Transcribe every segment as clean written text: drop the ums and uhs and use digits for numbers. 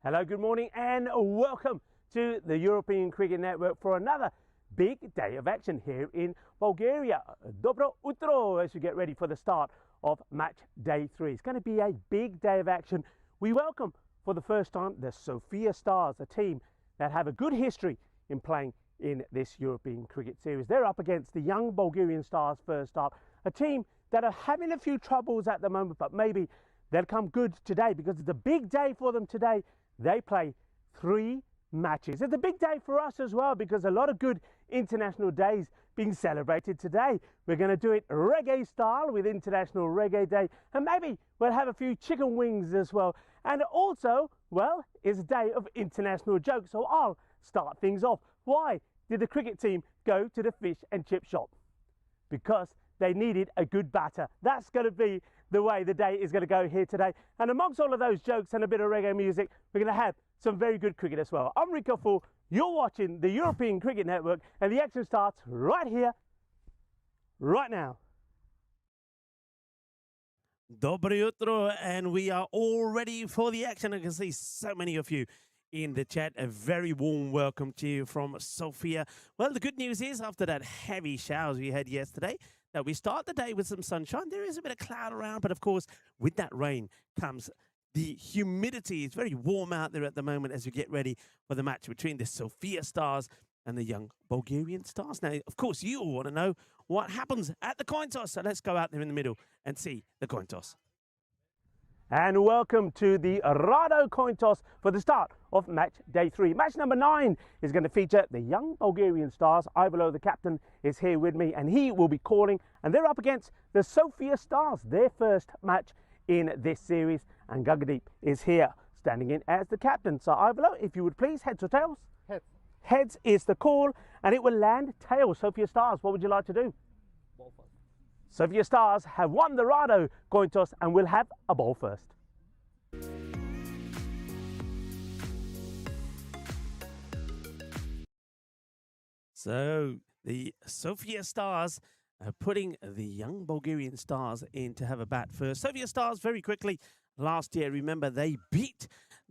Hello, good morning and welcome to the European Cricket Network for another big day of action here in Bulgaria. Dobro utro as we get ready for the start of match day 3. It's going to be a big day of action. We welcome for the first time the Sofia Stars, a team that have a good history in playing in this European Cricket Series. They're up against the young Bulgarian Stars first up, a team that are having a few troubles at the moment, but maybe they'll come good today because it's a big day for them today. They play 3 matches. It's a big day for us as well because a lot of good international days being celebrated today. We're going to do it reggae style with International Reggae Day, and maybe we'll have a few chicken wings as well. And also, well, it's a day of international jokes, so I'll start things off. Why did the cricket team go to the fish and chip shop? Because they needed a good batter. That's going to be the way the day is going to go here today. And amongst all of those jokes and a bit of reggae music, we're going to have some very good cricket as well. I'm Rico Full. You're watching the European Cricket Network, and the action starts right here, right now. Dobro jutro, and we are all ready for the action. I can see so many of you in the chat. A very warm welcome to you from Sofia. Well, the good news is after that heavy showers we had yesterday, that we start the day with some sunshine. There is a bit of cloud around, but of course, with that rain comes the humidity. It's very warm out there at the moment as we get ready for the match between the Sofia Stars and the young Bulgarian Stars. Now, of course, you all want to know what happens at the coin toss. So let's go out there in the middle and see the coin toss. And welcome to the Rado coin toss for the start of match day 3. Match number 9 is going to feature the young Bulgarian Stars. Ivalo, the captain, is here with me, and he will be calling. And they're up against the Sofia Stars, their first match in this series. And Gagadeep is here, standing in as the captain. So Ivalo, if you would please, heads or tails? Heads. Heads is the call, and it will land tails. Sofia Stars, what would you like to do? Ball first. Sofia Stars have won the Rado coin toss and will have a ball first. So the Sofia Stars are putting the young Bulgarian Stars in to have a bat first. Sofia Stars very quickly. Last year, remember, they beat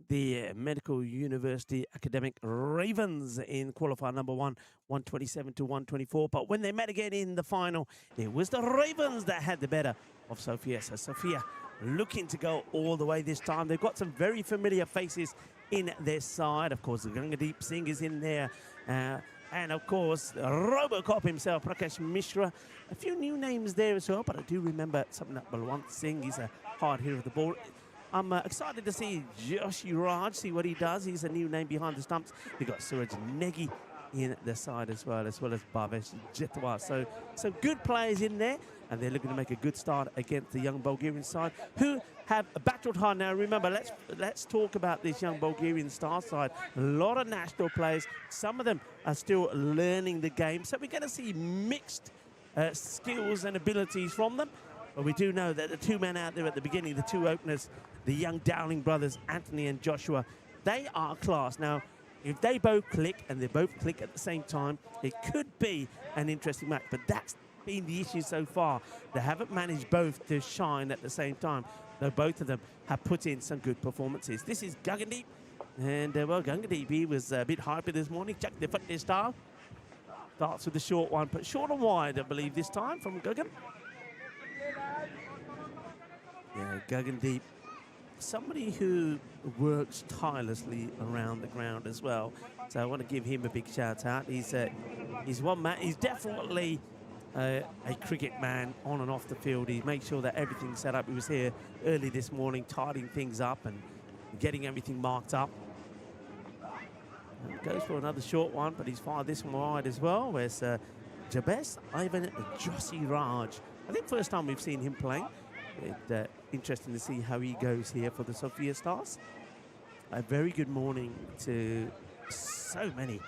the Medical University Academic Ravens in qualifier number 1, 127 to 124. But when they met again in the final, it was the Ravens that had the better of Sofia. So Sofia looking to go all the way this time. They've got some very familiar faces in their side. Of course, Gangadeep Singh is in there. And of course, Robocop himself, Prakash Mishra. A few new names there as well, but I do remember something like Balwant Singh. He's a hard hitter of the ball. I'm excited to see Joshi Raj, see what he does. He's a new name behind the stumps. We've got Suraj Negi in the side as well as Bhavesh Jetwa. So some good players in there, and they're looking to make a good start against the young Bulgarian side, who have battled hard. Now, remember, let's talk about this young Bulgarian Star side. A lot of national players. Some of them are still learning the game. So we're going to see mixed skills and abilities from them. But we do know that the 2 men out there at the beginning, the 2 openers, the young Dowling brothers, Anthony and Joshua, they are class. Now, if they both click, and they both click at the same time, it could be an interesting match. But that's been the issue so far. They haven't managed both to shine at the same time, though both of them have put in some good performances. This is Gagadeep. And, well, Gagadeep, he was a bit hyper this morning. Check the foot this style. Starts with the short one, but short and wide, I believe, this time from Gagan. Yeah, Gagadeep, somebody who works tirelessly around the ground as well. So I want to give him a big shout out. He's one man. He's definitely a cricket man on and off the field. He makes sure that everything's set up. He was here early this morning, tidying things up and getting everything marked up. And goes for another short one, but he's fired this one wide as well. Where's Jabez Ivan Joshi Raj? I think first time we've seen him playing. Interesting to see how he goes here for the Sofia Stars. A very good morning to so many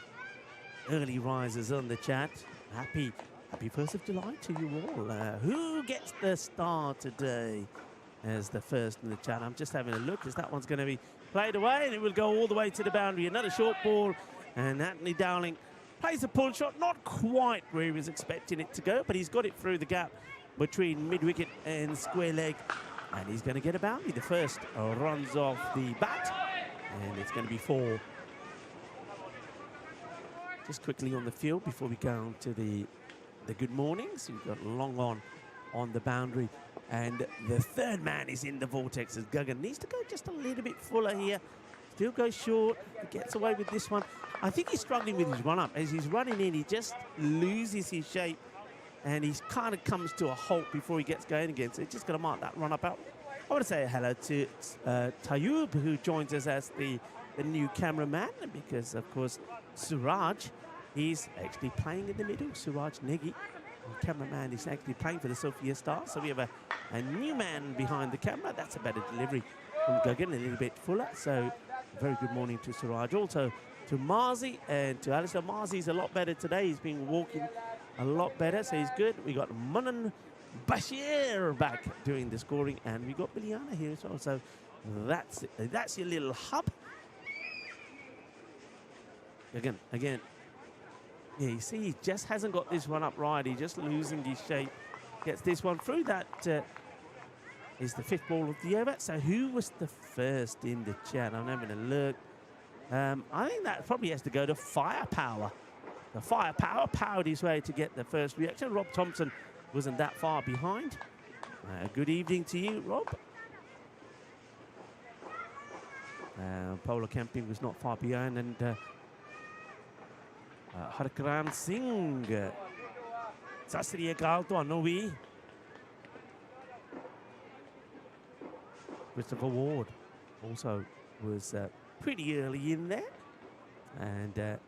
early risers on the chat. Happy 1st of July to you all. Who gets the star today as the first in the chat? I'm just having a look as that one's going to be played away, and it will go all the way to the boundary. Another short ball, and Anthony Dowling plays a pull shot, not quite where he was expecting it to go, but he's got it through the gap between mid-wicket and square leg, and he's going to get a boundary. The first runs off the bat, And it's going to be 4. Just quickly on the field before we go on to the good mornings. We've got Long on the boundary. And the third man is in the vortex as Guggen needs to go just a little bit fuller here. Still goes short. He gets away with this one. I think he's struggling with his run-up. As he's running in, he just loses his shape. And he kind of comes to a halt before he gets going again. So he's just going to mark that run-up out. I want to say hello to Tayyub, who joins us as the new cameraman. Because, of course, Suraj, he's actually playing in the middle. Suraj Negi, the cameraman, is actually playing for the Sofia Stars. So we have a new man behind the camera. That's a better delivery from Guggen, a little bit fuller. So very good morning to Suraj. Also to Marzi and to Alistair. Marzi's a lot better today. He's been walking a lot better, so he's good. We got Manan Bashir back doing the scoring, and we got Biliana here as well. So that's your little hub. Again. Yeah, you see, he just hasn't got this one up right. He's just losing his shape. Gets this one through. That is the 5th ball of the over. So who was the first in the chat? I'm having a look. I think that probably has to go to Firepower. The Firepower powered his way to get the first reaction. Rob Thompson wasn't that far behind. Good evening to you, Rob. Polo Camping was not far behind, and Harkaran Singh. Sat Sri Akal ਤੁਹਾਨੂੰ ਵੀ. Christopher Ward also was pretty early in there, and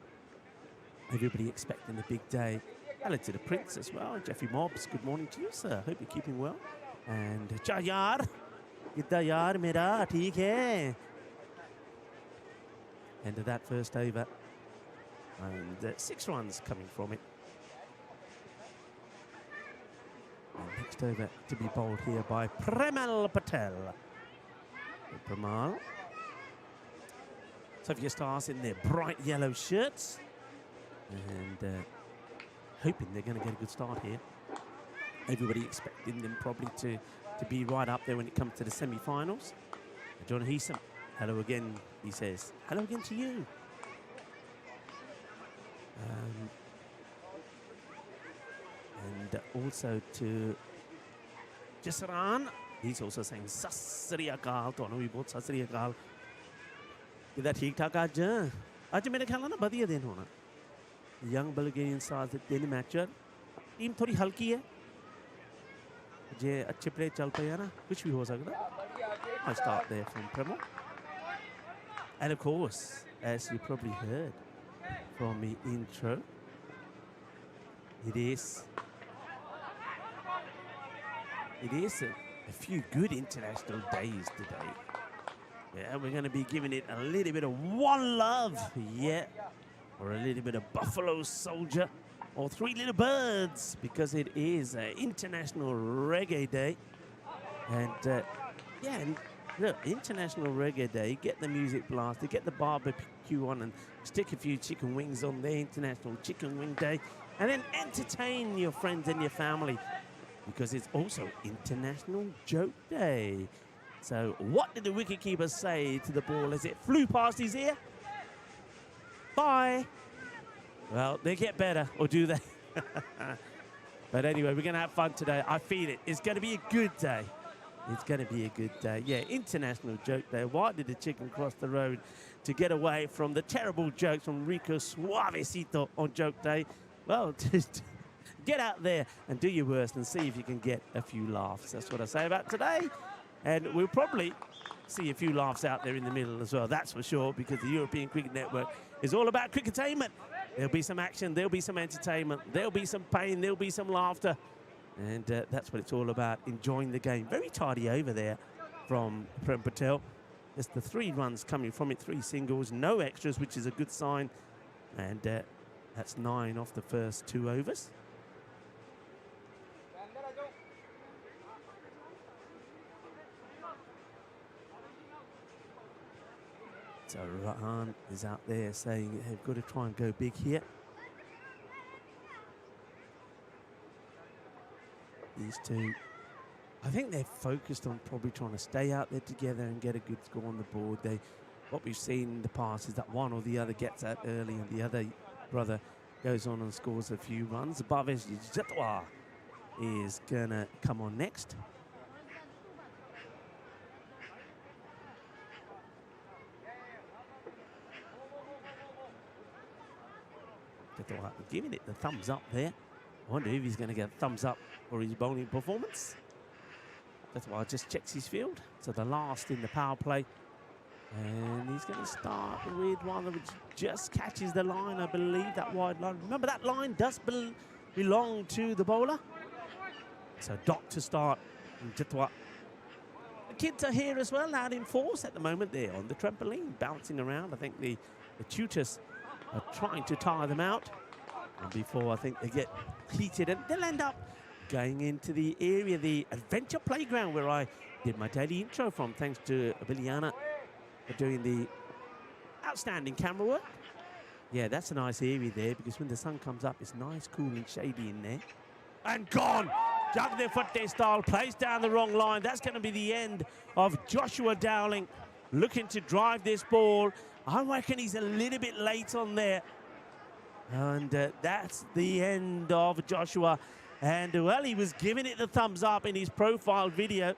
everybody expecting a big day. Hello to the Prince as well. Jeffrey Mobbs, good morning to you, sir. Hope you're keeping well. And Chayar, Gidda yaar mera, theek hai. End of that first over. And 6 runs coming from it. And next over to be bowled here by Premal Patel. Premal. Sofia Stars in their bright yellow shirts. And hoping they're going to get a good start here. Everybody expecting them probably to be right up there when it comes to the semi-finals. John Heesam, hello again, he says. Hello again to you. And also to Jasran, he's also saying Sat Sri Akal. ਤੁਹਾਨੂੰ ਵੀ ਬਹੁਤ ਸਤਿ ਸ੍ਰੀ ਅਕਾਲ. ਕਿਦਾ ਠੀਕ ਠਾਕ ਅੱਜ ਮੇਰੇ ਖਿਆਲ ਨਾਲ ਵਧੀਆ ਦਿਨ ਹੋਣਾ. Young Bulgarian stars ਦੇ 3 ਮੈਚ. ਟੀਮ ਥੋੜੀ ਹਲਕੀ ਹੈ. ਜੇ ਅੱਛੇ ਪਲੇ ਚੱਲ ਪਏ ਨਾ ਕੁਝ ਵੀ ਹੋ ਸਕਦਾ. I start there from Premal. And of course, as you probably heard from the intro, it is a few good international days today. Yeah, we're going to be giving it a little bit of One Love, yeah, or a little bit of Buffalo Soldier, or Three Little Birds, because it is International Reggae Day. And yeah, and look, International Reggae Day, get the music blasted, get the barbecue on, and stick a few chicken wings on there, International Chicken Wing Day, and then entertain your friends and your family, because it's also International Joke Day. So what did the wicketkeeper say to the ball as it flew past his ear? Bye. Well, they get better, or do they? But anyway, we're going to have fun today. I feel it. It's going to be a good day. It's going to be a good day. Yeah, International Joke Day. Why did the chicken cross the road to get away from the terrible jokes from Rico Suavecito on Joke Day? Well, just get out there and do your worst and see if you can get a few laughs. That's what I say about today. And we'll probably see a few laughs out there in the middle as well. That's for sure, because the European Cricket Network is all about cricketainment. There'll be some action. There'll be some entertainment. There'll be some pain. There'll be some laughter. And that's what it's all about, enjoying the game. Very tidy over there from Prem Patel. Just the 3 runs coming from it, 3 singles, no extras, which is a good sign. And that's 9 off the first 2 overs. So Rahan is out there saying they've got to try and go big here. These two, I think they're focused on probably trying to stay out there together and get a good score on the board. They what we've seen in the past is that one or the other gets out early and the other brother goes on and scores a few runs. Above is Jetwa is gonna come on next. Jetwa giving it the thumbs up there. I wonder if he's going to get a thumbs up for his bowling performance. That's why I just checks his field. So the last in the power play. And he's going to start with one which just catches the line, I believe, that wide line. Remember, that line does belong to the bowler. So dot to start. Jetwa. The kids are here as well, out in force at the moment. They're on the trampoline, bouncing around. I think the tutors are trying to tire them out. And before I think they get heated, and they'll end up going into the area, the adventure playground where I did my daily intro from, thanks to Biliana for doing the outstanding camera work. Yeah, that's a nice area there because when the sun comes up, it's nice, cool and shady in there. And gone! Jug their foot there style, plays down the wrong line. That's going to be the end of Joshua Dowling looking to drive this ball. I reckon he's a little bit late on there. And that's the end of Joshua. And, well, he was giving it the thumbs up in his profile video.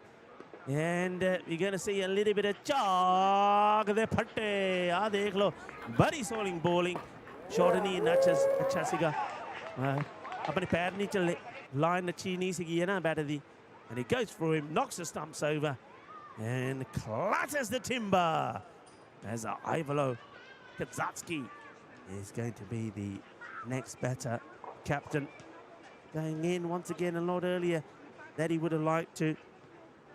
And you're going to see a little bit of chog the patte. Ah, dekh lo. Badi soling bowling. Shortani Nachasiga. Apne pair nahi challe. Line achhi nahi sigi na batter di. And he goes through him, knocks the stumps over. And clatters the timber. As Ivalo Kazatsky is going to be the next batter. Captain going in once again a lot earlier than he would have liked to.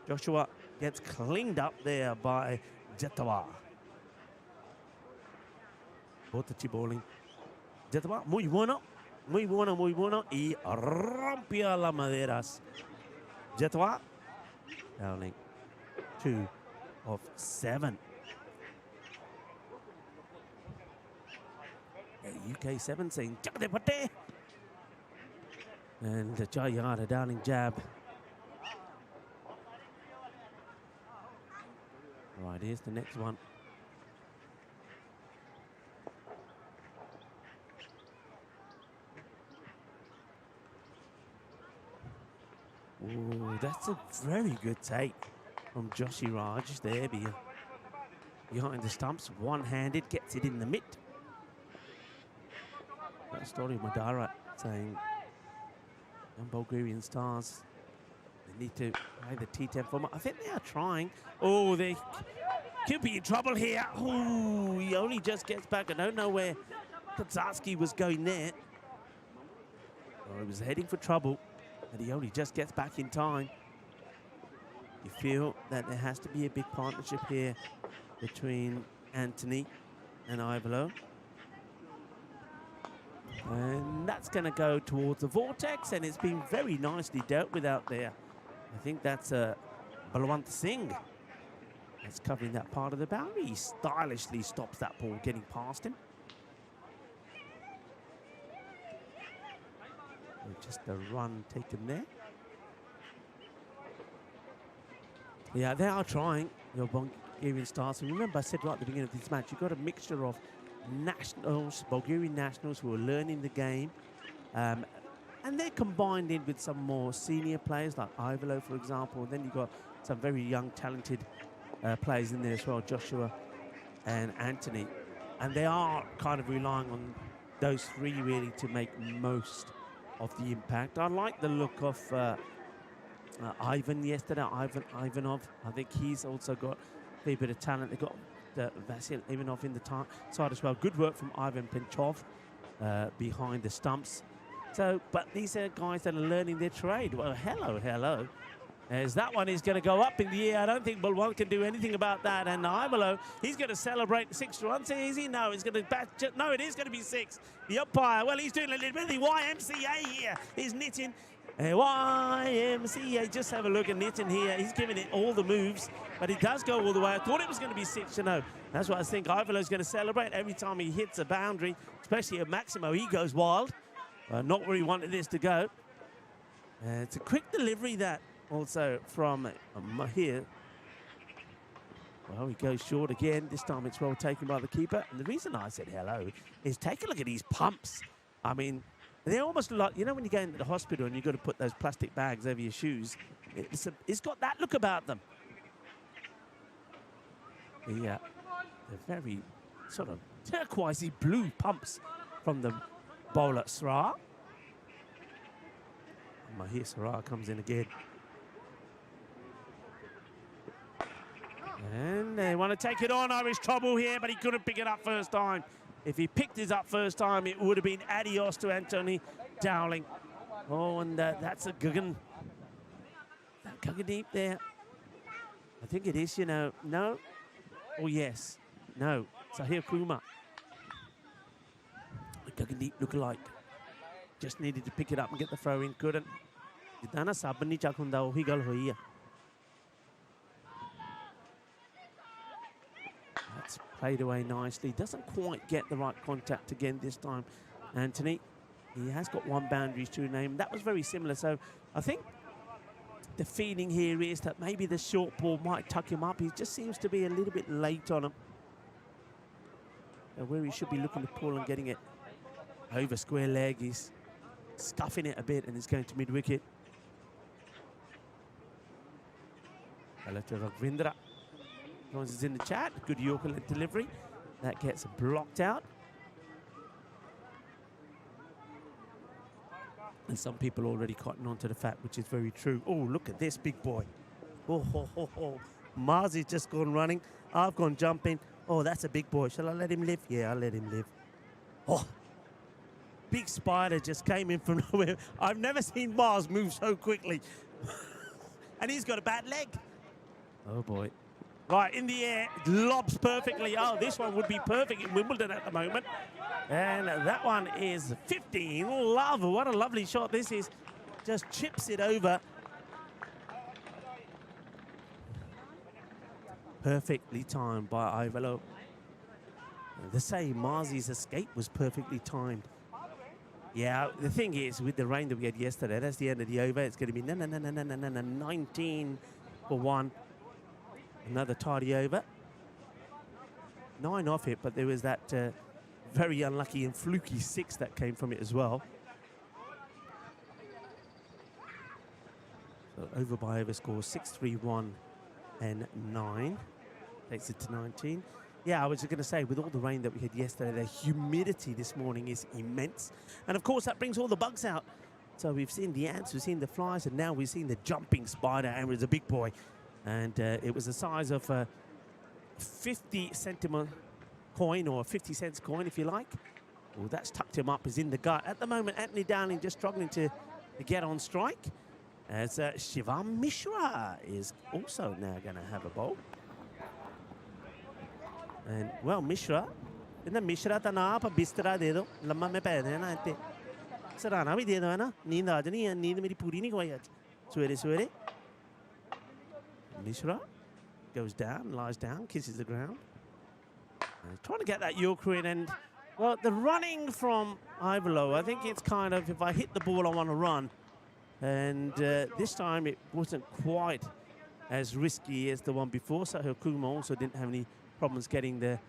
Joshua gets cleaned up there by Jetwa. Both achhi bowling. Jetwa, muy bueno. Muy bueno, muy bueno. Y rompía las maderas. Jetwa, Dowling, 2 of 7. UK 7 saying, and the Jayada Dowling jab. Right, here's the next one. Ooh, that's a very good take from Joshi Raj there. Behind the stumps, one-handed, gets it in the mitt. That story of Madara saying young Bulgarian stars, they need to play the T10 format. I think they are trying. Oh, they could be in trouble here. Oh, he only just gets back. I don't know where Kazatsky was going there. Oh, he was heading for trouble, and he only just gets back in time. You feel that there has to be a big partnership here between Anthony and Ivalo. And that's going to go towards the vortex, and it's been very nicely dealt with out there. I think that's Balwant Singh that's covering that part of the boundary. He stylishly stops that ball getting past him. And just a run taken there. Yeah, they are trying, your Bulgarian stars. And remember, I said right at the beginning of this match, you've got a mixture of nationals, Bulgarian nationals who are learning the game, and they're combined in with some more senior players like Ivalo, for example. And then you've got some very young, talented players in there as well, Joshua and Anthony. And they are kind of relying on those three really to make most of the impact. I like the look of Ivan yesterday, Ivanov. I think he's also got a fair bit of talent. They've got Vasil Ivanov in the side as well. Good work from Ivan Penchov behind the stumps. So, but these are guys that are learning their trade. Well, hello. As that one is going to go up in the air. I don't think Bulwan can do anything about that. And Ivalo, he's going to celebrate 6 runs. Is he? No, he's going to bat. No, it is going to be 6. The umpire, well, he's doing a little bit of the YMCA here. He's knitting. YMCA, just have a look at Nitin here. He's giving it all the moves, but it does go all the way. I thought it was going to be 6 to 0. That's what I think. Ivalo's going to celebrate every time he hits a boundary, especially at Maximo. He goes wild. Not where he wanted this to go. It's a quick delivery that also from here. Well, he goes short again. This time it's well taken by the keeper. And the reason I said hello is take a look at these pumps. I mean, they're almost like, you know, when you go into the hospital and you've got to put those plastic bags over your shoes. It's got that look about them. The very sort of turquoisey blue pumps from the bowler, Sra. And here Sra comes in again. And they want to take it on. Irish trouble here, but he couldn't pick it up first time. If he picked it up first time, it would have been adios to Anthony Dowling. Oh, and that's a Guggen. That Guggen deep there. I think it is, you know. No? Oh, yes. No. Sahil Kumar. The Guggen deep look-alike. Just needed to pick it up and get the throw in. Couldn't. Dana sabni chakunda ohi gal hoyi. That's played away nicely. Doesn't quite get the right contact again this time, Anthony. He has got one boundary to name. That was very similar. So I think the feeling here is that maybe the short ball might tuck him up. He just seems to be a little bit late on him. Where he should be looking to pull and getting it over square leg, he's scuffing it a bit and it's going to mid-wicket. Hello to Ravindra. Jones is in the chat. Good Yorker delivery. That gets blocked out. And some people already cotton on to the fact, which is very true. Oh, look at this big boy. Oh, ho, ho, ho. Mars has just gone running. I've gone jumping. Oh, that's a big boy. Shall I let him live? Yeah, I'll let him live. Oh, big spider just came in from nowhere. I've never seen Mars move so quickly. And he's got a bad leg. Oh, boy. Right, in the air, lobs perfectly. Oh, this one would be perfect in Wimbledon at the moment. And that one is 15. Love, what a lovely shot this is. Just chips it over. Perfectly timed by Ivalo. The same, Marzi's escape was perfectly timed. Yeah, the thing is, with the rain that we had yesterday, that's the end of the over. It's going to be 19 for 1. Another tidy over. 9 off it, but there was that very unlucky and fluky 6 that came from it as well. So over by over score 6, 3, 1 and 9. Takes it to 19. Yeah, I was just going to say, with all the rain that we had yesterday, the humidity this morning is immense. And of course, that brings all the bugs out. So we've seen the ants, we've seen the flies, and now we've seen the jumping spider, and it's a big boy. And it was the size of a 50-cent coin, or a 50 cents coin, if you like. Well, that's tucked him up, is in the gut. At the moment, Anthony Dowling just struggling to get on strike. As Shivam Mishra is also now going to have a bowl. And, well, Mishra, Mishra ta na pa bistara de do, lamma mein pay dena itte. Sarana bhi de do na, neend aaj nahi hai, neend meri puri nahi hoyi aaj. Swere. Mishra goes down, lies down, kisses the ground. Trying to get that Yorker in, and, well, the running from Ivalo, I think it's kind of, if I hit the ball, I want to run. And this time it wasn't quite as risky as the one before. Sahil Kumar also didn't have any problems getting the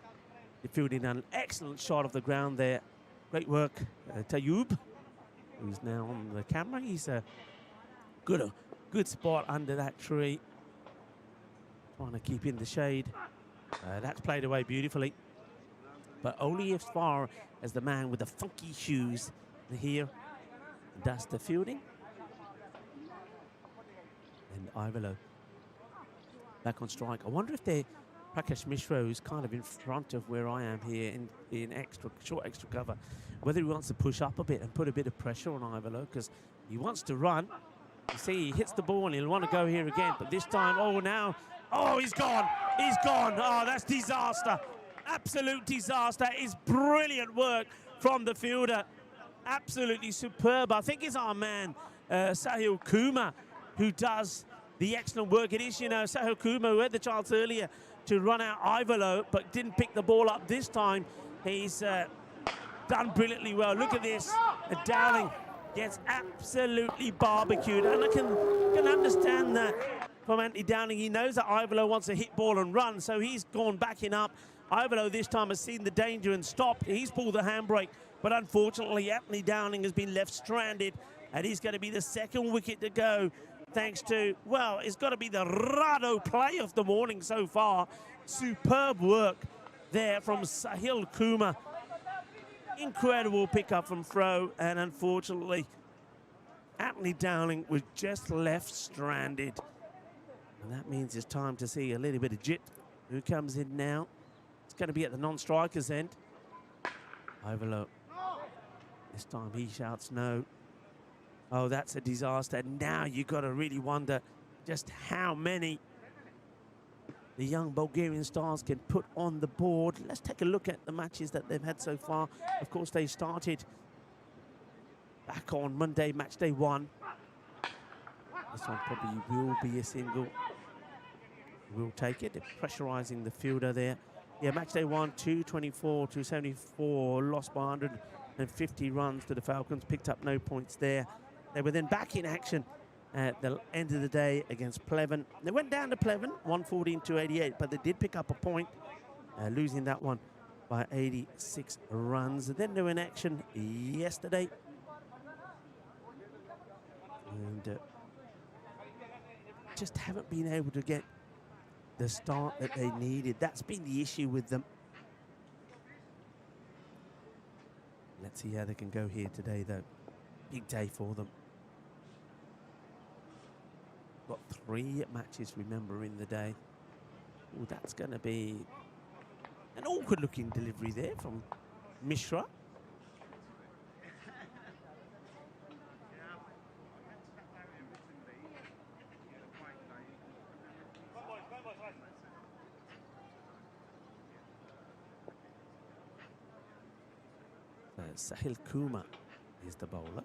fielding done. Excellent shot of the ground there. Great work, Tayyub, who's now on the camera. He's a good spot under that tree. Trying to keep in the shade. That's played away beautifully, but only as far as the man with the funky shoes here does the fielding. And Ivalo back on strike. I wonder if Prakash Mishra, who's kind of in front of where I am here in short extra cover, whether he wants to push up a bit and put a bit of pressure on Ivalo, because he wants to run. You see, he hits the ball and he'll want to go here again, but this time, he's gone. He's gone. Oh, that's disaster. Absolute disaster. It's brilliant work from the fielder. Absolutely superb. I think it's our man, Sahil Kumar, who does the excellent work. It is, Sahil Kumar, who had the chance earlier to run out Ivalo, but didn't pick the ball up this time. He's done brilliantly well. Look at this. Dowling gets absolutely barbecued, and I can understand that from Anthony Downing. He knows that Ivalo wants to hit ball and run, so he's gone backing up. Ivalo this time has seen the danger and stopped. He's pulled the handbrake, but unfortunately Anthony Downing has been left stranded, and he's going to be the second wicket to go, thanks to, well, it's got to be the Rado play of the morning so far. Superb work there from Sahil Kumar. Incredible pickup from throw, and unfortunately Anthony Downing was just left stranded. And that means it's time to see a little bit of Jit, who comes in now. It's going to be at the non-strikers end. Ivalo. This time he shouts no. Oh, that's a disaster. Now you've got to really wonder just how many the young Bulgarian stars can put on the board. Let's take a look at the matches that they've had so far. Of course, they started back on Monday, match day 1. This one probably will be a single. We'll take it. They're pressurising the fielder there. Yeah, match day 1, 224 to 74, lost by 150 runs to the Falcons, picked up no points there. They were then back in action at the end of the day against Pleven. They went down to Pleven, 114 to 88, but they did pick up a point, losing that one by 86 runs. And then they were in action yesterday. And just haven't been able to get the start that they needed. That's been the issue with them. Let's see how they can go here today, though. Big day for them. Got 3 matches, remember, in the day. Oh, that's going to be an awkward-looking delivery there from Mishra. Sahil Kumar is the bowler,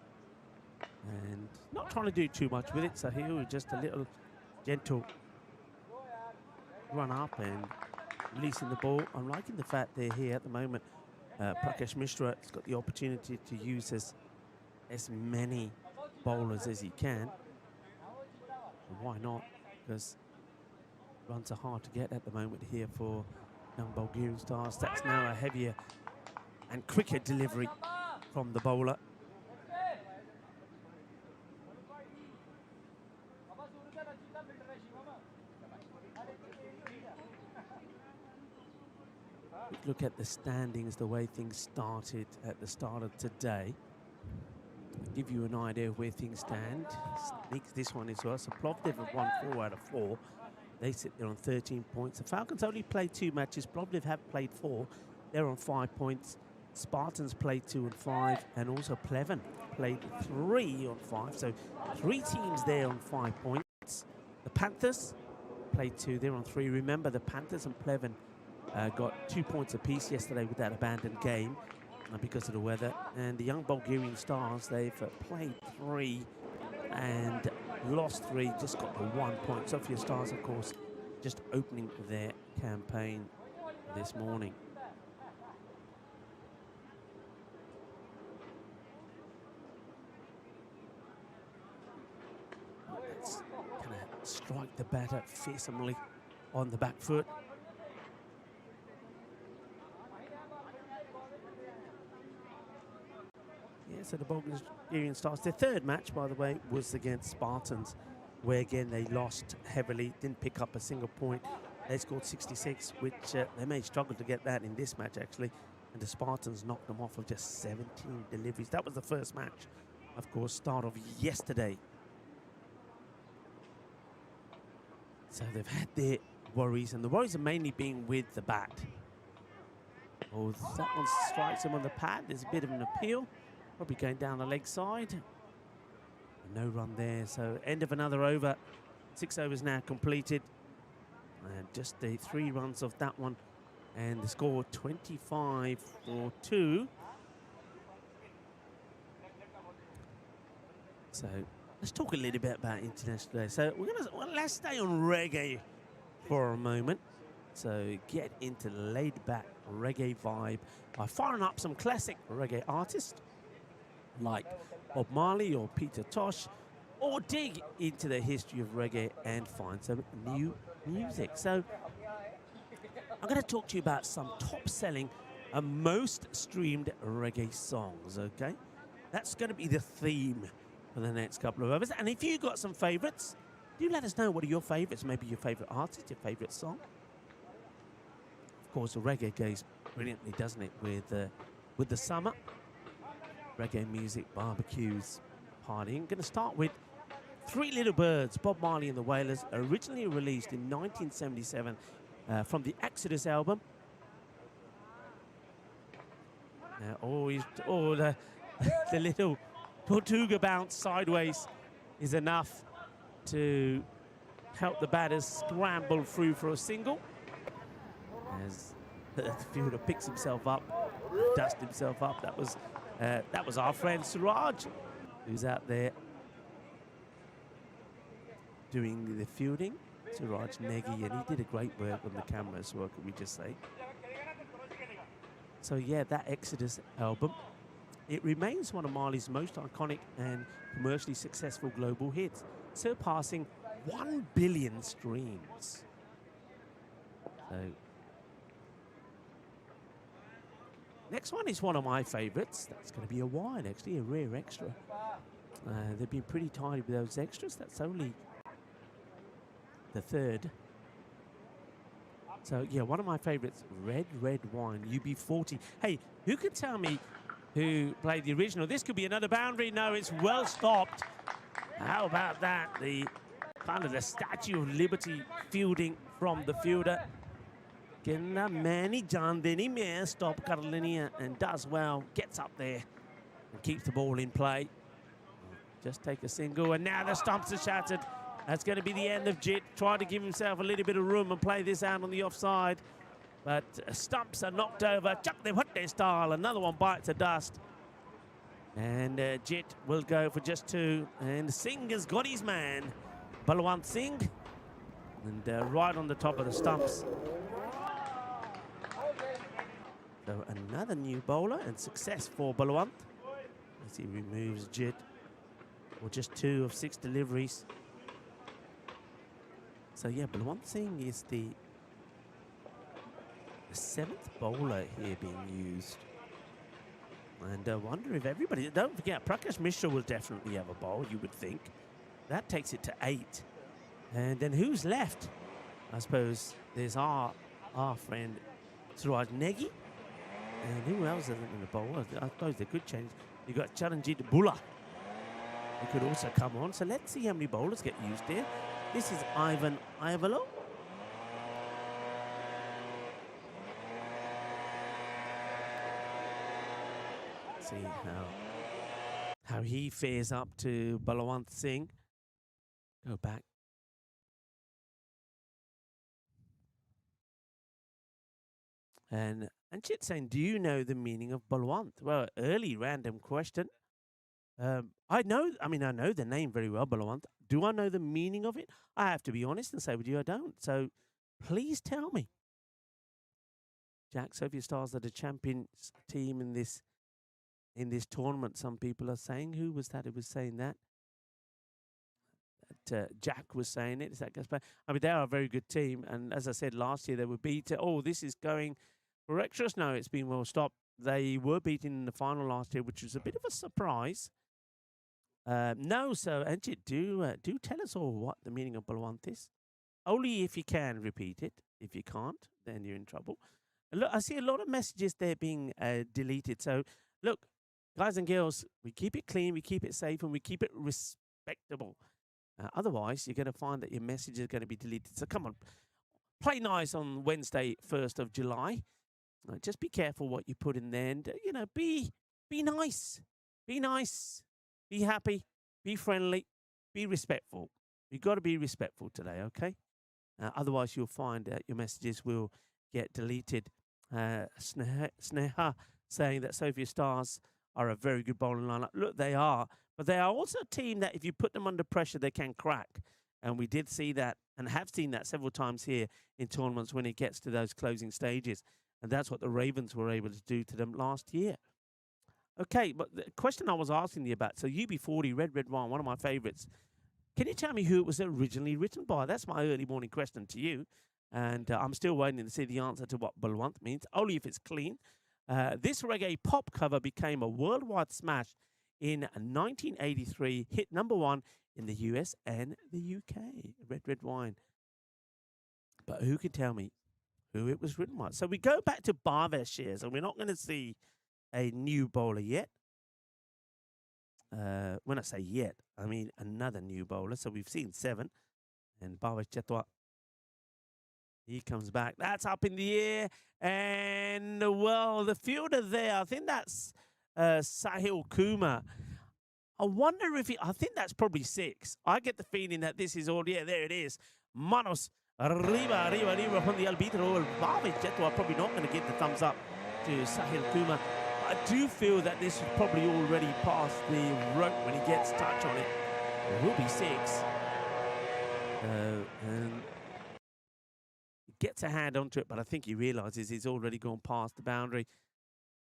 and not trying to do too much with it. Sahil, just a little gentle run up and releasing the ball. I'm liking the fact they're here at the moment. Prakash Mishra has got the opportunity to use as many bowlers as he can. And why not? Because runs are hard to get at the moment here for young Bulgarian stars. That's now a heavier and quicker delivery from the bowler. Look at the standings, the way things started at the start of today. I'll give you an idea of where things stand. Sneaks this one as well. So Plovdiv have won 4 out of 4. They sit there on 13 points. The Falcons only played 2 matches. Plovdiv have played 4. They're on 5 points. Spartans played 2 and 5, and also Pleven played 3 on 5. So 3 teams there on 5 points. The Panthers played 2, they're on 3. Remember, the Panthers and Pleven got 2 points apiece yesterday with that abandoned game because of the weather. And the young Bulgarian stars, they've played 3 and lost 3, just got the 1 point. Sofia Stars, of course, just opening their campaign this morning. Strike the batter fearsomely on the back foot. Yeah, so the Bulgarian Stars, their 3rd match, by the way, was against Spartans, where again they lost heavily, didn't pick up a single point. They scored 66, which they may struggle to get that in this match, actually. And the Spartans knocked them off of just 17 deliveries. That was the first match, of course, start of yesterday. So they've had their worries, and the worries are mainly being with the bat. Oh, that one strikes him on the pad. There's a bit of an appeal. Probably going down the leg side. No run there, so end of another over. 6 overs now completed. And just the 3 runs of that one. And the score 25 for 2. So let's talk a little bit about international day. So let's stay on reggae for a moment. So get into the laid-back reggae vibe by firing up some classic reggae artists like Bob Marley or Peter Tosh, or dig into the history of reggae and find some new music. So I'm going to talk to you about some top-selling and most streamed reggae songs, okay? That's going to be the theme for the next couple of hours. And if you got some favorites, do let us know what are your favorites, maybe your favorite artist, your favorite song. Of course, the reggae goes brilliantly, doesn't it, with the summer. Reggae music, barbecues, partying. Going to start with Three Little Birds, Bob Marley and the Wailers, originally released in 1977 from the Exodus album. The little Tortuga bounce sideways is enough to help the batters scramble through for a single. As the fielder picks himself up, dusts himself up. That was our friend Suraj, who's out there doing the fielding. Suraj Negi, and he did a great work on the camera as well, can we just say. So yeah, that Exodus album, it remains one of Marley's most iconic and commercially successful global hits, surpassing 1 billion streams. So next one is one of my favorites. That's going to be a wine, actually, a rare extra. They've been pretty tidy with those extras. That's only the third. So yeah, one of my favorites, Red Wine, UB40. Hey, who can tell me who played the original? This could be another boundary. No, it's well stopped. How about that? The kind of the Statue of Liberty fielding from the fielder. Kenna Manny John Denny Mayer stop Carolinia and does well, gets up there and keeps the ball in play. Just take a single, and now the stumps are shattered. That's going to be the end of Jit. Trying to give himself a little bit of room and play this out on the offside. But stumps are knocked over. Chuck them hut their style. Another one bites the dust. And Jit will go for just two. And Singh has got his man, Balwant Singh. And right on the top of the stumps. So another new bowler and success for Balwant as he removes Jit. Or just 2 of 6 deliveries. So yeah, Balwant Singh is the 7th bowler here being used. And I wonder if everybody, don't forget, Prakash Mishra will definitely have a bowl, you would think. That takes it to 8. And then who's left? I suppose there's our friend Suraj Negi. And who else is in the bowl? I suppose they could change. You've got Charanjit Bulla. He could also come on. So let's see how many bowlers get used here. This is Ivan Ivalo. See how he fares up to Balwant Singh. Go back. And Chit saying, do you know the meaning of Balwant? Well, early random question. I know the name very well, Balwant. Do I know the meaning of it? I have to be honest and say with you, I don't. So please tell me. Jack, Sofia Stars are the champions team in this tournament. Some people are saying. Who was that who was saying that? Jack was saying it. Is that Gaspar? I mean, they are a very good team. And as I said last year, they were beaten. Oh, this is going for extras. No, it's been well stopped. They were beaten in the final last year, which was a bit of a surprise. No, so Anjit, do tell us all what the meaning of Balwant is. Only if you can repeat it. If you can't, then you're in trouble. Look, I see a lot of messages there being deleted. So, look, guys and girls, we keep it clean, we keep it safe, and we keep it respectable. Otherwise, you're going to find that your message is going to be deleted. So come on, play nice on Wednesday, 1st of July. Just be careful what you put in there, and be nice, be happy, be friendly, be respectful. You've got to be respectful today, okay? Otherwise, you'll find that your messages will get deleted. Sneha saying that Sofia Stars are a very good bowling lineup. Look, they are. But they are also a team that if you put them under pressure, they can crack. And we did see that and have seen that several times here in tournaments when it gets to those closing stages. And that's what the Ravens were able to do to them last year. Okay, but the question I was asking you about, so UB40, Red Wine, one of my favorites. Can you tell me who it was originally written by? That's my early morning question to you. And I'm still waiting to see the answer to what Balwant means, only if it's clean. This reggae pop cover became a worldwide smash in 1983, hit #1 in the US and the UK. Red Wine. But who can tell me who it was written by? So we go back to Barvesh shares, and we're not going to see a new bowler yet. When I say yet, I mean another new bowler. So we've seen 7, and Barvesh Chetwa, he comes back. That's up in the air, and well, the fielder there, I think that's Sahil Kumar. I wonder if I think that's probably 6. I get the feeling that this is all, yeah, there it is. Manos, arriba from the arbitro. Barvesh Chetwa probably not going to get the thumbs up to Sahil Kumar. I do feel that this is probably already past the rope when he gets touch on it. It will be 6. And he gets a hand onto it, but I think he realizes he's already gone past the boundary.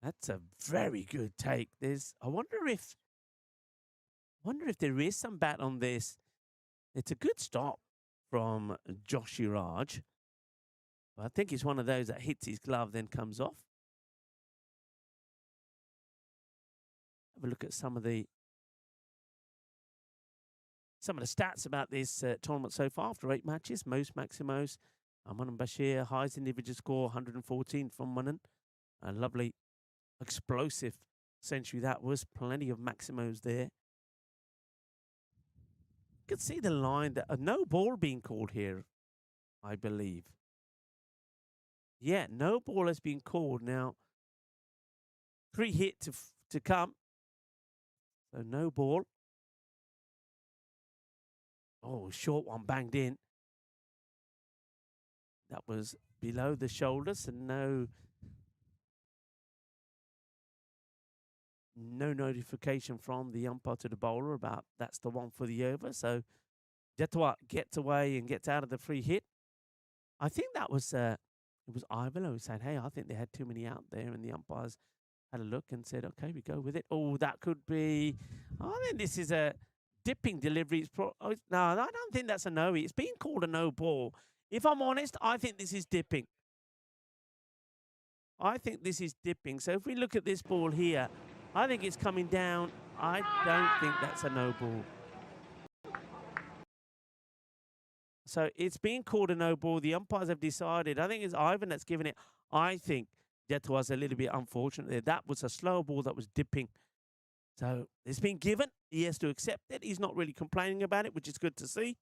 That's a very good take. I wonder if there is some bat on this. It's a good stop from Josh Raj. I think it's one of those that hits his glove, then comes off. Have a look at some of the stats about this tournament so far. After 8 matches, most maximos. Manan Bashir, highest individual score, 114 from Manan. A lovely, explosive century that was. Plenty of maximos there. You can see the line that no ball being called here, I believe. Yeah, no ball has been called. Now, 3 hit to come. So no ball. Oh, short one banged in. That was below the shoulders, and no notification from the umpire to the bowler about that's the one for the over. So Jetwa gets away and gets out of the free hit. I think that was it was Ivalo who said, "Hey, I think they had too many out there," and the umpires had a look and said, "Okay, we go with it." Oh, that could be. I think this is a dipping delivery. No, I don't think that's a no. It's being called a no ball. If I'm honest, I think this is dipping. I think this is dipping. So if we look at this ball here, I think it's coming down. I don't think that's a no ball. So it's being called a no ball. The umpires have decided. I think it's Ivan that's given it. I think that was a little bit unfortunate there. That was a slow ball that was dipping. So it's been given. He has to accept it. He's not really complaining about it, which is good to see.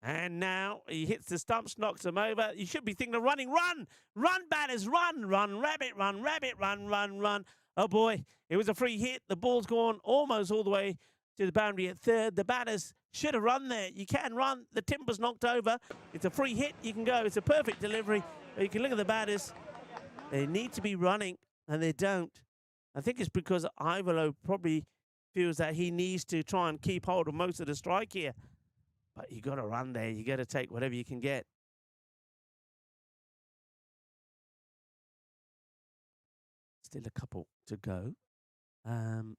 And now he hits the stumps, knocks them over. You should be thinking of running. Run! Run, batters! Run! Run, rabbit! Run, rabbit! Run, run, run. Oh, boy. It was a free hit. The ball's gone almost all the way to the boundary at third. The batters should have run there. You can run. The timber's knocked over. It's a free hit. You can go. It's a perfect delivery. You can look at the batters. They need to be running, and they don't. I think it's because Ivalo probably feels that he needs to try and keep hold of most of the strike here. But you got to run there. You got to take whatever you can get. Still a couple to go. And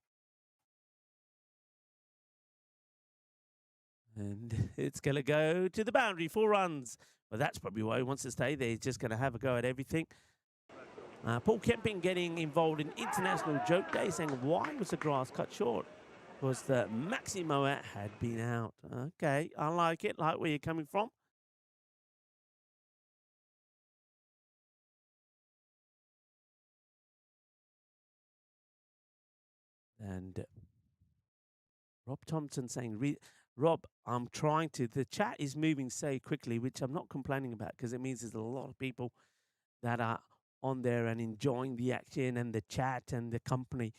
it's going to go to the boundary. 4 runs. Well, that's probably why he wants to stay there. He's just going to have a go at everything. Paul Kemping getting involved in International Joke Day, saying, why was the grass cut short? Was that Maxi Moet had been out. Okay, I like it. Like where you're coming from. And Rob Thompson saying, Rob, I'm trying to. The chat is moving so quickly, which I'm not complaining about because it means there's a lot of people that are on there and enjoying the action and the chat and the company.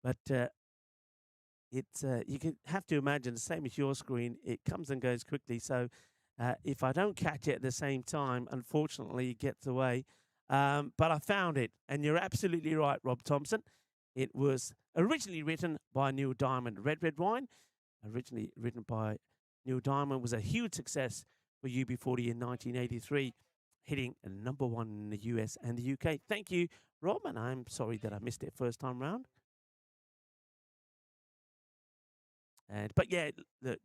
But it's you can have to imagine the same as your screen. It comes and goes quickly. So if I don't catch it at the same time, unfortunately, it gets away. But I found it, and you're absolutely right, Rob Thompson. It was originally written by Neil Diamond. Red Wine, originally written by Neil Diamond, was a huge success for UB40 in 1983, hitting #1 in the US and the UK. Thank you, Rob, and I'm sorry that I missed it first time round. But yeah, look,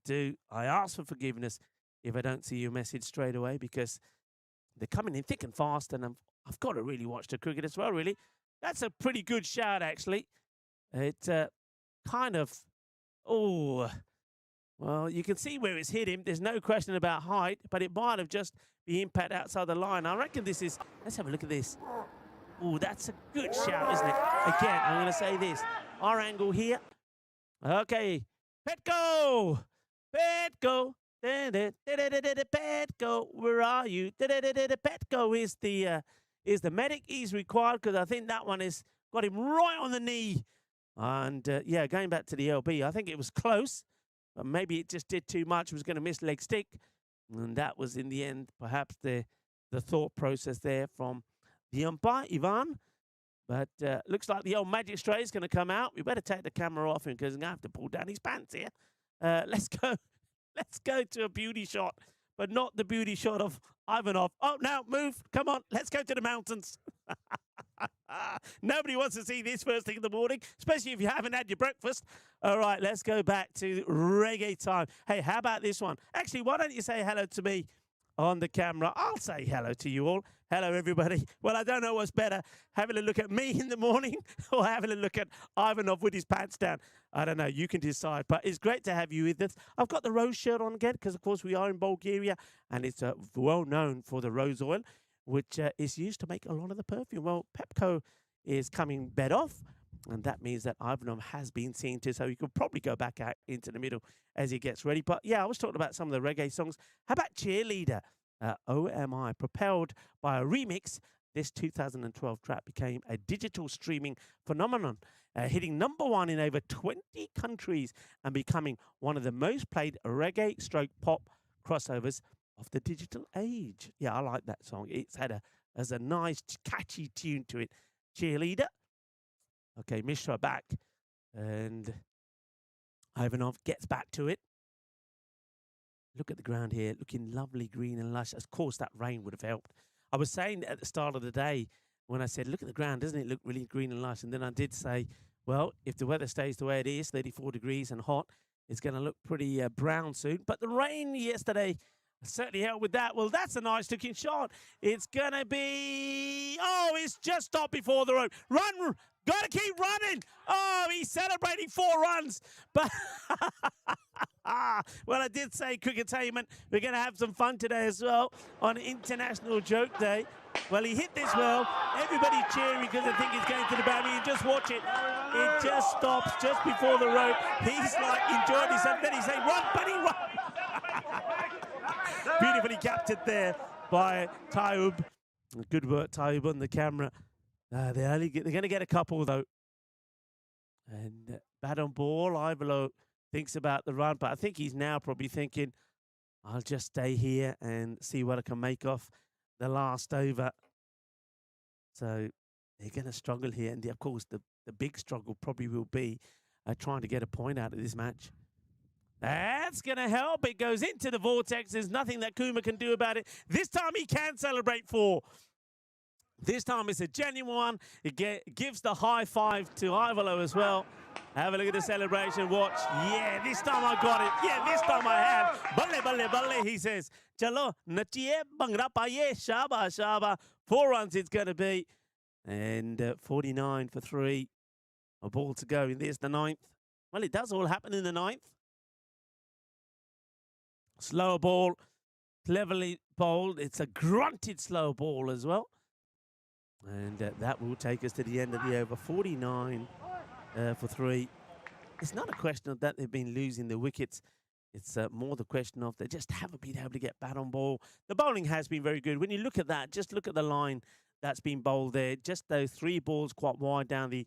I ask for forgiveness if I don't see your message straight away, because they're coming in thick and fast, and I've got to really watch the cricket as well, really. That's a pretty good shout, actually. It kind of, oh, well, you can see where it's hit him. There's no question about height, but it might have just the impact outside the line. I reckon this is, let's have a look at this. Oh, that's a good shout, isn't it? Again, I'm going to say this. Our angle here. Okay. Petco! Petco! Petco, where are you? Petco is the medic. He's required, because I think that one has got him right on the knee. And, yeah, going back to the LB, I think it was close, but maybe it just did too much. It was going to miss leg stick. And that was, in the end, perhaps the thought process there from the umpire, Ivan. But looks like the old magic straight is going to come out. We better take the camera off him, because I'm going to have to pull down his pants here. Let's go. Let's go to a beauty shot, but not the beauty shot of Ivanov. Oh, now move. Come on. Let's go to the mountains. Nobody wants to see this first thing in the morning, especially if you haven't had your breakfast. All right, let's go back to reggae time. Hey, how about this one? Actually, why don't you say hello to me on the camera? I'll say hello to you all. Hello, everybody. Well, I don't know what's better, having a look at me in the morning or having a look at Ivanov with his pants down. I don't know. You can decide. But it's great to have you with us. I've got the rose shirt on again because, of course, we are in Bulgaria, and it's well known for the rose oil, which is used to make a lot of the perfume. Well, Pepco is coming bed off, and that means that Ivanov has been seen to, so he could probably go back out into the middle as he gets ready. But, yeah, I was talking about some of the reggae songs. How about Cheerleader? OMI, propelled by a remix, this 2012 track became a digital streaming phenomenon, hitting #1 in over 20 countries and becoming one of the most played reggae stroke pop crossovers of the digital age. Yeah, I like that song. It's had a nice, catchy tune to it. Cheerleader. Okay, Mishra back, and Ivanov gets back to it. Look at the ground here, looking lovely, green and lush. Of course, that rain would have helped. I was saying at the start of the day when I said, look at the ground, doesn't it look really green and lush? And then I did say, well, if the weather stays the way it is, 34 degrees and hot, it's going to look pretty brown soon. But the rain yesterday certainly helped with that. Well, that's a nice looking shot. It's going to be, oh, it's just stopped before the road. Run, got to keep running. Oh, he's celebrating 4 runs. But well, I did say cricketainment. We're going to have some fun today as well on International Joke Day. Well, he hit this well. Everybody cheering because they think he's going to the boundary. And just watch it. It just stops just before the rope. He's like enjoying himself. Then he's saying, run, buddy, run. Beautifully captured there by Taib. Good work, Taib, on the camera. They're going to get a couple, though. And bat on ball, Ivalo thinks about the run, but I think he's now probably thinking, I'll just stay here and see what I can make off the last over. So they're going to struggle here. And of course, the big struggle probably will be trying to get a point out of this match. That's going to help. It goes into the vortex. There's nothing that Kuma can do about it. This time he can celebrate 4. This time it's a genuine one. It gives the high five to Ivalo as well. Have a look at the celebration. Watch. Yeah, this time I got it. Yeah, this time I have. Balle, balle, balle, he says. Chalo, nachiye, bangra paye, shaba, shaba. 4 runs it's going to be. And 49 for 3. A ball to go. And there's the 9th. Well, it does all happen in the 9th. Slower ball. Cleverly bowled. It's a grunted slow ball as well. And that will take us to the end of the over. 49 for 3. It's not a question of that they've been losing the wickets. It's more the question of they just haven't been able to get bat on ball. The bowling has been very good. When you look at that, just look at the line that's been bowled there. Just those 3 balls quite wide down the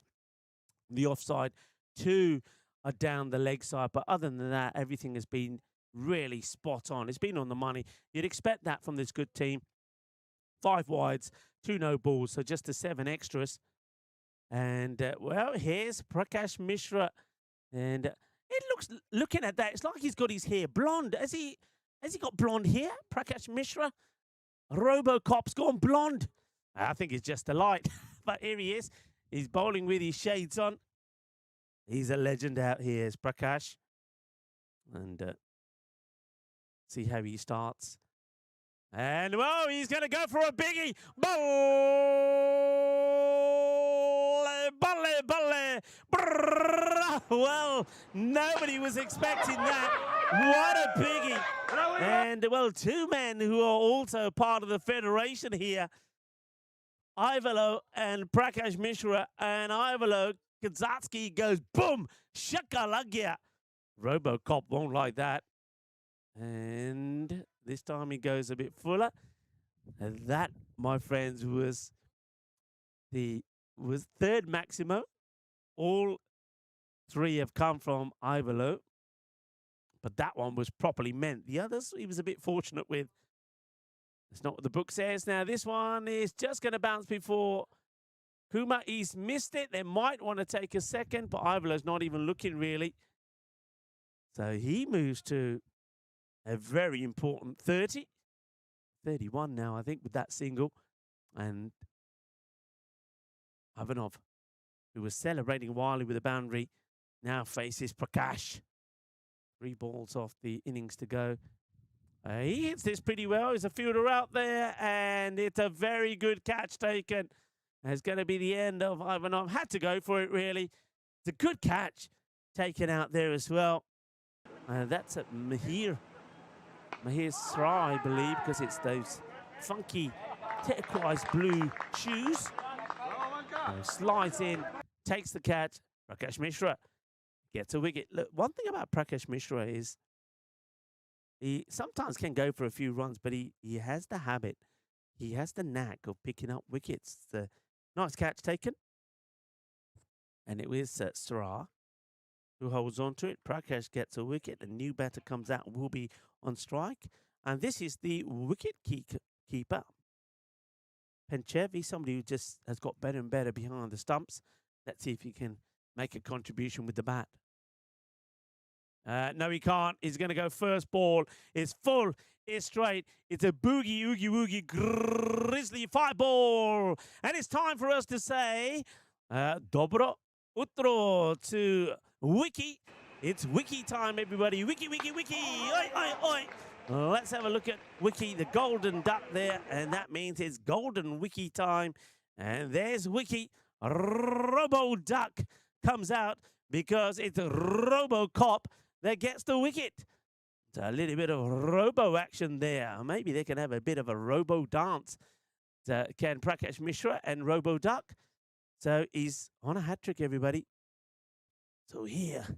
offside. 2 are down the leg side. But other than that, everything has been really spot on. It's been on the money. You'd expect that from this good team. 5 wides, 2 no balls, so just the 7 extras. And, well, here's Prakash Mishra. And it looks, looking at that, it's like he's got his hair blonde. Has he got blonde hair, Prakash Mishra? Robocop's gone blonde. I think it's just a light. But here he is. He's bowling with his shades on. He's a legend out here, is Prakash. and see how he starts. And, whoa, he's going to go for a biggie. Well, nobody was expecting that. What a biggie. And, well, two men who are also part of the federation here, Ivalo and Prakash Mishra. And Ivalo, Kazatsky goes, boom, shakalagya. Robocop won't like that. And this time he goes a bit fuller. And that, my friends, was third Maximo. All three have come from Ivalo, but that one was properly meant. The others he was a bit fortunate with. That's not what the book says. Now this one is just going to bounce before Kuma. He's missed it. They might want to take a second, but Ivalo's not even looking really. So he moves to a very important 30. 31 now, I think, with that single. And Ivanov, who was celebrating wildly with a boundary, now faces Prakash. 3 balls off the innings to go. He hits this pretty well. There's a fielder out there, and it's a very good catch taken. It's going to be the end of Ivanov. Had to go for it, really. It's a good catch taken out there as well. That's at Mahir Sra, I believe, because it's those funky turquoise blue shoes. Slides in, takes the catch. Prakash Mishra gets a wicket. Look, one thing about Prakash Mishra is he sometimes can go for a few runs, but he has the habit. He has the knack of picking up wickets. It's a nice catch taken. And it was Sra who holds on to it. Prakash gets a wicket. A new batter comes out and will be on strike. And this is the wicket keeper. Penchevi, somebody who just has got better and better behind the stumps. Let's see if he can make a contribution with the bat. No, he can't. He's going to go first ball. It's full. It's straight. It's a boogie, oogie, woogie, grizzly 5 ball. And it's time for us to say, dobro utro to Wiki. It's Wiki time, everybody. Wiki, Wiki, Wiki. Oi, oi, oi. Let's have a look at Wiki, the golden duck there. And that means it's golden Wiki time. And there's Wiki. Robo Duck comes out because it's Robocop that gets the wicket. It's a little bit of robo action there. Maybe they can have a bit of a robo dance. Can Prakash Mishra and Robo Duck. So he's on a hat-trick, everybody. So here,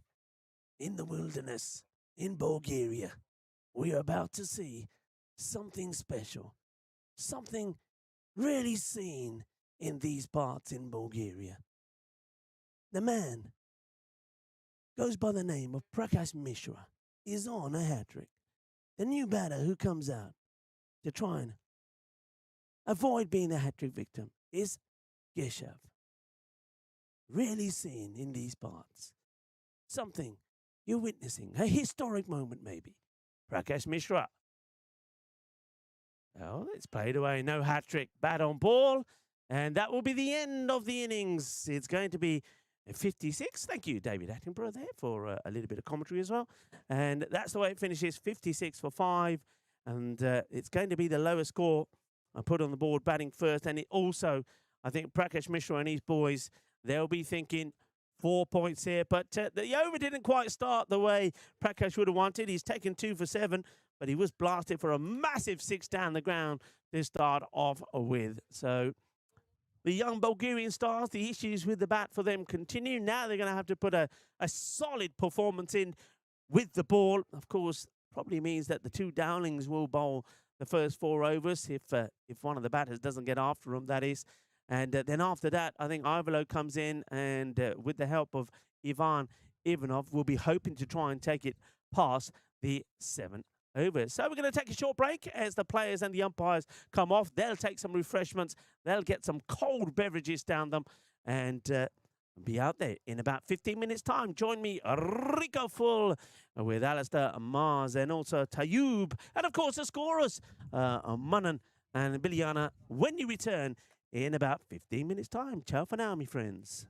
in the wilderness, in Bulgaria, we are about to see something special. Something really seen in these parts in Bulgaria. The man goes by the name of Prakash Mishra. Is on a hat-trick. The new batter who comes out to try and avoid being a hat-trick victim is Geshav. Really seen in these parts. Something you're witnessing. A historic moment, maybe. Prakash Mishra. Well, it's played away. No hat-trick. Bat on ball. And that will be the end of the innings. It's going to be 56. Thank you, David Attenborough, there for a little bit of commentary as well. And that's the way it finishes, 56 for 5. And it's going to be the lowest score I put on the board, batting first. And it also, I think Prakash Mishra and his boys, they'll be thinking 4 points here. But the over didn't quite start the way Prakash would have wanted. He's taken 2 for 7, but he was blasted for a massive 6 down the ground to start off with. So the young Bulgarian stars, the issues with the bat for them continue. Now they're going to have to put a solid performance in with the ball. Of course, probably means that the 2 Dowlings will bowl the first 4 overs if one of the batters doesn't get after them, that is. And then after that, I think Ivalo comes in and with the help of Ivan Ivanov, will be hoping to try and take it past the 7 overs. So we're going to take a short break as the players and the umpires come off. They'll take some refreshments. They'll get some cold beverages down them and be out there in about 15 minutes' time. Join me, Rico Full, with Alistair Mars and also Tayoub. And, of course, the scorers, Manan and Biliana, when you return in about 15 minutes' time. Ciao for now, my friends.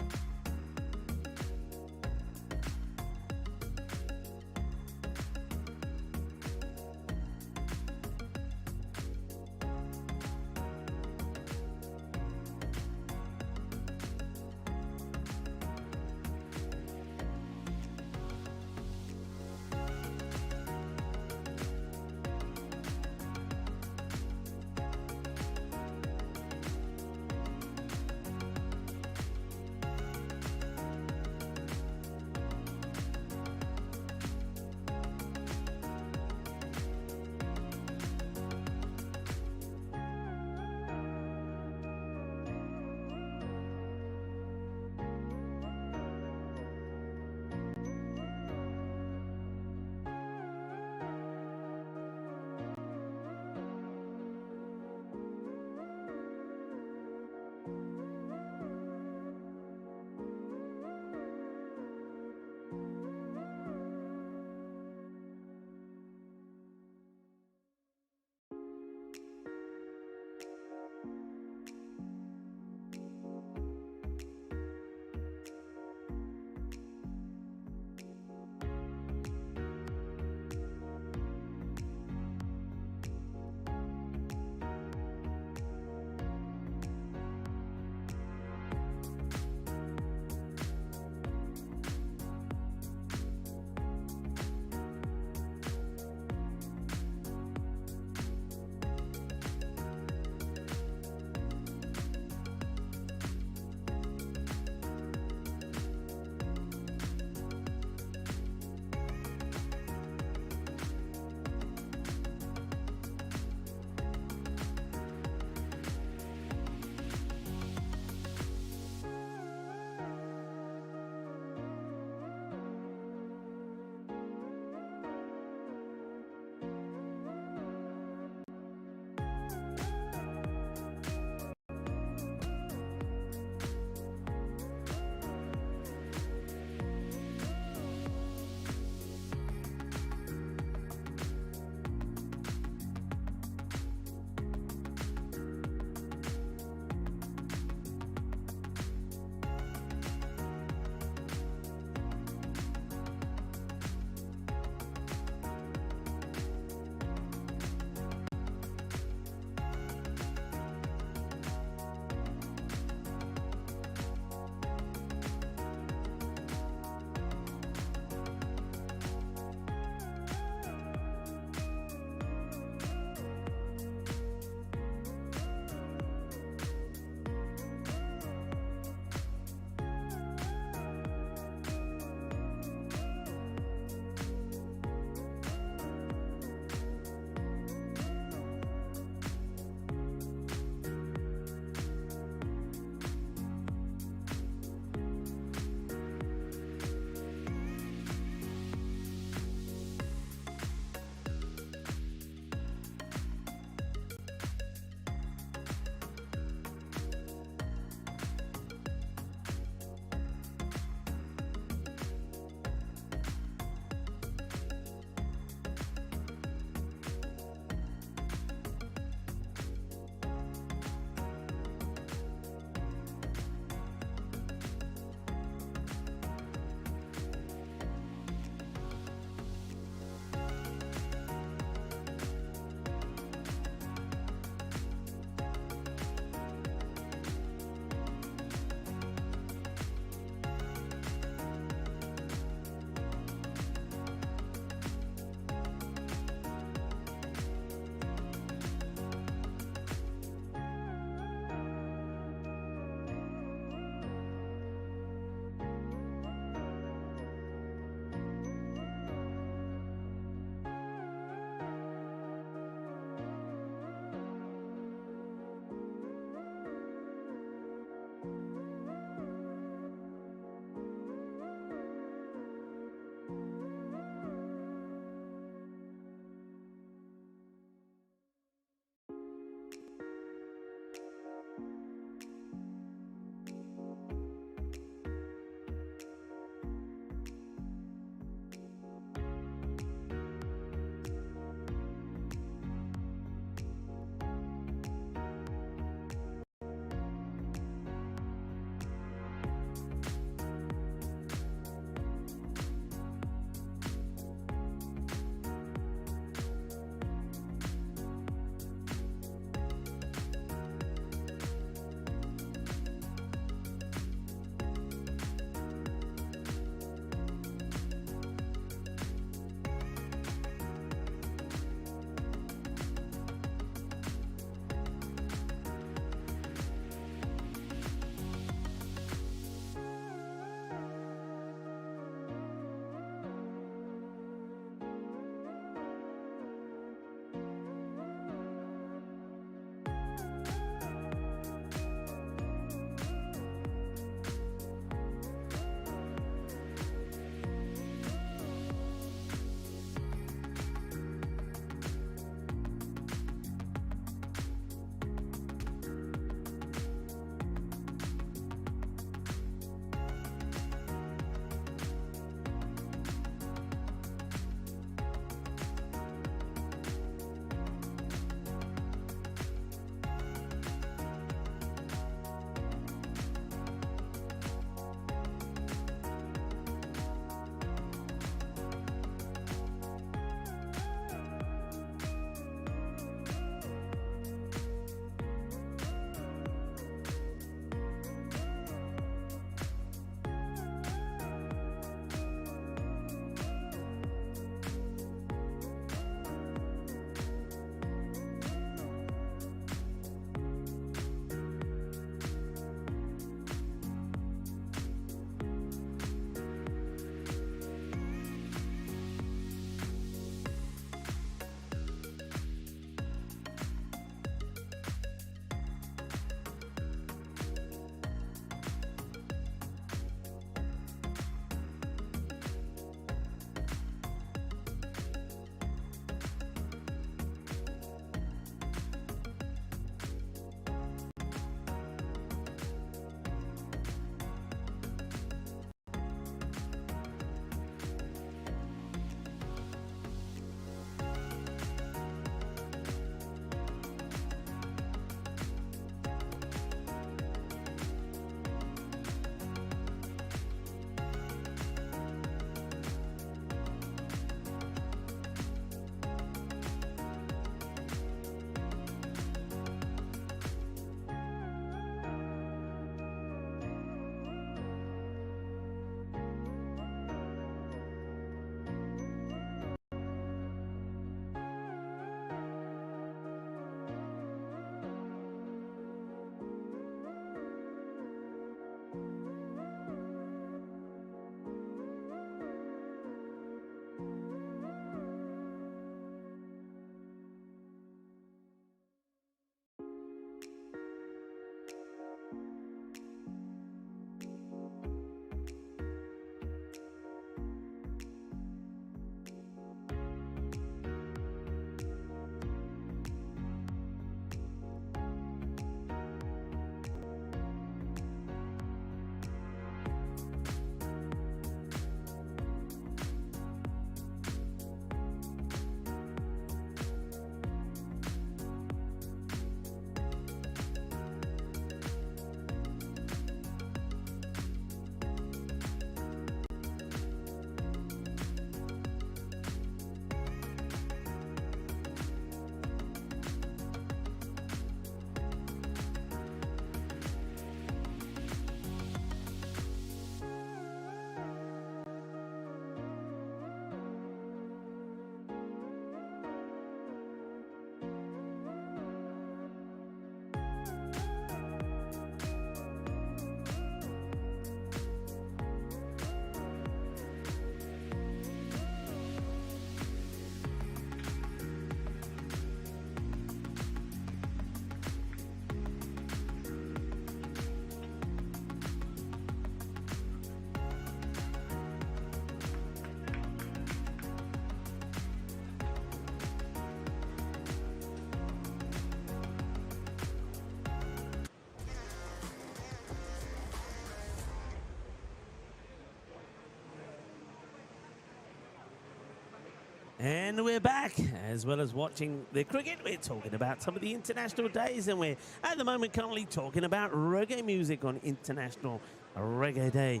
And we're back, as well as watching the cricket. We're talking about some of the international days, and we're at the moment currently talking about reggae music on International Reggae Day.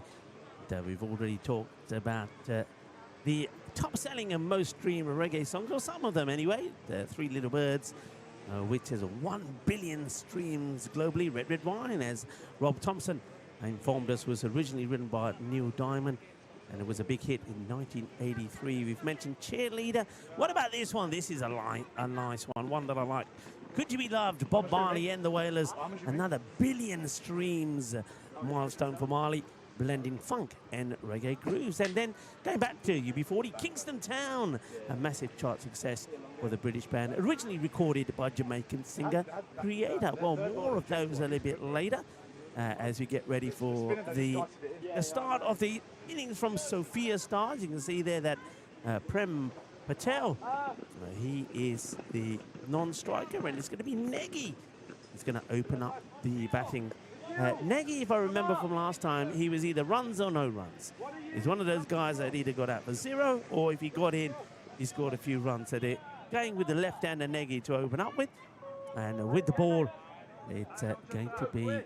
We've already talked about the top-selling and most streamed reggae songs, or some of them anyway. The Three Little Birds, which has 1 billion streams globally. Red Red Wine, as Rob Thompson informed us, was originally written by Neil Diamond, and it was a big hit in 1983. We've mentioned Cheerleader. What about this one? This is a nice one that I like. Could You Be Loved? Bob Marley and the Wailers. Another billion streams milestone for Marley, blending funk and reggae grooves. And then going back to UB40, Kingston Town, a massive chart success for the British band, originally recorded by Jamaican singer Creator. Well, more of those a little bit later, as we get ready for the start of the innings from Sofia Stars. You can see there that Prem Patel, he is the non-striker, and it's going to be Negi. He's going to open up the batting. Negi, if I remember from last time, he was either runs or no runs. He's one of those guys that either got out for 0, or if he got in, he scored a few runs at it. Going with the left-hander Negi to open up with, and with the ball, it's going to be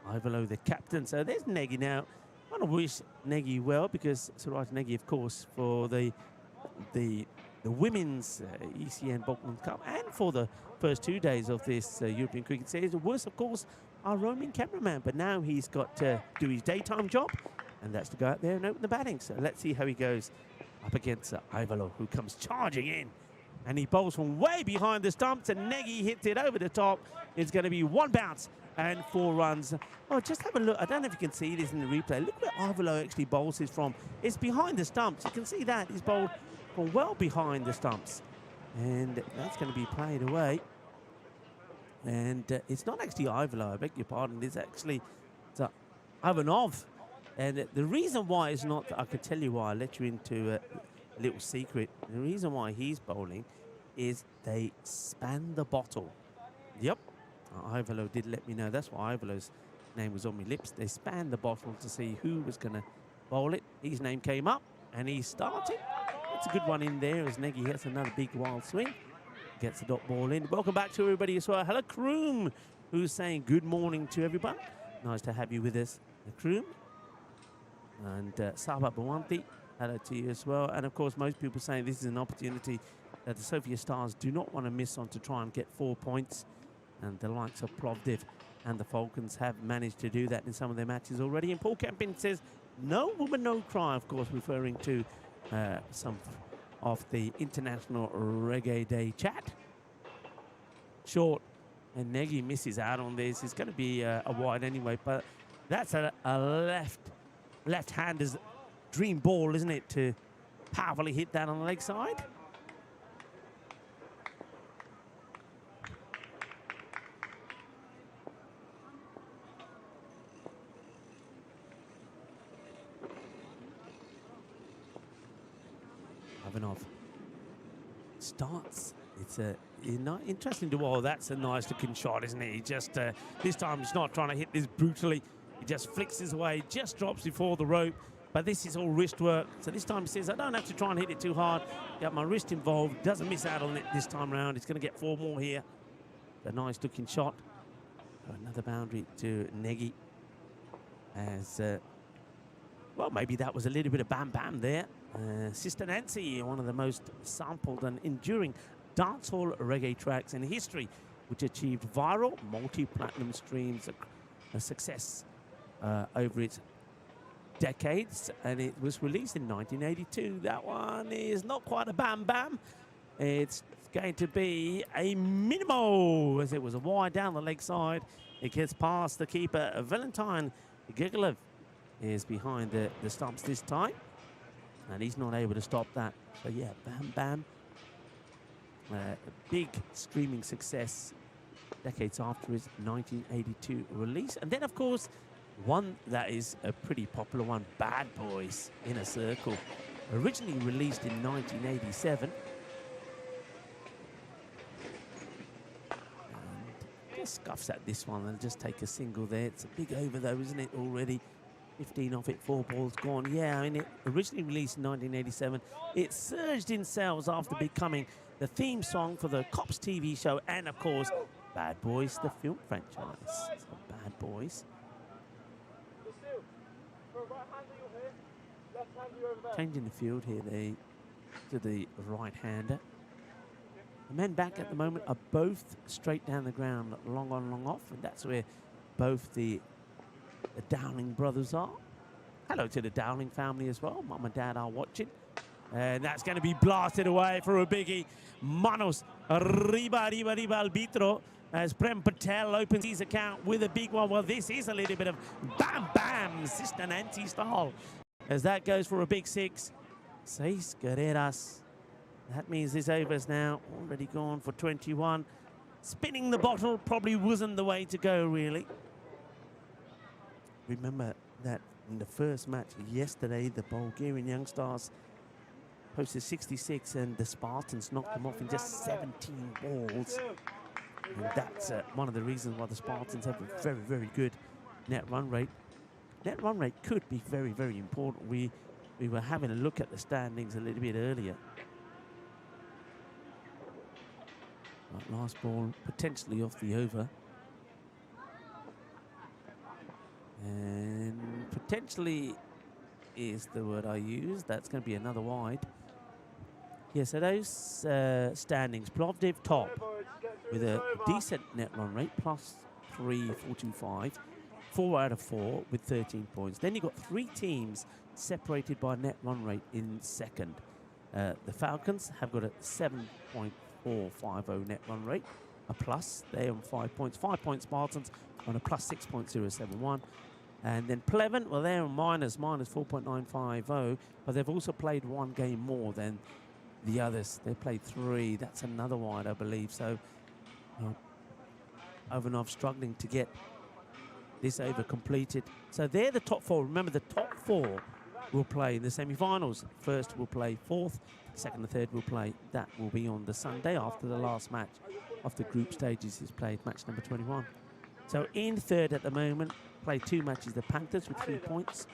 Ivalo, the captain. So there's Negi now. I want to wish Negi well, because Suraj Negi, of course, for the women's ECN Balkan Cup and for the first 2 days of this European cricket series, was, of course, our roaming cameraman. But now he's got to do his daytime job, and that's to go out there and open the batting. So let's see how he goes up against Ivalo, who comes charging in. And he bowls from way behind the stumps, and Negi hits it over the top. It's going to be 1 bounce and 4 runs. Oh, just have a look. I don't know if you can see this in the replay. Look where Ivalo actually bowls this from. It's behind the stumps. You can see that. He's bowled from well behind the stumps. And that's going to be played away. And it's not actually Ivalo, I beg your pardon. It's actually Ivanov. And the reason why it's not, I can tell you why. I'll let you into a little secret. The reason why he's bowling is they span the bottle. Yep. Ivalo did let me know. That's why Ivalo's name was on my lips. They spanned the bottle to see who was going to bowl it. His name came up, and he started. It's a good one in there as Negi hits another big wild swing. Gets the dot ball in. Welcome back to everybody as well. Hello, Kroom, who's saying good morning to everyone. Nice to have you with us, Kroom. And Saba Bawanti, hello to you as well. And, of course, most people saying this is an opportunity that the Sofia Stars do not want to miss on to try and get 4 points. And the likes of Plovdiv and the Falcons have managed to do that in some of their matches already. And Paul Campin says, no woman, no cry, of course, referring to some of the International Reggae Day chat. Short, and Negi misses out on this. It's going to be a wide anyway, but that's a left-hander's dream ball, isn't it, to powerfully hit that on the leg side? Ivanov starts. It's interesting to watch. That's a nice looking shot, isn't it? He just this time he's not trying to hit this brutally. He just flicks his way, just drops before the rope. But this is all wrist work. So this time he says, I don't have to try and hit it too hard. Got my wrist involved. Doesn't miss out on it this time around. He's going to get 4 more here. A nice looking shot. Another boundary to Negi. As well, maybe that was a little bit of bam bam there. Sister Nancy, one of the most sampled and enduring dancehall reggae tracks in history, which achieved viral multi-platinum streams, a success over its decades, and it was released in 1982. That one is not quite a bam bam. It's going to be a minimal, as it was a wide down the leg side. It gets past the keeper. Valentine Gigglev is behind the stumps this time, and he's not able to stop that. So yeah, bam bam. A big streaming success decades after his 1982 release. And then, of course, one that is a pretty popular one, Bad Boys in a Circle, originally released in 1987. And just scuffs at this one and just take a single there. It's a big over though, isn't it, already? 15 off it, 4 balls gone. Yeah, I mean, it originally released in 1987. It surged in sales after becoming the theme song for the Cops TV show and, of course, Bad Boys, the film franchise. So Bad Boys. Changing the field here, they to the right-hander. The men back at the moment are both straight down the ground, long on, long off, and that's where both the Dowling brothers are. Hello to the Dowling family as well. Mum and Dad are watching. And that's going to be blasted away for a biggie. Manos, riba arbitro. As Prem Patel opens his account with a big one. Well, this is a little bit of bam, Sister Nancy style. As that goes for a big 6. 6 carreras. That means this over's now already gone for 21. Spinning the bottle probably wasn't the way to go, really. Remember that in the first match yesterday, the Bulgarian young stars posted 66 and the Spartans knocked them off in just 17 balls. And that's one of the reasons why the Spartans have a very, very good net run rate. Net run rate could be very, very important. We were having a look at the standings a little bit earlier. Right, last ball potentially off the over. And potentially is the word I use. That's going to be another wide. Yeah, so those standings. Plovdiv top with a decent net run rate, plus 3.425. 4 out of 4 with 13 points. Then you've got 3 teams separated by net run rate in second. The Falcons have got a 7.450 net run rate, a plus. They're on 5 points. 5 points Spartans on a plus 6.071. And then Pleven, well, they're on minus 4.950, but they've also played 1 game more than the others. They played 3. That's another wide, I believe. So Ivanov struggling to get this over completed. So they're the top 4. Remember, the top 4 will play in the semi-finals. First will play 4th, second and third will play. That will be on the Sunday after the last match of the group stages is played, match number 21. So in third at the moment, played 2 matches. The Panthers with 3 points.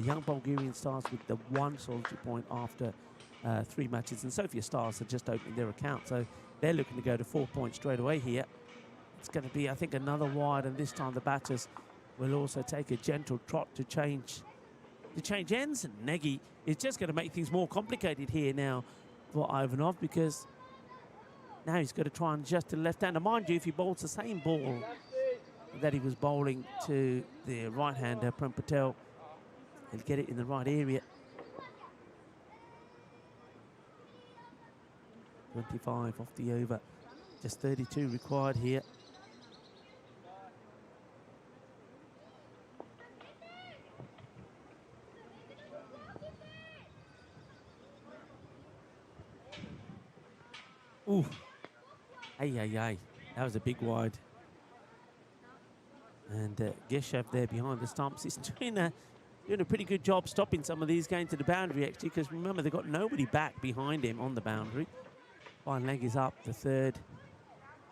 Young Bulgarian Stars with the 1 solitary point after 3 matches. And Sofia Stars are just opening their account. So they're looking to go to 4 points straight away here. It's going to be, I think, another wide. And this time the batters will also take a gentle trot to change ends. And Nagy is just going to make things more complicated here now for Ivanov, because now he's got to try and adjust to the left-hander. Mind you, if he bowls the same ball that he was bowling to the right-hander, Prem Patel, he'll get it in the right area. 25 off the over. Just 32 required here. Ooh. Ay. That was a big wide. And Geshev there behind the stumps is doing a pretty good job stopping some of these going to the boundary, actually, because remember, they've got nobody back behind him on the boundary. One leg is up. The third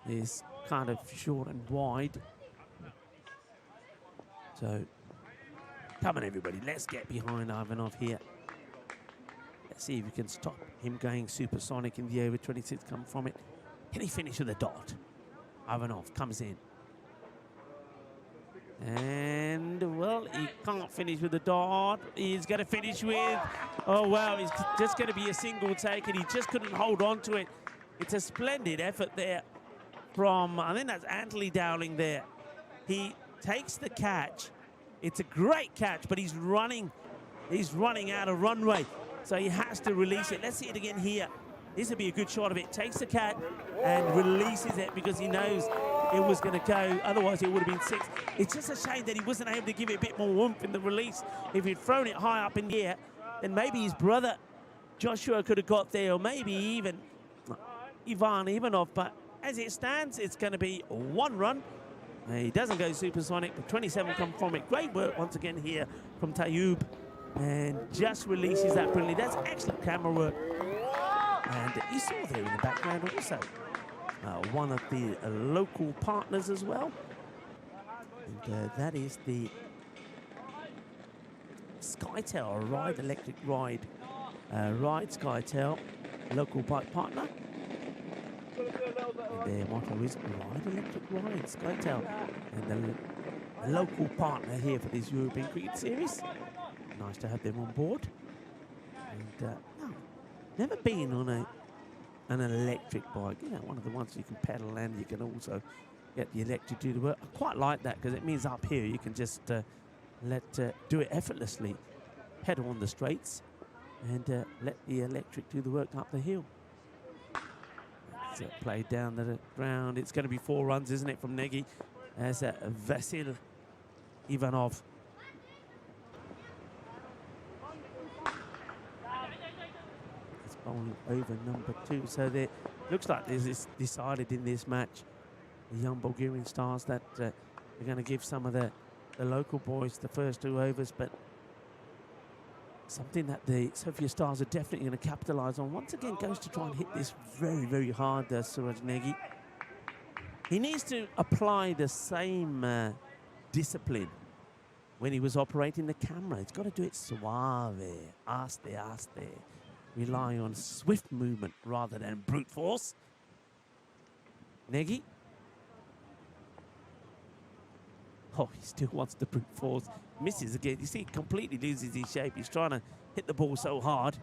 is kind of short and wide. So, come on, everybody. Let's get behind Ivanov here. Let's see if we can stop him going supersonic in the over. 26 come from it. Can he finish with a dot? Ivanov comes in. And, well, he can't finish with a dot. He's going to finish with, oh, wow, it's just going to be a single take, and he just couldn't hold on to it. It's a splendid effort there from, I think that's Antley Dowling there. He takes the catch. It's a great catch, but he's running out of runway, so he has to release it. Let's see it again here. This would be a good shot of it. Takes the catch and releases it because he knows it was going to go. Otherwise, it would have been 6. It's just a shame that he wasn't able to give it a bit more oomph in the release. If he'd thrown it high up in the air, then maybe his brother Joshua could have got there, or maybe even Ivan Ivanov. But as it stands, it's going to be 1 run. He doesn't go supersonic, but 27 come from it. Great work once again here from Tayyub, and just releases that brilliantly. That's excellent camera work. And you saw there in the background also one of the local partners as well. And that is the SkyTel, a Ride Electric Ride. Ride SkyTel, local bike partner. And their motto is Ride Electric Ride, SkyTel. And the local partner here for this European Cricket Series. Nice to have them on board. And no, never been on an electric bike. You know, one of the ones you can pedal and you can also get the electric to do the work. I quite like that because it means up here you can just do it effortlessly. Pedal on the straights and let the electric do the work up the hill. It's played down the ground. It's going to be 4 runs, isn't it, from Negi as Vasil Ivanov. It's bowling over number 2. So there looks like this decided in this match. The young Bulgarian stars that they're going to give some of the local boys the first 2 overs, but something that the Sofia stars are definitely going to capitalise on. Once again, goes to try and hit this very, very hard, Suraj Negi. He needs to apply the same discipline when he was operating the camera. He's got to do it suave, aste. Rely on swift movement rather than brute force. Negi. Oh, he still wants the brute force. Misses again. You see, he completely loses his shape. He's trying to hit the ball so hard.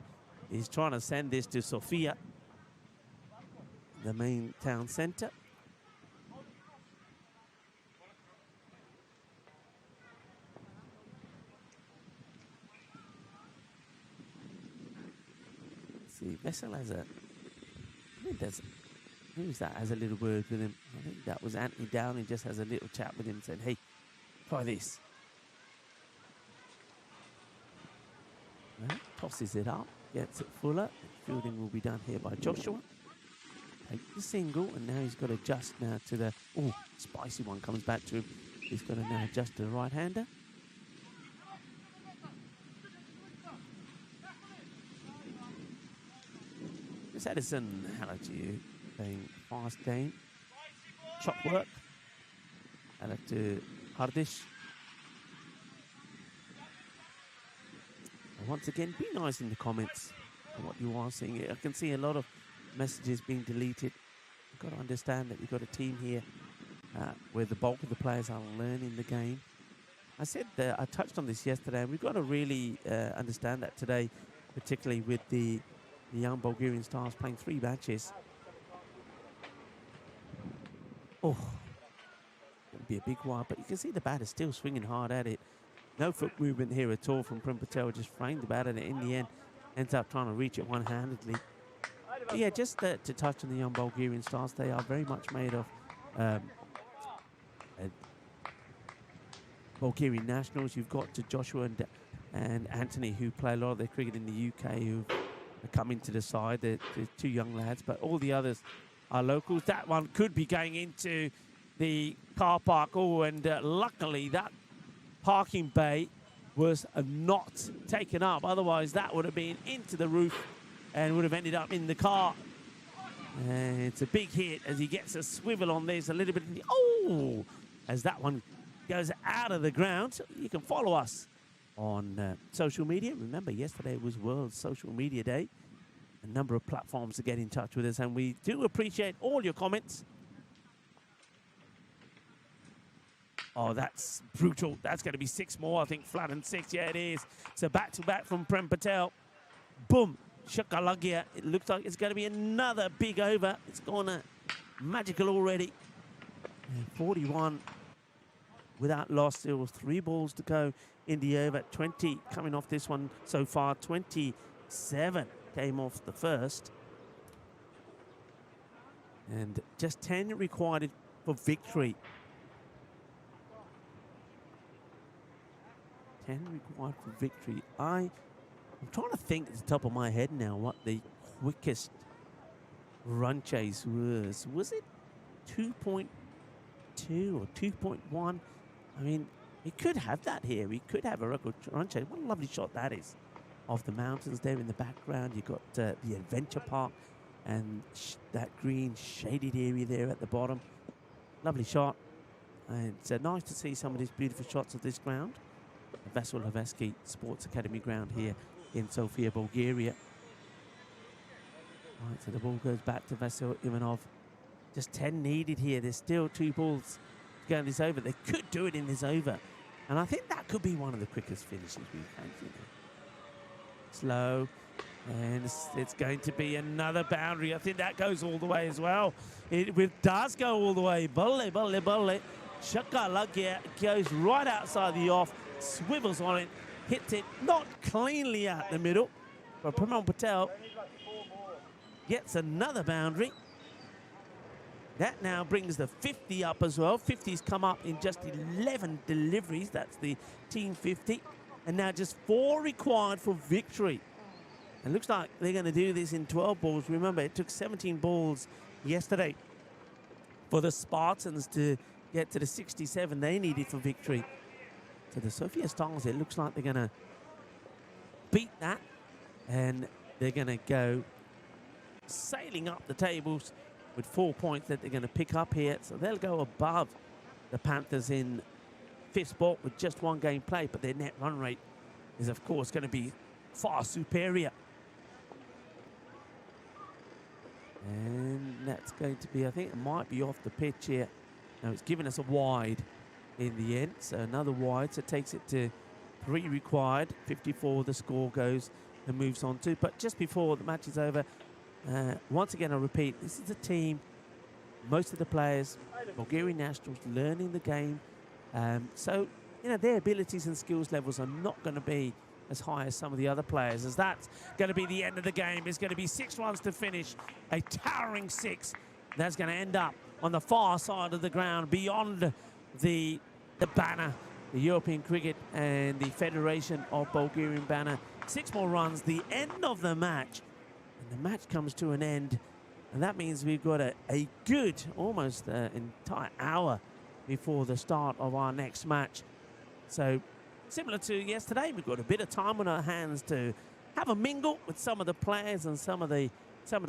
He's trying to send this to Sofia, the main town centre. See, Vessel has a... Who's that has a little word with him? I think that was Anthony Downey. Just has a little chat with him and said, hey, try this. Well, tosses it up, gets it fuller. Fielding will be done here by Joshua. Take the single, and now he's got to adjust now to the... Oh, spicy one comes back to him. He's got to now adjust to the right-hander. Miss Edison, hello to you. Playing fast game. Shot work. Hello to Hardish. And once again, be nice in the comments on what you are seeing. I can see a lot of messages being deleted. You've got to understand that you've got a team here where the bulk of the players are learning the game. I said that I touched on this yesterday, and we've got to really understand that today, particularly with the young Bulgarian stars playing 3 matches. Oh, it'll be a big while, but you can see the batter still swinging hard at it. No foot movement here at all from Prem Patel. Just framed the bat, and in the end ends up trying to reach it one-handedly. But yeah, just to touch on the young Bulgarian stars, they are very much made of Bulgarian nationals. You've got to Joshua and Anthony, who play a lot of their cricket in the UK, who come into the side. They're 2 young lads, but all the others are locals. That one could be going into the car park. Oh, and luckily that parking bay was not taken up. Otherwise, that would have been into the roof and would have ended up in the car. And it's a big hit as he gets a swivel on this. A little bit. Oh, as that one goes out of the ground. So you can follow us on social media. Remember, yesterday was World Social Media Day. A number of platforms to get in touch with us, and we do appreciate all your comments. Oh, that's brutal. That's going to be 6 more, I think. Flat and 6. Yeah, it is. So back-to-back from Prem Patel. Boom. Shakalagia. It looks like it's going to be another big over. It's gone magical already. And 41 without loss. There was 3 balls to go in the over. 20 coming off this one so far. 27 came off the first. And just 10 required for victory. 10 required for victory. I'm trying to think at the top of my head now what the quickest run chase was. Was it 2.2 or 2.1? I mean, we could have that here. We could have a record run chase. What a lovely shot that is. Of the mountains there in the background. You've got the adventure park and that green shaded area there at the bottom. Lovely shot. And it's nice to see some of these beautiful shots of this ground. the Vasil Levesky Sports Academy ground here in Sofia, Bulgaria. Right, so the ball goes back to Vasil Ivanov. Just 10 needed here. There's still 2 balls to go in this over. They could do it in this over. And I think that could be one of the quickest finishes we've had. Slow. And it's going to be another boundary. I think that goes all the way as well. It does go all the way. Bolle, bolle, bolle. Shakalagia goes right outside the off. Swivels on it. Hits it not cleanly out the middle. But Pramon Patel gets another boundary. That now brings the 50 up as well. 50's come up in just 11 deliveries. That's the team 50. And now just 4 required for victory. It looks like they're going to do this in 12 balls. Remember, it took 17 balls yesterday for the Spartans to get to the 67 they needed for victory. So the Sofia Stars, it looks like they're going to beat that. And they're going to go sailing up the tables with 4 points that they're going to pick up here. So they'll go above the Panthers in 5th spot with just 1 game played, but their net run rate is, of course, going to be far superior. And that's going to be, I think it might be off the pitch here. Now it's given us a wide in the end, so another wide, so it takes it to 3 required. 54 the score goes and moves on to. But just before the match is over, once again, I repeat, this is a team, most of the players, Bulgarian nationals, learning the game. So, you know, their abilities and skills levels are not going to be as high as some of the other players, as that's going to be the end of the game. It's going to be 6 runs to finish, a towering 6. That's going to end up on the far side of the ground, beyond the banner, the European Cricket and the Federation of Bulgarian banner. 6 more runs, the end of the match. And the match comes to an end, and that means we've got a good, almost entire hour before the start of our next match. So, similar to yesterday, we've got a bit of time on our hands to have a mingle with some of the players and some of the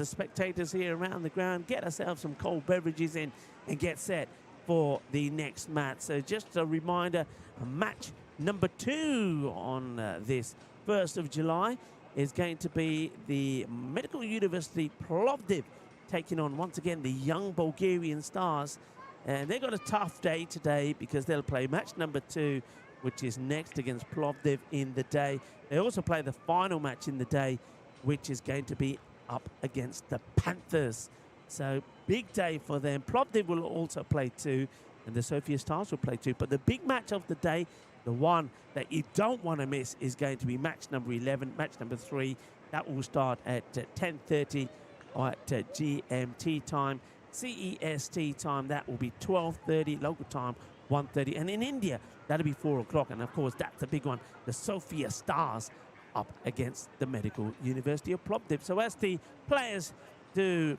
spectators here around the ground, get ourselves some cold beverages in, and get set for the next match. So just a reminder, match number 2 on this 1st of July is going to be the Medical University Plovdiv taking on, once again, the young Bulgarian Stars. And they've got a tough day today because they'll play match number 2, which is next against Plovdiv in the day. They also play the final match in the day, which is going to be up against the Panthers. So big day for them. Plovdiv will also play 2, and the Sofia Stars will play 2. But the big match of the day, the one that you don't want to miss, is going to be match number 11, match number 3. That will start at 10:30 at GMT time. CEST time, that will be 12:30, local time 1:30. And in India, that'll be 4 o'clock. And of course, that's the big one. The Sofia Stars up against the Medical University of Plovdiv. So as the players do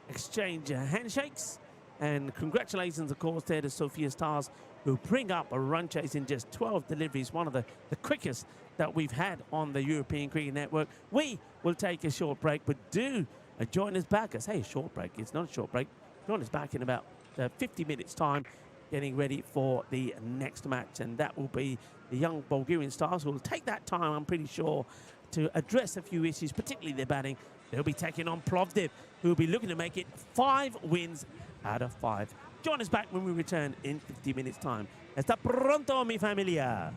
exchange handshakes, and congratulations, of course, there to Sofia Stars, who bring up a run chase in just 12 deliveries, one of the quickest that we've had on the European Cricket Network. We will take a short break, but do join us back. I say a short break, it's not a short break. Join us back in about 50 minutes time, getting ready for the next match, and that will be the young Bulgarian Stars who will take that time, I'm pretty sure, to address a few issues, particularly their batting. They'll be taking on Plovdiv, who will be looking to make it 5 wins out of 5. Join us back when we return in 50 minutes time. Está pronto, mi familia.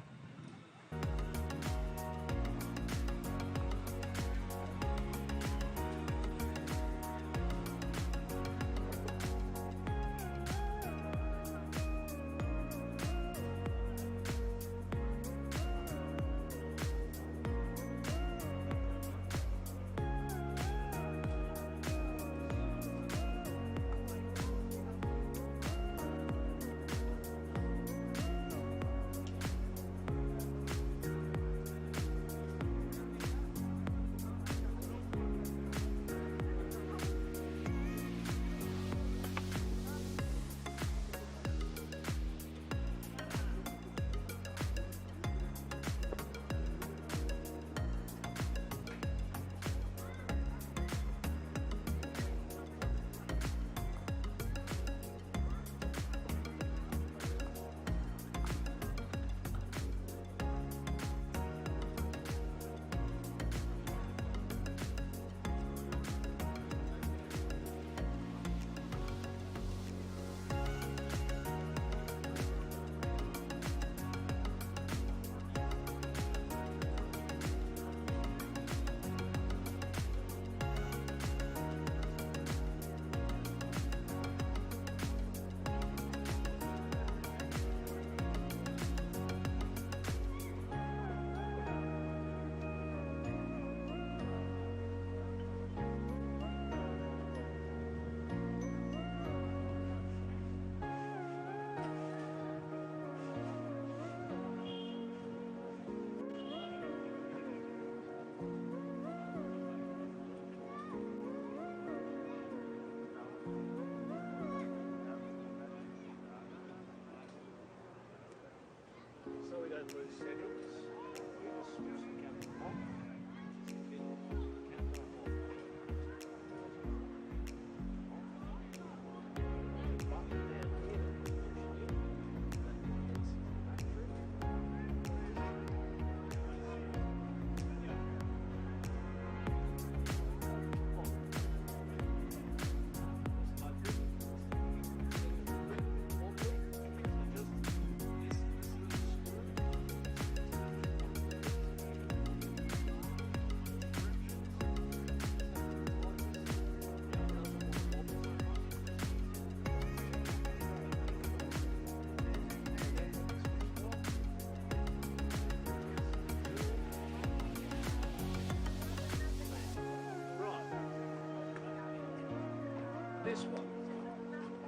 this one.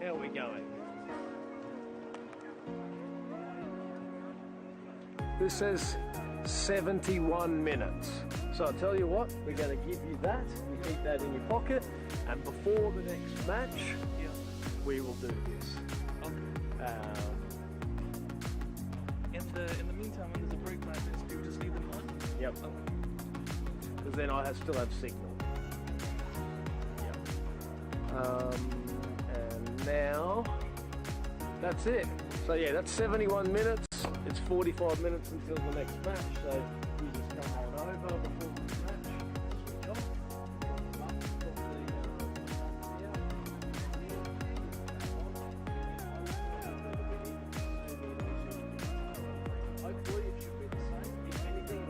How are we going? This says 71 minutes. So I'll tell you what, we're going to give you that. You keep that in your pocket, and before the next match, we will do this. Okay. In the meantime, when there's a break like this, do you just leave them on? Yep. Because then I still have signal. Yep. And now that's it. So yeah, that's 71 minutes. It's 45 minutes until the next match. So we just come on over before the match. Switch off. Hopefully it should be the same. If anything,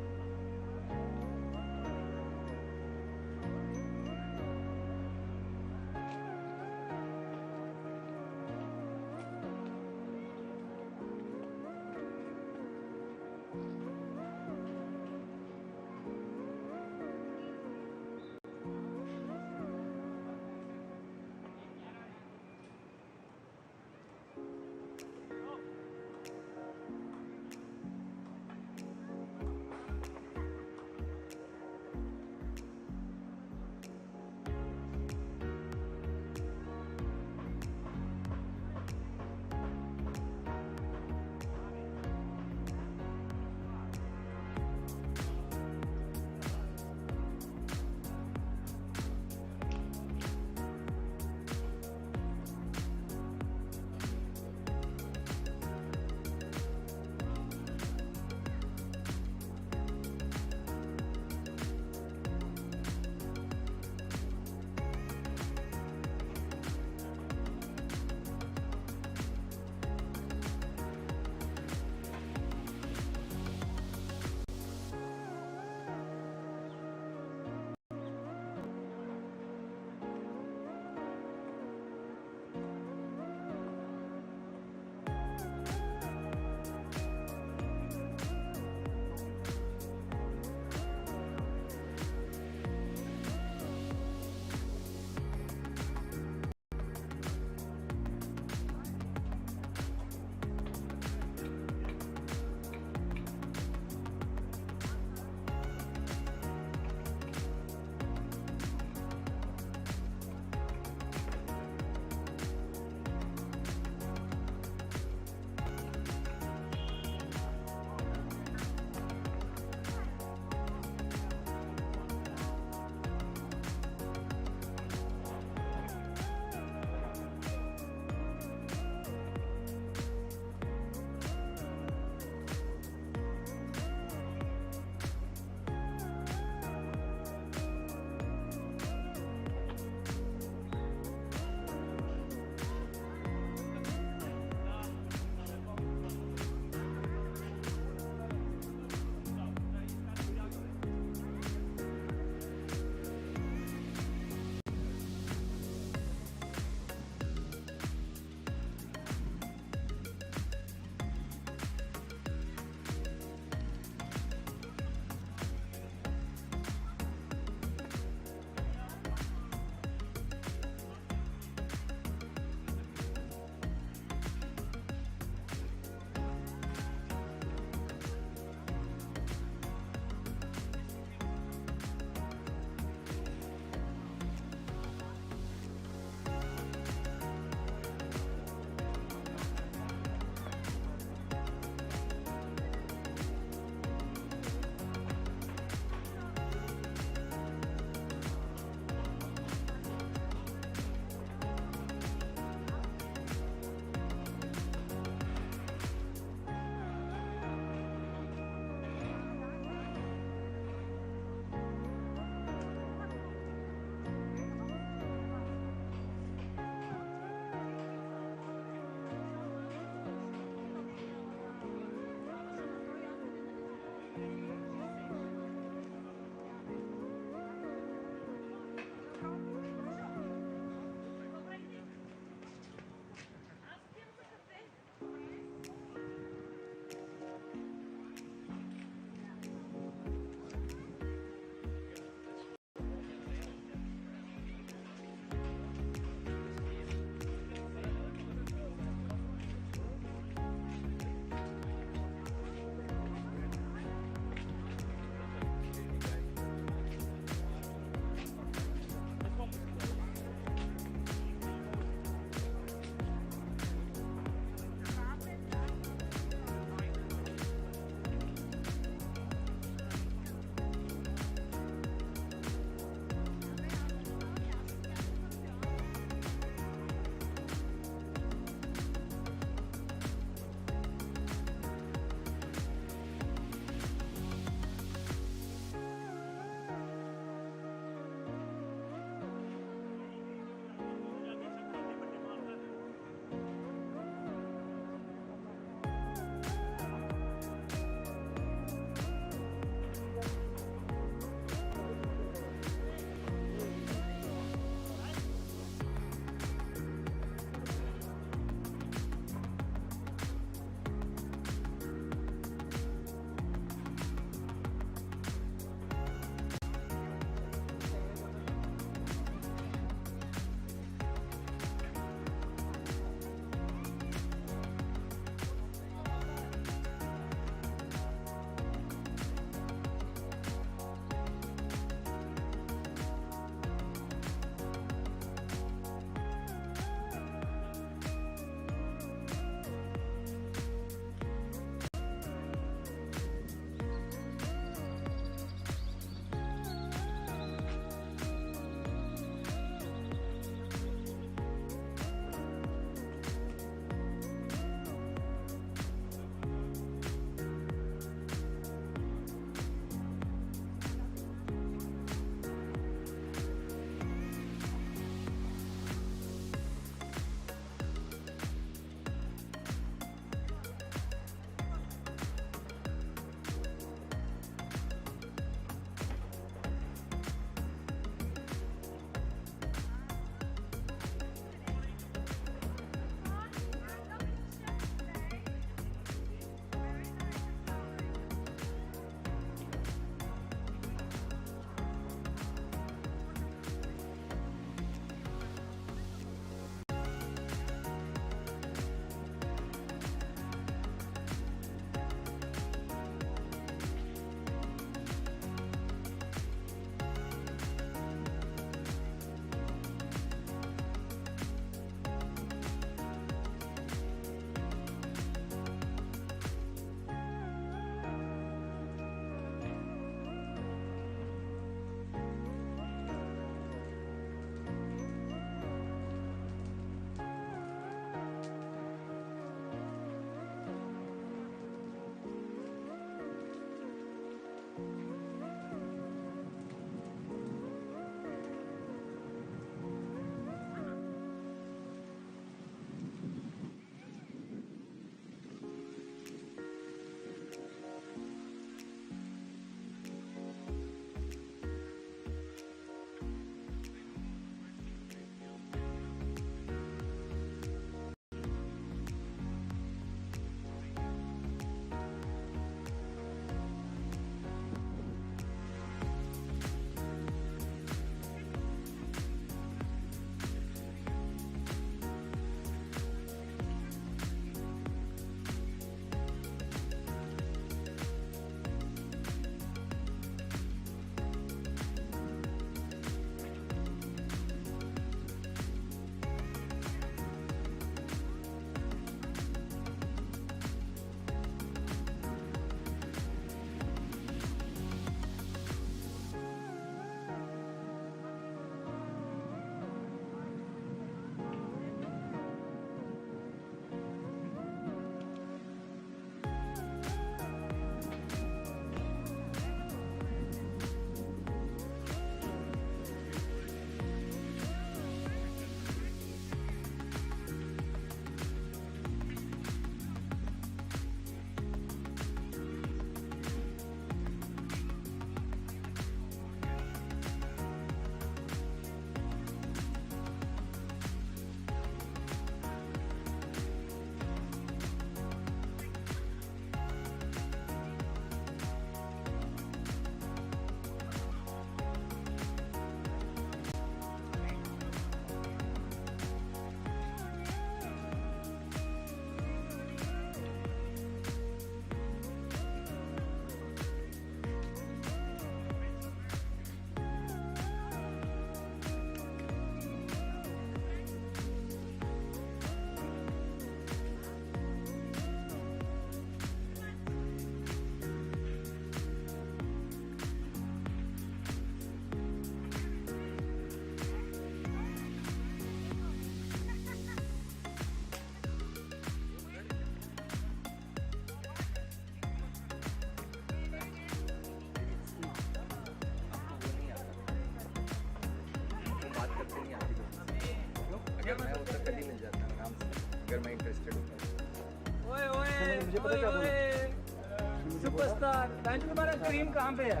superstar तुम्हारा cream कहाँ पे है?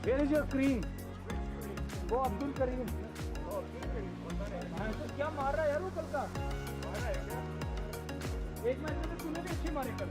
Where is your cream? वो अब्दुल करीम। क्या मार रहा है यार वो कल का? एक मैच में तो तूने भी अच्छी मारी कल।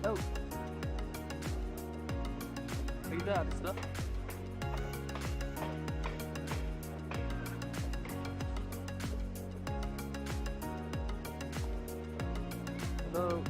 Oh. Read that stuff. Hello.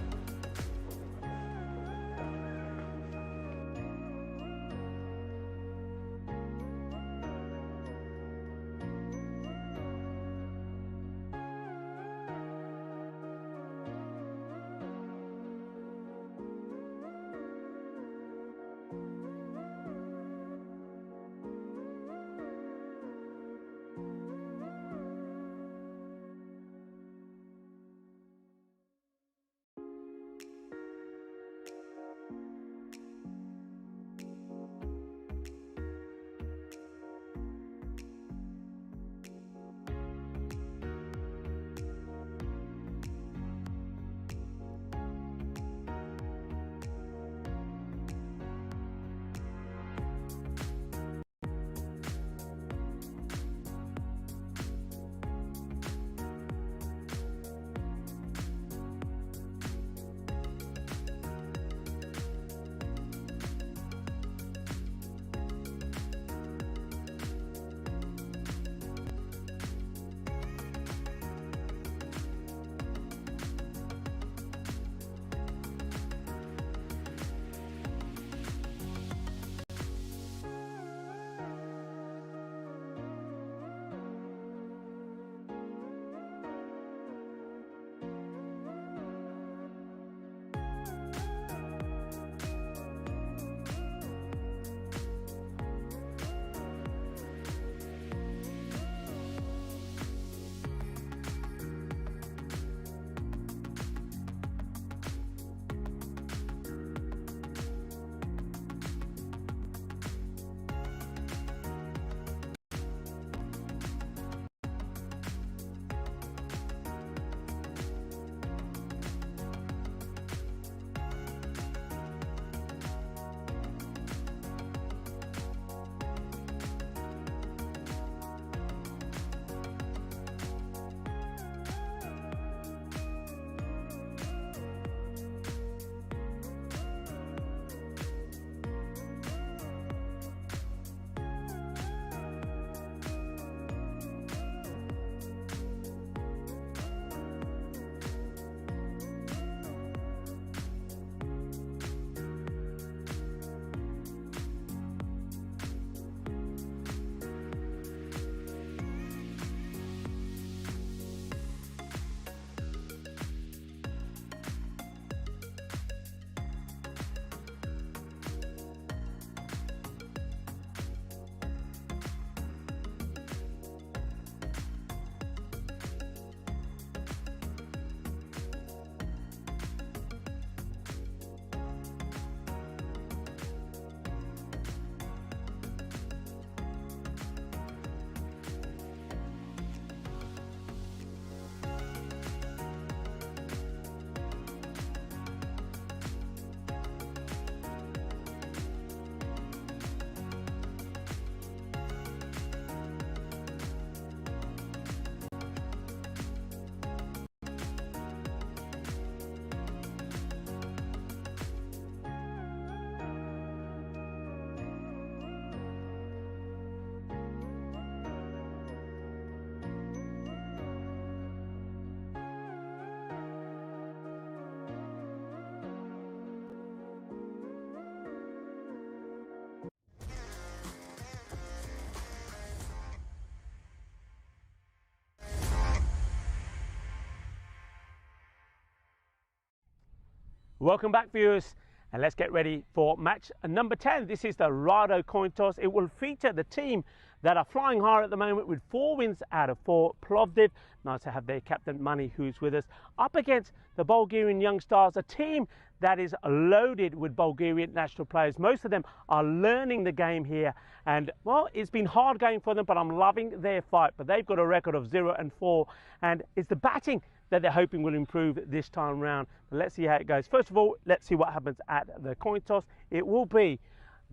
Welcome back, viewers, and let's get ready for match number 10. This is the Rado coin toss. It will feature the team that are flying high at the moment with 4 wins out of 4. Plovdiv, nice to have their captain Money, who's with us, up against the Bulgarian Young Stars, a team that is loaded with Bulgarian national players. Most of them are learning the game here, and well, it's been hard going for them, but I'm loving their fight. But they've got a record of 0-4, and it's the batting that they're hoping will improve this time round. But let's see how it goes. First of all, let's see what happens at the coin toss. It will be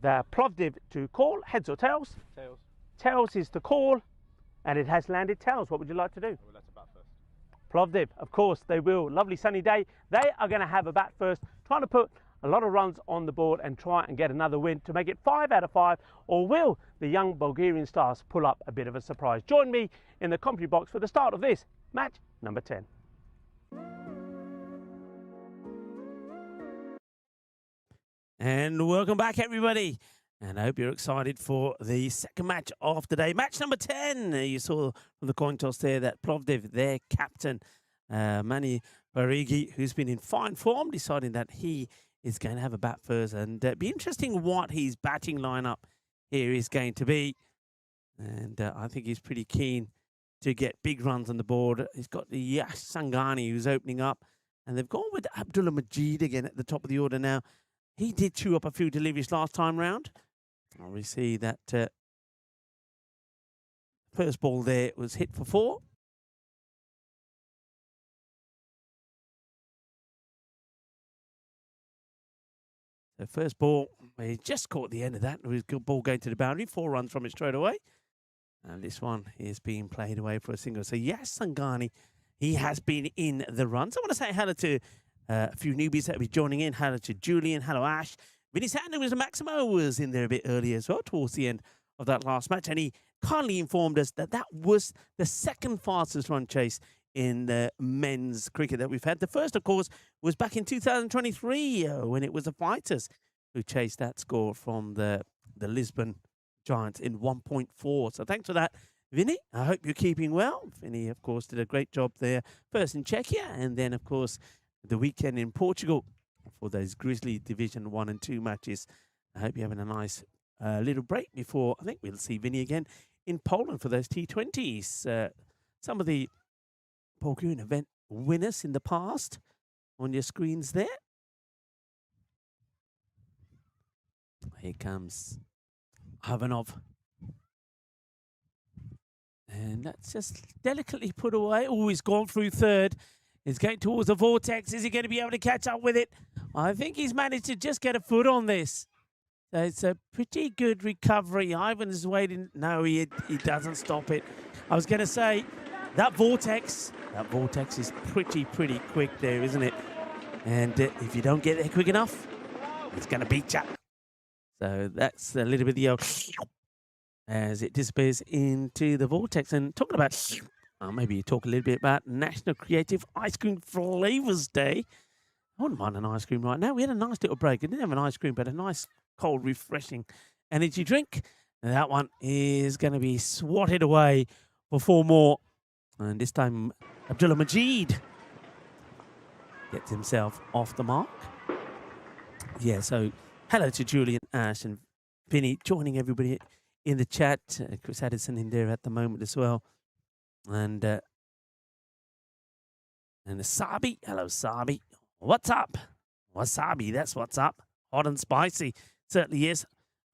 the Plovdiv to call, heads or tails? Tails. Tails is to call, and it has landed tails. What would you like to do? Well, that's a bat first. Plovdiv, of course they will. Lovely sunny day. They are going to have a bat first, trying to put a lot of runs on the board and try and get another win to make it 5 out of 5, or will the young Bulgarian stars pull up a bit of a surprise? Join me in the commentary box for the start of this match number 10. And welcome back, everybody. And I hope you're excited for the second match of the day. Match number 10. You saw from the coin toss there that Plovdiv, their captain, Mani Barigi, who's been in fine form, deciding that he is going to have a bat first. And be interesting what his batting lineup here is going to be. And I think he's pretty keen to get big runs on the board. He's got the Yash Sangani, who's opening up. And they've gone with Abdullah Majid again at the top of the order now. He did chew up a few deliveries last time round. We see that first ball there was hit for 4. The first ball, he just caught the end of that. It was a good ball going to the boundary. 4 runs from it straight away. And this one is being played away for a single. So yes, Sangani, he has been in the runs. I want to say hello to a few newbies that will be joining in. Hello to Julian. Hello, Ash. Vinny Sanders and Maximo was in there a bit earlier as well towards the end of that last match. And he kindly informed us that that was the second fastest run chase in the men's cricket that we've had. The first, of course, was back in 2023 when it was the Fighters who chased that score from the Lisbon Giants in 1.4. So thanks for that, Vinny. I hope you're keeping well. Vinny, of course, did a great job there. First in Czechia and then, of course, the weekend in Portugal for those Grizzly Division 1 and 2 matches. I hope you're having a nice little break before I think we'll see Vinny again in Poland for those T20s. Some of the Bulgarian event winners in the past on your screens there. Here comes Ivanov. And that's just delicately put away. Oh, he's gone through third. He's going towards the vortex. Is he going to be able to catch up with it? I think he's managed to just get a foot on this. So it's a pretty good recovery. Ivan is waiting. No, he doesn't stop it. I was going to say, that vortex is pretty quick there, isn't it? And if you don't get there quick enough, it's going to beat you. So that's a little bit of the as it disappears into the vortex. And talking about, maybe you talk a little bit about National Creative Ice Cream Flavors Day. I wouldn't mind an ice cream right now. We had a nice little break. I didn't have an ice cream, but a nice, cold, refreshing energy drink. And that one is going to be swatted away for 4 more. And this time, Abdullah Majid gets himself off the mark. Yeah, so hello to Julian, Ash, and Vinny joining everybody in the chat. Chris Addison in there at the moment as well. And Sabi, hello Sabi. What's up? Wasabi, that's what's up. Hot and spicy, certainly is.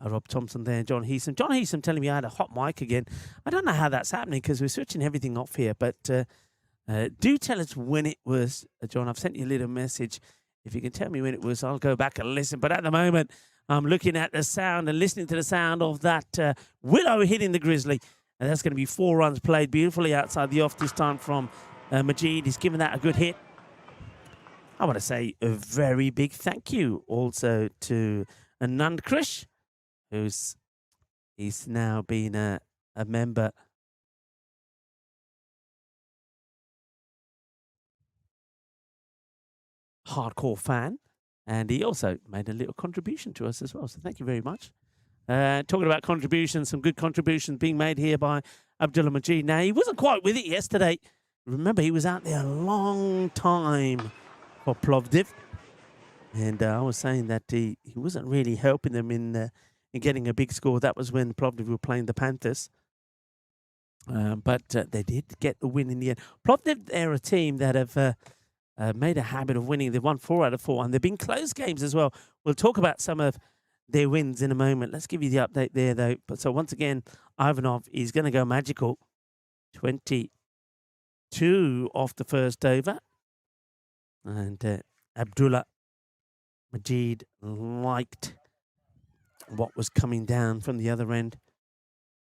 Rob Thompson there, John Heason. John Heason telling me I had a hot mic again. I don't know how that's happening because we're switching everything off here. But do tell us when it was, John. I've sent you a little message. If you can tell me when it was, I'll go back and listen. But at the moment, I'm looking at the sound and listening to the sound of that willow hitting the Grizzly. And that's going to be 4 runs played beautifully outside the off this time from Majid. He's given that a good hit. I want to say a very big thank you also to Anand Krish, he's now been a member hardcore fan, and he also made a little contribution to us as well. So thank you very much. Talking about contributions, some good contributions being made here by Abdullah Majid. Now, he wasn't quite with it yesterday. Remember, he was out there a long time for Plovdiv. And I was saying that he wasn't really helping them in getting a big score. That was when Plovdiv were playing the Panthers. But they did get the win in the end. Plovdiv, they're a team that have made a habit of winning. They've won 4 out of 4, and they've been close games as well. We'll talk about some of their wins in a moment. Let's give you the update there, though. But so once again, Ivanov is going to go magical. 22 off the first over. And Abdullah Majid liked what was coming down from the other end.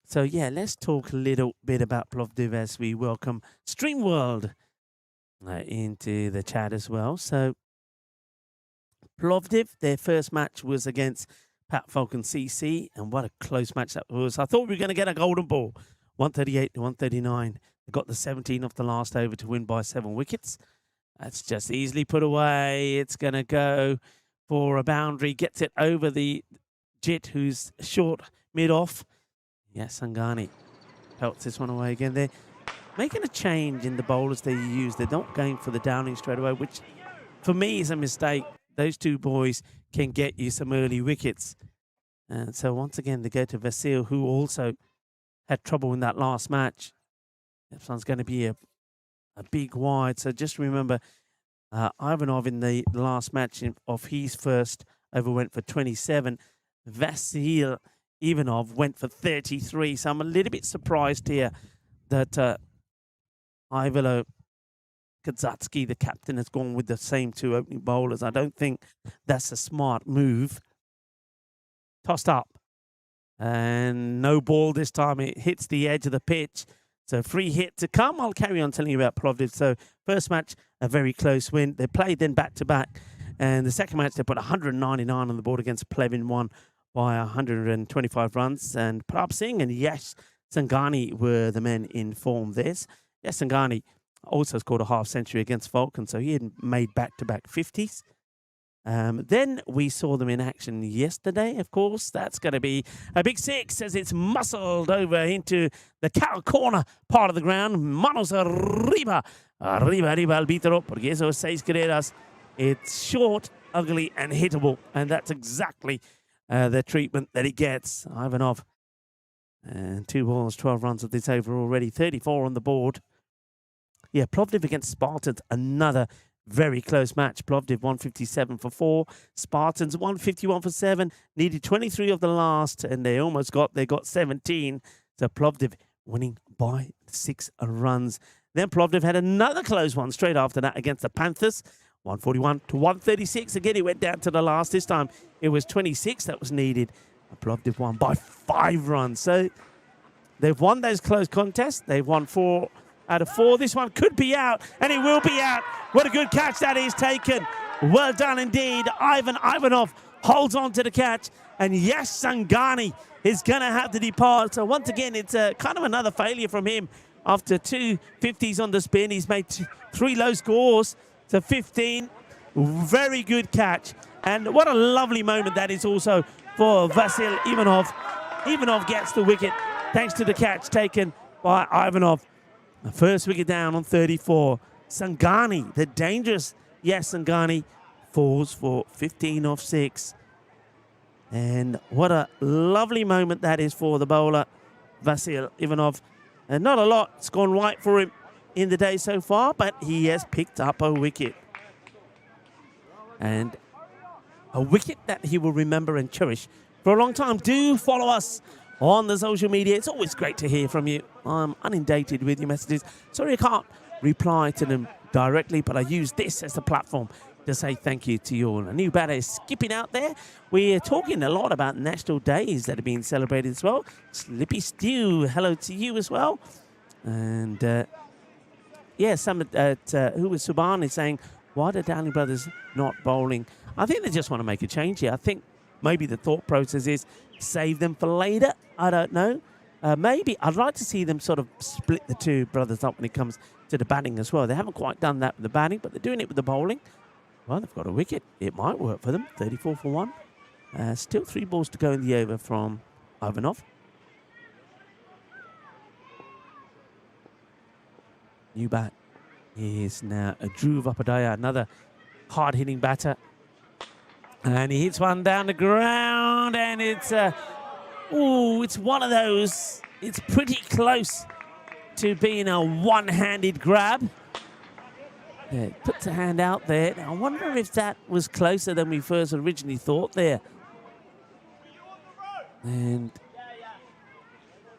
So, yeah, let's talk a little bit about Plovdiv as we welcome Stream World into the chat as well. So, Plovdiv. Their first match was against Pat Falcon CC, and what a close match that was. I thought we were going to get a golden ball, 138 to 139. They got the 17 off the last over to win by 7 wickets. That's just easily put away. It's going to go for a boundary. Gets it over the Jit, who's short mid-off. Yes, Sangani pelts this one away again. They're making a change in the bowlers they use. They're not going for the downing straight away, which for me is a mistake. Those two boys can get you some early wickets. And so once again, they go to Vasil, who also had trouble in that last match. This one's going to be a big wide. So just remember, Ivanov in the last match of his first over went for 27. Vasil Ivanov went for 33. So I'm a little bit surprised here that Ivalo Kazatsky, the captain, has gone with the same 2 opening bowlers. I don't think that's a smart move. Tossed up. And no ball this time. It hits the edge of the pitch. So free hit to come. I'll carry on telling you about Plovdiv. So first match, a very close win. They played then back-to-back. And the second match, they put 199 on the board against Plevin, won by 125 runs. And Pratap Singh and Yash Sangani were the men in form there. Yash Sangani also scored a half century against Falcon, so he had made back-to-back 50s. Then we saw them in action yesterday, of course. That's going to be a big 6 as it's muscled over into the cow corner part of the ground. Manos arriba. Arriba al bitero, porque eso es 6 carreras. It's short, ugly, and hittable. And that's exactly the treatment that it gets. Ivanov. And 2 balls, 12 runs of this over already. 34 on the board. Yeah, Plovdiv against Spartans, another very close match. Plovdiv 157 for 4. Spartans 151 for 7. Needed 23 of the last, and they got 17. So Plovdiv winning by 6 runs. Then Plovdiv had another close one straight after that against the Panthers. 141 to 136. Again, it went down to the last. This time it was 26 that was needed. Plovdiv won by 5 runs. So they've won those close contests. They've won 4 out of 4. This one could be out, and it will be out. What a good catch that is taken. Well done indeed. Ivanov holds on to the catch, and Yash Sangani is going to have to depart. So once again, it's kind of another failure from him. After 2 50s on the spin, he's made 3 low scores to 15. Very good catch. And what a lovely moment that is also for Vasil Ivanov. Ivanov gets the wicket thanks to the catch taken by Ivanov. The first wicket down on 34. Sangani, the dangerous Sangani, falls for 15 off 6. And what a lovely moment that is for the bowler, Vasil Ivanov. And not a lot's gone right for him in the day so far, but he has picked up a wicket. And a wicket that he will remember and cherish for a long time. Do follow us on the social media. It's always great to hear from you. I'm inundated with your messages. Sorry I can't reply to them directly, but I use this as a platform to say thank you to you all. A new batter is skipping out there. We're talking a lot about national days that are being celebrated as well. Slippy Stew, hello to you as well. And some who was Subhan is saying, why are the Dowling brothers not bowling? I think they just want to make a change here. I think maybe the thought process is save them for later. I don't know. Maybe I'd like to see them sort of split the 2 brothers up when it comes to the batting as well. They haven't quite done that with the batting, but they're doing it with the bowling. Well, they've got a wicket. It might work for them. 34 for 1. Still 3 balls to go in the over from Ivanov. New bat is now Dhruv Upadhyaya, another hard-hitting batter. And he hits one down the ground, and it's it's one of those. It's pretty close to being a one-handed grab. Yeah, puts a hand out there. Now, I wonder if that was closer than we first originally thought there. And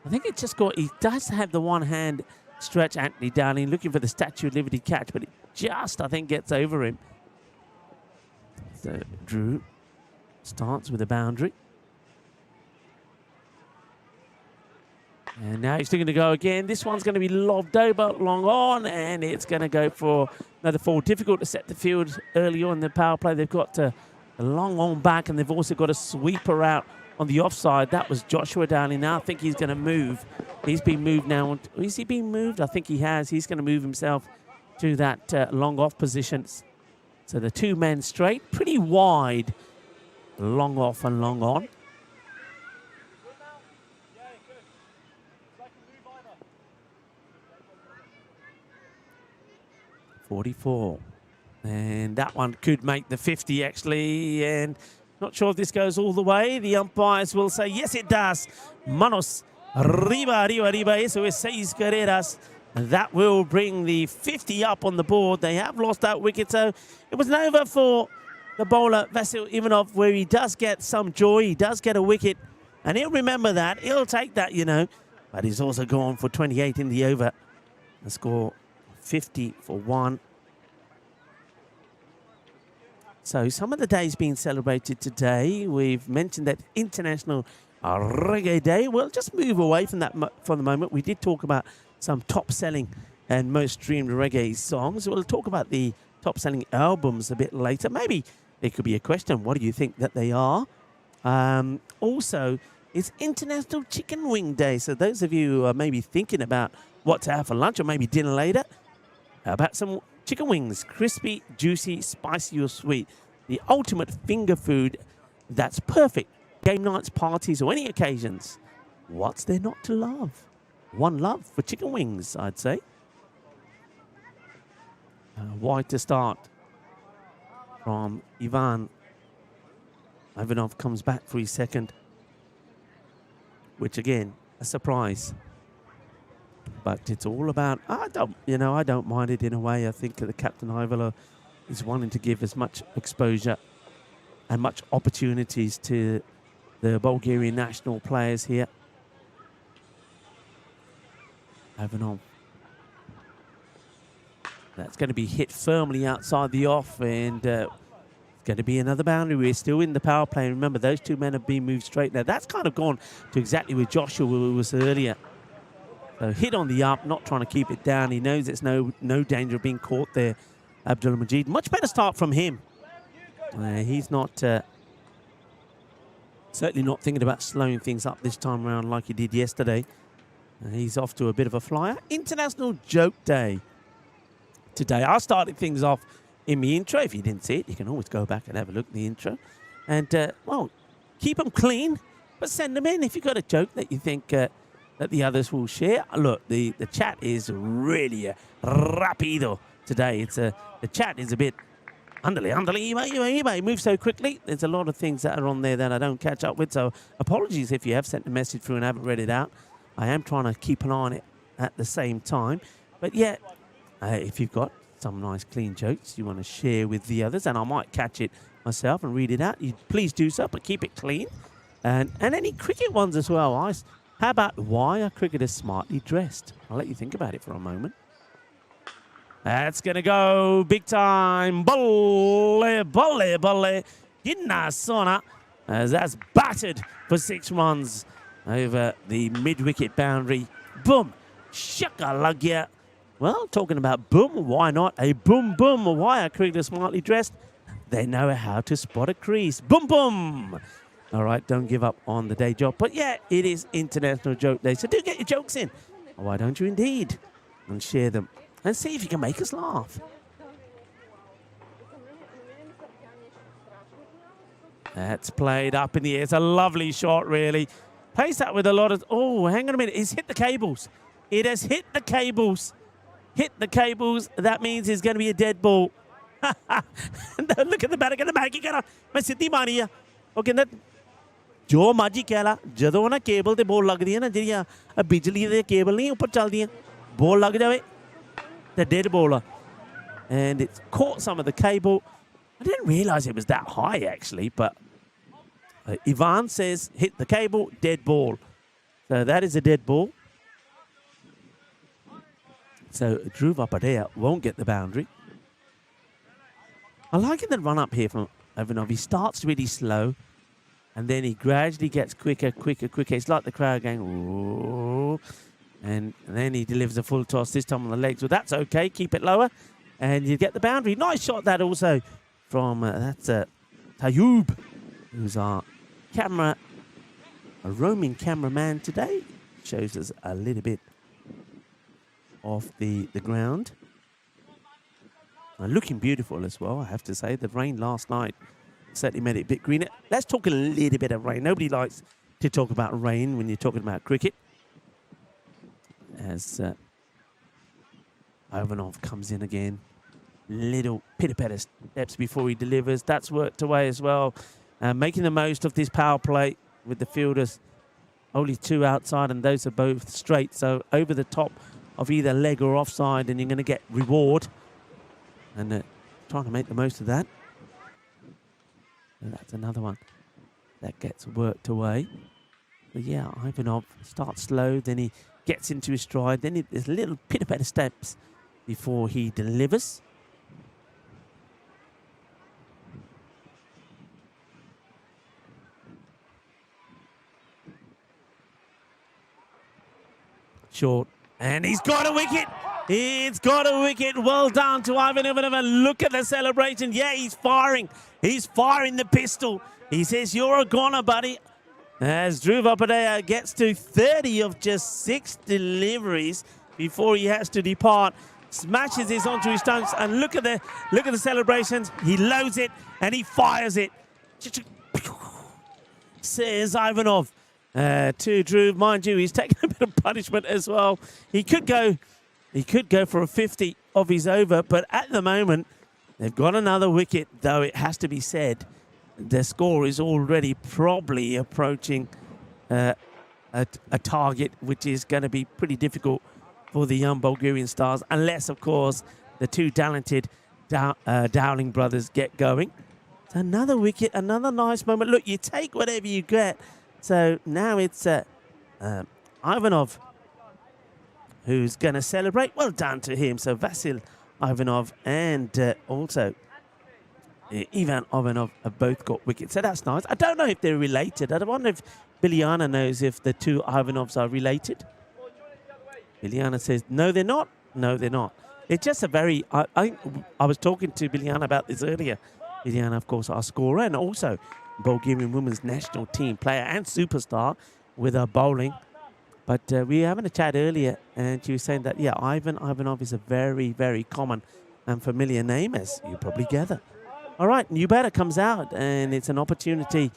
I think it just got, he does have the one-hand stretch, Anthony Dowling, looking for the Statue of Liberty catch, but it just, I think, gets over him. So Drew starts with a boundary. And now he's looking to go again. This one's going to be lobbed over long on, and it's going to go for another 4. Difficult to set the field early on in the power play. They've got a long on back, and they've also got a sweeper out on the offside. That was Joshua Dowling. Now I think he's going to move. He's been moved now. Is he being moved? I think he has. He's going to move himself to that long off position. So the two men straight, pretty wide, long off and long on. .44. And that one could make the 50 actually, and not sure if this goes all the way. The umpires will say, yes, it does. Manos, arriba, eso es 6 carreras. And that will bring the 50 up on the board. They have lost that wicket, so it was an over for the bowler, Vasil Ivanov, where he does get some joy. He does get a wicket, and he'll remember that. He'll take that, you know. But he's also gone for 28 in the over. The score 50 for 1. So some of the days being celebrated today. We've mentioned that International Reggae Day. We'll just move away from that for the moment. We did talk about some top-selling and most streamed reggae songs. We'll talk about the top-selling albums a bit later. Maybe there could be a question. What do you think that they are? Also, it's International Chicken Wing Day. So those of you who are maybe thinking about what to have for lunch or maybe dinner later, how about some chicken wings? Crispy, juicy, spicy or sweet. The ultimate finger food that's perfect. Game nights, parties or any occasions. What's there not to love? One love for chicken wings, I'd say. Wide to start from Ivan. Ivanov comes back for his second, which again, a surprise. But it's all about, I don't mind it in a way. I think the captain Ivala is wanting to give as much exposure and much opportunities to the Bulgarian national players here. Ivanov. That's going to be hit firmly outside the off, and it's going to be another boundary. We're still in the power play. Remember, those two men have been moved straight. Now, that's kind of gone to exactly where Joshua was earlier. So hit on the up, not trying to keep it down. He knows it's no danger of being caught there, Abdul Majid. Much better start from him. He's not, certainly not thinking about slowing things up this time around like he did yesterday. He's off to a bit of a flyer. International Joke Day today. I started things off in the intro. If you didn't see it, you can always go back and have a look at the intro. And, well, keep them clean, but send them in if you've got a joke that you think that the others will share. Look, the chat is really rapido today. It's the chat is a bit underly, move so quickly. There's a lot of things that are on there that I don't catch up with, so apologies if you have sent a message through and haven't read it out. I am trying to keep an eye on it at the same time. But yeah, if you've got some nice clean jokes you want to share with the others, and I might catch it myself and read it out, you please do so, but keep it clean. And any cricket ones as well. How about why are cricketers smartly dressed? I'll let you think about it for a moment. That's going to go big time. Bolle. Ginna Sona. As that's battered for 6 runs over the mid-wicket boundary. Boom. Shakalagya. Well, talking about boom, why not a boom boom? Why are cricketers smartly dressed? They know how to spot a crease. Boom boom. All right, don't give up on the day job. But yeah, it is International Joke Day, so do get your jokes in. Why don't you indeed? And share them. And see if you can make us laugh. That's played up in the air. It's a lovely shot, really. Plays that with a lot of... Oh, hang on a minute. It's hit the cables. It has hit the cables. Hit the cables. That means it's going to be a dead ball. Look at the batter. Going to make it. मैं सिद्धि मारी है. Okay, that... जो मर्जी कह ला ਜਦੋਂ ਨਾ cable ਤੇ ਬੋਲ ਲੱਗਦੀ ਹੈ ਨਾ ਜਿਹੜੀਆਂ ਬਿਜਲੀ ਦੇ ਕੇਬਲ ਨਹੀਂ ਉੱਪਰ ਚੱਲਦੀਆਂ ਬੋਲ ਲੱਗ ਜਾਵੇ the dead bowler, and it's caught some of the cable. I didn't realize it was that high actually, but Ivan says hit the cable, dead ball. So that is a dead ball. So Dhruv Upadhyaya won't get the boundary. I like the run up here from Ivanov. He starts really slow, and then he gradually gets quicker. It's like the crowd going, ooh. And then he delivers a full toss, this time on the legs. Well, that's okay. Keep it lower, and you get the boundary. Nice shot that also from, that's Tayoub, who's our roaming cameraman today, shows us a little bit off the ground. Looking beautiful as well, I have to say. The rain last night certainly made it a bit greener. Let's talk a little bit of rain. Nobody likes to talk about rain when you're talking about cricket. As Ivanov comes in again. Little pitter-patter steps before he delivers. That's worked away as well. Making the most of this power play with the fielders. Only 2 outside, and those are both straight. So over the top of either leg or offside, and you're going to get reward. And trying to make the most of that. And that's another one that gets worked away. But yeah, Ivanov starts slow, then he gets into his stride, then there's little pitter-patter steps before he delivers. Short, and he's got a wicket. It's got a wicket. Well done to Ivanov. And look at the celebration. Yeah, he's firing. He's firing the pistol. He says, "You're a goner, buddy." As Dhruv Upadhyaya gets to 30 of just 6 deliveries before he has to depart. Smashes this onto his stumps, and look at the celebrations. He loads it and he fires it. Says Ivanov. To Dhruv, mind you, he's taken a bit of punishment as well. He could go for a 50 of his over, but at the moment they've got another wicket. Though it has to be said, the score is already probably approaching a target, which is going to be pretty difficult for the young Bulgarian stars, unless, of course, the 2 talented Dowling brothers get going. It's another wicket, another nice moment. Look, you take whatever you get. So now it's Ivanov who's going to celebrate. Well done to him. So Vasil Ivanov and also Ivan Ivanov have both got wickets. So that's nice. I don't know if they're related. I wonder if Biliana knows if the 2 Ivanovs are related. Biliana says, no, they're not. No, they're not. It's just a very... I was talking to Biliana about this earlier. Biliana, of course, our scorer, and also Bulgarian women's national team player and superstar with her bowling. But we were having a chat earlier, and she was saying that, yeah, Ivan Ivanov is a very, very common and familiar name, as you probably gather. All right, new batter comes out, and it's an opportunity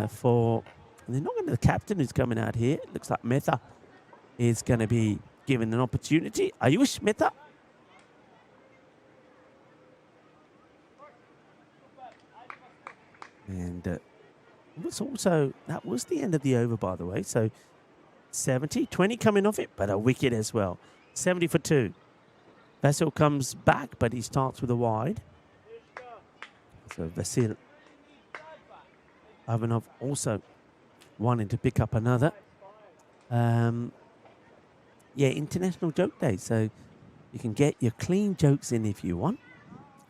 for... They're not going to the captain who's coming out here. It looks like Mehta is going to be given an opportunity. Ayush Mehta. And it was also, that was the end of the over, by the way. So 70, 20 coming off it, but a wicket as well. 70 for 2. Vasil comes back, but he starts with a wide. So Vasil Ivanov also wanting to pick up another. Yeah, International Joke Day. So you can get your clean jokes in if you want.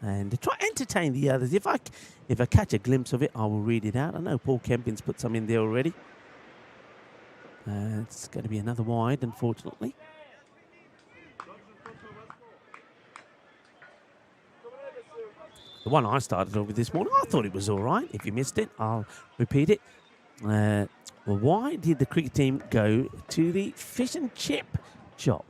And try entertain the others. If I catch a glimpse of it, I will read it out. I know Paul Kempin's put some in there already. It's going to be another wide, unfortunately. The one I started off with this morning, I thought it was all right. If you missed it, I'll repeat it. Well, why did the cricket team go to the fish and chip shop?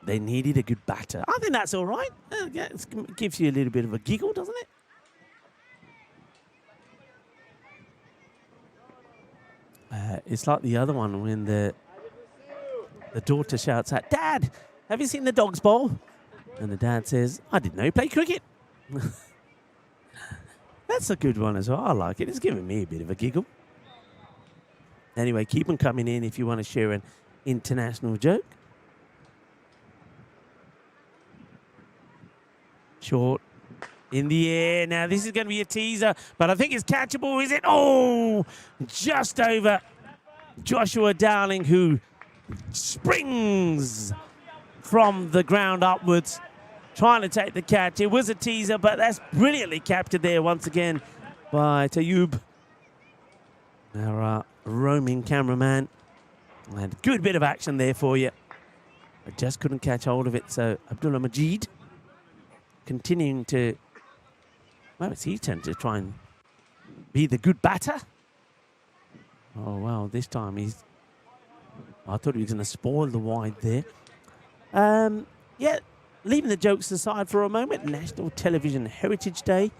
They needed a good batter. I think that's all right. Yeah, it gives you a little bit of a giggle, doesn't it? It's like the other one when the daughter shouts out, "Dad, have you seen the dogs bowl?" And the dad says, "I didn't know you played cricket." That's a good one as well. I like it. It's giving me a bit of a giggle. Anyway, keep them coming in if you want to share an international joke. Short in the air. Now, this is going to be a teaser, but I think it's catchable, is it? Oh, just over Joshua Dowling, who springs from the ground upwards, trying to take the catch. It was a teaser, but that's brilliantly captured there once again by Tayoub, our roaming cameraman. And good bit of action there for you. I just couldn't catch hold of it, so Abdullah Majid continuing to Well, it's T10 to try and be the good batter. Oh, well, this time I thought he was going to spoil the wide there. Yeah, leaving the jokes aside for a moment, National Television Heritage Day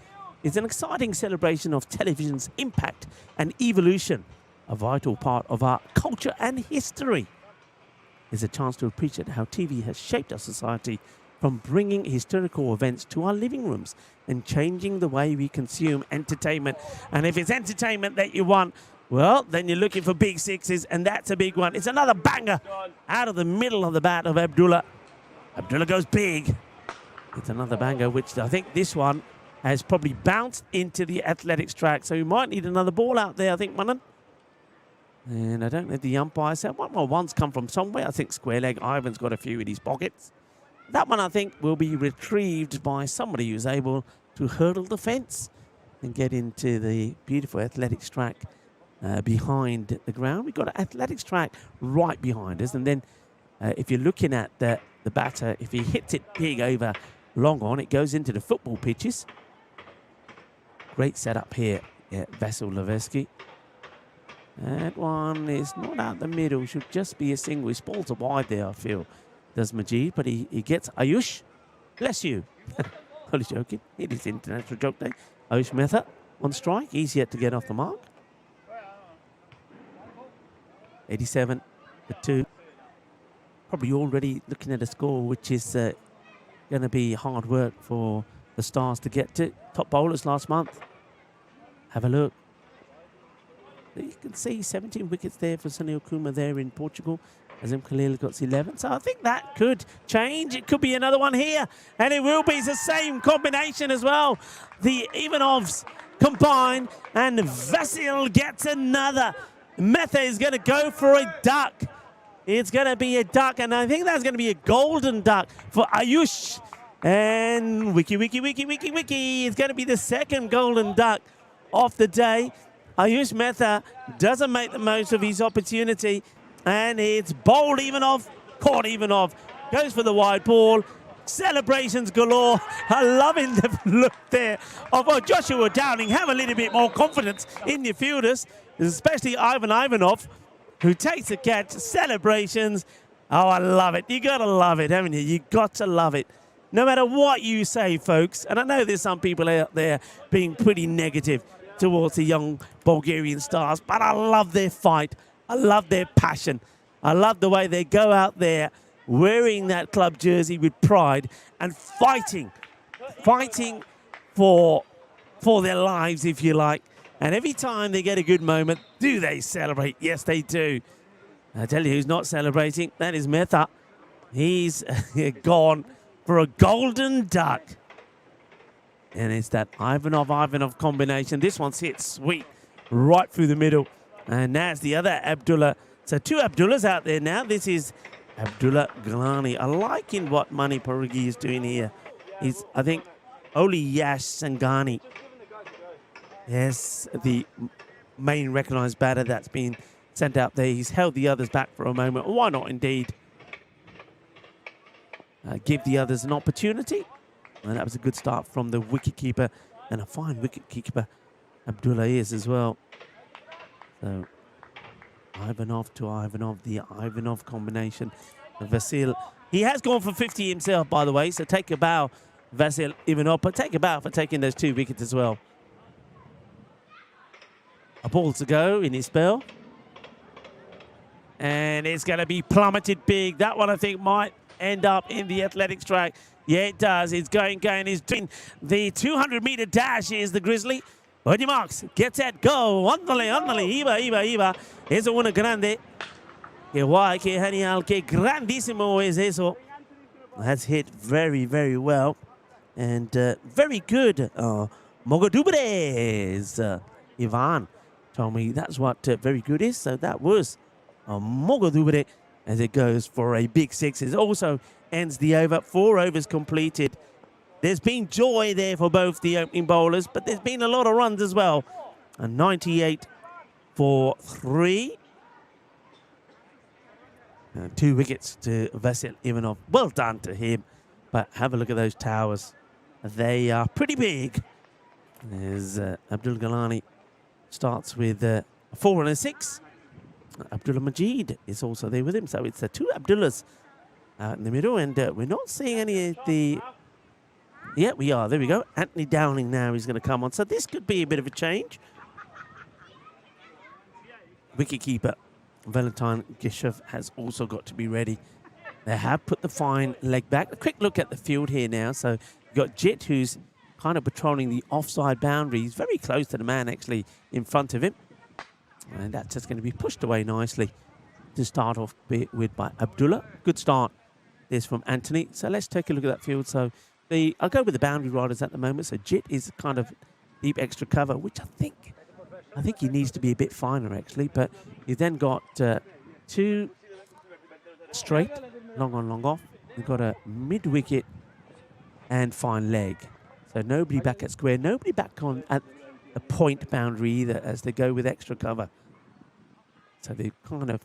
is an exciting celebration of television's impact and evolution, a vital part of our culture and history. It's a chance to appreciate how TV has shaped our society, from bringing historical events to our living rooms and changing the way we consume entertainment. And if it's entertainment that you want, well, then you're looking for big sixes, and that's a big one. It's another banger out of the middle of the bat of Abdullah. Abdullah goes big. It's another banger, which I think this one has probably bounced into the athletics track. So we might need another ball out there, I think, Manan. And I don't know if the umpire said, well, one's come from somewhere. I think square leg Ivan's got a few in his pockets. That one, I think, will be retrieved by somebody who's able to hurdle the fence and get into the beautiful athletics track behind the ground. We've got an athletics track right behind us. And then if you're looking at the batter, if he hits it big over long on, it goes into the football pitches. Great setup here at Vasil Levesky. That one is not out the middle. Should just be a single. He spalls a wide there, I feel. Does Majid, but he gets Ayush. Bless you. Only joking. It is International Joke Day. Ayush Mehta on strike. He's yet to get off the mark. 87 for 2. Probably already looking at a score which is going to be hard work for the Stars to get to. Top bowlers last month. Have a look. You can see 17 wickets there for Sunil Kumar there in Portugal. Azim Khalil got 11. So I think that could change. It could be another one here. And it will be. It's the same combination as well. The Ivanovs combine. And Vasil gets another. Metha is going to go for a duck. It's going to be a duck. And I think that's going to be a golden duck for Ayush. And wiki. It's going to be the second golden duck of the day. Ayush Mehta doesn't make the most of his opportunity. And it's bowled Ivanov, caught Ivanov, goes for the wide ball. Celebrations galore. I'm loving the look there of Joshua Downing. Have a little bit more confidence in your fielders, especially Ivan Ivanov, who takes the catch. Celebrations. Oh, I love it. You got to love it, haven't you? You got to love it. No matter what you say, folks, and I know there's some people out there being pretty negative towards the young Bulgarian Stars, but I love their fight. I love their passion. I love the way they go out there wearing that club jersey with pride and fighting for their lives, if you like. And every time they get a good moment, do they celebrate? Yes, they do. I tell you who's not celebrating. That is Mehta. He's gone for a golden duck. And it's that Ivanov combination. This one's hit sweet right through the middle. And that's the other Abdullah. So 2 Abdullahs out there now. This is Abdullah Gilani. I like in what Mani Parigi is doing here. He's, I think, Oli Yash Sangani. Yes, the main recognised batter that's been sent out there. He's held the others back for a moment. Why not, indeed? Give the others an opportunity. And that was a good start from the wicketkeeper. And a fine wicketkeeper Abdullah is as well. So, Ivanov to Ivanov, the Ivanov combination. Vasil, he has gone for 50 himself, by the way. So take a bow, Vasil Ivanov. But take a bow for taking those 2 wickets as well. A ball to go in his spell. And it's going to be plummeted big. That one, I think, might end up in the athletics track. Yeah, it does. It's going. He's doing the 200-meter dash. Here's the Grizzly. On your marks, get set, go. Ándale, iba. Eso una grande. Que guay, que genial, que grandísimo es eso. That's hit very, very well. And very good. Mogadubres. Ivan told me that's what very good is. So that was Mogadubre as it goes for a big 6. It also ends the over. 4 overs completed. There's been joy there for both the opening bowlers, but there's been a lot of runs as well. A 98 for 3. 2 wickets to Vasil Ivanov. Well done to him. But have a look at those towers. They are pretty big There's Abdul Galani starts with a 4 and a 6. Abdullah Majid is also there with him. So it's two Abdullahs out in the middle. And we're not seeing any of the... Yeah, we are. There we go. Anthony Downing now is going to come on. So this could be a bit of a change. Wicketkeeper Valentine Gishev has also got to be ready. They have put the fine leg back. A quick look at the field here now. So you've got Jit, who's kind of patrolling the offside boundary. He's very close to the man actually in front of him. And that's just going to be pushed away nicely to start off with by Abdullah. Good start. There's from Anthony. So let's take a look at that field. So I'll go with the boundary riders at the moment. So Jit is kind of deep extra cover, which I think he needs to be a bit finer actually. But you've then got two straight, long on, long off. You've got a mid-wicket and fine leg. So nobody back at square, nobody back on at a point boundary either as they go with extra cover. So they're kind of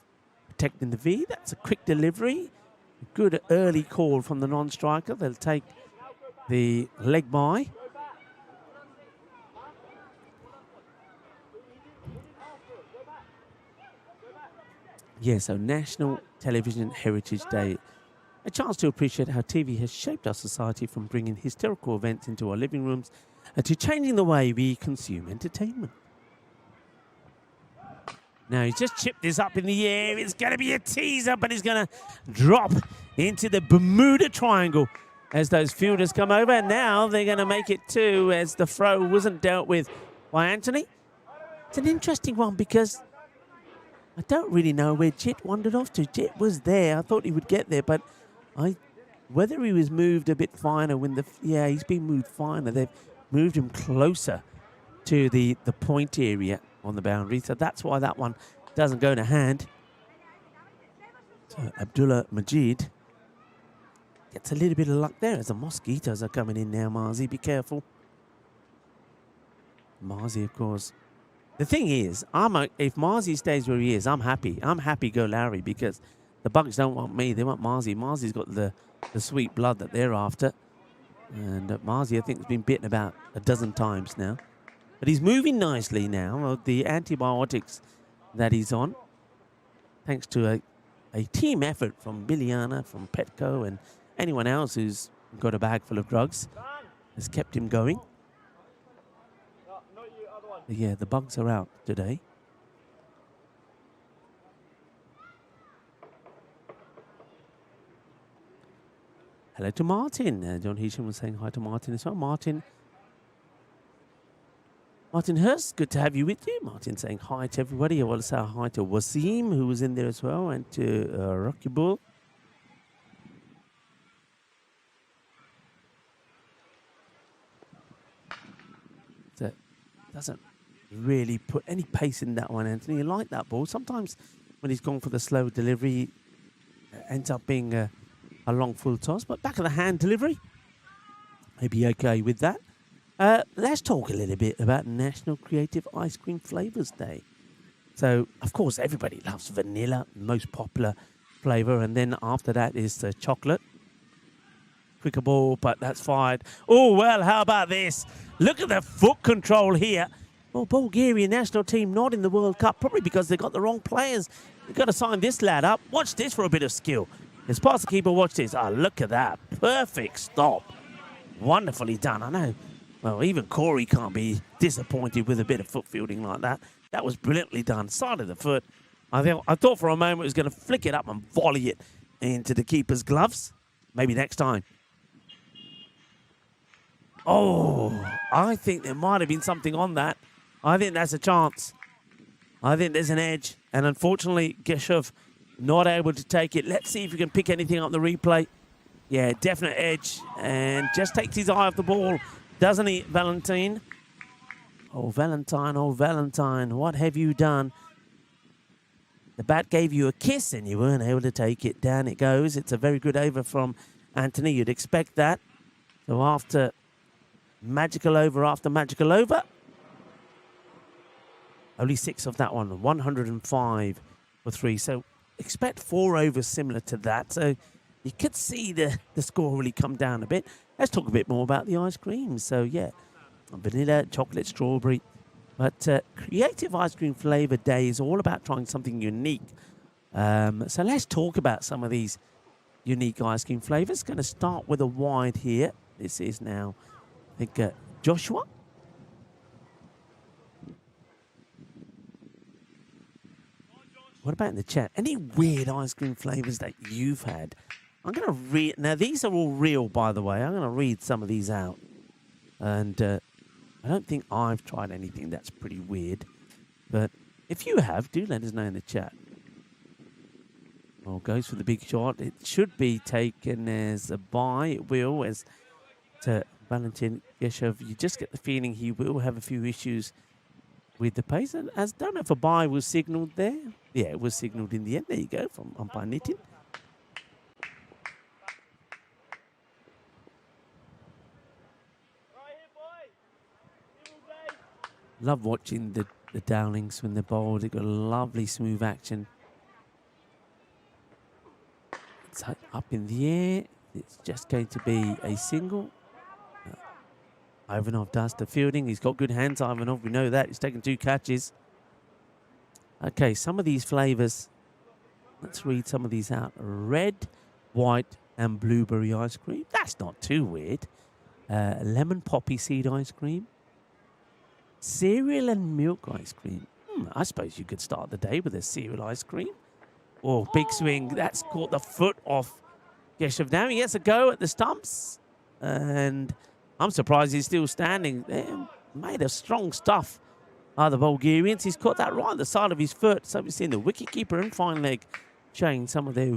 protecting the V. That's a quick delivery. Good early call from the non-striker. They'll take the leg by. Yeah, so National Television Heritage Day. A chance to appreciate how TV has shaped our society from bringing historical events into our living rooms to changing the way we consume entertainment. Now, he's just chipped this up in the air. It's going to be a teaser, but he's going to drop into the Bermuda Triangle as those fielders come over. And now they're going to make it two as the throw wasn't dealt with by Anthony. It's an interesting one because I don't really know where Jit wandered off to. Jit was there. I thought he would get there, but whether he was moved a bit finer when yeah, he's been moved finer. They've moved him closer to the point area on the boundary. So that's why that one doesn't go to hand. So Abdullah Majid gets a little bit of luck there as the mosquitoes are coming in now, Marzi. Be careful. Marzi, of course. The thing is, if Marzi stays where he is, I'm happy. I'm happy go Larry because the bugs don't want me. They want Marzi. Marzi's got the sweet blood that they're after. And Marzi, I think, has been bitten about a dozen times now. But he's moving nicely now. The antibiotics that he's on, thanks to a team effort from Biliana, from Petco, and anyone else who's got a bag full of drugs, has kept him going. But yeah, the bugs are out today. Hello to Martin. John Heesham was saying hi to Martin as well. Martin Hurst, good to have you with you. Martin saying hi to everybody. I want to say hi to Wasim, who was in there as well, and to Rocky Bull. So doesn't really put any pace in that one, Anthony. You like that ball. Sometimes when he's gone for the slow delivery, it ends up being a long full toss. But back of the hand delivery, maybe okay with that. Let's talk a little bit about National Creative Ice Cream Flavors Day. So, of course, everybody loves vanilla, most popular flavor. And then after that is the chocolate. Quicker ball, but that's fired. Oh, well, how about this? Look at the foot control here. Well, Bulgarian national team not in the World Cup, probably because they got the wrong players. You've got to sign this lad up. Watch this for a bit of skill. It's past the keeper. Watch this. Oh, look at that. Perfect stop. Wonderfully done. I know. Well, even Corey can't be disappointed with a bit of foot fielding like that. That was brilliantly done. Side of the foot. I thought for a moment it was going to flick it up and volley it into the keeper's gloves. Maybe next time. Oh, I think there might have been something on that. I think that's a chance. I think there's an edge. And unfortunately, Geshev not able to take it. Let's see if we can pick anything up the replay. Yeah, definite edge. And just takes his eye off the ball. Doesn't he, Valentine? Oh, Valentine, what have you done? The bat gave you a kiss and you weren't able to take it. Down it goes. It's a very good over from Anthony. You'd expect that. So after magical over after magical over, only 6 of that one, 105 for 3. So expect 4 overs similar to that. So you could see the score really come down a bit. Let's talk a bit more about the ice cream. So, yeah, vanilla, chocolate, strawberry. But Creative Ice Cream Flavor Day is all about trying something unique. So let's talk about some of these unique ice cream flavors. Going to start with a wide here. This is now, I think, Joshua. What about in the chat? Any weird ice cream flavors that you've had? I'm going to read. Now, these are all real, by the way. I'm going to read some of these out. And I don't think I've tried anything that's pretty weird. But if you have, do let us know in the chat. Well, goes for the big shot. It should be taken as a bye. It will, as to Valentin Yeshov. You just get the feeling he will have a few issues with the pace. And as don't know if a bye was signalled there. Yeah, it was signalled in the end. There you go, from umpire Nitin. Love watching the Dowlings when they're bowled. They've got a lovely smooth action. It's up in the air. It's just going to be a single. Ivanov does the fielding. He's got good hands, Ivanov. We know that. He's taken 2 catches. Okay, some of these flavors. Let's read some of these out. Red, white, and blueberry ice cream. That's not too weird. Lemon poppy seed ice cream. Cereal and milk ice cream. I suppose you could start the day with a cereal ice cream. Oh, big swing. That's caught the foot off Yeshov. Now he gets a go at the stumps. And I'm surprised he's still standing. They're made of strong stuff are the Bulgarians. He's caught that right on the side of his foot. So we've seen the wicketkeeper and fine leg showing some of their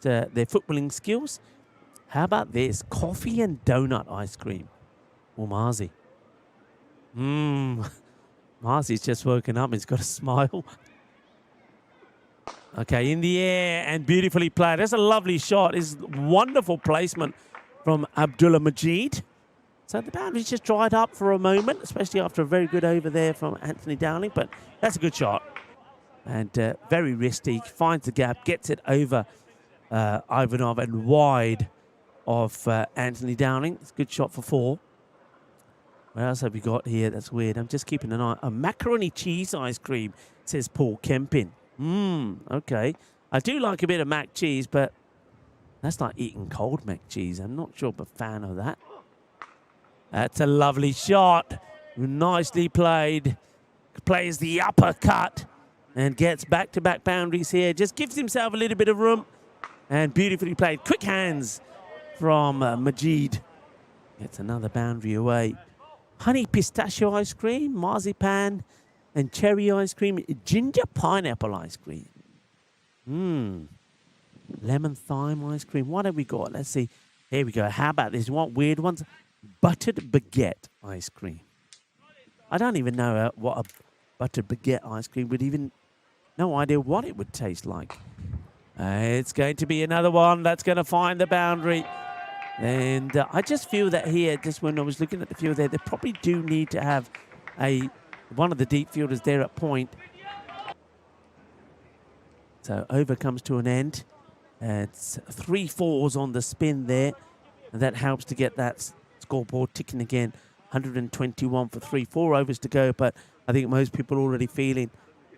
their footballing skills. How about this? Coffee and donut ice cream. Oh, Marzi. Marzi's just woken up. He's got a smile. Okay, in the air and beautifully played. That's a lovely shot. It's wonderful placement from Abdullah Majid. So the boundary's just dried up for a moment, especially after a very good over there from Anthony Dowling. But that's a good shot. And very risky. Finds the gap, gets it over Ivanov and wide of Anthony Dowling. It's a good shot for 4. What else have we got here? That's weird. I'm just keeping an eye. A macaroni cheese ice cream, says Paul Kempin. Okay. I do like a bit of mac cheese, but that's like eating cold mac cheese. I'm not sure I'm a fan of that. That's a lovely shot. Nicely played. Plays the uppercut and gets back-to-back boundaries here. Just gives himself a little bit of room. And beautifully played. Quick hands from Majid. Gets another boundary away. Honey pistachio ice cream, marzipan, and cherry ice cream, ginger pineapple ice cream. Lemon thyme ice cream. What have we got? Let's see. Here we go. How about this? What weird ones? Buttered baguette ice cream. I don't even know what a buttered baguette ice cream would even... No idea what it would taste like. It's going to be another one that's going to find the boundary. And I just feel that here, just when I was looking at the field there, they probably do need to have one of the deep fielders there at point. So over comes to an end. It's 3 4s on the spin there. And that helps to get that scoreboard ticking again. 121 for 3, 4 overs to go. But I think most people are already feeling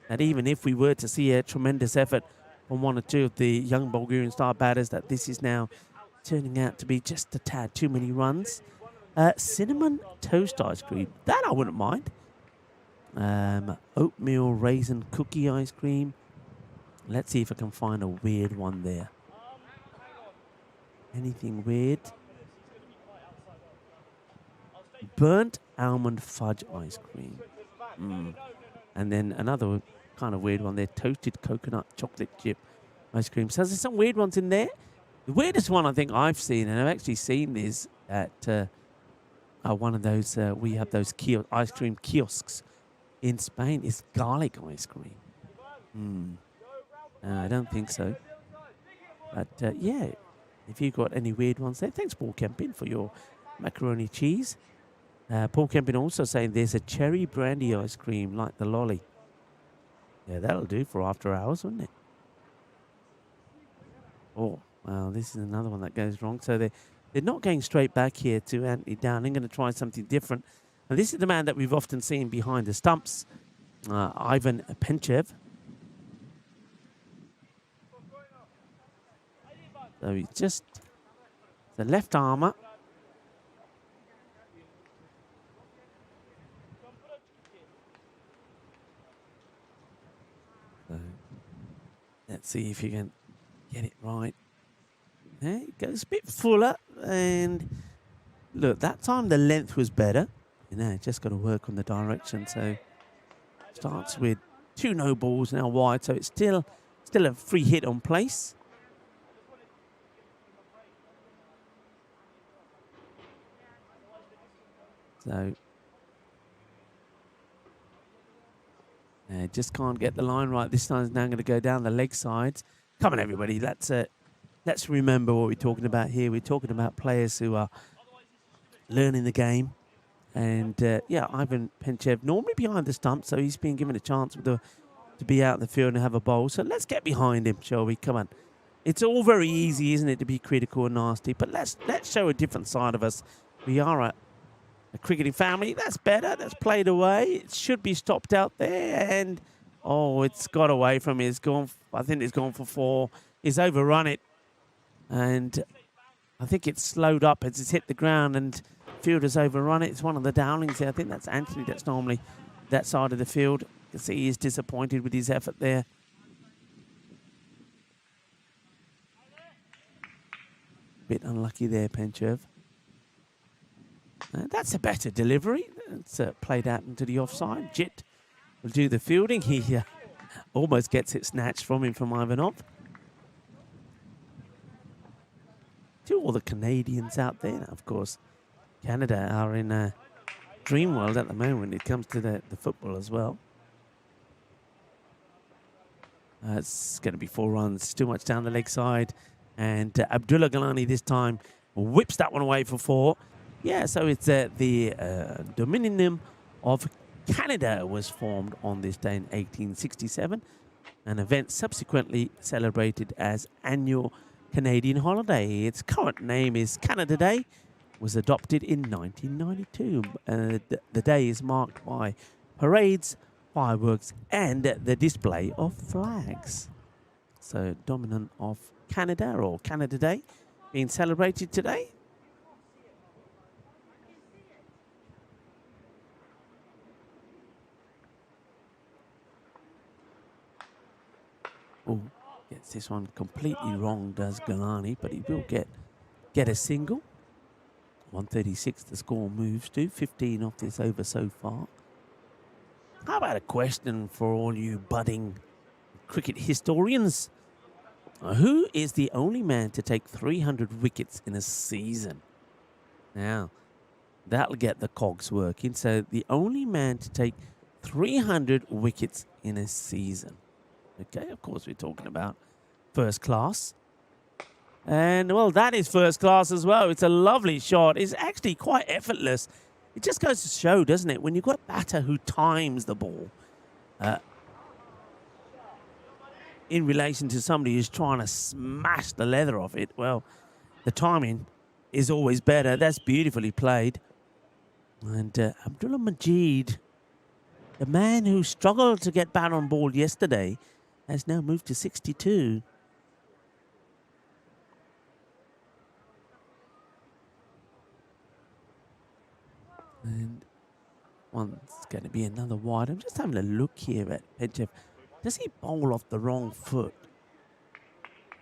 that even if we were to see a tremendous effort from 1 or 2 of the young Bulgarian star batters, that this is now turning out to be just a tad too many runs. Cinnamon toast ice cream. That I wouldn't mind. Oatmeal raisin cookie ice cream. Let's see if I can find a weird one there. Anything weird? Burnt almond fudge ice cream. And then another kind of weird one there. Toasted coconut chocolate chip ice cream. So there's some weird ones in there. The weirdest one I think I've seen, and I've actually seen this at one of those, we have those ice cream kiosks in Spain, is garlic ice cream. I don't think so. But yeah, if you've got any weird ones there, thanks Paul Kempin for your macaroni cheese. Paul Kempin also saying there's a cherry brandy ice cream like the lolly. Yeah, that'll do for after hours, wouldn't it? Oh. Well, this is another one that goes wrong. So they're not going straight back here to Anthony Dowling. Going to try something different. And this is the man that we've often seen behind the stumps, Ivan Penchev. So he's just the left armour. So let's see if you can get it right. There, it goes a bit fuller, and look, that time the length was better. You know, just got to work on the direction. So starts with 2 no balls now wide, so it's still a free hit on place. So just can't get the line right. This time's now going to go down the leg sides. Come on, everybody. Let's remember what we're talking about here. We're talking about players who are learning the game. And, yeah, Ivan Penchev, normally behind the stump, so he's been given a chance to be out in the field and have a bowl. So let's get behind him, shall we? Come on. It's all very easy, isn't it, to be critical and nasty. But let's show a different side of us. We are a cricketing family. That's better. That's played away. It should be stopped out there. And, oh, it's got away from it. It's gone. I think it's gone for 4. He's overrun it. And I think it's slowed up as it's hit the ground. And fielder's overrun it. It's one of the downings there. I think that's Anthony. That's normally that side of the field. You can see he's disappointed with his effort there. Bit unlucky there, Penchev. That's a better delivery. It's played out into the offside. Jit will do the fielding. He almost gets it snatched from him from Ivanov. To all the Canadians out there, of course, Canada are in a dream world at the moment when it comes to the football as well. It's going to be 4 runs, too much down the leg side. And Abdullah Gilani this time whips that one away for 4. Yeah, so it's the Dominion of Canada was formed on this day in 1867. An event subsequently celebrated as annual Canadian holiday. Its current name is Canada Day. Was adopted in 1992. The day is marked by parades, fireworks, and the display of flags. So, Dominion of Canada, or Canada Day, being celebrated today. Oh, gets this one completely wrong, does Galani, but he will get a single. 136 the score moves to. 15 off this over so far. How about a question for all you budding cricket historians? Who is the only man to take 300 wickets in a season? Now, that'll get the cogs working. So, the only man to take 300 wickets in a season. Okay, of course, we're talking about first class. And, well, that is first class as well. It's a lovely shot. It's actually quite effortless. It just goes to show, doesn't it, when you've got a batter who times the ball in relation to somebody who's trying to smash the leather off it, well, the timing is always better. That's beautifully played. And Abdullah Majid, the man who struggled to get bat on ball yesterday, has now moved to 62. And one's going to be another wide. I'm just having a look here at Penchev. Does he bowl off the wrong foot?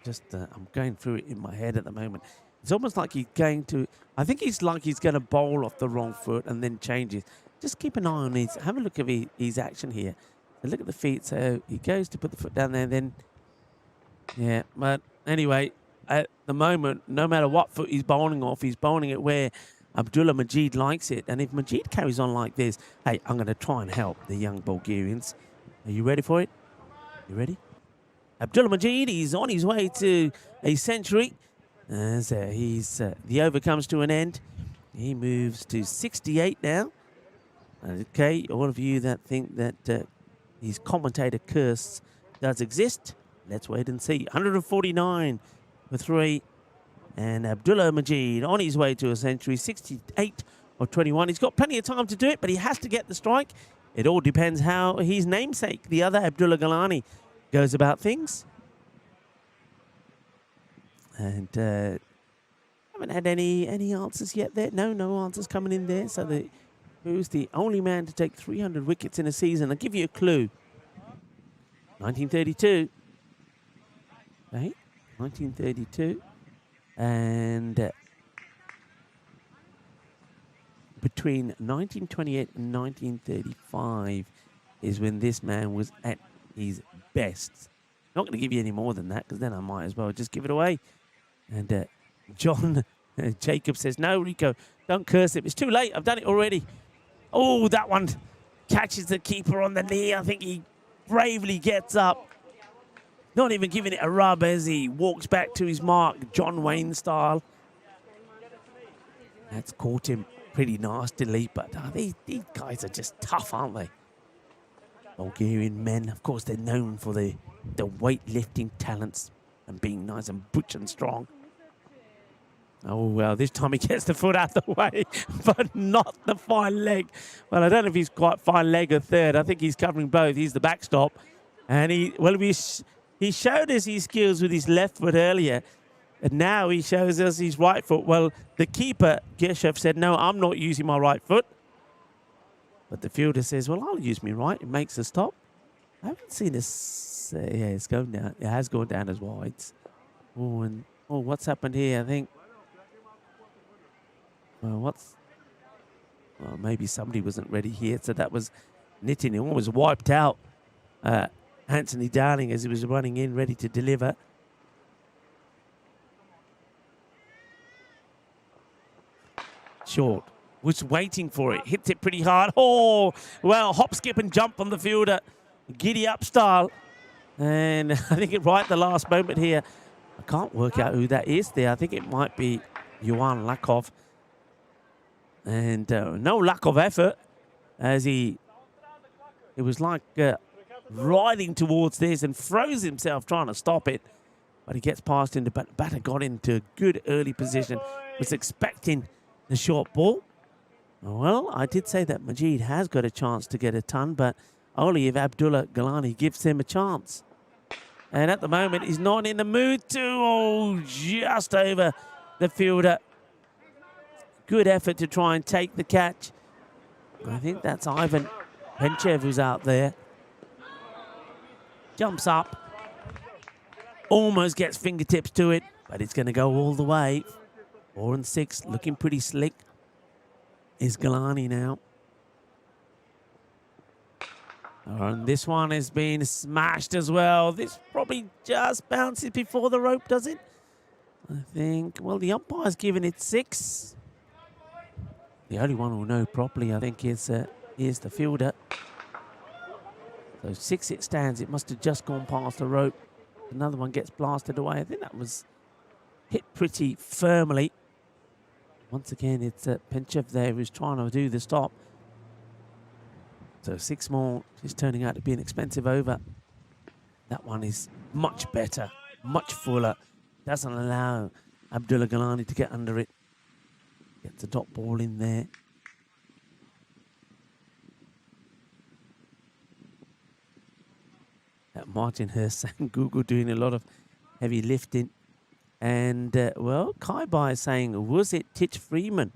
Just, I'm going through it in my head at the moment. It's almost like he's going to, I think he's like he's going to bowl off the wrong foot and then change it. Just keep an eye on his, have a look at his action here. So look at the feet. So he goes to put the foot down there, then, yeah. But anyway, at the moment, no matter what foot he's bowling off, he's bowling it where Abdullah Majid likes it. And if Majid carries on like this, hey, I'm going to try and help the young Bulgarians. Are you ready for it? You ready? Abdullah Majid, he's on his way to a century. As the over comes to an end. He moves to 68 now. Okay, all of you that think that his commentator curse does exist, let's wait and see. 149 for 3. And Abdullah Majid on his way to a century. 68 or 21. He's got plenty of time to do it, but he has to get the strike. It all depends how his namesake, the other Abdullah Galani, goes about things. And haven't had any answers yet there. No answers coming in there. So who's the only man to take 300 wickets in a season? I'll give you a clue. 1932. Right? 1932. And between 1928 and 1935 is when this man was at his best. Not going to give you any more than that, because then I might as well just give it away. And John Jacob says, no, Rico, don't curse him. It's too late. I've done it already. Oh, that one catches the keeper on the knee. I think he bravely gets up. Not even giving it a rub as he walks back to his mark, John Wayne style. That's caught him pretty nastily, but these guys are just tough, aren't they? Bulgarian men, of course, they're known for the weightlifting talents and being nice and butch and strong. Oh, well, this time he gets the foot out of the way, but not the fine leg. Well, I don't know if he's quite fine leg or third. I think he's covering both. He's the backstop. And he showed us his skills with his left foot earlier, and now he shows us his right foot. Well, the keeper, Gershev, said, no, I'm not using my right foot. But the fielder says, well, I'll use my right. It makes a stop. I haven't seen this. Yeah, it's going down. It has gone down as wides. Oh, and what's happened here? I think. Well, maybe somebody wasn't ready here, so that was Nitin. He almost wiped out Anthony Darling as he was running in, ready to deliver. Short. Was waiting for it. Hits it pretty hard. Oh, well, hop, skip, and jump on the fielder. Giddy up style. And I think right at the last moment here, I can't work out who that is there. I think it might be Yuan Lakov. And no lack of effort as it was like riding towards this and froze himself trying to stop it. But he gets past him. The batter got into a good early position. Was expecting the short ball. Well, I did say that Majid has got a chance to get a ton, but only if Abdullah Galani gives him a chance. And at the moment, he's not in the mood to. Oh, just over the fielder. Good effort to try and take the catch. I think that's Ivan Penchev who's out there. Jumps up. Almost gets fingertips to it, but it's going to go all the way. 4 and 6, looking pretty slick. Is Galani now. And this one has been smashed as well. This probably just bounces before the rope, does it? I think, well, the umpire's given it 6. The only one who'll know properly, I think, is the fielder. So 6 it stands. It must have just gone past the rope. Another one gets blasted away. I think that was hit pretty firmly. Once again, it's Penchev there who's trying to do the stop. So 6 more is turning out to be an expensive over. That one is much better, much fuller. Doesn't allow Abdullah Galani to get under it. Gets the dot ball in there. Martin Hurst and Google doing a lot of heavy lifting. And, well, Kai Bai is saying, was it Titch Freeman?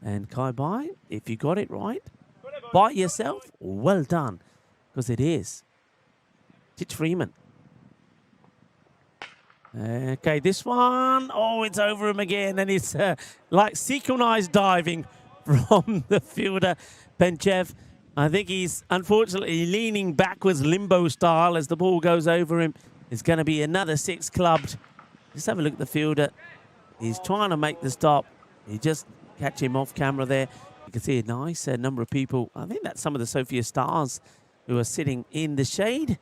And Kai Bai, if you got it right, by yourself, well done. Because it is Titch Freeman. Okay, this one, oh, it's over him again. And it's like synchronized diving from the fielder, Penchev. I think he's unfortunately leaning backwards limbo style as the ball goes over him. It's going to be another 6 clubbed. Just have a look at the fielder. He's trying to make the stop. He just catch him off camera there. You can see a nice number of people. I think that's some of the Sofia stars who are sitting in the shade,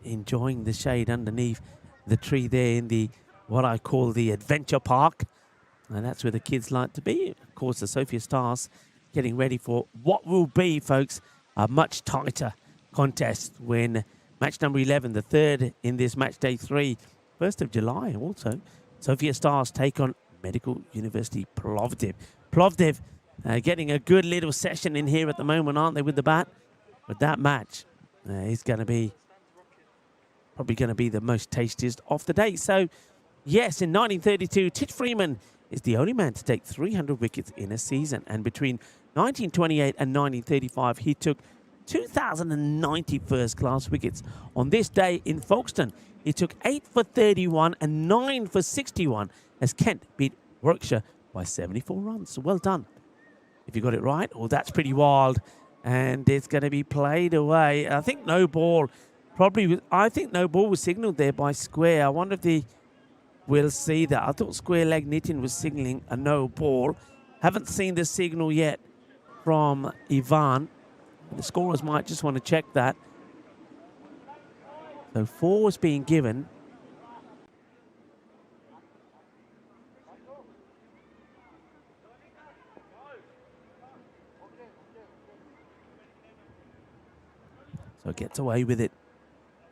enjoying the shade underneath the tree there in the, what I call the adventure park. And that's where the kids like to be. Of course, the Sofia stars getting ready for what will be, folks, a much tighter contest when match number 11, the third in this match day 3, 1st of July also. Sofia Stars take on Medical University Plovdiv. Plovdiv getting a good little session in here at the moment, aren't they, with the bat? But that match is going to be probably going to be the most tastiest of the day. So, yes, in 1932, Titch Freeman is the only man to take 300 wickets in a season. And between 1928 and 1935, he took 2,090 first-class wickets. On this day in Folkestone, he took 8 for 31 and 9 for 61 as Kent beat Warwickshire by 74 runs. So well done. If you got it right, oh, that's pretty wild. And it's going to be played away. I think no ball. I think no ball was signalled there by Square. I wonder if we'll see that. I thought Square Leg Nitin was signalling a no ball. Haven't seen the signal yet from Ivan. The scorers might just want to check that. So 4 was being given. So gets away with it.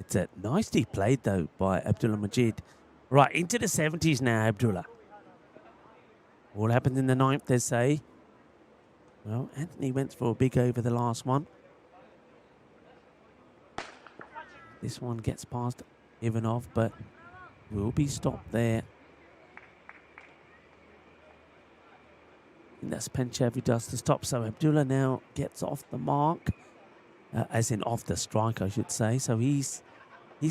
It's nicely played, though, by Abdullah Majid. Right, into the 70s now, Abdullah. What happened in the 9th, they say? Well, Anthony went for a big over the last one. This one gets past Ivanov, but will be stopped there. And that's Penchev who does the stop. So Abdullah now gets off the mark. As in off the strike, I should say. So he's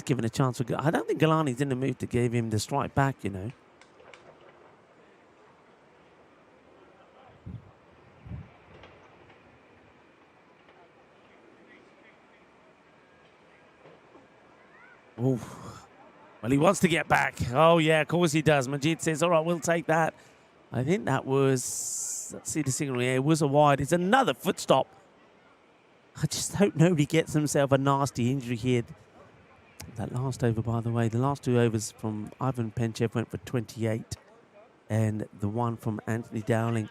given a chance for... I don't think Galani's in the mood to give him the strike back, you know. Oh, well, he wants to get back. Oh, yeah, of course he does. Majid says, all right, we'll take that. I think that was... Let's see the signal here. It was a wide. It's another foot stop. I just hope nobody gets himself a nasty injury here. That last over, by the way, the last 2 overs from Ivan Penchev went for 28. And the one from Anthony Dowling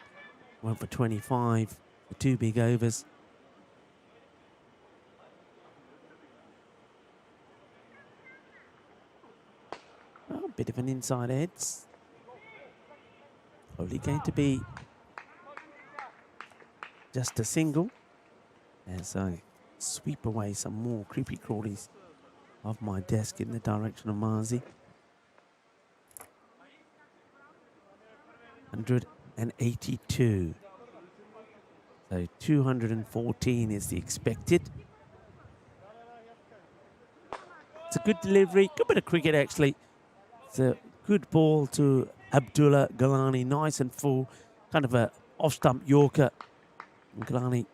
went for 25. The 2 big overs. Oh, a bit of an inside edge. Probably going to be just a single. As I sweep away some more creepy crawlies off my desk in the direction of Marzi. 182. So 214 is the expected. It's a good delivery. Good bit of cricket, actually. It's a good ball to Abdullah Galani. Nice and full. Kind of a off-stump Yorker. And Galani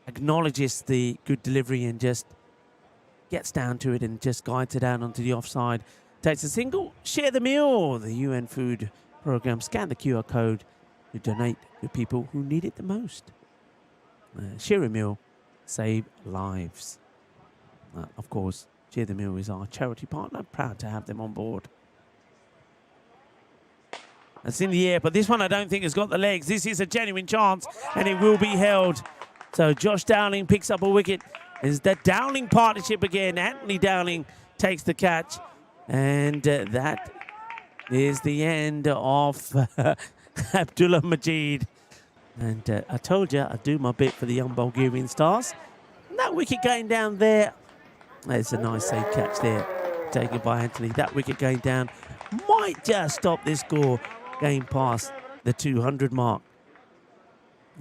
acknowledges the good delivery and just gets down to it and just guides it out onto the offside. Takes a single. Share the meal. The UN Food Programme. Scan the QR code to donate to people who need it the most. Share a meal. Save lives. Of course, Share the Meal is our charity partner. Proud to have them on board. It's in the air, but this one I don't think has got the legs. This is a genuine chance, and it will be held. So Josh Dowling picks up a wicket. It's the Dowling partnership again. Anthony Dowling takes the catch. And that is the end of Abdullah Majid. And I told you I'd do my bit for the young Bulgarian stars. And that wicket going down there. There's a nice safe catch there, taken by Anthony. That wicket going down might just stop this score going past the 200 mark.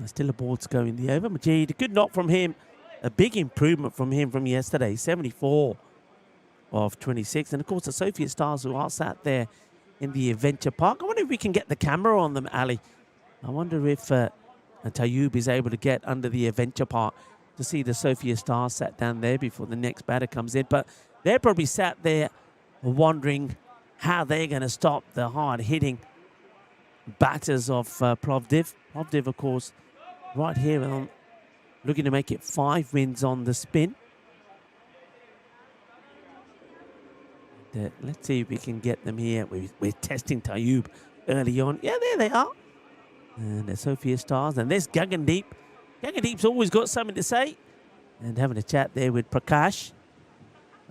Still a ball to go in the over. Majid, a good knock from him. A big improvement from him from yesterday. 74 of 26. And, of course, the Sofia Stars who are sat there in the Adventure Park. I wonder if we can get the camera on them, Ali. I wonder if Tayyub is able to get under the Adventure Park to see the Sofia Stars sat down there before the next batter comes in. But they're probably sat there wondering how they're going to stop the hard-hitting batters of Plovdiv. Plovdiv, of course, right here on, looking to make it 5 wins on the spin. Let's see if we can get them here. We're testing Tayyub early on. Yeah, there they are. And the Sofia Stars. And there's Gagandeep. Gagandeep's always got something to say. And having a chat there with Prakash.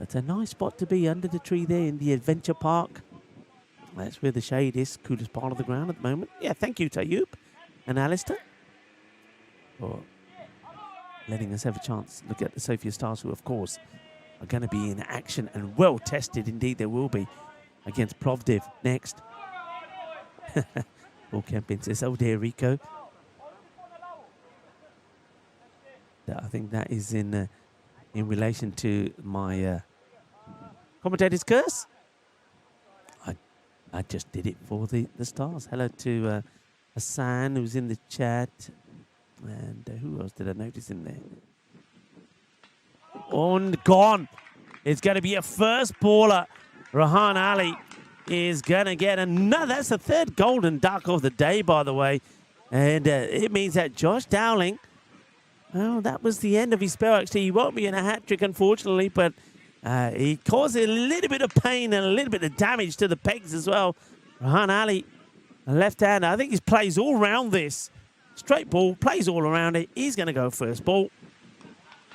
It's a nice spot to be under the tree there in the Adventure Park. That's where the shade is. Coolest part of the ground at the moment. Yeah, thank you, Tayyub and Alistair. for letting us have a chance to look at the Sofia Stars, who, of course, are going to be in action and well tested. Indeed, they will be against Plovdiv next. Ball campaign says, oh dear, Rico. I think that is in relation to my commentator's curse. I just did it for the Stars. Hello to Hassan, who's in the chat. And who else did I notice in there? And gone. It's going to be a first baller. Rahan Ali is going to get another. That's the third golden duck of the day, by the way. And it means that Josh Dowling, well, that was the end of his spell, actually. He won't be in a hat-trick, unfortunately, but he caused a little bit of pain and a little bit of damage to the pegs as well. Rahan Ali, a left-hander. I think he plays all around this. Straight ball, plays all around it. He's going to go first ball.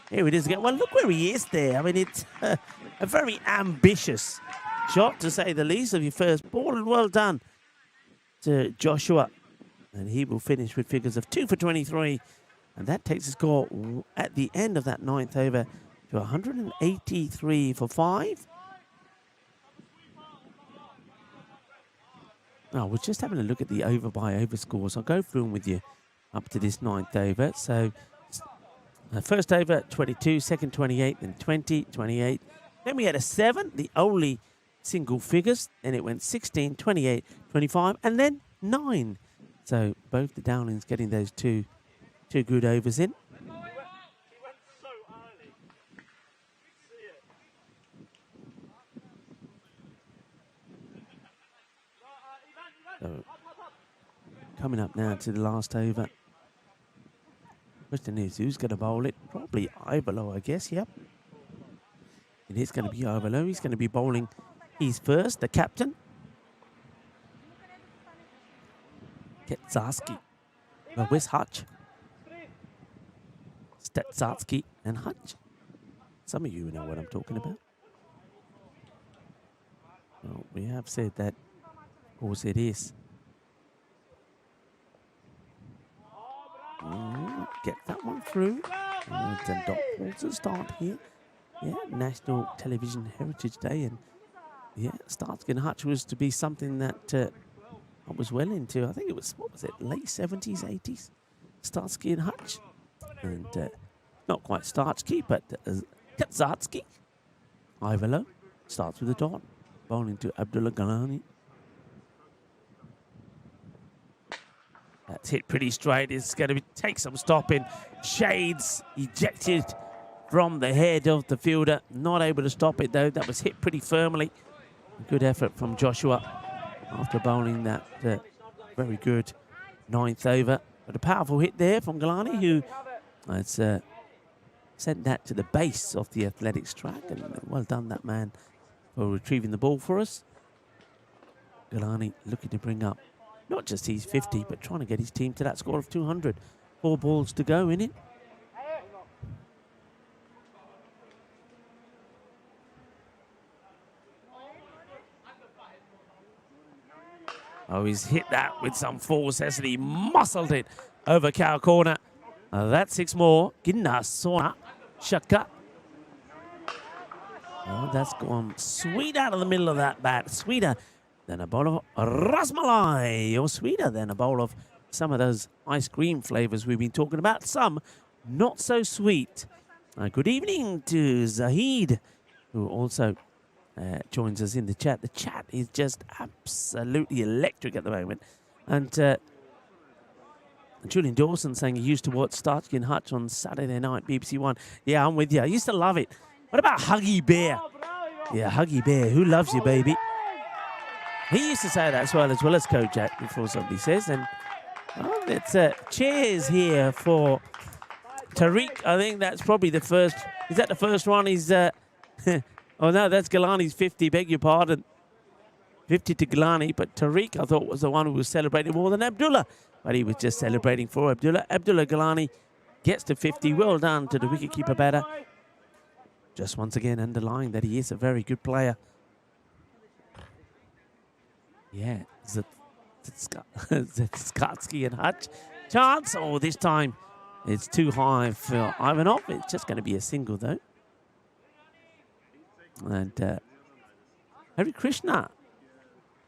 Here it is again. Well, look where he is there. I mean, it's a very ambitious shot, to say the least, of your first ball. And well done to Joshua. And he will finish with figures of 2 for 23. And that takes the score at the end of that 9th over to 183 for 5. Now, we're just having a look at the over-by-over scores. I'll go through them with you up to this 9th over. So, first over, 22, second, 28, then 20, 28. Then we had a 7, the only single figures. Then it went 16, 28, 25, and then 9. So, both the Downings getting those two good overs in. So, coming up now to the last over. Question is, who's going to bowl it? Probably Ivalo, I guess, yep. It is going to be Ivalo. He's going to be bowling his first, the captain. Ketsarsky. Well, where's Hutch? Stetsarsky and Hutch. Some of you know what I'm talking about. Well, we have said that, of course, it is. Get that one through. And the dot balls to start here. Yeah, National Television Heritage Day. And yeah, Starsky and Hutch was to be something that I was well into. I think it was, what was it, late 70s, 80s? Starsky and Hutch. And not quite Starsky, but Kazatsky. Ivalo starts with a dot. Bowling to Abdullah Galani. That's hit pretty straight. It's going to take some stopping. Shades ejected from the head of the fielder. Not able to stop it, though. That was hit pretty firmly. Good effort from Joshua after bowling that very good 9th over. But a powerful hit there from Galani, who has sent that to the base of the athletics track. And well done, that man, for retrieving the ball for us. Galani looking to bring up not just his 50, but trying to get his team to that score of 200. 4 balls to go, innit? Oh, he's hit that with some force, hasn't he? Muscled it over cow corner. That's 6 more. Ginna Sona Shaka. Oh, that's gone sweet out of the middle of that bat. Sweeter than a bowl of rasmalai, or sweeter than a bowl of some of those ice cream flavors we've been talking about. Some not so sweet. Good evening to Zahid, who also joins us in the chat. The chat is just absolutely electric at the moment. And Julian Dawson saying he used to watch Starsky and Hutch on Saturday night, BBC One. Yeah, I'm with you. I used to love it. What about Huggy Bear? Yeah, Huggy Bear. Who loves you, baby? He used to say that as well as Kojak, before somebody says. And oh, it's cheers here for Tariq. I think that's probably the first. Is that the first one? He's oh no, that's Galani's 50. Beg your pardon. 50 to Galani, but Tariq I thought was the one who was celebrating more than Abdullah, but he was just celebrating for Abdullah. Abdullah Galani gets to 50. Well done to the wicketkeeper batter. Just once again underlying that he is a very good player. Yeah, Zetskatsky and Hutch. Chance. Oh, this time It's too high for Ivanov. It's just going to be a single, though. And Hari Krishna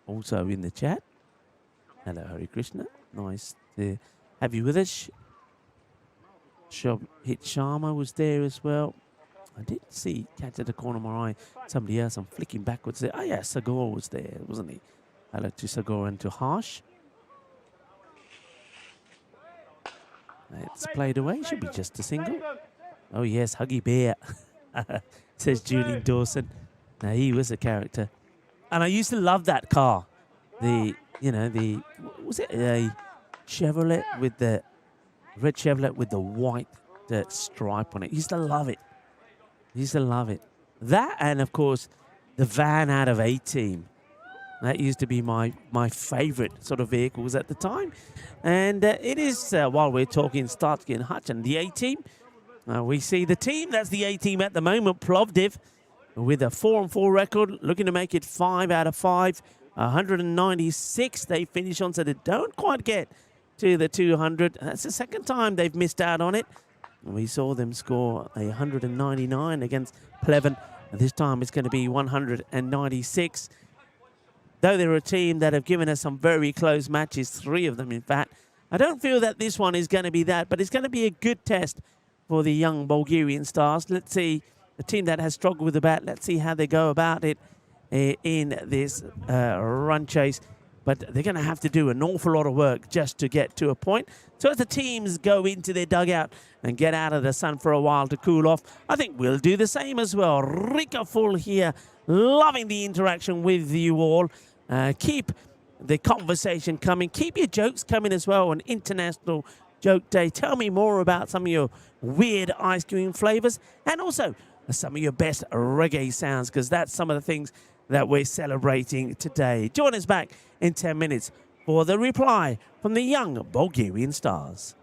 also in the chat. Hello, Hari Krishna. Nice to have you with us. Hit Sharma was there as well. I did catch at the corner of my eye somebody else. I'm flicking backwards there. Oh, yeah, Sagor was there, wasn't he? Hello to Sagor and to Harsh. It's played away. Should be just a single. Oh, yes, Huggy Bear, says Julian Dawson. Now, he was a character. And I used to love that car. Was it a Chevrolet with the red Chevrolet with the white stripe on it? Used to love it. Used to love it. That and, of course, the van out of A-Team. That used to be my favorite sort of vehicles at the time. And it is, while we're talking Starsky and Hutch and the A-Team, we see the team, that's the A-Team at the moment, Plovdiv, with a 4-4 record, looking to make it 5 out of 5. 196 they finish on, so they don't quite get to the 200. That's the second time they've missed out on it. We saw them score 199 against Pleven. And this time it's going to be 196. Though they're a team that have given us some very close matches, 3 of them, in fact. I don't feel that this one is going to be that, but it's going to be a good test for the young Bulgarian Stars. Let's see, the team that has struggled with the bat, let's see how they go about it in this run chase. But they're going to have to do an awful lot of work just to get to a point. So as the teams go into their dugout and get out of the sun for a while to cool off, I think we'll do the same as well. Rika Full here, loving the interaction with you all. Keep the conversation coming. Keep your jokes coming as well on International Joke Day. Tell me more about some of your weird ice cream flavors and also some of your best reggae sounds, because that's some of the things that we're celebrating today. Join us back in 10 minutes for the reply from the young Bulgarian Stars.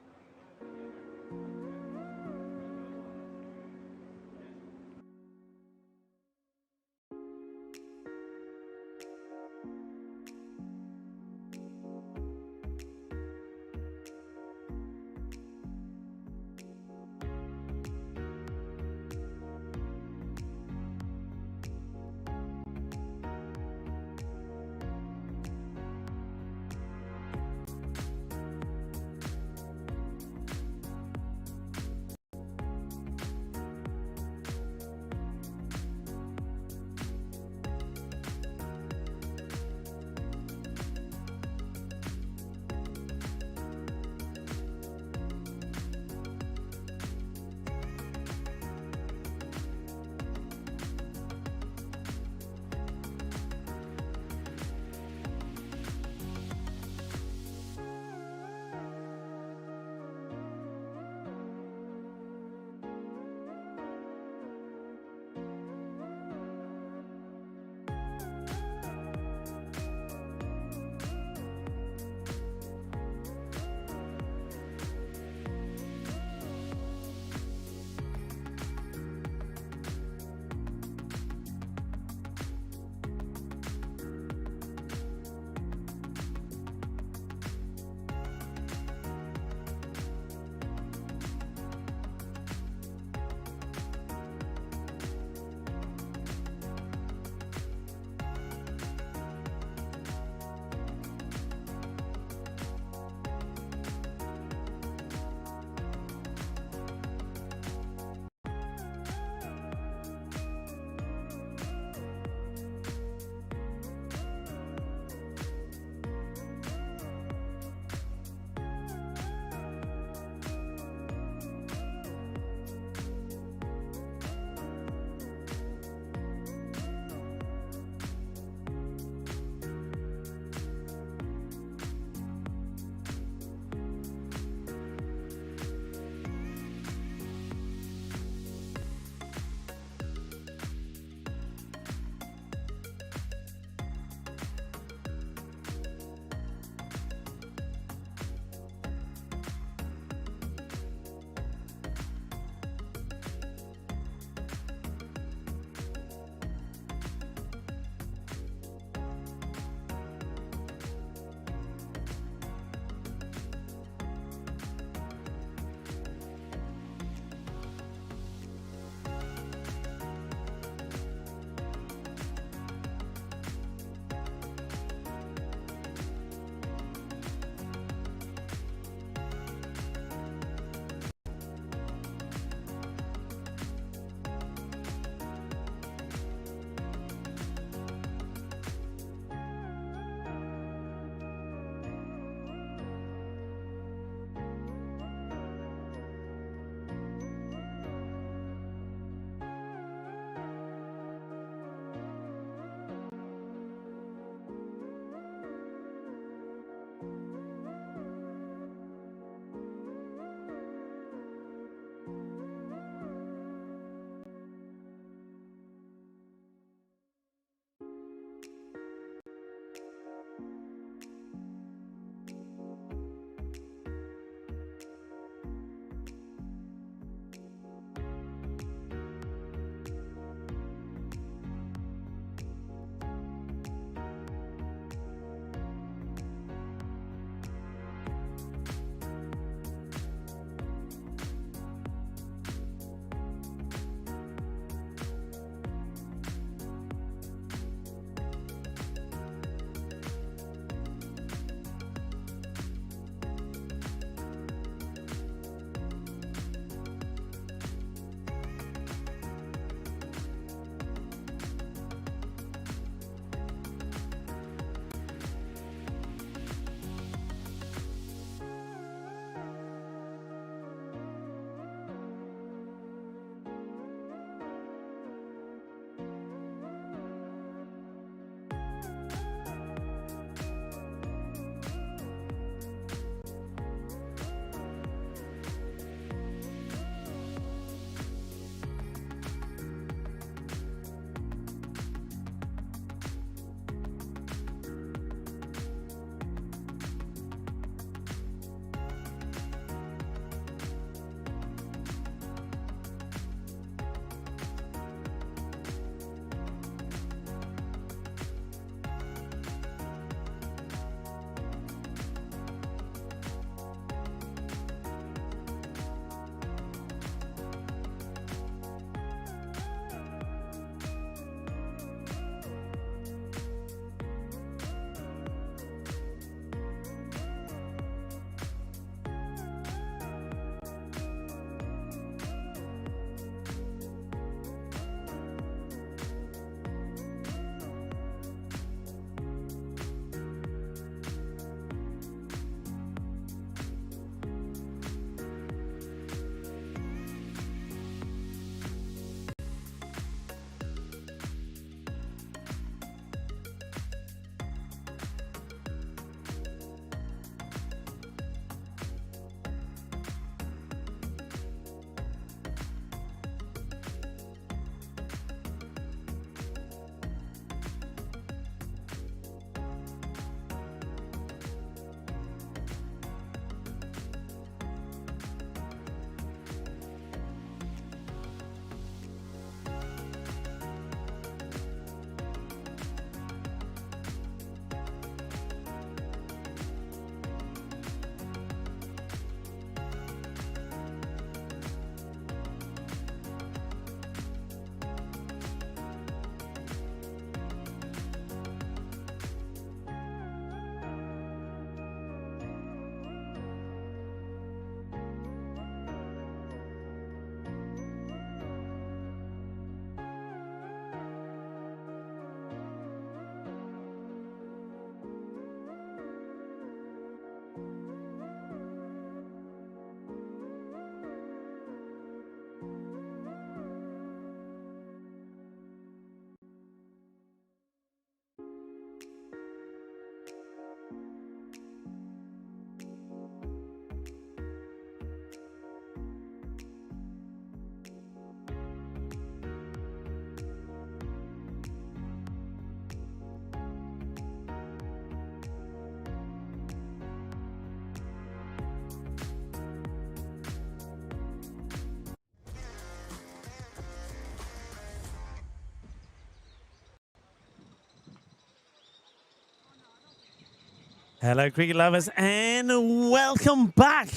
Hello, cricket lovers, and welcome back.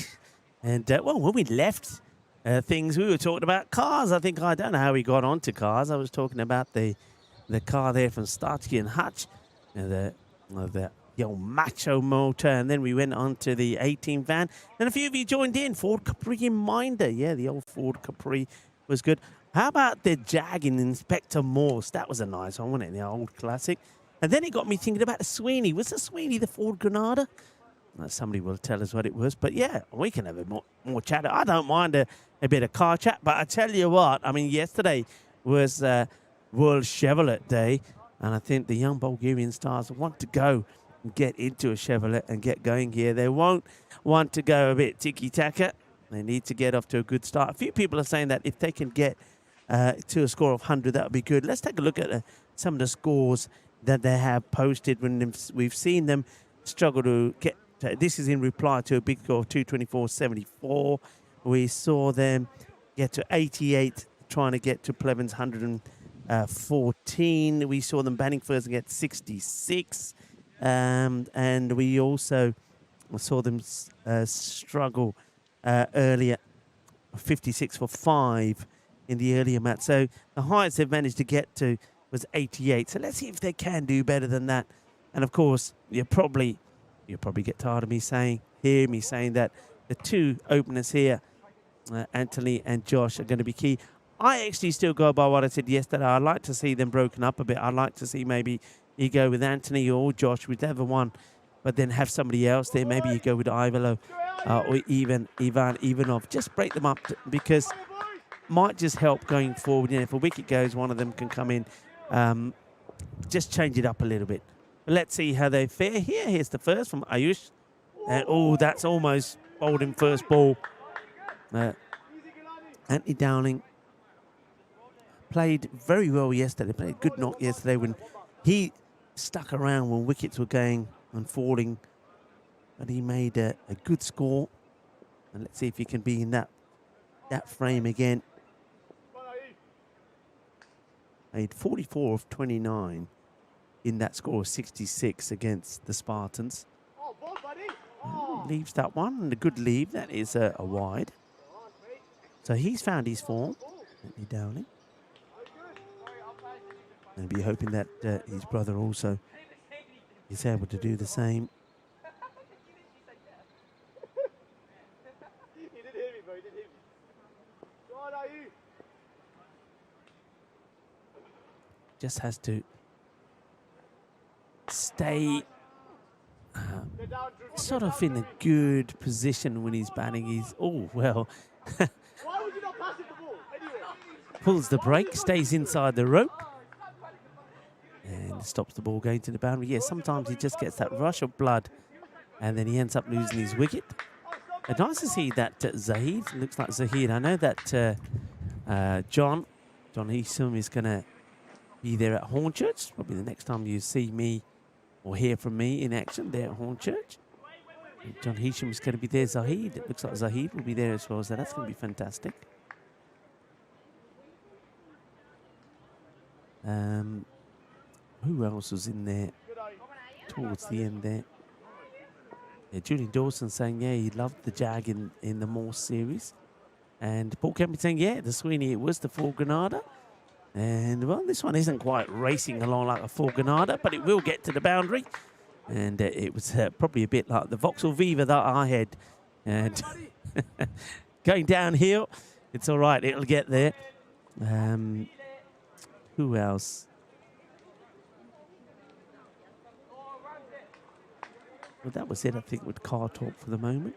And well, when we left things, we were talking about cars. I don't know how we got on to cars. I was talking about the car there from Starsky and Hutch, the old macho motor, and then we went on to the 18 van. And a few of you joined in. Ford Capri Reminder, yeah, the old Ford Capri was good. How about the Jag in Inspector Morse? That was a nice one, wasn't it? The old classic. And then it got me thinking about the Sweeney. Was the Sweeney the Ford Granada? Somebody will tell us what it was. But yeah, we can have a more chat. I don't mind a bit of car chat. But I tell you what, I mean, yesterday was World Chevrolet Day. And I think the young Bulgarian stars want to go and get into a Chevrolet and get going here. They won't want to go a bit tiki-taka. They need to get off to a good start. A few people are saying that if they can get to a score of 100, that would be good. Let's take a look at some of the scores that they have posted when we've seen them struggle to get. This is in reply to a big score of 224.74. We saw them get to 88, trying to get to Pleven's 114. We saw them banning first and get 66. And we also saw them struggle earlier, 56 for 5 in the earlier match. So the highest they've managed to get to was 88. So let's see if they can do better than that. And of course, you'll probably get tired of hear me saying that the two openers here, Anthony and Josh, are going to be key. I actually still go by what I said yesterday. I'd like to see them broken up a bit. I'd like to see maybe you go with Anthony or Josh, whichever one, but then have somebody else there. Maybe you go with Ivalo or even Ivan Ivanov. Just break them up because might just help going forward. You know, if a wicket goes, one of them can come in. Just change it up a little bit. But let's see how they fare here. Here's the first from Ayush. And oh, that's almost bowled in first ball. Anthony Dowling played very well yesterday. Played a good knock yesterday when he stuck around when wickets were going and falling. But he made a good score. And let's see if he can be in that frame again. Made 44 of 29 in that score of 66 against the Spartans. Leaves that one, and a good leave. That is a wide. So he's found his form, Anthony Dowling. And be hoping that his brother also is able to do the same. Just has to stay sort of in a good position when he's batting. He's, oh, well, pulls the brake, stays inside the rope, and stops the ball going to the boundary. Yeah, sometimes he just gets that rush of blood, and then he ends up losing his wicket. It's nice to see that Zahid, looks like Zahid. I know that John Heesum is going to be there at Hornchurch. Probably the next time you see me or hear from me in action there at Hornchurch. And John Heesham is going to be there. Zahid, it looks like Zahid will be there as well, so that's going to be fantastic. Who else was in there towards the end there? Yeah, Julian Dawson saying, yeah, he loved the Jag in the Morse series. And Paul Kemp saying, yeah, the Sweeney, it was the Ford Granada. And, well, this one isn't quite racing along like a Ford Granada, but it will get to the boundary. And it was probably a bit like the Vauxhall Viva that I had. And going downhill, it's all right, it'll get there. Who else? Well, that was it, I think, with car talk for the moment.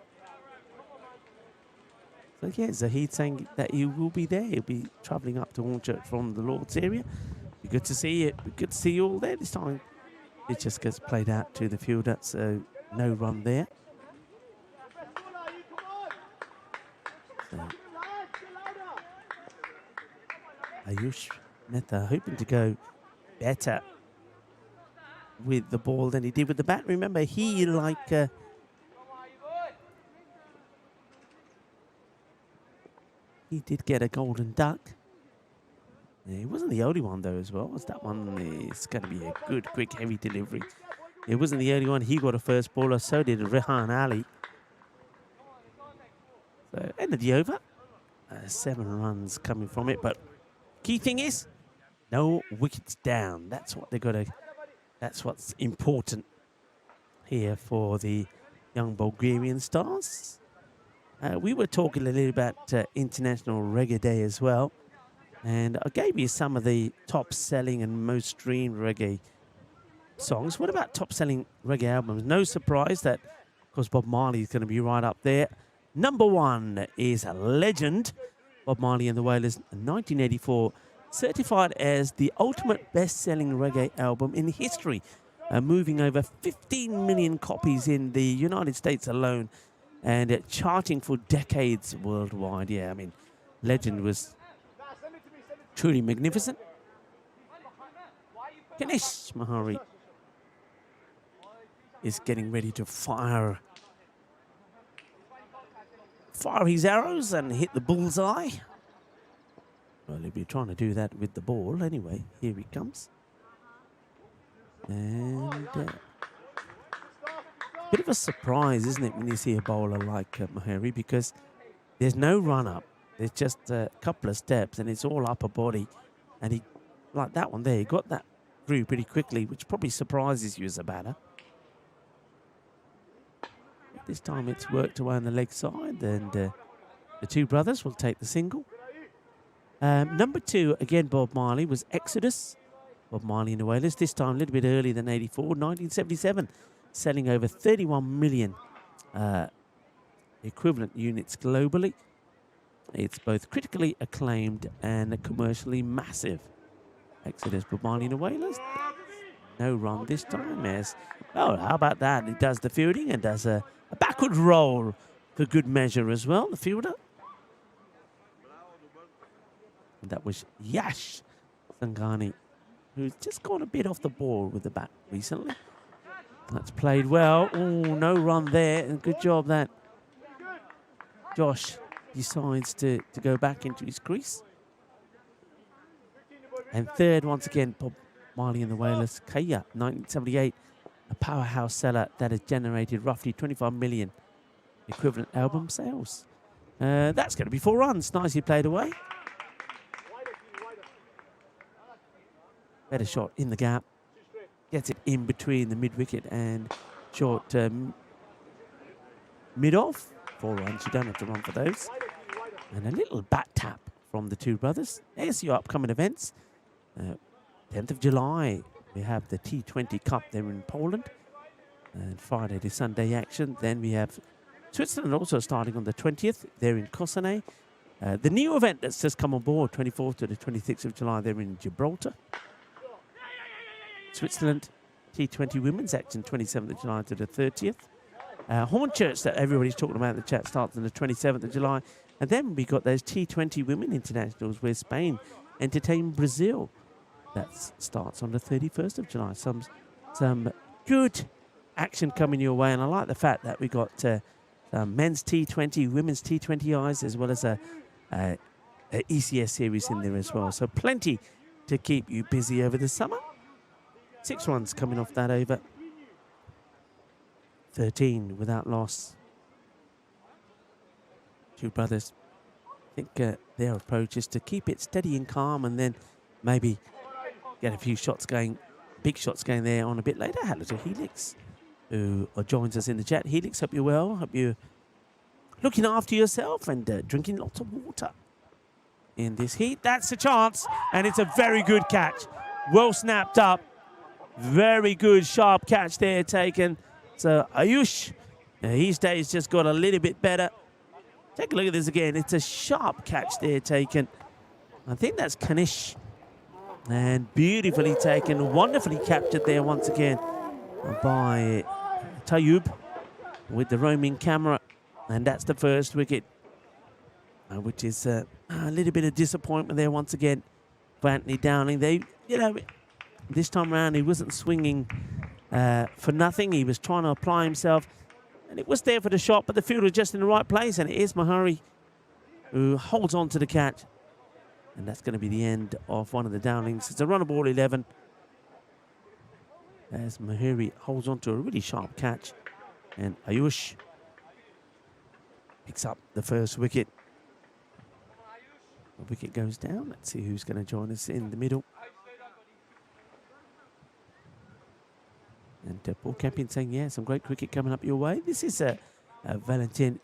So, yeah, Zahid saying that he will be there. He'll be travelling up to Hornchurch from the Lord's area. Be good to see you. Be good to see you all there this time. It just gets played out to the fielder, so no run there. So, Ayush Mehta hoping to go better with the ball than he did with the bat. Remember, he he did get a golden duck. Yeah, he wasn't the only one though as well. Was that one is going to be a good, quick, heavy delivery it wasn't the early one. He got a first baller. So did Rehan Ali. So end of the over. 7 runs coming from it. But key thing is, no wickets down. That's what they got to. That's what's important here for the young Bulgarian stars. We were talking a little about International Reggae Day as well. And I gave you some of the top-selling and most streamed reggae songs. What about top-selling reggae albums? No surprise that, of course, Bob Marley is going to be right up there. Number 1 is a legend, Bob Marley and the Wailers, 1984, certified as the ultimate best-selling reggae album in history, moving over 15 million copies in the United States alone, and charting for decades worldwide. Yeah, I mean, Legend was truly magnificent. Ganesh Mahari is getting ready to fire his arrows and hit the bullseye. Well, he'll be trying to do that with the ball. Anyway, here he comes. And bit of a surprise, isn't it, when you see a bowler like Mahari, because there's no run-up. There's just a couple of steps, and it's all upper body. And he, like that one there, he got that through pretty quickly, which probably surprises you as a batter. This time it's worked away on the leg side, and the two brothers will take the single. Number 2, again, Bob Marley, was Exodus. Bob Marley and the Wailers, this time a little bit earlier than 84, 1977, selling over 31 million equivalent units globally. It's both critically acclaimed and commercially massive. Exodus, Bob Marley and the Wailers. No run this time, as, oh, how about that? He does the fielding and does a backward roll for good measure as well, the fielder. And that was Yash Sangani, who's just gone a bit off the ball with the bat recently. That's played well. Oh, no run there. And good job that Josh decides to go back into his crease. And third, once again, Bob Marley and the Wailers. Kaya, 1978, a powerhouse seller that has generated roughly 25 million equivalent album sales. That's going to be 4 runs. Nicely played away. Better shot in the gap. Gets it in between the mid-wicket and short mid-off. 4 runs. You don't have to run for those. And a little bat tap from the two brothers. There's your upcoming events. 10th of July, we have the T20 Cup there in Poland. And Friday to Sunday action. Then we have Switzerland also starting on the 20th. They're in Cossonay. The new event that's just come on board, 24th to the 26th of July, they're in Gibraltar. Switzerland T20 Women's action, 27th of July to the 30th. Hornchurch that everybody's talking about in the chat starts on the 27th of July. And then we got those T20 Women Internationals where Spain entertain Brazil. That starts on the 31st of July. Some good action coming your way. And I like the fact that we got men's T20, women's T20Is, as well as a ECS series in there as well. So plenty to keep you busy over the summer. 6 runs coming off that over. 13 without loss. Two brothers. I think their approach is to keep it steady and calm and then maybe get a few shots going, big shots going there on a bit later. Hello to Helix, who joins us in the chat. Helix, hope you're well. Hope you're looking after yourself and drinking lots of water in this heat. That's a chance, and it's a very good catch. Well snapped up. Very good, sharp catch there taken. So Ayush, his day's just got a little bit better. Take a look at this again. It's a sharp catch there taken. I think that's Kanish. And beautifully taken, wonderfully captured there once again by Tayyub with the roaming camera. And that's the first wicket, which is a little bit of disappointment there once again for Anthony Downing. They, this time around he wasn't swinging for nothing. He was trying to apply himself. And it was there for the shot, but the field was just in the right place. And it is Mahari who holds on to the catch. And that's going to be the end of one of the Downings. It's a run of ball 11. as Mahiri holds on to a really sharp catch. And Ayush picks up the first wicket. The wicket goes down. Let's see who's going to join us in the middle. And Paul Campion saying, yeah, some great cricket coming up your way. This is a Valentin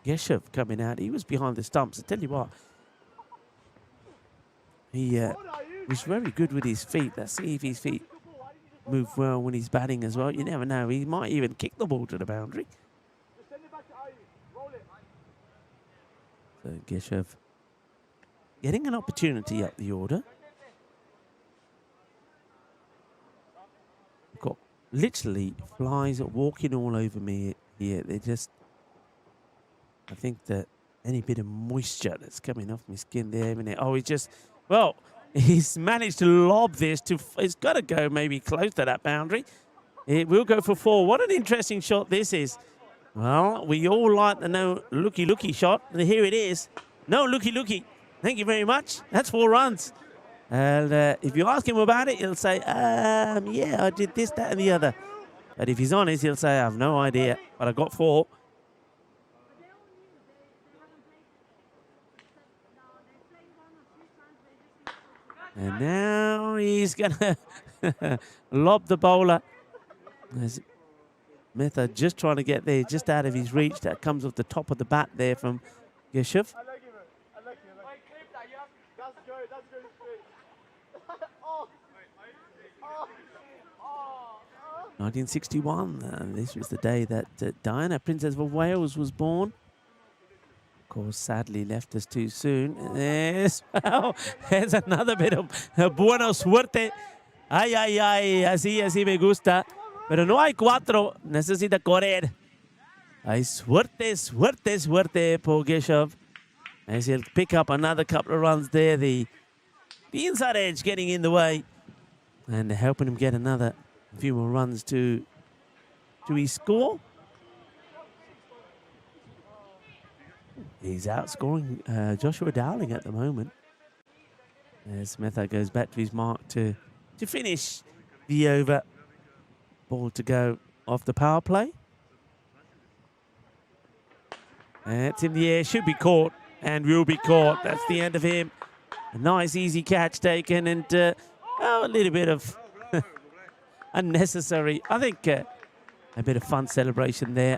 Geshev coming out. He was behind the stumps. I tell you what, he was very good with his feet. Let's see if his feet move well when he's batting as well. You never know. He might even kick the ball to the boundary. So Geshev getting an opportunity up the order. Got literally flies walking all over me here. They just, I think that any bit of moisture that's coming off my skin there, oh, he just, well, he's managed to lob this to, it's got to go maybe close to that boundary. It will go for 4. What an interesting shot this is. Well, we all like the no looky shot. And here it is. No looky. Thank you very much. That's 4 runs. And if you ask him about it, he'll say, yeah, I did this, that, and the other. But if he's honest, he'll say, I have no idea, but I got 4. And now he's going to lob the bowler. There's Mehta just trying to get there, just out of his reach. That comes off the top of the bat there from Geshev. 1961, this was the day that Diana, Princess of Wales, was born. Of course, sadly left us too soon. Yes, well, there's another bit of buena suerte. Ay, así me gusta. Pero no hay 4, necesita correr. Hay suerte por Geshev. As he'll pick up another couple of runs there. The inside edge getting in the way and helping him get another few more runs to his score. He's outscoring Joshua Dowling at the moment. As Mehta goes back to his mark to finish the over. Ball to go off the power play. And it's in the air, should be caught, and will be caught. That's the end of him. A nice, easy catch taken, and a little bit of unnecessary, I think, a bit of fun celebration there.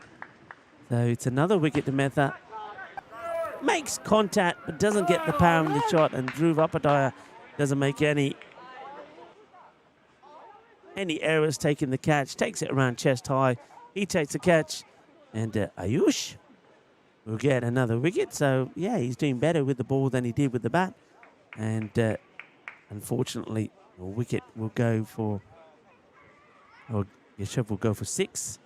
So it's another wicket to Mehta. Makes contact, but doesn't get the power in the shot, and Dhruv Upadhyaya doesn't make any errors taking the catch. Takes it around chest high. He takes the catch, and Ayush will get another wicket. So, yeah, he's doing better with the ball than he did with the bat. And unfortunately, a wicket will go for, or Geshev will go for 6.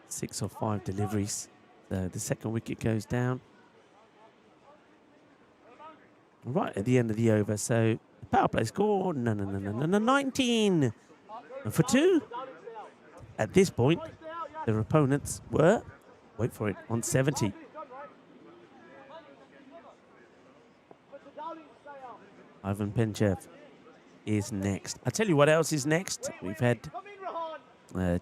6 or 5 deliveries. So the second wicket goes down right at the end of the over. So the power play score, no, 19 for 2. At this point, their opponents were, wait for it, on 70. Ivan Penchev is next. I'll tell you what else is next. We've had a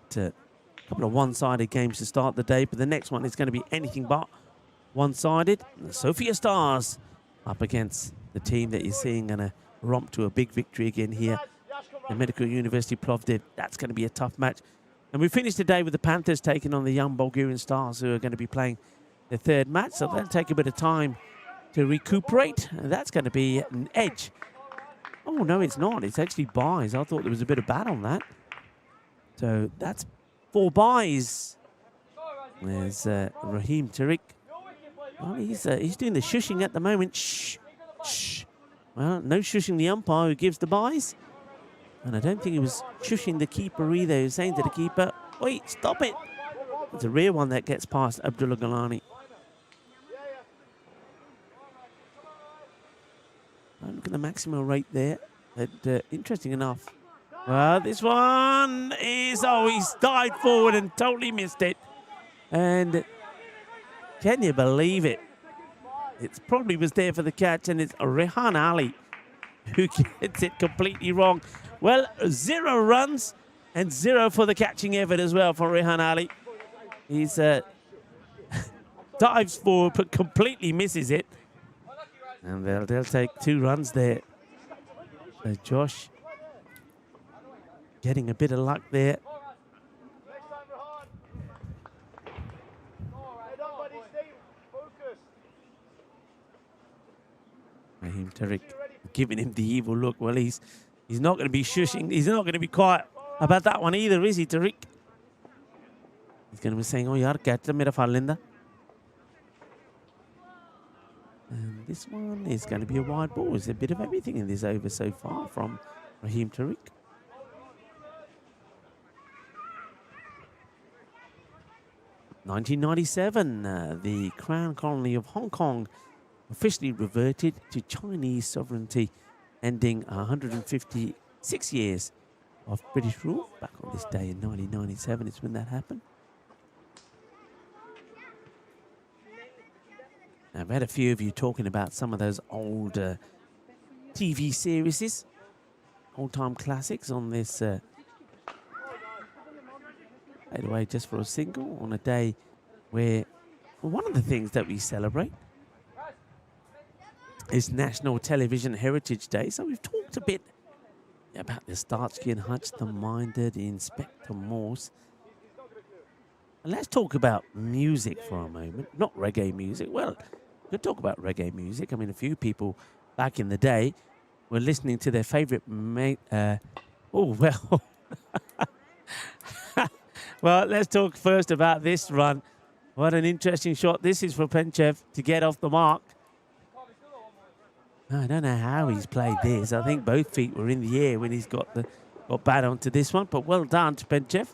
couple of one-sided games to start the day, but the next one is going to be anything but one-sided. The Sofia Stars up against the team that you're seeing going to romp to a big victory again here. The Medical University Plovdiv. That's going to be a tough match. And we finished today with the Panthers taking on the young Bulgarian Stars, who are going to be playing their 3rd match. So they'll take a bit of time to recuperate. And that's going to be an edge. Oh, no, it's not. It's actually buys. I thought there was a bit of bat on that. So that's 4 buys. There's Raheem Tariq. Well, he's doing the shushing at the moment. Shh. Well, no shushing the umpire who gives the buys. And I don't think he was shushing the keeper either. He was saying to the keeper, wait, stop it. It's a rare one that gets past Abdullah Galani. Look at the maximum rate there. But interesting enough. Well, this one is, he's dived forward and totally missed it. And can you believe it? It probably was there for the catch, and it's Rehan Ali who gets it completely wrong. Well, 0 runs and 0 for the catching effort as well for Rehan Ali. He's dives forward but completely misses it. And they'll take 2 runs there. So Josh getting a bit of luck there. Raheem Tariq giving him the evil look. Well, he's not going to be shushing. He's not going to be quiet about that one either, is he, Tariq? He's going to be saying, oh, yaar, catch the mera falinda. And this one is going to be a wide ball. There's a bit of everything in this over so far from Raheem Tariq. (1997), the Crown Colony of Hong Kong officially reverted to Chinese sovereignty, ending 156 years of British rule. Back on this day in 1997 is when that happened. Now, I've had a few of you talking about some of those old TV series, old-time classics on this fade away just for a single on a day where, well, one of the things that we celebrate is National Television Heritage Day. So we've talked a bit about the Starsky and Hutch, the Minded, Inspector Morse. And let's talk about music for a moment, not reggae music. Well, we'll talk about reggae music. I mean, a few people back in the day were listening to their favorite well, let's talk first about this run. What an interesting shot. This is for Penchev to get off the mark. I don't know how he's played this. I think both feet were in the air when he's got bat onto this one. But well done to Penchev.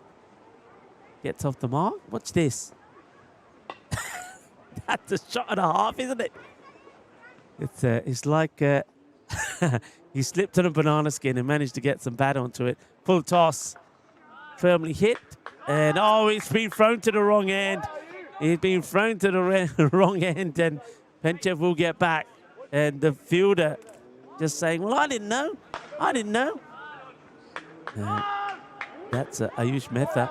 Gets off the mark. Watch this. That's a shot and a half, isn't it? It's like he slipped on a banana skin and managed to get some bat onto it. Full toss. Firmly hit. And, oh, it's been thrown to the wrong end. It's been thrown to the wrong end, and Penchev will get back. And the fielder just saying, well, I didn't know. I didn't know. That's Ayush Mehta.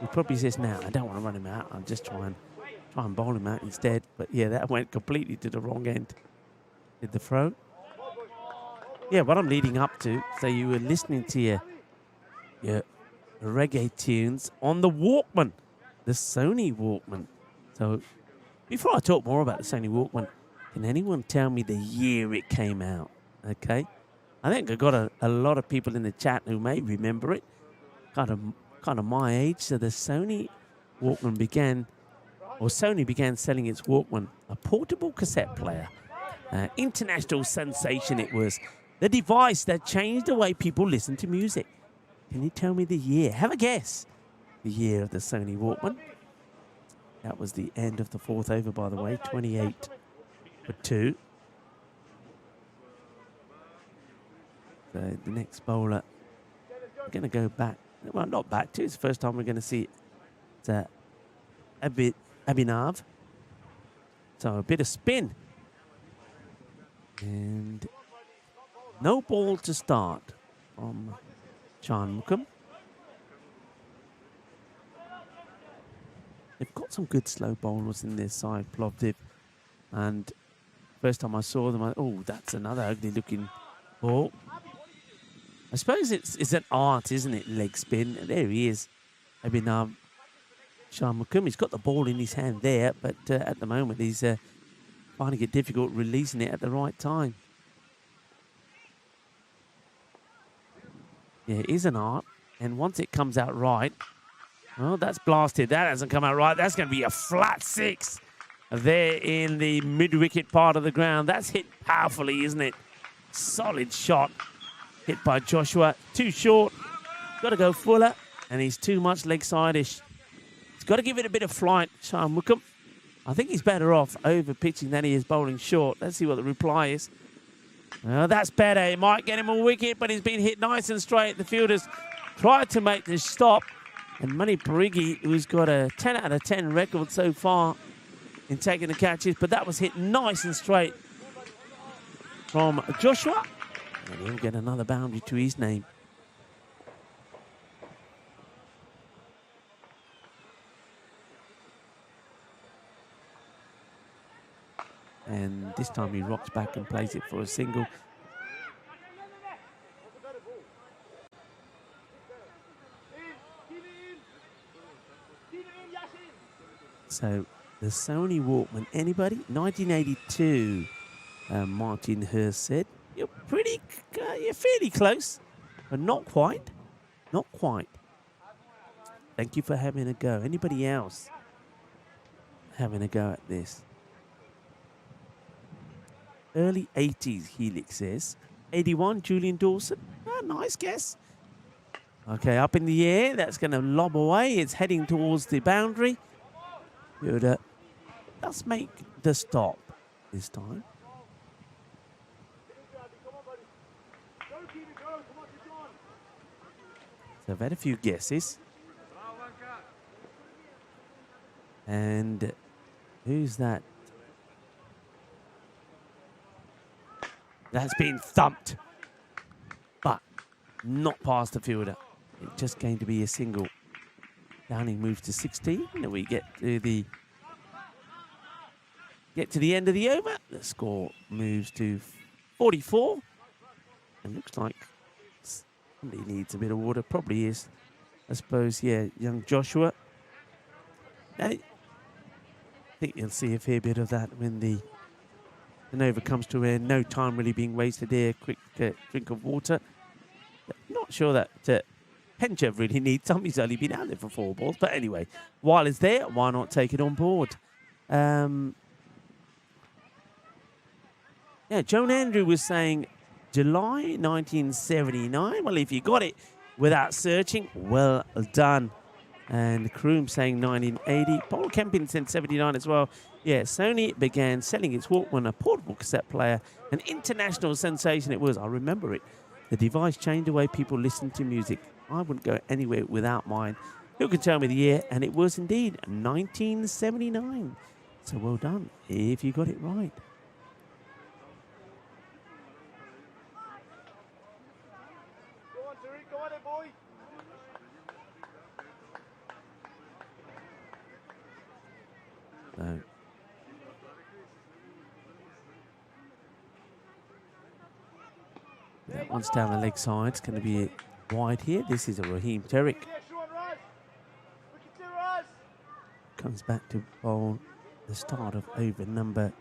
He probably says, now, I don't want to run him out. I'll just try and bowl him out instead. But, yeah, that went completely to the wrong end. Did the throw. Yeah, what I'm leading up to, so you were listening to your reggae tunes on the Walkman, the Sony Walkman. So before I talk more about the Sony Walkman, can anyone tell me the year it came out? Okay, I think I got a lot of people in the chat who may remember it, kind of my age. So the Sony Walkman Sony began selling its Walkman, a portable cassette player. International sensation it was. The device that changed the way people listen to music. Can you tell me the year? Have a guess. The year of the Sony Walkman. That was the end of the 4th over, by the way. 28 for 2. So the next bowler, we're going to go back. Well, not back to. It's the first time we're going to see it. It's Abhinav. So a bit of spin. And no ball to start from Shanmugam. They've got some good slow bowlers in their side, Plovdiv. And first time I saw them, oh, that's another ugly looking ball. I suppose it's an art, isn't it? Leg spin. And there he is. Abhinav Shanmugam. He's got the ball in his hand there, but at the moment he's finding it difficult releasing it at the right time. Yeah, it is an art, and once it comes out right, well, that's blasted. That hasn't come out right. That's going to be a flat 6 there in the mid-wicket part of the ground. That's hit powerfully, isn't it? Solid shot hit by Joshua. Too short. Got to go fuller, and he's too much leg-side-ish. He's got to give it a bit of flight, Shanmugam. I think he's better off over-pitching than he is bowling short. Let's see what the reply is. Well, that's better. It might get him a wicket, but he's been hit nice and straight. The fielders tried to make this stop. And Mani Parigi, who's got a 10 out of 10 record so far in taking the catches, but that was hit nice and straight from Joshua. And he'll get another boundary to his name. And this time he rocks back and plays it for a single. So the Sony Walkman, anybody? 1982, Martin Hurst said. You're fairly close, but not quite. Not quite. Thank you for having a go. Anybody else having a go at this? Early 80s, Helix says. 81, Julian Dawson. Oh, nice guess. Okay, up in the air. That's going to lob away. It's heading towards the boundary. Good. Let's make the stop this time. So I've had a few guesses. And who's that? That's been thumped, but not past the fielder. It's just going to be a single. Downing moves to 16, and we get to the end of the over. The score moves to 44, and looks like somebody needs a bit of water. Probably is, I suppose. Yeah, young Joshua. I think you'll see a fair bit of that when the over comes to end. No time really being wasted there. Quick drink of water. Not sure that Penchev really needs some. He's only been out there for 4 balls. But anyway, while it's there, why not take it on board? Yeah, Joan Andrew was saying July 1979. Well, if you got it without searching, well done. And Kroom saying 1980. Paul Kempin said 79 as well. Yeah, Sony began selling its Walkman, a portable cassette player. An international sensation it was. I remember it. The device changed the way people listened to music. I wouldn't go anywhere without mine. Who can tell me the year? And it was indeed 1979. So well done if you got it right. Go on, Tariq, go on it, boy. So that one's down the leg side. It's going to be wide here. This is a Raheem Tariq. Comes back to bowl the start of over number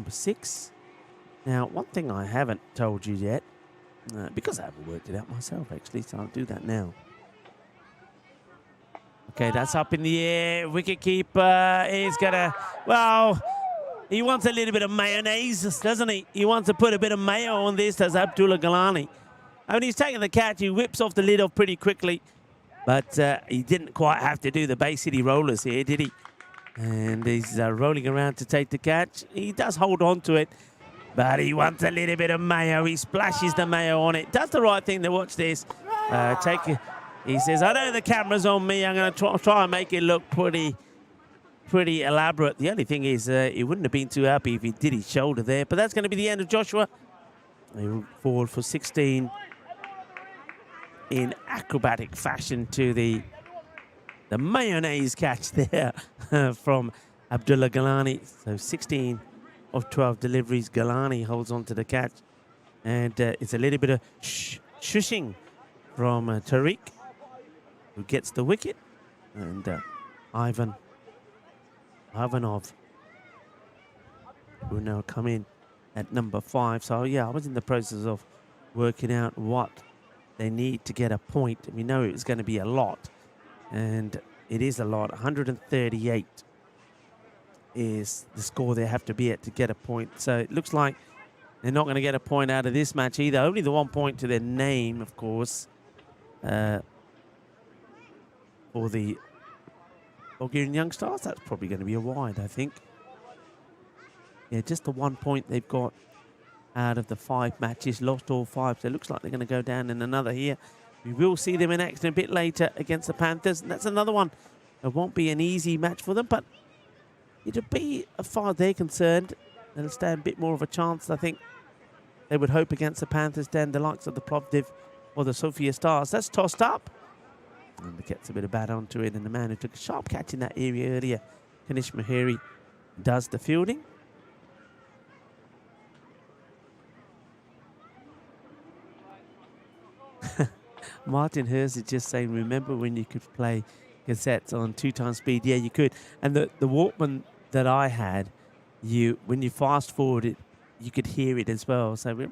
6. Now, one thing I haven't told you yet, because I haven't worked it out myself, actually, so I'll do that now. Okay, that's up in the air. Wicket keeper is going to, well, he wants a little bit of mayonnaise, doesn't he? He wants to put a bit of mayo on this, does Abdullah Galani. I mean, he's taking the catch. He whips off the lid off pretty quickly. But he didn't quite have to do the Bay City rollers here, did he? And he's rolling around to take the catch. He does hold on to it. But he wants a little bit of mayo. He splashes the mayo on it. Does the right thing to watch this. He says, I know the camera's on me. I'm going to try and make it look pretty elaborate. The only thing is he wouldn't have been too happy if he did his shoulder there. But that's going to be the end of Joshua. He will forward for 16 in acrobatic fashion to the mayonnaise catch there from Abdullah Galani. So 16 of 12 deliveries. Galani holds on to the catch. And it's a little bit of shushing from Tariq, who gets the wicket. And Ivanov will now come in at number 5. So, yeah, I was in the process of working out what they need to get a point. We know it was going to be a lot, and it is a lot. 138 is the score they have to be at to get a point. So it looks like they're not going to get a point out of this match either. Only the 1 point to their name, of course, for the Bulgarian Young Stars. That's probably going to be a wide, I think. Yeah, just the 1 point they've got out of the 5 matches, lost all 5. So it looks like they're going to go down in another here. We will see them in action a bit later against the Panthers. And that's another one. It won't be an easy match for them, but it'll be, as far as they're concerned, they'll stand a bit more of a chance, I think, they would hope against the Panthers then, the likes of the Plovdiv or the Sofia Stars. That's tossed up. And it gets a bit of bat onto it, and the man who took a sharp catch in that area earlier, Kanish Mahiri, does the fielding. Martin Hurst is just saying, remember when you could play cassettes on 2x speed? Yeah, you could. And the Walkman that I had, when you fast forward it, you could hear it as well. So he's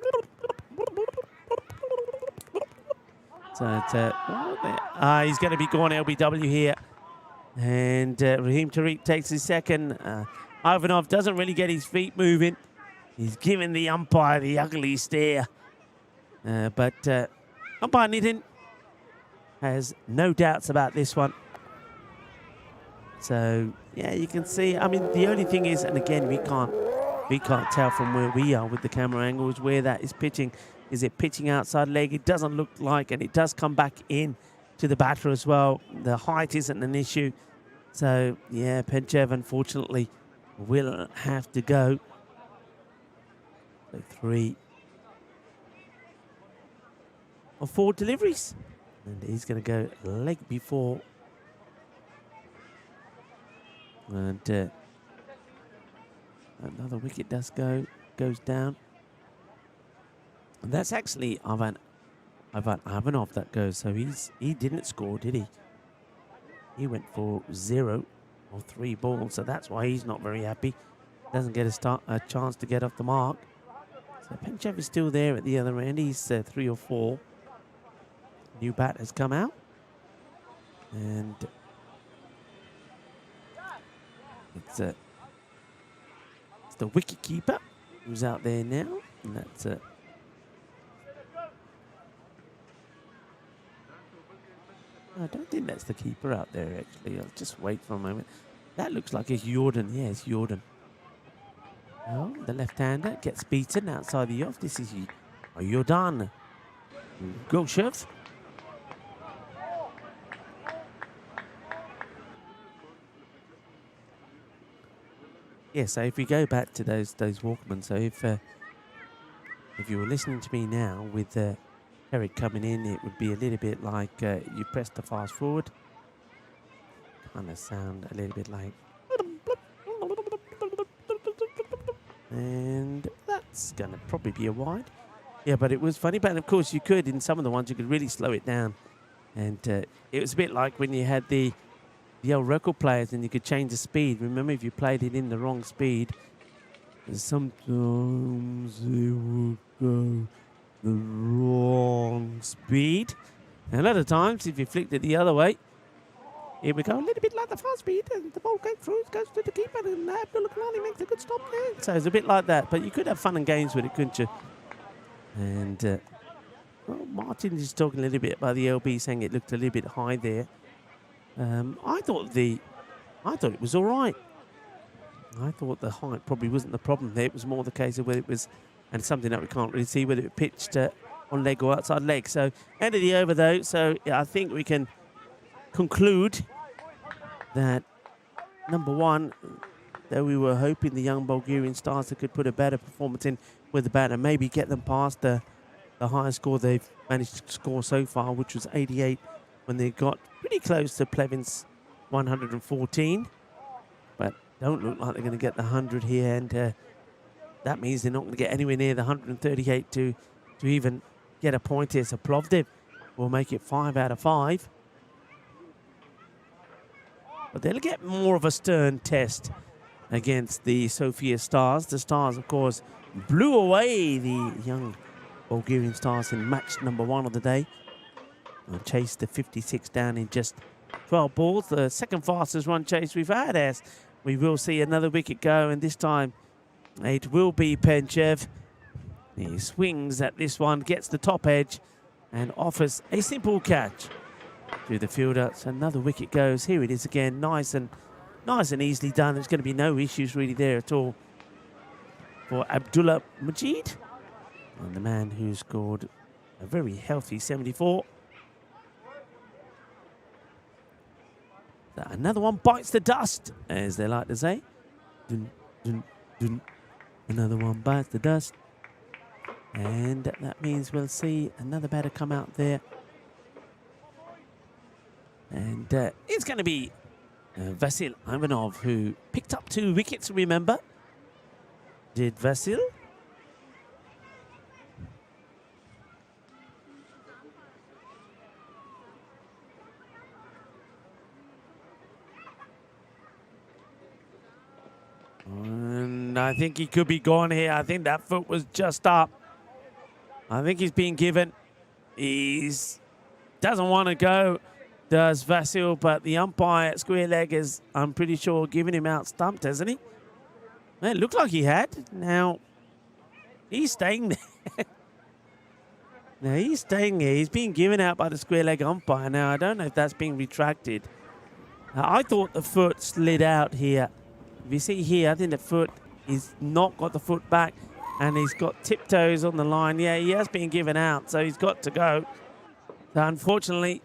going to be gone LBW here. And Raheem Tariq takes his second. Ivanov doesn't really get his feet moving. He's giving the umpire the ugly stare. But umpire Nitin has no doubts about this one. So, yeah, you can see. I mean, the only thing is, and again, we can't tell from where we are with the camera angles where that is pitching. Is it pitching outside leg? It doesn't look like, and it does come back in to the batter as well. The height isn't an issue. So, yeah, Penchev, unfortunately, will have to go. So 3 or 4 deliveries. And he's going to go leg before. And another wicket goes down. And that's actually Ivan Ivanov that goes. So he didn't score, did he? He went for 0 or 3 balls. So that's why he's not very happy. Doesn't get a chance to get off the mark. So Penchev is still there at the other end. He's 3 or 4. New bat has come out. And it's the wicket keeper who's out there now. And that's I don't think that's the keeper out there, actually. I'll just wait for a moment. That looks like it's Jordan. Yeah, it's Jordan. Well, the left-hander gets beaten outside the off. This is Jordan. Go, Chef. Yeah, so if we go back to those Walkman, so if you were listening to me now with Eric coming in, it would be a little bit like you press the fast forward. Kind of sound a little bit like. And that's going to probably be a wide. Yeah, but it was funny. But of course, you could, in some of the ones, you could really slow it down. And it was a bit like when you had the old record players and you could change the speed. Remember, if you played it in the wrong speed, sometimes it would go the wrong speed. And a lot of times, if you flicked it the other way, it would go a little bit like the fast speed, and the ball goes through, goes to the keeper, and Abdullah Kalani makes a good stop there. So it's a bit like that, but you could have fun and games with it, couldn't you? And well, Martin is talking a little bit about the LB, saying it looked a little bit high there. I thought it was all right. I thought the height probably wasn't the problem there. It was more the case of whether it was, and something that we can't really see, whether it pitched on leg or outside leg. So end of the over though. So yeah, I think we can conclude that number one, though we were hoping the young Bulgarian stars that could put a better performance in with the bat and maybe get them past the highest score they've managed to score so far, which was 88 when they got pretty close to Plevin's 114. But don't look like they're going to get the 100 here, and that means they're not going to get anywhere near the 138 to even get a point here. So Plovdiv will make it 5 out of 5. But they'll get more of a stern test against the Sofia Stars. The Stars, of course, blew away the young Bulgarian Stars in match number 1 of the day and chased the 56 down in just 12 balls. The second fastest run chase we've had, as we will see another wicket go, and this time it will be Penchev. He swings at this one, gets the top edge and offers a simple catch to the fielder. So another wicket goes. Here it is again, nice and easily done. There's going to be no issues really there at all for Abdullah Majid, and the man who scored a very healthy 74. So another one bites the dust, as they like to say. Dun, dun, dun. Another one bites the dust. And that means we'll see another batter come out there. And it's going to be Vasil Ivanov, who picked up 2 wickets, remember? Did Vasil? And I think he could be gone here. I think that foot was just up. I think he's being given. Doesn't want to go, does Vasil, but the umpire at square leg is, I'm pretty sure, giving him out stumped, hasn't he? Well, it looked like he had. Now, he's staying there. Now, he's staying there. He's being given out by the square leg umpire. Now, I don't know if that's being retracted. I thought the foot slid out here. If you see here, I think the foot, he's not got the foot back, and he's got tiptoes on the line. Yeah, he has been given out, so he's got to go. So unfortunately,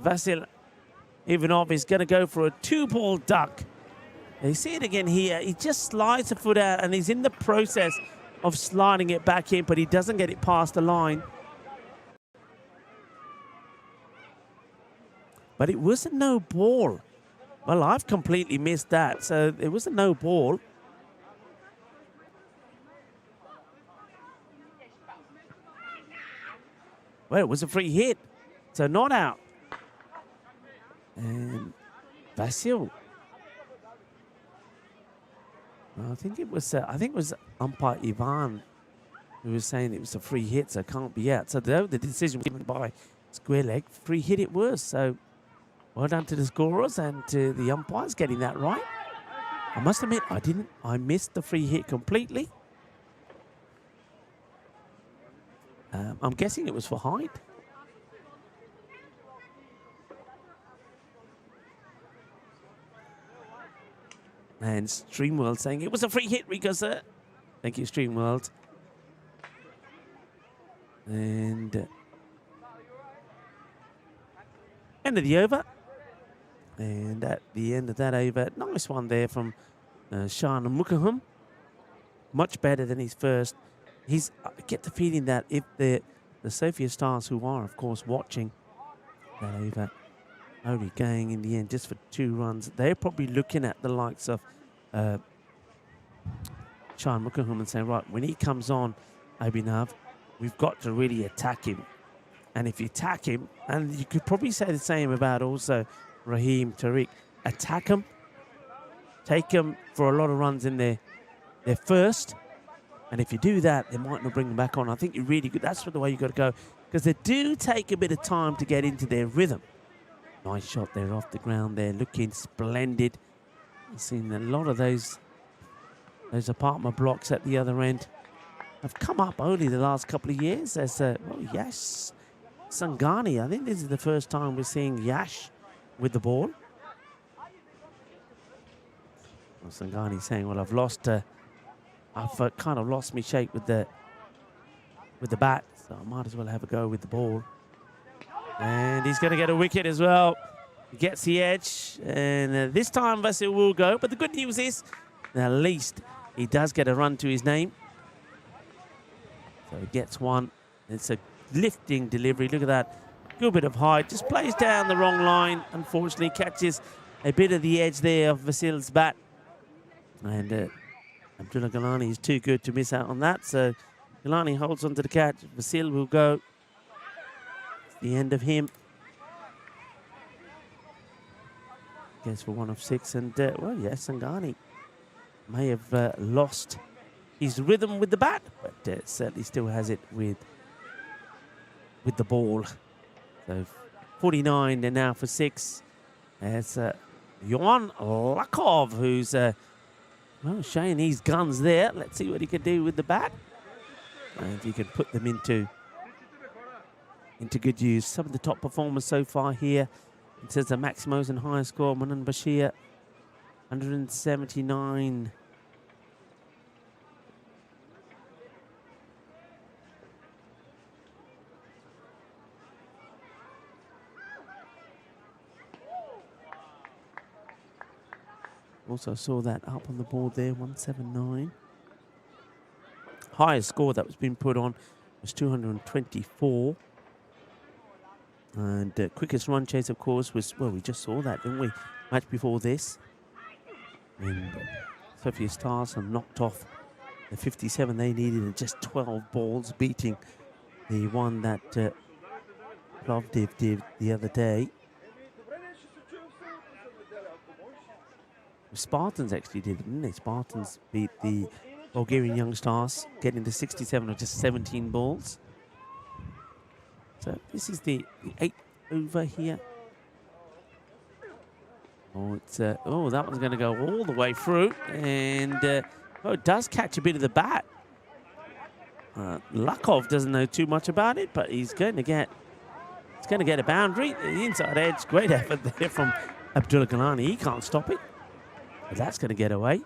Vasil Ivanov is going to go for a 2-ball duck. You see it again here. He just slides the foot out, and he's in the process of sliding it back in, but he doesn't get it past the line. But it was a no ball. Well, I've completely missed that. So it was a no ball. Well, it was a free hit. So not out. And Vasil. I think it was umpire Ivan who was saying it was a free hit, so it can't be out. So the decision was given by square leg. Free hit it was. So well done to the scorers and to the umpires getting that right. I must admit, I missed the free hit completely. I'm guessing it was for Hyde. And Streamworld saying it was a free hit, Rico, sir. Thank you, Streamworld. And end of the over. And at the end of that over, nice one there from Sean Mukahum. Much better than his first. I get the feeling that if the Sofia Stars, who are, of course, watching that over, only going in the end just for 2 runs, they're probably looking at the likes of Sean Mukahum and saying, right, when he comes on, Abhinav, we've got to really attack him. And if you attack him, and you could probably say the same about also Raheem Tariq, attack him, take him for a lot of runs in their first. And if you do that, they might not bring them back on. I think you're really good. That's the way you got to go, because they do take a bit of time to get into their rhythm. Nice shot there off the ground there, looking splendid. I've seen a lot of those apartment blocks at the other end have come up only the last couple of years. There's Yash Sangani. I think this is the first time we're seeing Yash with the ball. Well, Sangani saying, well, I've kind of lost my shape with the bat, so I might as well have a go with the ball. And he's going to get a wicket as well. He gets the edge, and this time Vasil will go. But the good news is, at least he does get a run to his name. So he gets one. It's a lifting delivery. Look at that. Good bit of height. Just plays down the wrong line. Unfortunately, catches a bit of the edge there of Vasil's bat. And Abdullah Galani is too good to miss out on that. So Galani holds on to the catch. Vasil will go. The end of him. Goes for 1 of 6. And, well, yes, Sangani may have lost his rhythm with the bat, but certainly still has it with the ball. So 49 and now for 6. There's Johan Lakov, who's well, showing his guns there. Let's see what he can do with the bat. And if he can put them into good use. Some of the top performers so far here. It says the Maximos and highest score, Manan Bashir, 179. Also saw that up on the board there, 179. highest score that was being put on was 224. And quickest run chase, of course, was, well, we just saw that, didn't we? Match before this. And Sofia Stars have knocked off the 57 they needed in just 12 balls, beating the one that Plovdiv did the other day. Spartans actually did, didn't they? Spartans beat the Bulgarian Young Stars, getting to 67 of just 17 balls. So this is the 8th over here. Oh, it's oh, that one's going to go all the way through, and oh, it does catch a bit of the bat. Lakov doesn't know too much about it, but he's going to get a boundary. The inside edge, great effort there from Abdullah Galani. He can't stop it, but that's going to get away.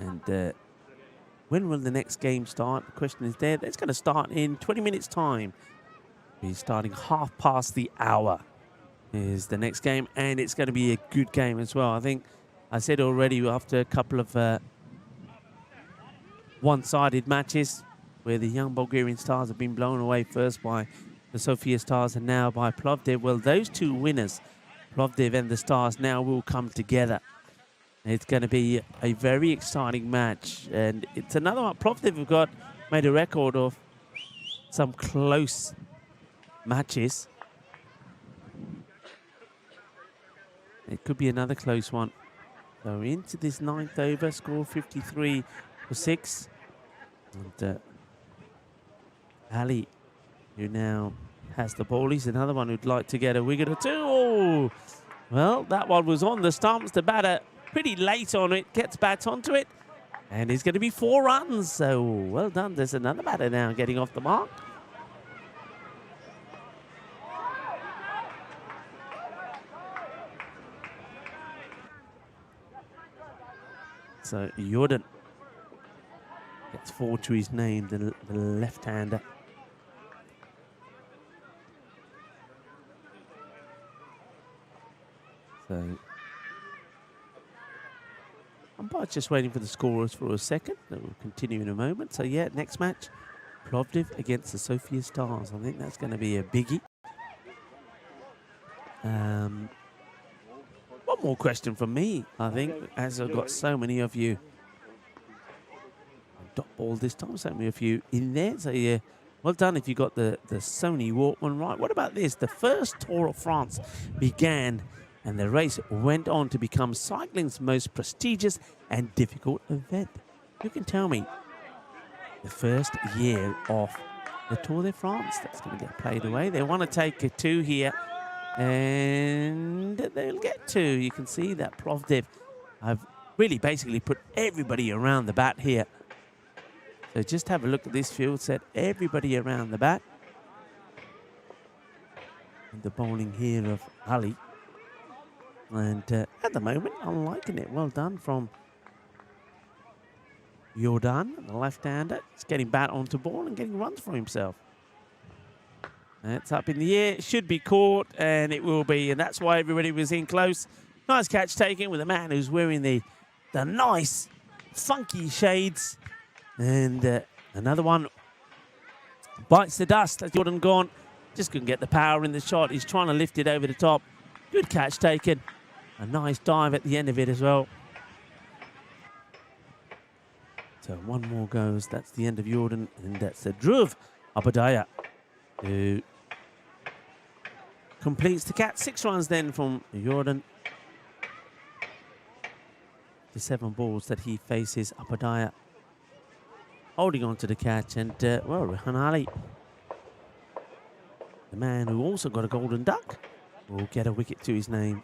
And when will the next game start? The question is there. It's going to start in 20 minutes' time. We're starting 1:30 is the next game, and it's going to be a good game as well. I think I said already after a couple of one-sided matches where the young Bulgarian Stars have been blown away first by the Sofia Stars and now by Plovdiv. Well, those two winners, Plovdiv and the Stars, now will come together. It's going to be a very exciting match, and it's another one. Plovdiv have made a record of some close matches. It could be another close one. So into this 9th over, score 53 for 6. And Ali, who now has the ball, he's another one who'd like to get a wicket or two. Oh, well, that one was on the stumps. The batter pretty late on it, gets bat onto it, and it's going to be 4 runs. So well done. There's another batter now getting off the mark. So Jordan gets 4 to his name, the left-hander. So umpire's just waiting for the scorers for a second. That will continue in a moment. So yeah, next match, Plovdiv against the Sofia Stars. I think that's going to be a biggie. One more question from me, I think, as I've got so many of you dot ball this time, so many of you in there. So yeah, well done if you got the Sony Walkman right. What about this? The first Tour of France began, and the race went on to become cycling's most prestigious and difficult event. Who can tell me the first year of the Tour de France that's going to get played away? They want to take a 2 here, and they'll get 2. You can see that Plovdiv have really basically put everybody around the bat here. So just have a look at this field set, everybody around the bat. And the bowling here of Ali. And at the moment, I'm liking it. Well done from Jordan, the left-hander. He's getting bat onto ball and getting runs for himself. That's up in the air. It should be caught, and it will be. And that's why everybody was in close. Nice catch taken with a man who's wearing the nice, funky shades. And another one bites the dust. That's Jordan gone. Just couldn't get the power in the shot. He's trying to lift it over the top. Good catch taken. A nice dive at the end of it as well. So one more goes. That's the end of Jordan. And that's the Dhruv Abadaya, who completes the catch. 6 runs then from Jordan. The 7 balls that he faces. Abadaya holding on to the catch. And, well, Rehan Ali, the man who also got a golden duck, will get a wicket to his name.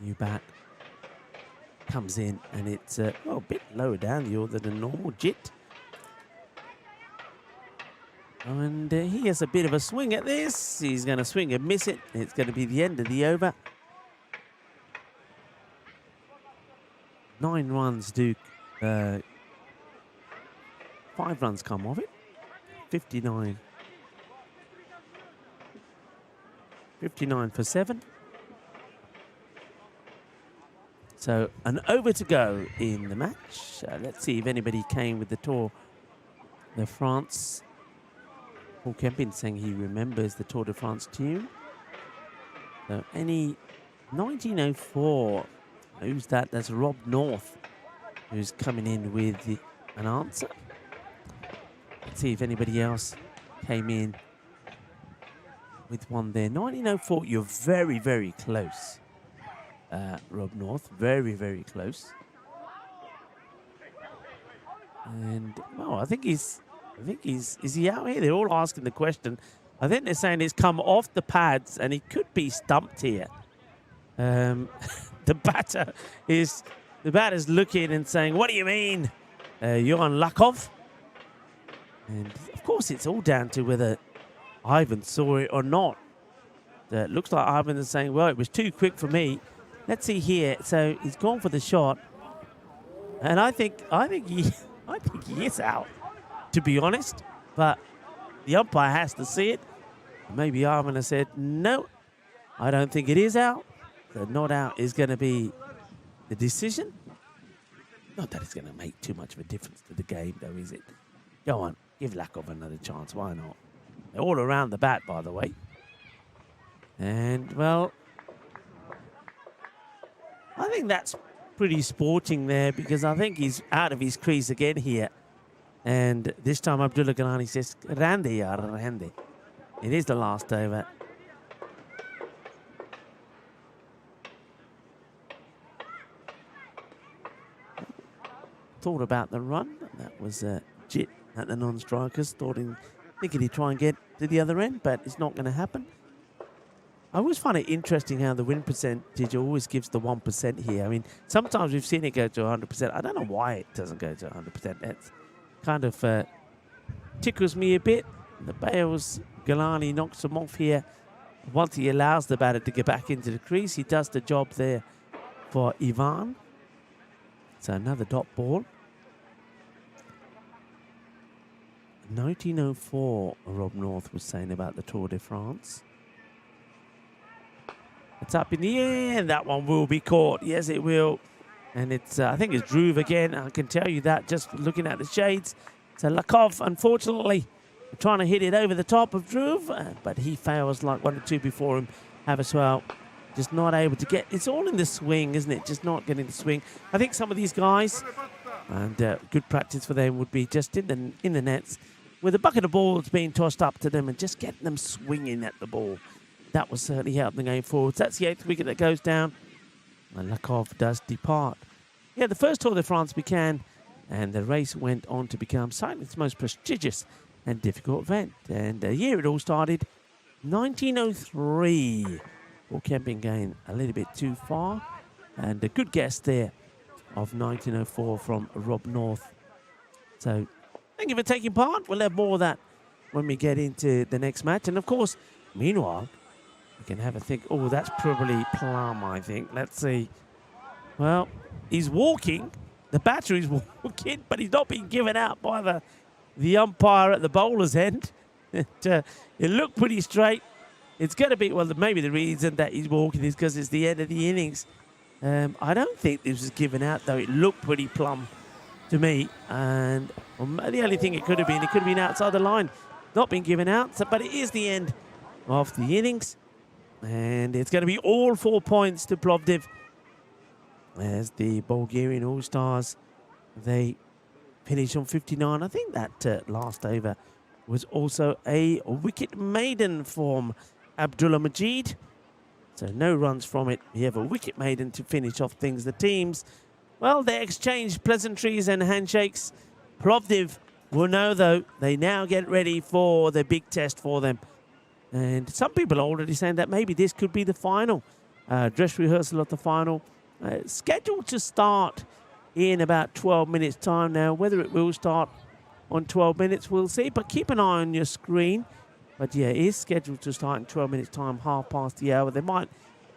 New bat comes in, and it's well, a bit lower down the order than normal. Jit. And he has a bit of a swing at this. He's going to swing and miss it. It's going to be the end of the over. 9 runs do 5 runs come of it. 59 59 for 7. So an over to go in the match. Let's see if anybody came with the Tour de France. Paul Kempin saying he remembers the Tour de France tune. So any 1904. Who's that? That's Rob North, who's coming in with an answer. Let's see if anybody else came in with one there. 1904, you're very, very close. Rob North, very, very close. And, well, I think he's, is he out here? They're all asking the question. I think they're saying it's come off the pads and he could be stumped here. The batter's looking and saying, what do you mean? You're on Lakov? And, of course, it's all down to whether Ivan saw it or not. It looks like Ivan is saying, well, it was too quick for me. Let's see here. So he's gone for the shot. And I think he is out, to be honest. But the umpire has to see it. Maybe Ivan has said, no, I don't think it is out. The not out is going to be the decision. Not that it's going to make too much of a difference to the game, though, is it? Go on, give Lakov another chance. Why not? They're all around the bat, by the way. And, well, I think that's pretty sporting there because I think he's out of his crease again here. And this time Abdullah Ghalani says, Rande, yaar, Rande. It is the last over. Thought about the run. That was Jit at the non-strikers. Thinking he'd try and get to the other end, but it's not going to happen. I always find it interesting how the win percentage always gives the 1% here. I mean, sometimes we've seen it go to 100%. I don't know why it doesn't go to 100%. That's kind of tickles me a bit. The Bales, Ghalani knocks him off here. Once he allows the batter to get back into the crease, he does the job there for Ivan. So another dot ball. 1904, Rob North was saying about the Tour de France. It's up in the air, and that one will be caught. Yes, it will. And it's, I think it's Dhruv again. I can tell you that just looking at the shades. So Lakov, unfortunately, trying to hit it over the top of Dhruv, but he fails like 1 or 2 before him. Havaswell just not able to get. It's all in the swing, isn't it? Just not getting the swing. I think some of these guys, and good practice for them would be just in the nets with a bucket of balls being tossed up to them and just getting them swinging at the ball. That will certainly help them going forward. That's the 8th wicket that goes down. And Lakov does depart. Yeah, the first Tour de France began, and the race went on to become cycling's most prestigious and difficult event. And the year it all started, 1903. Paul Kempin going a little bit too far. And a good guess there of 1904 from Rob North. So thank you for taking part. We'll have more of that when we get into the next match. And, of course, meanwhile, we can have a think. Oh, that's probably Plum, I think. Let's see. Well, he's walking. The batter is walking, but he's not being given out by the umpire at the bowler's end. It looked pretty straight. It's going to be, well, maybe the reason that he's walking is because it's the end of the innings. I don't think this was given out, though. It looked pretty plumb to me. And the only thing it could have been outside the line. Not been given out, but it is the end of the innings. And it's going to be all 4 points to Plovdiv as the Bulgarian All-Stars, they finish on 59. I think that last over was also a wicket maiden from Abdullah Majid. So no runs from it. We have a wicket maiden to finish off things. The teams, well, they exchanged pleasantries and handshakes. Plovdiv will know, though, they now get ready for the big test for them. And some people are already saying that maybe this could be the final. Dress rehearsal of the final. Scheduled to start in about 12 minutes' time now. Whether it will start on 12 minutes, we'll see. But keep an eye on your screen. But, yeah, it is scheduled to start in 12 minutes' time, half past the hour. They might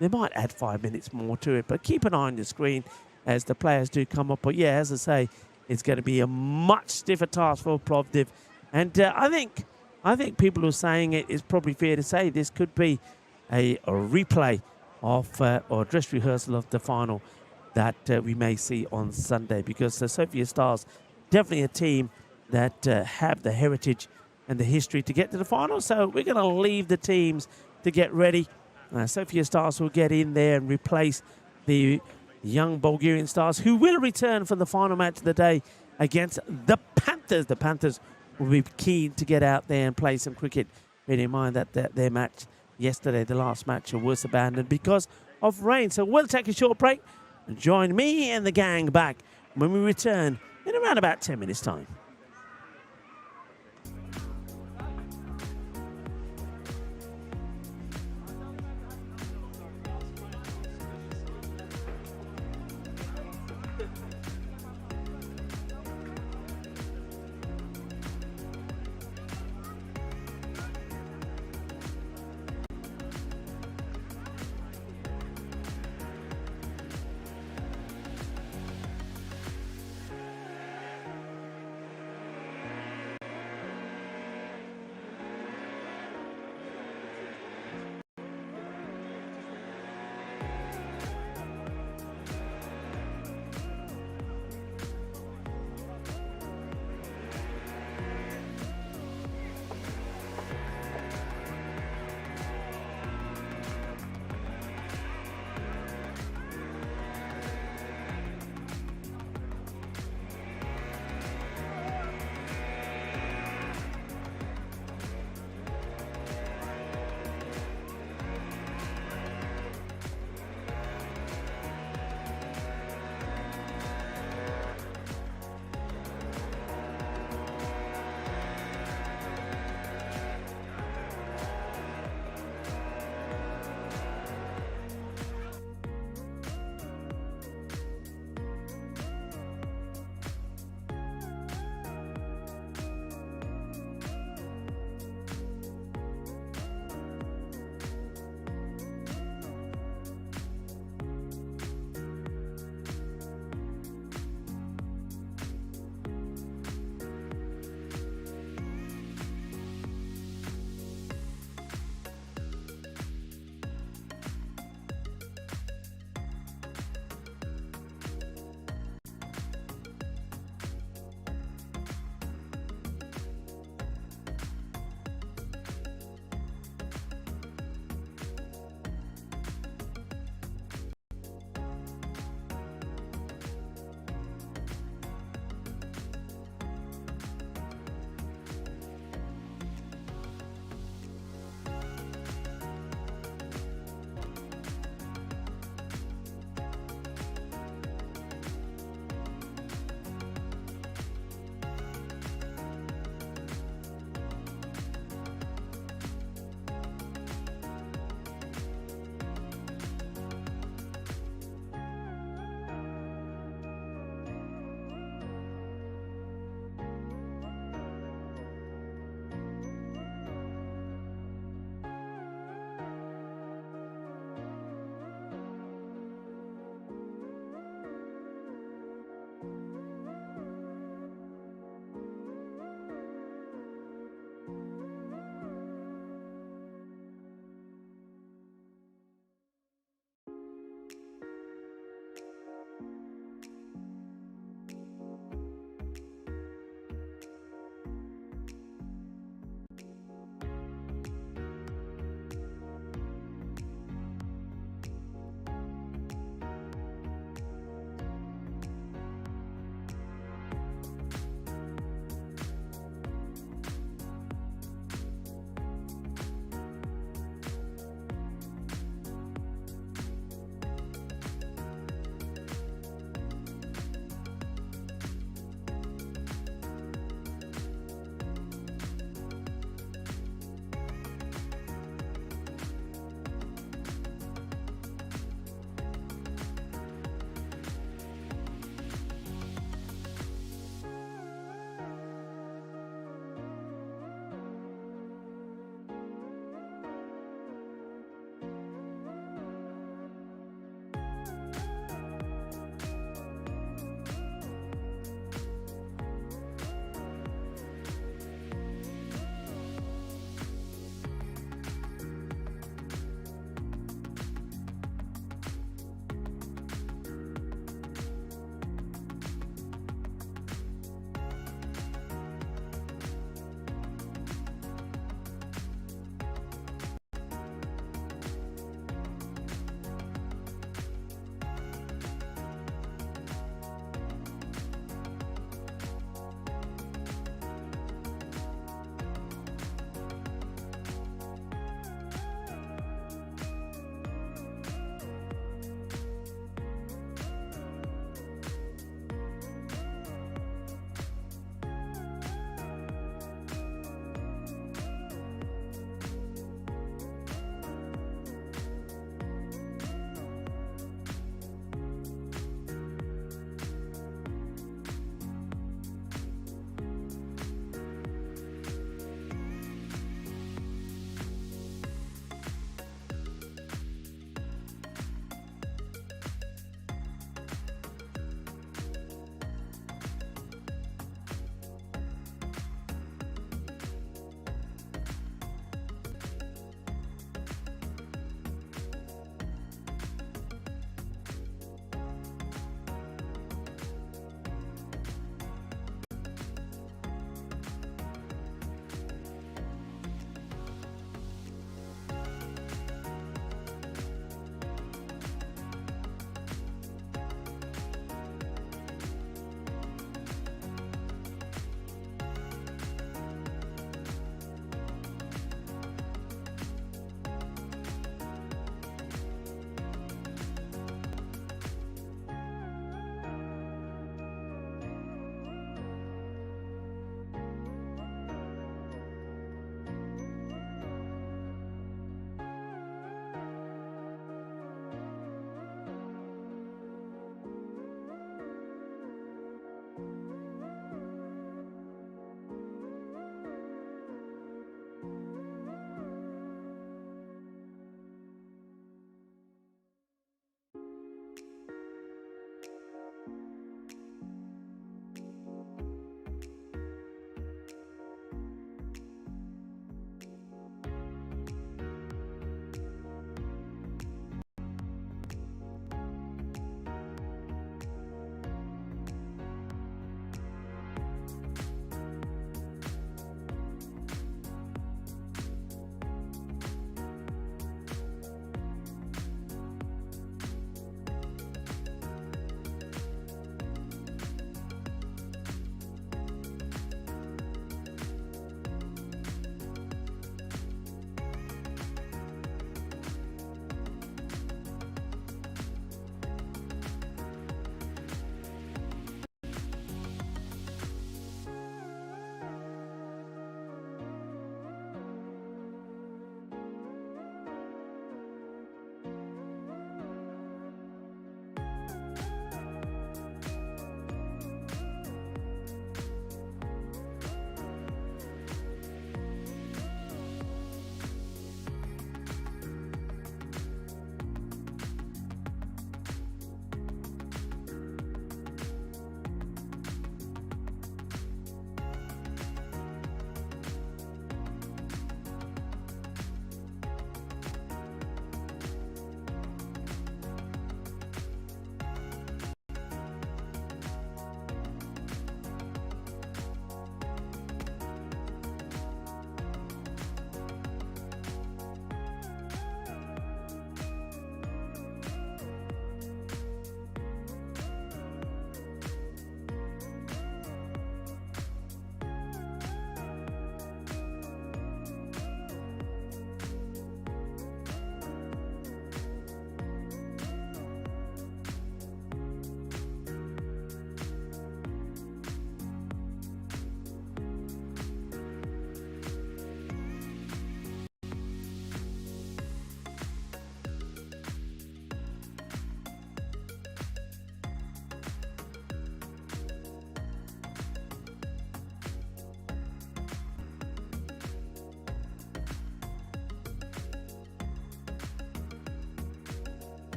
add 5 minutes more to it. But keep an eye on your screen as the players do come up. But, yeah, as I say, it's going to be a much stiffer task for Plovdiv. And I think people who are saying it is probably fair to say this could be a replay of or dress rehearsal of the final that we may see on Sunday, because the Sofia Stars definitely a team that have the heritage and the history to get to the final. So we're going to leave the teams to get ready. Sofia Stars will get in there and replace the young Bulgarian Stars, who will return for the final match of the day against the Panthers. The Panthers will be keen to get out there and play some cricket, bearing in mind that their match yesterday, the last match, was abandoned because of rain. So we'll take a short break and join me and the gang back when we return in around about 10 minutes' time.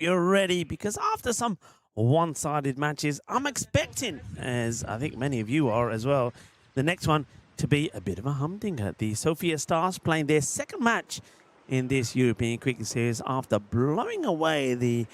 you're ready, because after some one-sided matches, I'm expecting, as I think many of you are as well, the next one to be a bit of a humdinger. The Sofia Stars playing their second match in this European Cricket Series after blowing away the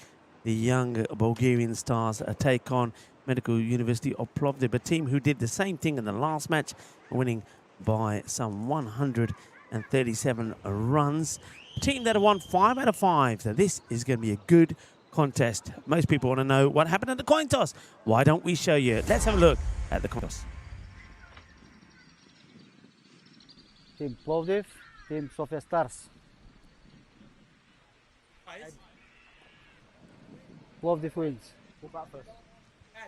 young Bulgarian Stars, take on Medical University of Plovdiv, a team who did the same thing in the last match, winning by some 137 runs. A team that have won 5 out of 5. So this is going to be a good contest. Most people want to know what happened at the coin toss. Why don't we show you? Let's have a look at the coin toss. Team Plovdiv, Team Sofia Stars. Plovdiv wins. Who bat first?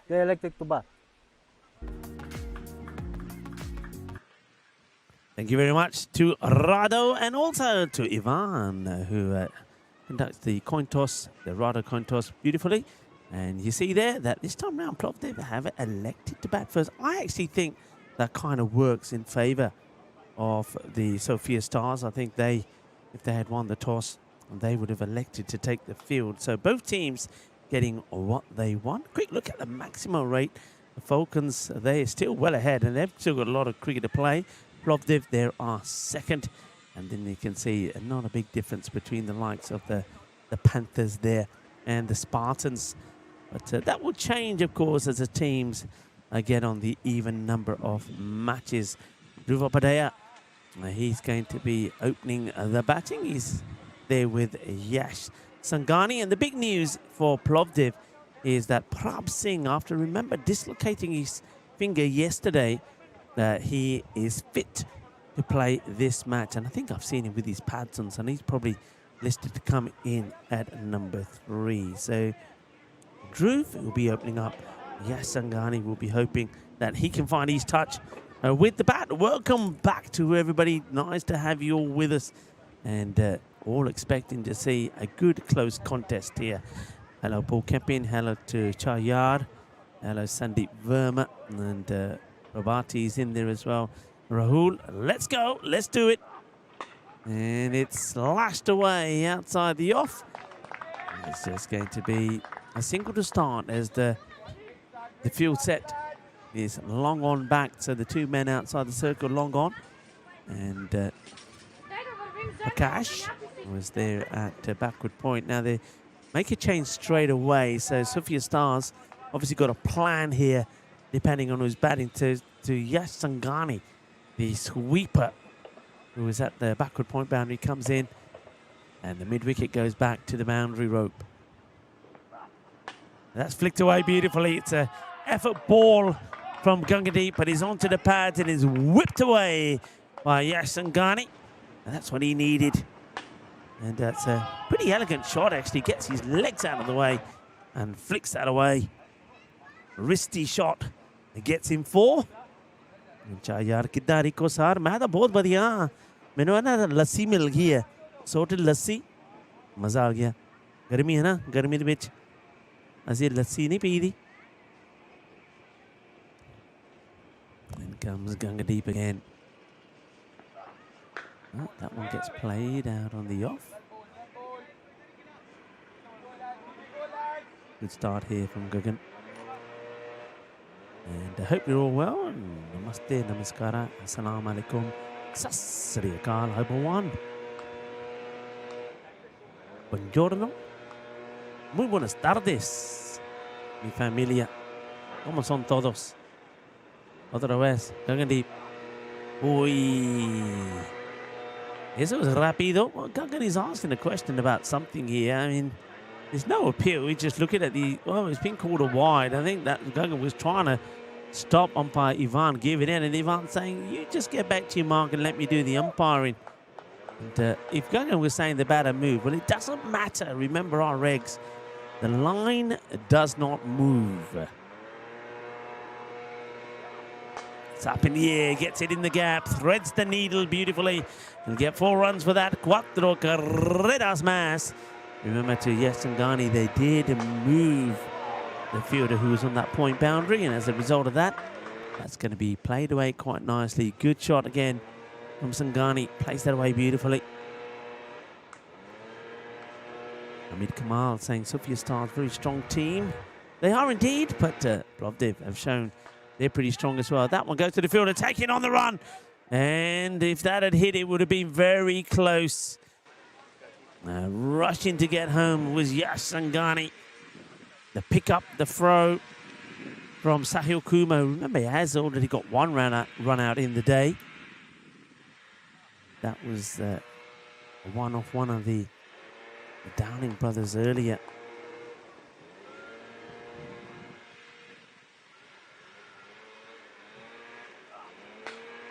They elected to bat. Thank you very much to Rado and also to Ivan, who conducts the coin toss, the Rado coin toss, beautifully. And you see there that this time round, Plovdiv have elected to bat first. I actually think that kind of works in favour of the Sofia Stars. I think if they had won the toss, they would have elected to take the field. So both teams getting what they want. Quick look at the maximum rate. The Falcons, they're still well ahead, and they've still got a lot of cricket to play. Plovdiv, there are second, and then you can see not a big difference between the likes of the Panthers there and the Spartans. But that will change, of course, as the teams get on the even number of matches. Dhruva Padaya, he's going to be opening the batting. He's there with Yash Sangani. And the big news for Plovdiv is that Prab Singh, after, remember, dislocating his finger yesterday, he is fit to play this match. And I think I've seen him with his pads on, so he's probably listed to come in at number 3. So Dhruv will be opening up. Yash Sangani will be hoping that he can find his touch with the bat. Welcome back to everybody. Nice to have you all with us, and all expecting to see a good close contest here. Hello Paul Kempin, hello to Chayar, hello Sandeep Verma, and Robati is in there as well. Rahul, let's go, let's do it. And it's slashed away outside the off. It's just going to be a single to start as the field set is long on back. So the two men outside the circle long on. And Prakash was there at backward point. Now they make a change straight away. So Sofia Stars obviously got a plan here, depending on who's batting, to Yash Sangani, the sweeper, who was at the backward point boundary, comes in, and the mid-wicket goes back to the boundary rope. That's flicked away beautifully. It's a effort ball from Gangadeep, but he's onto the pads and is whipped away by Yash Sangani. And that's what he needed. And that's a pretty elegant shot, actually. Gets his legs out of the way and flicks that away. Wristy shot. It gets him 4. यार कितना रिको सार मैं तो बहुत बढ़िया मैंने ना लस्सी मिल गई है सोटेड लस्सी मज़ा आ गया गर्मी है ना गर्मी के बीच ऐसी लस्सी नहीं पी थी. And comes Gangadeep again. Oh, that one gets played out on the off. Good start here from Gagan. And I hope you're all well. Namaste, namaskara, assalamu alaikum, sat sri akal, everyone. Buongiorno, muy buenas tardes, mi familia. ¿Cómo son todos? Otra vez, Gangadeep. Uy. Eso was rapido. Well, Gagan is asking a question about something here. I mean, there's no appeal. We're just looking at the... Well, it's been called a wide. I think that Gagan was trying to stop umpire Ivan, give it in. And Ivan saying, you just get back to your mark and let me do the umpiring. And if Gagan was saying the batter moved, well, it doesn't matter. Remember our regs. The line does not move. It's up in the air, gets it in the gap, threads the needle beautifully, and get 4 runs for that. Cuatro carreras más. Remember to Yash Sangani, they did move the fielder who was on that point boundary, and as a result of that, that's going to be played away quite nicely. Good shot again from Sangani, plays that away beautifully. Hamid Kamal saying Sofia Stars, very strong team. They are indeed, but Plovdiv have shown they're pretty strong as well. That one goes to the field, attacking on the run. And if that had hit, it would have been very close. Rushing to get home was Yash Sangani. The pick up, the throw from Sahil Kumar. Remember, he has already got one run out in the day. That was one off one of the Downing brothers earlier.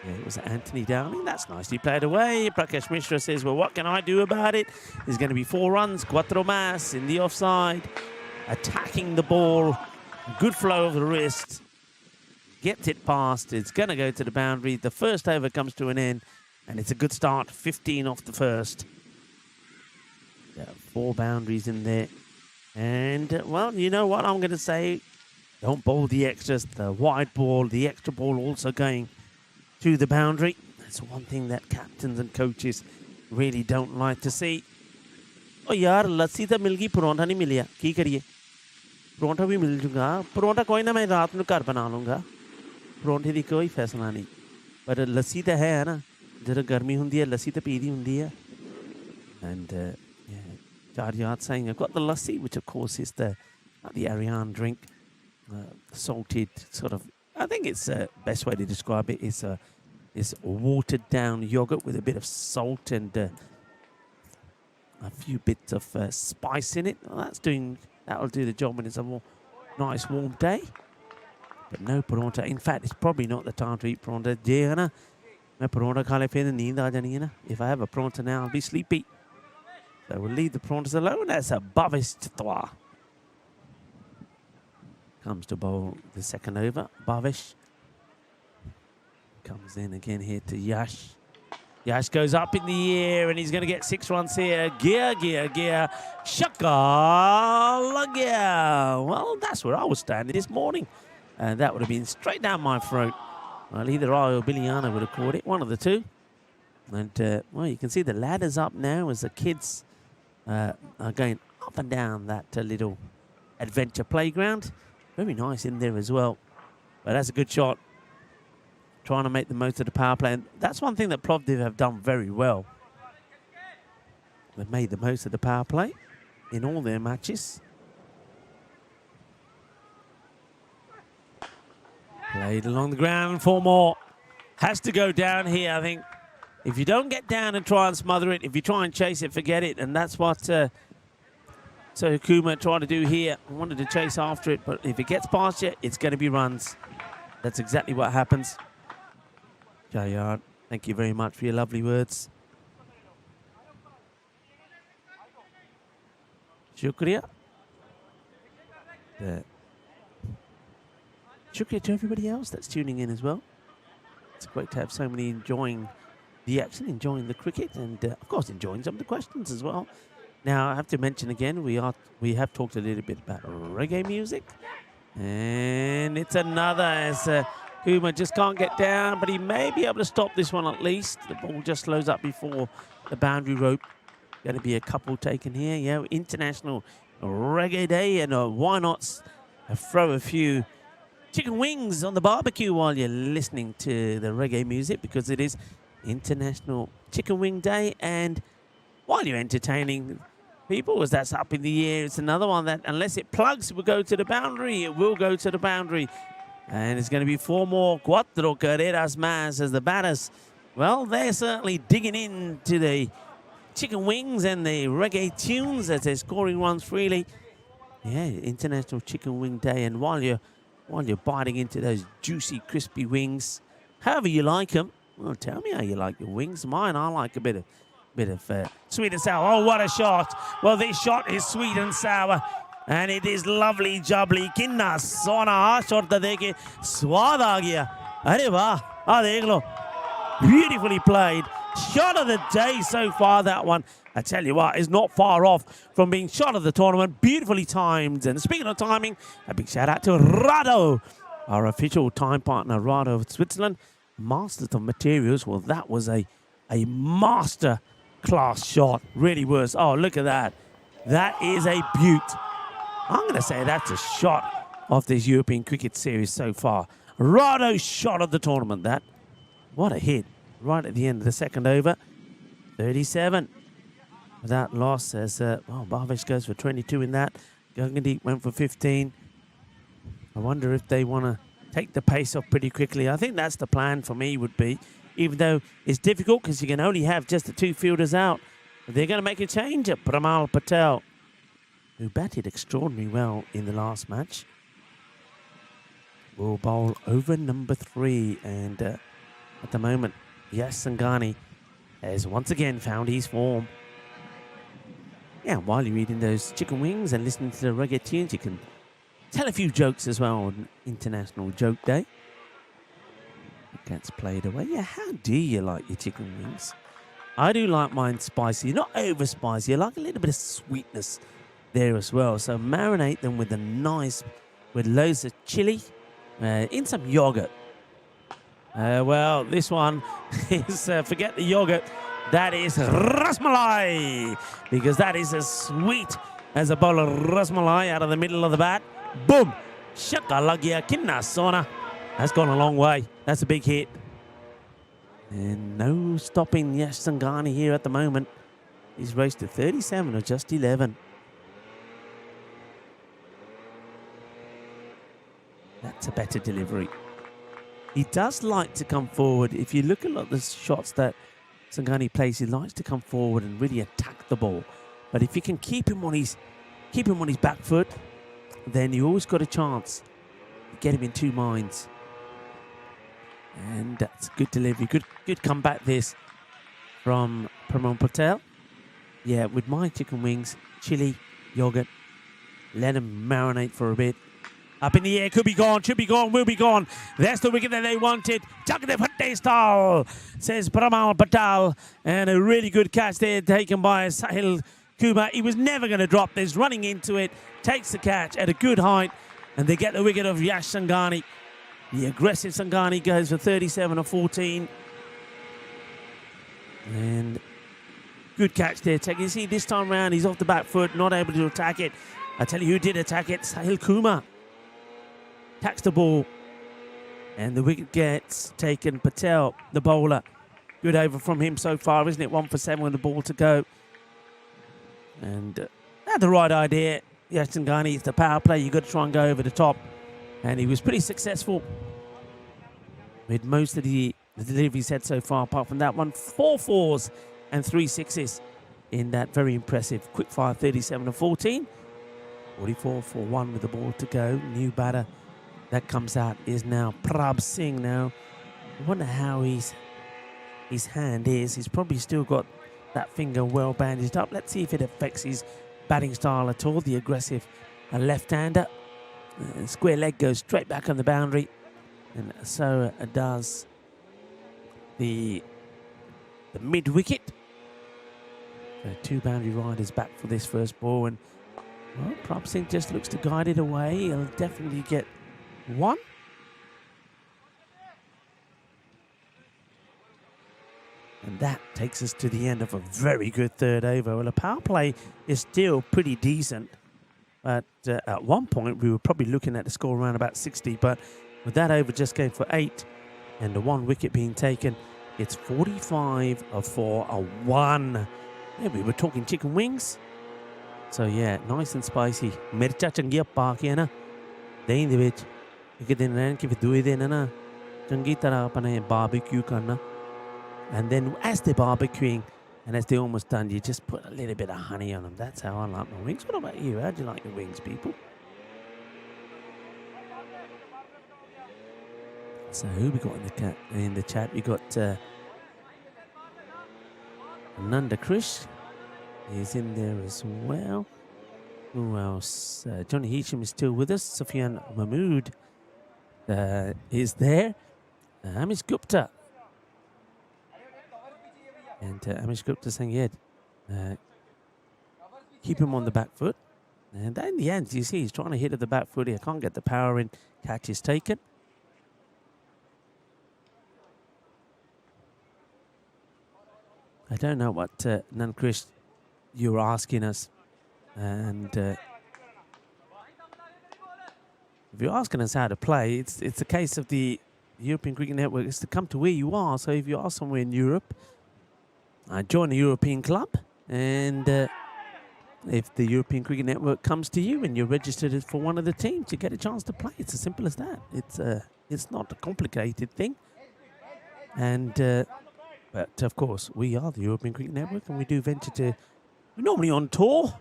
Yeah, it was Anthony Downing. That's nicely played away. Prakash Mishra says, well, what can I do about it? There's going to be 4 runs, cuatro más in the offside. Attacking the ball. Good flow of the wrist. Gets it past. It's going to go to the boundary. The first over comes to an end. And it's a good start. 15 off the first. There are 4 boundaries in there. And, well, you know what I'm going to say? Don't bowl the extras. The wide ball, the extra ball also going to the boundary. That's one thing that captains and coaches really don't like to see. Oh yaar, lassi ta mil gayi, paronta nahi milya. Ki kariye? Paronta bhi mil junga. Paronta koi na, main raat nu ghar bana lunga. Paronte di koi faisla nahi. But lassi ta hai na. Jada garmi hundi hai, lassi ta peedi hundi hai. And yeah, Jaryat saying, I've got the lassi, which of course is the Ariane drink. Salted sort of, I think it's the best way to describe it is watered down yogurt with a bit of salt and a few bits of spice in it. Well, that'll do the job when it's a more nice warm day. But no paronta. In fact, it's probably not the time to eat paronta. If I have a paronta now, I'll be sleepy. So we'll leave the parontas alone. That's a Bhavish Chitwa. Comes to bowl the second over. Bhavish comes in again here to Yash. Yash goes up in the air and he's going to get 6 runs here. Gear. Shaka. Well, that's where I was standing this morning. And that would have been straight down my throat. Well, either I or Billiana would have caught it. One of the two. And, well, you can see the ladders up now as the kids are going up and down that little adventure playground. Very nice in there as well. But that's a good shot. Trying to make the most of the power play. And that's one thing that Plovdiv have done very well. They've made the most of the power play in all their matches. Played along the ground, 4 more. Has to go down here, I think. If you don't get down and try and smother it, if you try and chase it, forget it. And that's what so Kuma tried to do here. I wanted to chase after it, but if it gets past you, it's going to be runs. That's exactly what happens. Jayard, thank you very much for your lovely words. Shukriya. Shukriya to everybody else that's tuning in as well. It's great to have so many enjoying the action, enjoying the cricket, and of course enjoying some of the questions as well. Now I have to mention again, we have talked a little bit about reggae music, and it's another as Kuma just can't get down, but he may be able to stop this one at least. The ball just slows up before the boundary rope. Going to be a couple taken here. Yeah, International Reggae Day, and why not throw a few chicken wings on the barbecue while you're listening to the reggae music, because it is International Chicken Wing Day, and while you're entertaining people as that's up in the air, it's another one that unless it plugs will go to the boundary. It will go to the boundary, and it's going to be 4 more cuatro carreras más as the batters, well, they're certainly digging into the chicken wings and the reggae tunes as they're scoring runs freely. Yeah, International Chicken Wing Day, and while you're biting into those juicy, crispy wings, however you like them, well, tell me how you like your wings. Mine, I like a bit of sweet and sour. Oh, what a shot. Well, this shot is sweet and sour. And it is lovely jubbly. Kinna sona shot da dekhe swad aa gaya. Arey wah, aa dekh lo. Beautifully played. Shot of the day so far, that one. I tell you what, is not far off from being shot of the tournament. Beautifully timed. And speaking of timing, a big shout out to Rado, our official time partner, Rado of Switzerland. Masters of materials. Well, that was a master class shot. Really was. Oh, look at that. That is a beaut. I'm going to say that's a shot of this European cricket series so far. Righto shot of the tournament, that. What a hit. Right at the end of the second over. 37. Without loss as, Bhavesh goes for 22 in that. Gangandeep went for 15. I wonder if they want to take the pace off pretty quickly. I think that's the plan for me would be. Even though it's difficult because you can only have just the 2 fielders out. But they're going to make a change at Pramal Patel, who batted extraordinarily well in the last match. Will bowl over number 3. And at the moment, Yash Sangani has once again found his form. Yeah, while you're eating those chicken wings and listening to the reggae tunes, you can tell a few jokes as well on International Joke Day. It gets played away. Yeah, how do you like your chicken wings? I do like mine spicy, not over spicy. I like a little bit of sweetness there as well. So marinate them with with loads of chili, in some yogurt. Well, this one is, forget the yogurt. That is rasmalai, because that is as sweet as a bowl of rasmalai out of the middle of the bat. Boom! Shakalagia kinna sona. That's gone a long way. That's a big hit. And no stopping Yash Sangani here at the moment. He's raced to 37 or just 11. That's a better delivery. He does like to come forward. If you look at a lot of the shots that Sangani plays, he likes to come forward and really attack the ball. But if you can keep him on his back foot, then you always got a chance to get him in 2 minds. And that's a good delivery. Good comeback this from Pramal Patel. Yeah, with my chicken wings, chili, yogurt, let them marinate for a bit. Up in the air, could be gone, should be gone, will be gone. That's the wicket that they wanted. Jagdeep Hattestal, says Pramal Patel. And a really good catch there taken by Sahil Kumar. He was never going to drop this, running into it, takes the catch at a good height, and they get the wicket of Yash Sangani. The aggressive Sangani goes for 37 or 14. And good catch there. You see, this time round, he's off the back foot, not able to attack it. I tell you who did attack it, Sahil Kumar. Attacks the ball, and the wicket gets taken. Patel, the bowler. Good over from him so far, isn't it? 1 for 7 with the ball to go. And had the right idea. Yash Sangani, it's the power play. You've got to try and go over the top. And he was pretty successful with most of the deliveries he's had so far, apart from that one. 4 fours and 3 sixes in that very impressive quick fire 37 of 14. 44 for 1 with the ball to go. New batter that comes out is now Prabh Singh. Now, I wonder how his hand is. He's probably still got that finger well bandaged up. Let's see if it affects his batting style at all. The aggressive left-hander. Square leg goes straight back on the boundary. And so does the mid-wicket. So 2 boundary riders back for this first ball. And well, Prabh Singh just looks to guide it away. He'll definitely get 1. And that takes us to the end of a very good third over. Well, the power play is still pretty decent. But at one point, we were probably looking at the score around about 60. But with that over just going for 8 and the 1 wicket being taken, it's 45 for a 1. Yeah, we were talking chicken wings. So, yeah, nice and spicy. Mircha changi pa ke na dein de vich ek din ran ke due din na changi tarah apne barbecue karna. And then as they're barbecuing and as they're almost done, you just put a little bit of honey on them. That's how I like my wings. What about you? How do you like your wings, people? So who we got in the chat? We got Nanda Krish. He's in there as well. Who else? Johnny Heacham is still with us. Sufyan Mahmood is there. Amish Gupta. And Amish Gupta saying, yeah, keep him on the back foot. And in the end, you see, he's trying to hit at the back foot here. Can't get the power in. Catch is taken. I don't know what Nankrish you were asking us. And if you're asking us how to play, it's a case of the European Cricket Network is to come to where you are. So if you are somewhere in Europe, join a European club, and if the European Cricket Network comes to you and you're registered for one of the teams, you get a chance to play. It's as simple as that. It's not a complicated thing. And but of course, we are the European Cricket Network, and we do venture to. We're normally on tour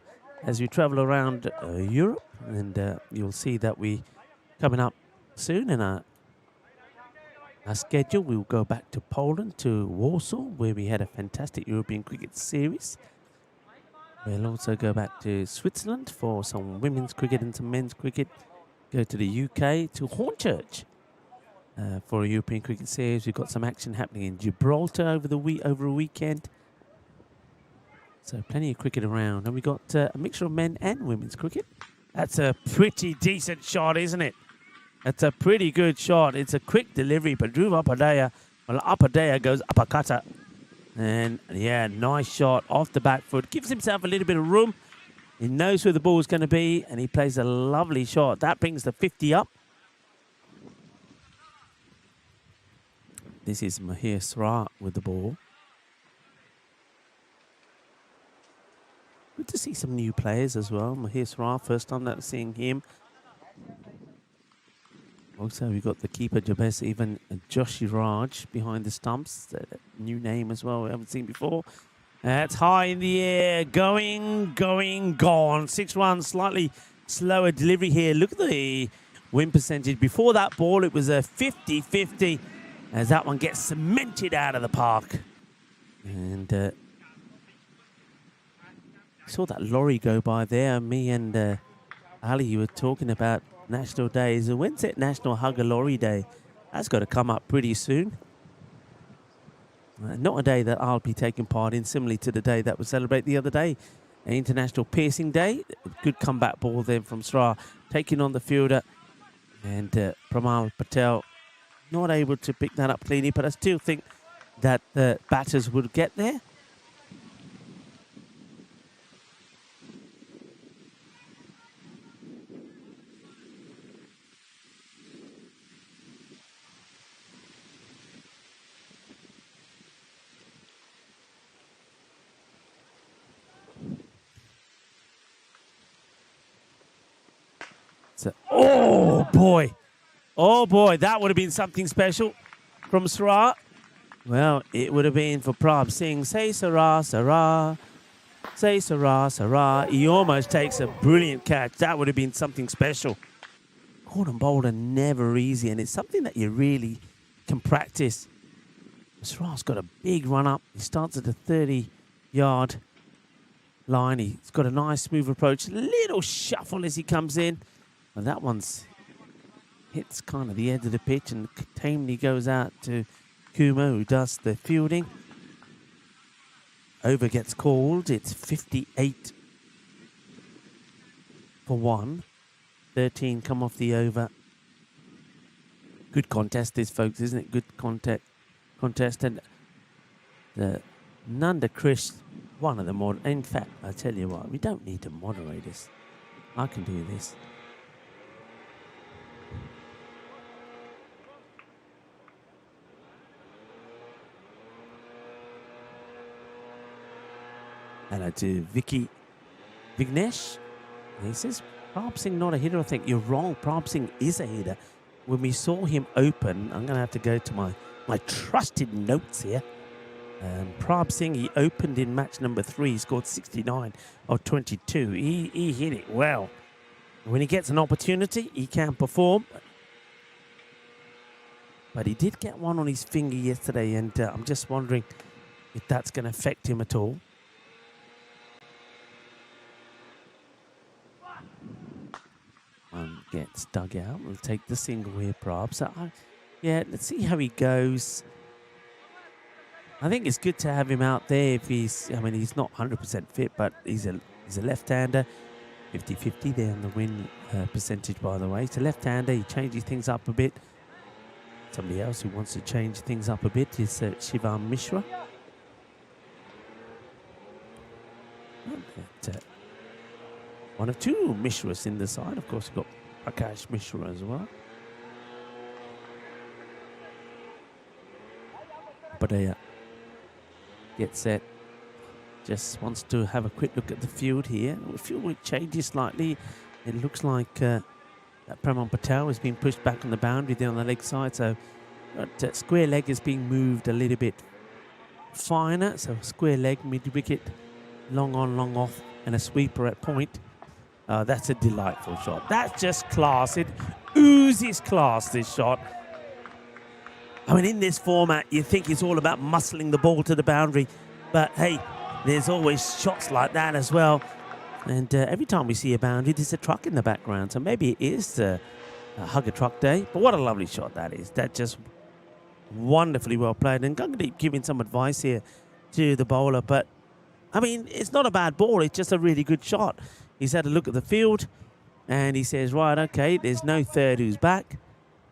as we travel around Europe, and you'll see that we coming up soon in our schedule. We'll go back to Poland, to Warsaw, where we had a fantastic European cricket series. We'll also go back to Switzerland for some women's cricket and some men's cricket. Go to the UK, to Hornchurch for a European cricket series. We've got some action happening in Gibraltar over a weekend. So plenty of cricket around. And we got a mixture of men and women's cricket. That's a pretty decent shot, isn't it? That's a pretty good shot. It's a quick delivery, but Dhruv Upadhyaya, well, Upadhyaya goes uppercutter. And yeah, nice shot off the back foot. Gives himself a little bit of room. He knows where the ball is going to be, and he plays a lovely shot. That brings the 50 up. This is Mahir Sra with the ball. Good to see some new players as well. Mahir Sra, first time that I'm seeing him. Also, we've got the keeper, Jabez, even Joshi Raj behind the stumps. New name as well, we haven't seen before. That's high in the air, going, gone. 6 runs, slightly slower delivery here. Look at the win percentage. Before that ball, it was a 50-50 as that one gets cemented out of the park. And saw that lorry go by there. Me and Ali, you were talking about National Day. When's it National Hug a Lorry Day? That's got to come up pretty soon. Not a day that I'll be taking part in, similarly to the day that we celebrate the other day, International Piercing Day. Good comeback ball then from Sra, taking on the fielder. And Pramal Patel not able to pick that up cleanly, but I still think that the batters would get there. So, oh boy, that would have been something special from Sra. Well, it would have been for Prabh Singh. Say Sara, Sara. Say Sara, Sara. He almost takes a brilliant catch. That would have been something special. Gordon Boulder, never easy, and it's something that you really can practice. Sra's got a big run up. He starts at the 30-yard line. He's got a nice smooth approach. Little shuffle as he comes in. Well, that one's hits kind of the edge of the pitch, and tamely goes out to Kuma, who does the fielding. Over gets called. It's 58 for 1. 13 come off the over. Good contest this, folks, isn't it? Good contest. And the Nanda Krish, one of the more... In fact, I tell you what, we don't need to moderate this. I can do this. Hello to Vicky Vignesh. He says, Prabh Singh not a hitter. I think you're wrong. Prabh Singh is a hitter. When we saw him open, I'm going to have to go to my trusted notes here. Prabh Singh, he opened in match number 3. He scored 69 of 22. He hit it well. When he gets an opportunity, he can perform. But he did get one on his finger yesterday, and I'm just wondering if that's going to affect him at all. Gets dug out. We'll take the single here, Prabh. So, yeah, let's see how he goes. I think it's good to have him out there if he's... I mean, he's not 100% fit, but he's a left-hander. 50-50 there on the win percentage, by the way. He's a left-hander. He changes things up a bit. Somebody else who wants to change things up a bit is Shivam Mishra. one of two Mishras in the side. Of course, you've got Prakash Mishra as well. Badaya gets set. Just wants to have a quick look at the field here. The field will change slightly. It looks like that Praman Patel has been pushed back on the boundary there on the leg side. So square leg is being moved a little bit finer. So square leg, mid-wicket, long on, long off, and a sweeper at point. That's a delightful shot. That's just class. It oozes class, this shot. I mean, in this format, you think it's all about muscling the ball to the boundary. But, hey, there's always shots like that as well. And every time we see a boundary, there's a truck in the background. So maybe it is a hug a truck day. But what a lovely shot that is. That just wonderfully well played. And Gangadeep giving some advice here to the bowler. But, I mean, it's not a bad ball. It's just a really good shot. He's had a look at the field. And he says, right, okay, there's no third who's back.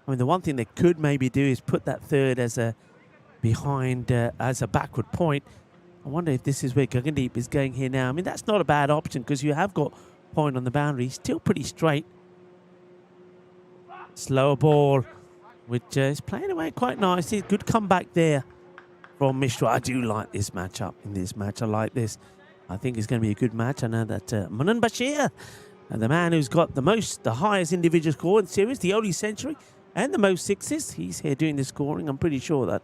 I mean, the one thing they could maybe do is put that third as a behind, as a backward point. I wonder if this is where Gagandeep is going here now. I mean, that's not a bad option because you have got point on the boundary. Still pretty straight. Slower ball, which is playing away quite nicely. Good comeback there from Mishra. I do like this matchup in this match. I like this. I think it's going to be a good match. I know that Manan Bashir, the man who's got the highest individual score in the series, the only century, and the most sixes. He's here doing the scoring. I'm pretty sure that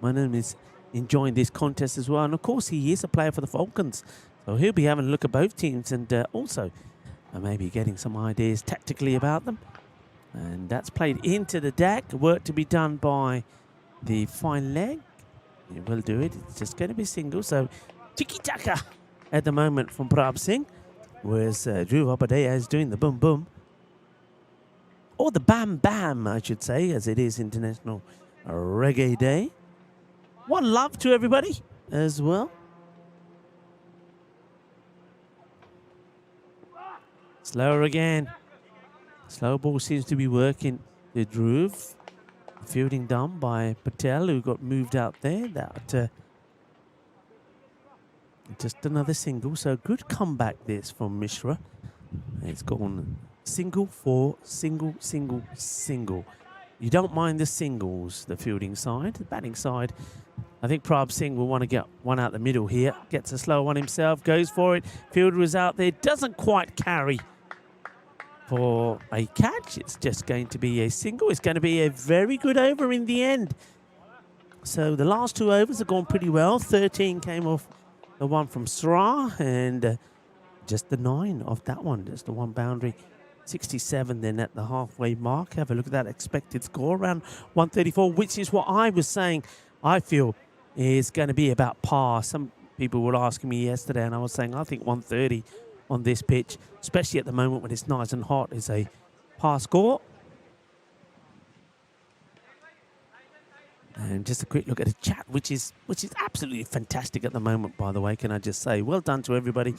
Manan is enjoying this contest as well. And, of course, he is a player for the Falcons. So he'll be having a look at both teams and also maybe getting some ideas tactically about them. And that's played into the deck. Work to be done by the fine leg. It will do it. It's just going to be single. So tiki-taka at the moment from Prab Singh. Whereas Drew Upadhyaya is doing the boom-boom. Or the bam-bam, I should say, as it is International Reggae Day. One love to everybody as well. Slower again. Slow ball seems to be working the Dhruv. Fielding done by Patel, who got moved out there. That just another single. So good comeback this from Mishra. It's gone single for single, single, single. You don't mind the singles, the fielding side. The batting side, I think Prab Singh will want to get one out the middle here. Gets a slow one himself, goes for it. Fielder is out there, doesn't quite carry for a catch. It's just going to be a single. It's going to be a very good over in the end. So the last two overs have gone pretty well. 13 came off the one from Sra, and just the 9 of that one. Just the one boundary. 67 then at the halfway mark. Have a look at that expected score, around 134, which is what I was saying I feel is going to be about par. Some people were asking me yesterday, and I was saying I think 130 on this pitch, especially at the moment when it's nice and hot, is a par score. And just a quick look at the chat, which is absolutely fantastic at the moment, by the way, can I just say. Well done to everybody.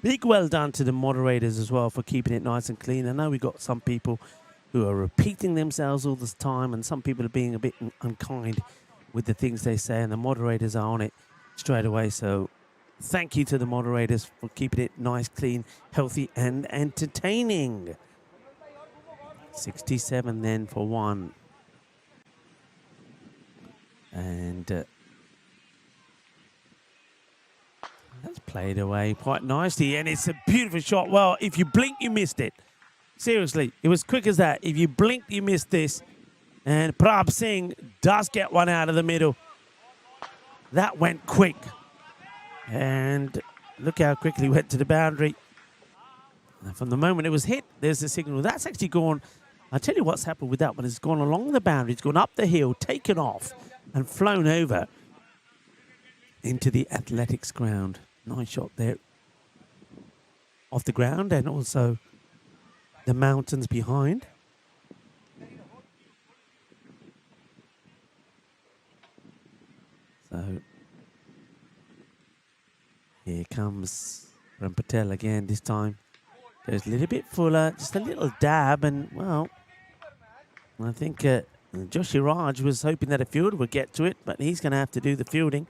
Big well done to the moderators as well for keeping it nice and clean. I know we got some people who are repeating themselves all this time, and some people are being a bit unkind with the things they say, and the moderators are on it straight away. So thank you to the moderators for keeping it nice, clean, healthy, and entertaining. 67 then for one. And that's played away quite nicely, and it's a beautiful shot. Well, if you blink, you missed it. Seriously, it was quick as that. If you blinked, you missed this. And Prab Singh does get one out of the middle. That went quick. And look how quickly it went to the boundary. And from the moment it was hit, there's the signal. That's actually gone. I'll tell you what's happened with that one. It's gone along the boundary. It's gone up the hill, taken off, and flown over into the athletics ground. Nice shot there. Off the ground, and also the mountains behind. So here comes Ram Patel again this time. Goes a little bit fuller, just a little dab, and well, I think Joshi Raj was hoping that a fielder would get to it, but he's going to have to do the fielding.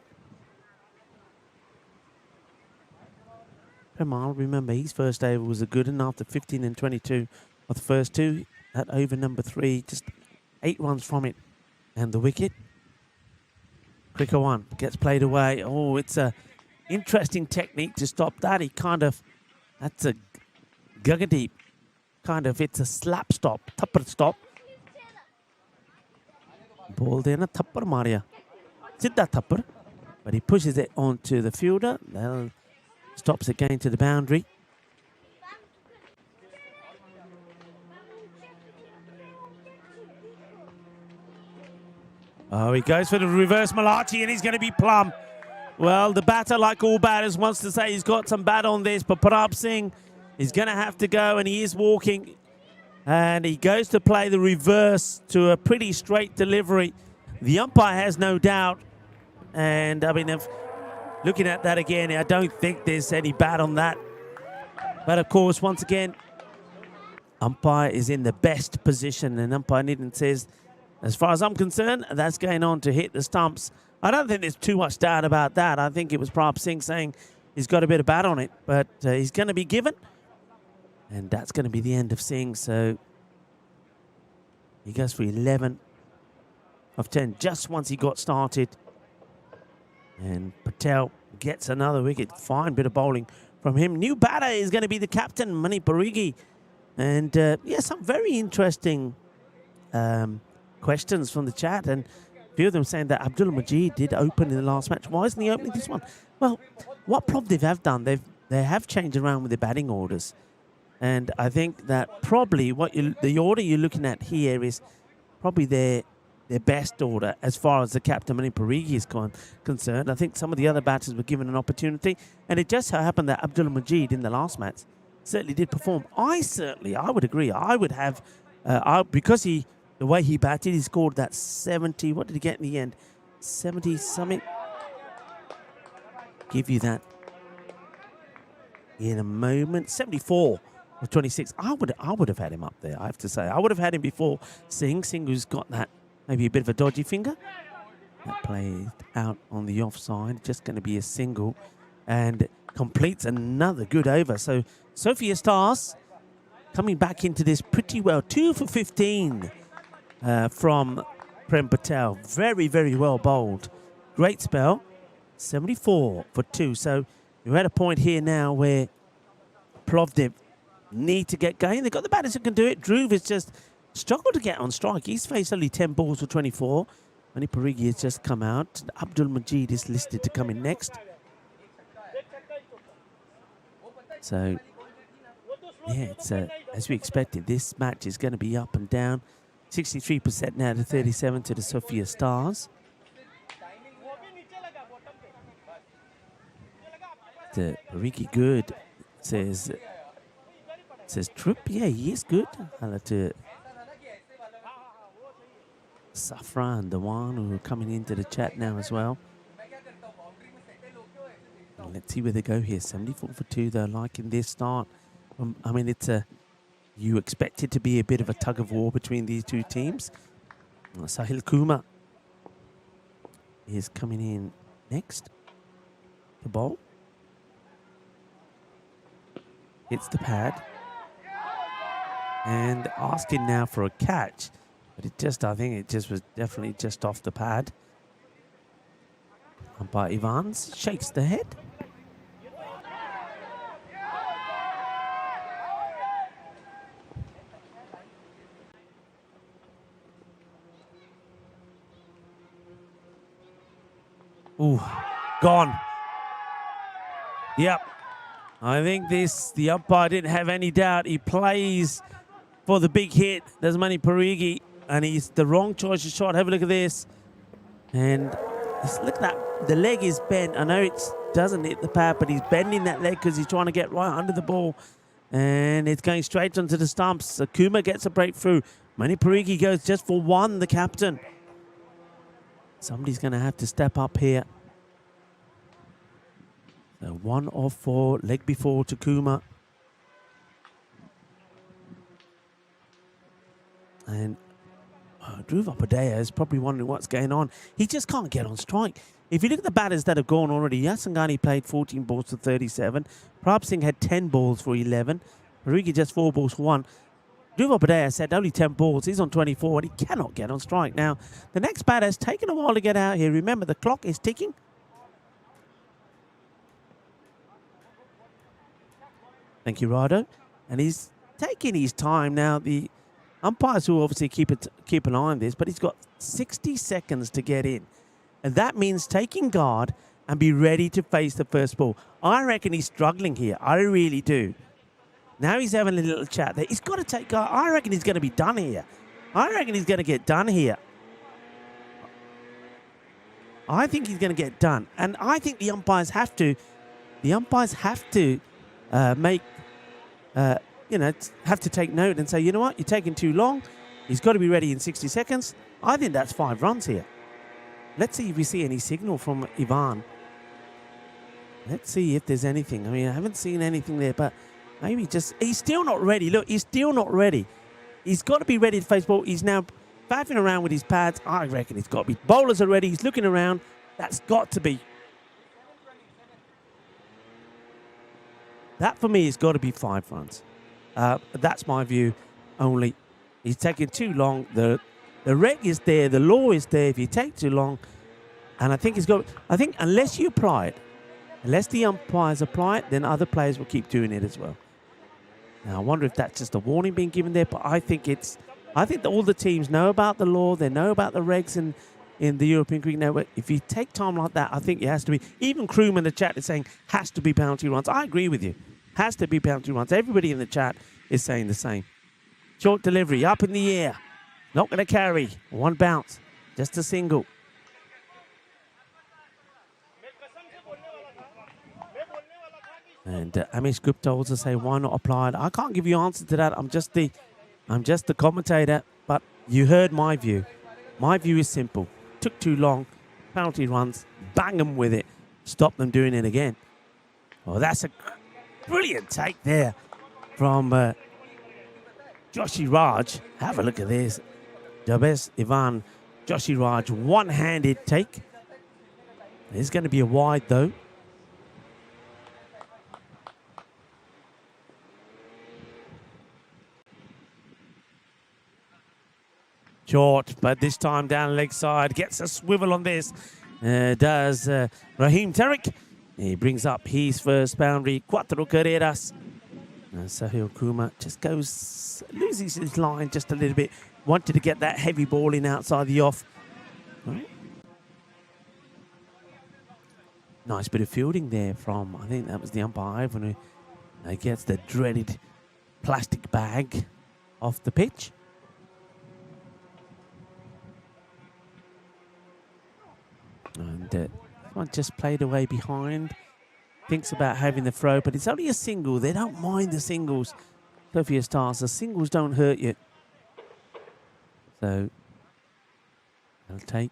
Premal, remember, his first over was a good one after 15 and 22 of the first two. That over number 3, just 8 runs from it. And the wicket. Quicker one, gets played away. Oh, it's a interesting technique to stop that. He kind of, that's a Gagadeep. Kind of, it's a slap stop, tappar stop. Ball there, na tappar Maria. Sidda tappar. But he pushes it onto the fielder. That stops it going to the boundary. Oh, he goes for the reverse Malachi, and he's going to be plumb. Well, the batter, like all batters, wants to say he's got some bat on this, but Pratap Singh is going to have to go, and he is walking. And he goes to play the reverse to a pretty straight delivery. The umpire has no doubt. And, I mean, if looking at that again, I don't think there's any bat on that. But, of course, once again, umpire is in the best position, and umpire Nitin says, as far as I'm concerned, that's going on to hit the stumps. I don't think there's too much doubt about that. I think it was Pratap Singh saying he's got a bit of bat on it, but he's going to be given. And that's going to be the end of Singh. So he goes for 11 of 10 just once he got started. And Patel gets another wicket. Fine bit of bowling from him. New batter is going to be the captain, Mani Parigi. And yeah, some very interesting questions from the chat, and a few of them saying that Abdul Majid did open in the last match. Why isn't he opening this one? Well, what Plovdiv have done, they have changed around with their batting orders, and I think that probably the order you're looking at here is probably their best order as far as the captain Mani Parigi is concerned. I think some of the other batters were given an opportunity, and it just so happened that Abdul Majid in the last match certainly did perform. I would agree. I would have because the way he batted, he scored that 70. What did he get in the end? 70 something. Give you that in a moment. 74 or 26. I would have had him up there, I have to say. I would have had him before Singh, who's got that maybe a bit of a dodgy finger. That played out on the offside. Just going to be a single. And completes another good over. So Sofia Stars coming back into this pretty well. 2 for 15. From Prem Patel. Very, very well bowled. Great spell. 74 for 2. So we're at a point here now where Plovdiv need to get going. They've got the batters who can do it. Dhruv has just struggled to get on strike. He's faced only 10 balls for 24. Mani Parigi has just come out. Abdul Majid is listed to come in next. So, yeah, it's as we expected. This match is going to be up and down. 63% now to 37 to the Sofia Stars. The Parigi good, says Troop. Yeah, he is good. Hello to Safran, the one who are coming into the chat now as well. Let's see where they go here. 74 for 2. They're liking this start. I mean, it's you expect it to be a bit of a tug of war between these two teams. Sahil Kumar is coming in next to bowl. Hits the pad. And asking now for a catch. But I think it just was definitely just off the pad. Umpire Evans shakes the head. Ooh, gone. Yep. I think the umpire didn't have any doubt. He plays for the big hit. There's Mani Parigi, and he's the wrong choice of shot. Have a look at this. And look at that. The leg is bent. I know it doesn't hit the pad, but he's bending that leg because he's trying to get right under the ball. And it's going straight onto the stumps. Akuma gets a breakthrough. Mani Parigi goes just for one, the captain. Somebody's going to have to step up here. So 1 off 4, leg before to Kuma. And Dhruv Upadhyaya is probably wondering what's going on. He just can't get on strike. If you look at the batters that have gone already, Yasangani played 14 balls for 37. Prab Singh had 10 balls for 11. Haruki just 4 balls for 1. Dhruva Padea said only 10 balls. He's on 24 and he cannot get on strike. Now, the next batter has taken a while to get out here. Remember, the clock is ticking. Thank you, Rado. And he's taking his time now. The umpires will obviously keep an eye on this, but he's got 60 seconds to get in. And that means taking guard and be ready to face the first ball. I reckon he's struggling here. I really do. Now he's having a little chat there. He's got to take guard. I reckon he's going to be done here. I reckon he's going to get done here. I think he's going to get done. And I think the umpires have to make, have to take note and say, you know what, you're taking too long. He's got to be ready in 60 seconds. I think that's 5 runs here. Let's see if we see any signal from Ivan. Let's see if there's anything. I mean, I haven't seen anything there, but maybe he's still not ready. Look, he's still not ready. He's got to be ready to face ball. He's now faffing around with his pads. I reckon he's got to be. Bowlers are ready. He's looking around. That's got to be. That, for me, has got to be 5 runs. That's my view only. He's taking too long. The reg is there. The law is there. If you take too long, and I think unless you apply it, unless the umpires apply it, then other players will keep doing it as well. Now, I wonder if that's just a warning being given there, but I think that all the teams know about the law. They know about the regs in the European Cricket Network. If you take time like that, I think it has to be. Even Kroom in the chat is saying has to be penalty runs. I agree with you. Has to be penalty runs. Everybody in the chat is saying the same. Short delivery, up in the air. Not going to carry. 1 bounce. Just a single. And Amish Gupta also say, why not apply it? I can't give you an answer to that. I'm just the commentator. But you heard my view. My view is simple. Took too long. Penalty runs. Bang them with it. Stop them doing it again. Oh, that's a brilliant take there from Joshi Raj. Have a look at this. Jabez Ivan, Joshi Raj, one-handed take. It's going to be a wide though. Short, but this time down leg side. Gets a swivel on this. Does Raheem Tariq. He brings up his first boundary. Cuatro carreras. Sahil Kumar just loses his line just a little bit. Wanted to get that heavy ball in outside the off. Right. Nice bit of fielding there from, I think that was the umpire, Ivan, who gets the dreaded plastic bag off the pitch. And this one just played away behind. Thinks about having the throw, but it's only a single. They don't mind the singles. Sofia Stars, the singles don't hurt you. So they'll take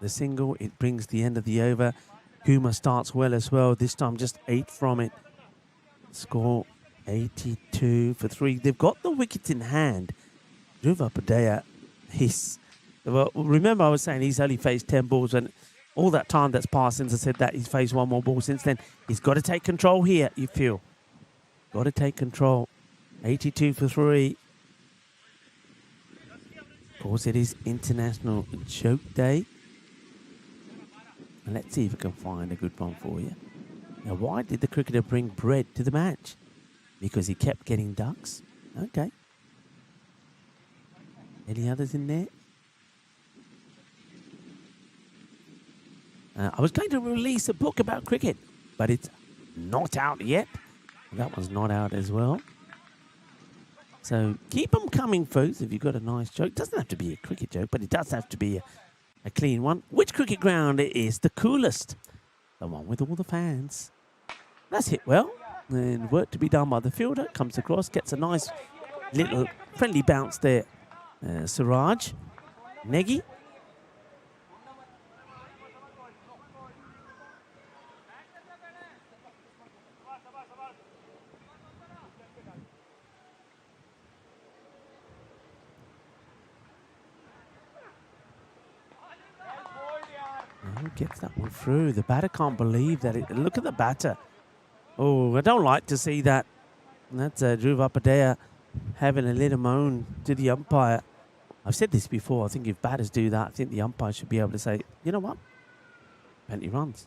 the single. It brings the end of the over. Kuma starts well as well. This time just 8 from it. Score 82 for 3. They've got the wickets in hand. Dhruva Padea, well, remember I was saying he's only faced 10 balls, and all that time that's passed since I said that, he's faced 1 more ball since then. He's got to take control here, you feel. Got to take control. 82 for 3. Of course, it is International Joke Day. And let's see if we can find a good one for you. Now, why did the cricketer bring bread to the match? Because he kept getting ducks? Okay. Any others in there? I was going to release a book about cricket, but it's not out yet. That one's not out as well. So keep them coming, folks, if you've got a nice joke. It doesn't have to be a cricket joke, but it does have to be a clean one. Which cricket ground is the coolest? The one with all the fans. That's hit well. And work to be done by the fielder. Comes across, gets a nice little friendly bounce there. Siraj. Negi. Oh, gets that one through. The batter can't believe that. Look at the batter. Oh, I don't like to see that. And that's Dhruv Upadhyaya having a little moan to the umpire. I've said this before. I think if batters do that, I think the umpire should be able to say, you know what? Plenty runs.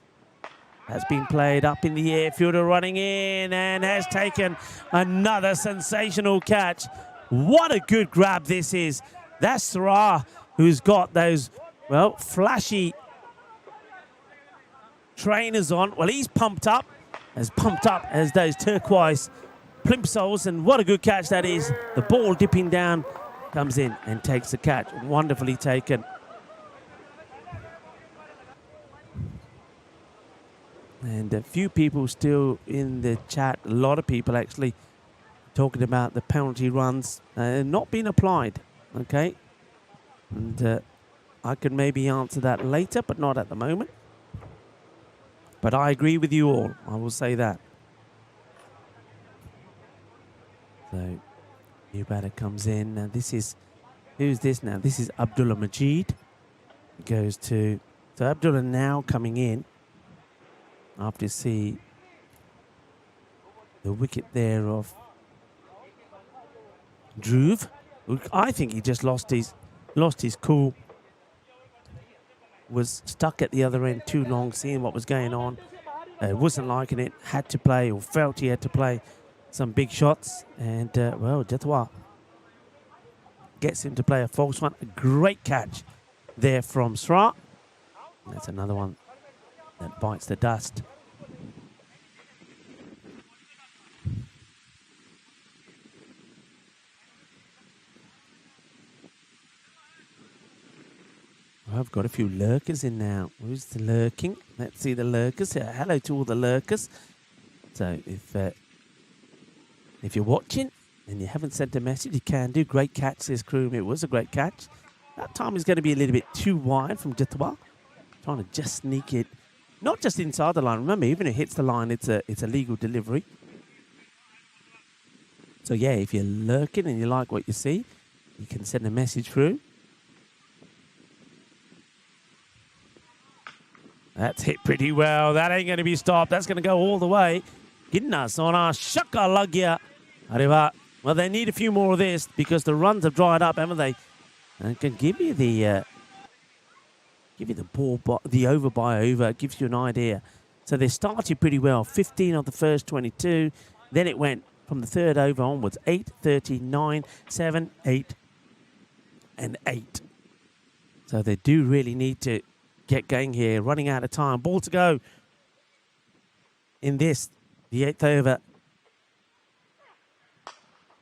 That's been played up in the air. Fielder running in and has taken another sensational catch. What a good grab this is. That's Sarah, who's got those, well, flashy trainers on. Well, he's pumped up as those turquoise plimsolls, and what a good catch that is. The ball dipping down, comes in and takes the catch. Wonderfully taken. And a few people still in the chat, a lot of people actually talking about the penalty runs not being applied, okay? And I could maybe answer that later, but not at the moment. But I agree with you all, I will say that. So, new batter comes in. Now this is, who's this now? This is Abdullah Majid. Goes to, so Abdullah now coming in after you see the wicket there of Dhruv. I think he just lost his cool. Was stuck at the other end too long, seeing what was going on. Wasn't liking it, had to play, or felt he had to play some big shots. And, well, Jatwa gets him to play a false one. A great catch there from Sra. That's another one that bites the dust. I've got a few lurkers in now. Who's the lurking? Let's see the lurkers. Hello to all the lurkers. So if you're watching and you haven't sent a message, you can do. Great catch, says Kroom. It was a great catch. That time is going to be a little bit too wide from Jitwa. Trying to just sneak it, not just inside the line. Remember, even if it hits the line, it's a legal delivery. So yeah, if you're lurking and you like what you see, you can send a message through. That's hit pretty well. That ain't going to be stopped. That's going to go all the way. Ginna Sona Shaka Lagya. Arriva. Well, they need a few more of this because the runs have dried up, haven't they? And can give you the ball, the over by over. It gives you an idea. So they started pretty well. 15 of the first 22. Then it went from the third over onwards. 8, 39, 7, 8, and 8. So they do really need to get going here. Running out of time. Ball to go in this, the 8th over.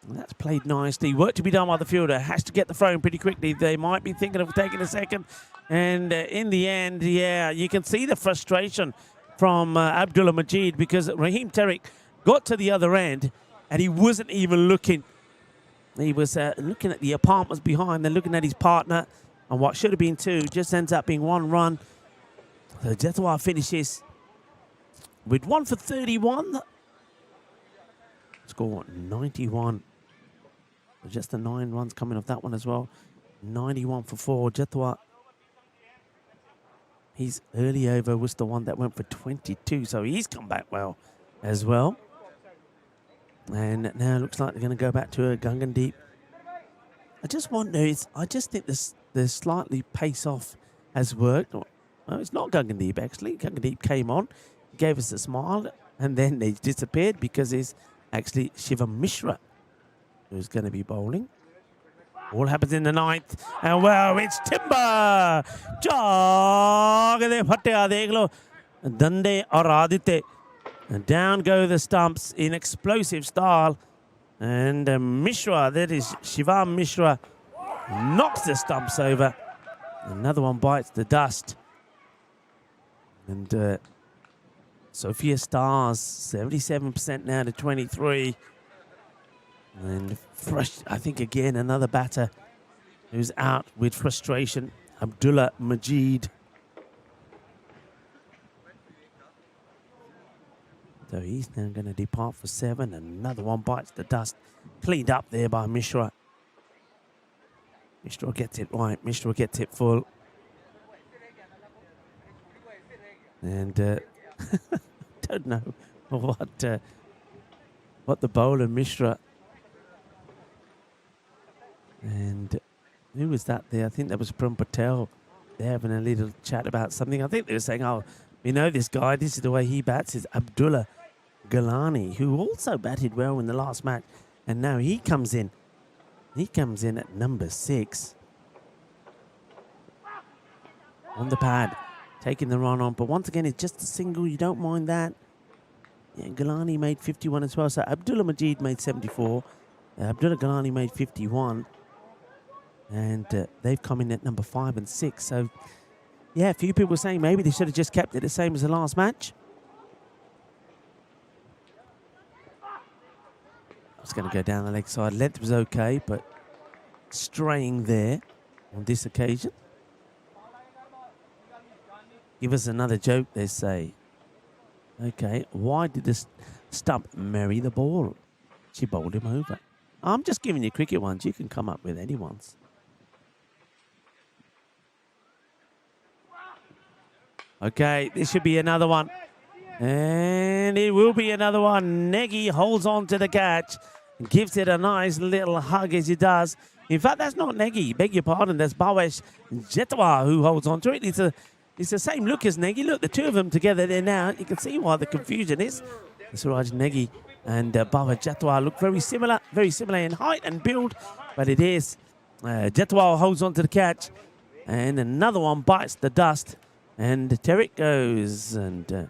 And that's played nicely. Work to be done by the fielder. Has to get the throw in pretty quickly. They might be thinking of taking a second. And in the end, yeah, you can see the frustration from Abdullah Majid because Raheem Tariq got to the other end and he wasn't even looking. He was looking at the apartments behind, then looking at his partner. And what should have been 2 just ends up being 1 run. So Jethwa finishes with 1 for 31. Score 91. Just the 9 runs coming off that one as well. 91 for 4. Jethwa, his early over was the one that went for 22. So he's come back well as well. And now it looks like they're going to go back to a Gangandeep. I just wonder, I just think the slightly pace off has worked. Well, it's not Gangandeep actually. Gangandeep came on, gave us a smile, and then they disappeared because it's actually Shivam Mishra who's going to be bowling. All happens in the 9th, and well, it's Timber. Dande or Aditya. And down go the stumps in explosive style. And Mishra, that is Shivam Mishra, knocks the stumps over. Another one bites the dust. And Sofia Stars, 77% now to 23. And I think again another batter who's out with frustration, Abdullah Majid. So he's now going to depart for 7. Another one bites the dust. Cleaned up there by Mishra. Mishra gets it right. Mishra gets it full. And don't know what the bowler Mishra and who was that there? I think that was Prem Patel. They're having a little chat about something. I think they were saying, oh, we know this guy. This is the way he bats. Is Abdullah Galani, who also batted well in the last match. And now he comes in. He comes in at number 6. On the pad. Taking the run on. But once again, it's just a single. You don't mind that. Yeah, Galani made 51 as well. So Abdullah Majid made 74. Abdullah Galani made 51. And they've come in at number 5 and 6. So, yeah, a few people were saying maybe they should have just kept it the same as the last match. I was going to go down the leg side. Length was okay, but straying there on this occasion. Give us another joke, they say. Okay, why did this stump marry the ball? She bowled him over. I'm just giving you cricket ones. You can come up with any ones. Okay, this should be another one. And it will be another one. Negi holds on to the catch and gives it a nice little hug as he does. In fact, that's not Negi. Beg your pardon. That's Bhavesh Jetwa who holds on to it. It's the same look as Negi. Look, the two of them together there now. You can see why the confusion is. Suraj Negi and Bhavesh Jetwa look very similar in height and build. But it is. Jetwa holds on to the catch. And another one bites the dust. And Terek goes, and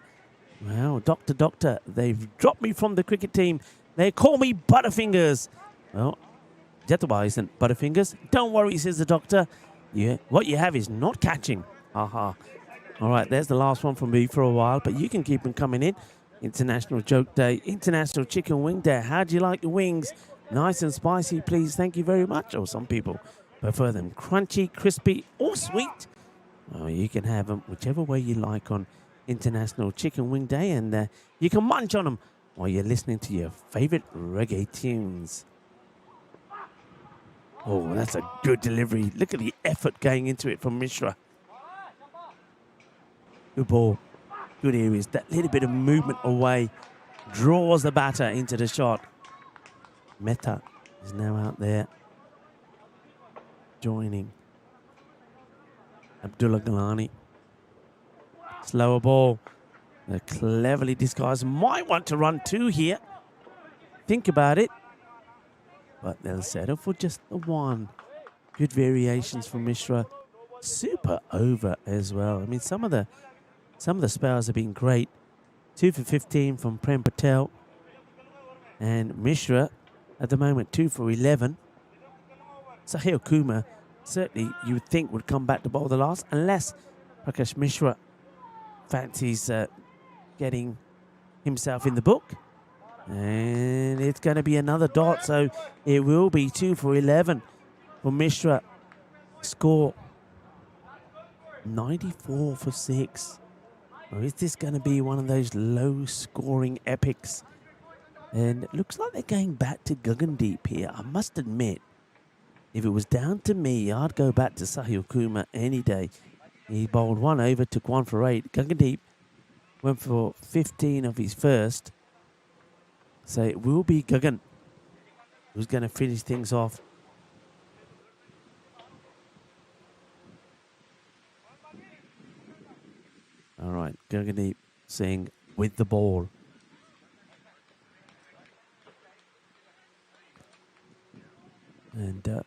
well, Doctor, they've dropped me from the cricket team. They call me Butterfingers. Well, Jetwa isn't Butterfingers. Don't worry, says the doctor. Yeah, what you have is not catching. Aha. All right, there's the last one from me for a while, but you can keep them coming in. International Joke Day, International Chicken Wing Day. How do you like your wings? Nice and spicy, please. Thank you very much. Or some people prefer them crunchy, crispy, or sweet. Well, you can have them whichever way you like on International Chicken Wing Day, and you can munch on them while you're listening to your favorite reggae tunes. Oh, that's a good delivery. Look at the effort going into it from Mishra. Good ball. Good areas. That little bit of movement away draws the batter into the shot. Mehta is now out there joining Abdullah Galani. Slower ball. They're cleverly disguised. Might want to run 2 here. Think about it. But they'll settle for just the 1. Good variations from Mishra. Super over as well. I mean, some of the spells have been great. 2 for 15 from Prem Patel. And Mishra, at the moment, 2 for 11. Sahil Kumar, certainly you would think would come back to bowl the last, unless Prakash Mishra fancies getting himself in the book. And it's going to be another dot, so it will be 2 for 11 for Mishra. Score 94 for 6. Or is this going to be one of those low-scoring epics? And it looks like they're going back to Gagandeep here. I must admit, if it was down to me, I'd go back to Sahil Kumar any day. He bowled 1 over, took 1 for 8. Gagandeep went for 15 of his first. So it will be Gagan who's going to finish things off. All right, Gagandeep saying with the ball. And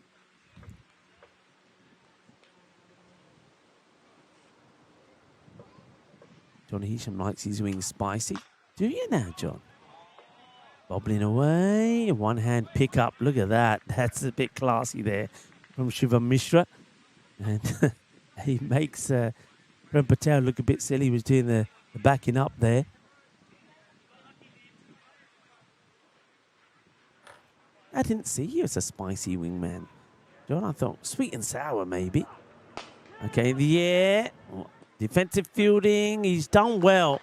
John Hisham likes his wings spicy. Do you now, John? Bobbling away. 1-hand pickup. Look at that. That's a bit classy there from Shivam Mishra. And he makes Prem Patel look a bit silly. He was doing the backing up there. I didn't see you as a spicy wingman, John. I thought sweet and sour, maybe. Okay, in the air. Oh, defensive fielding. He's done well.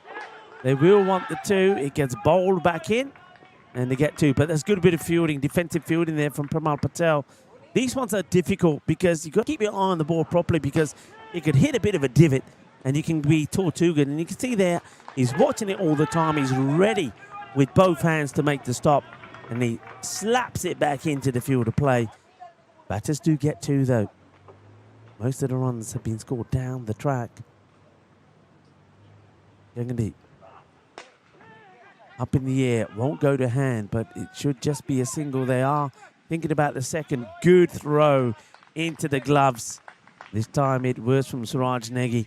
They will want the 2. It gets bowled back in. And they get 2. But there's a good bit of fielding, defensive fielding there from Premal Patel. These ones are difficult because you've got to keep your eye on the ball properly because it could hit a bit of a divot. and you can be Tortugan. And you can see there, he's watching it all the time. He's ready with both hands to make the stop, and he slaps it back into the field of play. Batters do get two, though. Most of the runs have been scored down the track. Gangandeep. Up in the air, won't go to hand, but it should just be a single. They are thinking about the second. Good throw into the gloves. This time it was from Suraj Negi.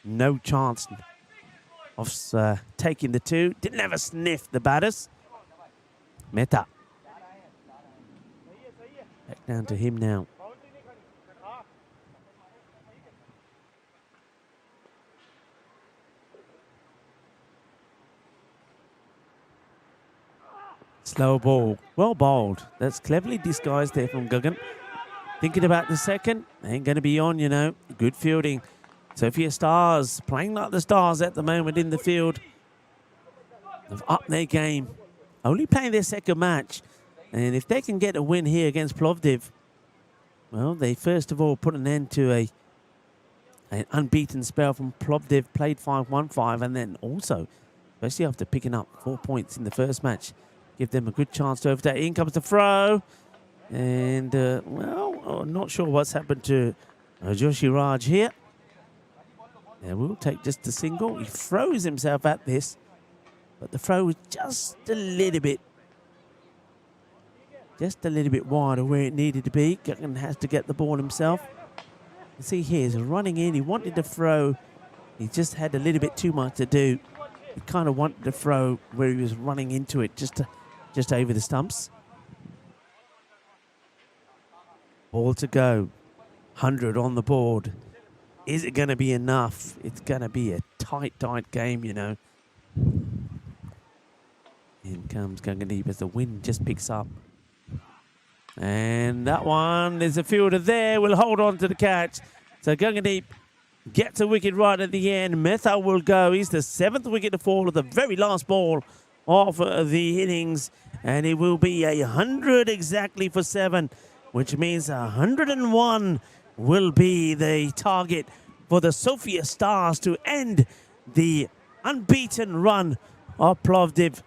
No chance of taking the two. Didn't have a sniff, the batters. Mehta. Back down to him now. Slow ball. Well bowled. That's cleverly disguised there from Gagan. Thinking about the second. Ain't going to be on, you know. Good fielding. Sofia Stars playing like the Stars at the moment in the field. They've upped their game. Only playing their second match. And if they can get a win here against Plovdiv, well, they first of all put an end to an unbeaten spell from Plovdiv. Played 5-1-5, and then also, especially after picking up 4 points in the first match, give them a good chance to overtake. In comes the throw. And, well, I'm not sure what's happened to Joshi Raj here. Yeah, we'll take just a single. He throws himself at this, but the throw was just a little bit wide of where it needed to be. Gagan has to get the ball himself. You see here, he's running in. He wanted to throw. He just had a little bit too much to do. He kind of wanted to throw where he was running into it, just over the stumps. Ball to go. 100 on the board. Is it going to be enough? It's going to be a tight game, you know. In comes Gangandeep as the wind just picks up. And that one, there's a fielder there. Will hold on to the catch. So Gangandeep gets a wicket right at the end. Mehta will go. He's the 7th wicket to fall of the very last ball of the innings. And it will be 100 exactly for 7, which means 101 will be the target for the Sofia Stars to end the unbeaten run of Plovdiv.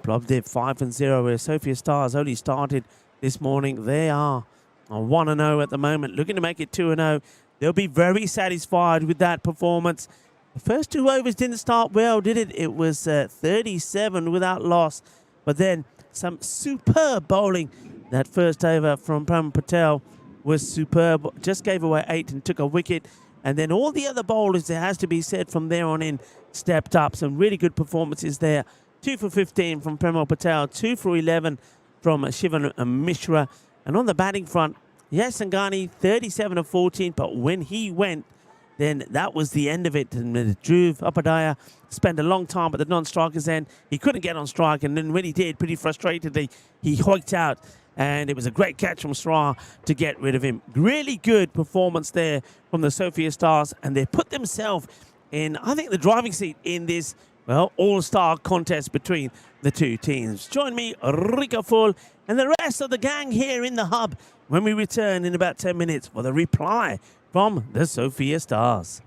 Plovdiv 5-0, where Sofia Stars only started this morning. They are 1-0 at the moment, looking to make it 2-0. They'll be very satisfied with that performance. The first 2 overs didn't start well, did it? It was 37 without loss. But then some superb bowling. That first over from Pram Patel was superb. Just gave away 8 and took a wicket. And then all the other bowlers, it has to be said, from there on in, stepped up. Some really good performances there. 2 for 15 from Premal Patel. 2 for 11 from Shivan Mishra. And on the batting front, yes, Sangani, 37 of 14. But when he went, then that was the end of it. And Dhruv Upadhyaya spent a long time at the non-striker's end. He couldn't get on strike. And then when he did, pretty frustratedly, he hoiked out. And it was a great catch from Sra to get rid of him. Really good performance there from the Sofia Stars. And they put themselves in, I think, the driving seat in this, well, all-star contest between the two teams. Join me, Rika Full, and the rest of the gang here in the hub when we return in about 10 minutes for the reply from the Sofia Stars.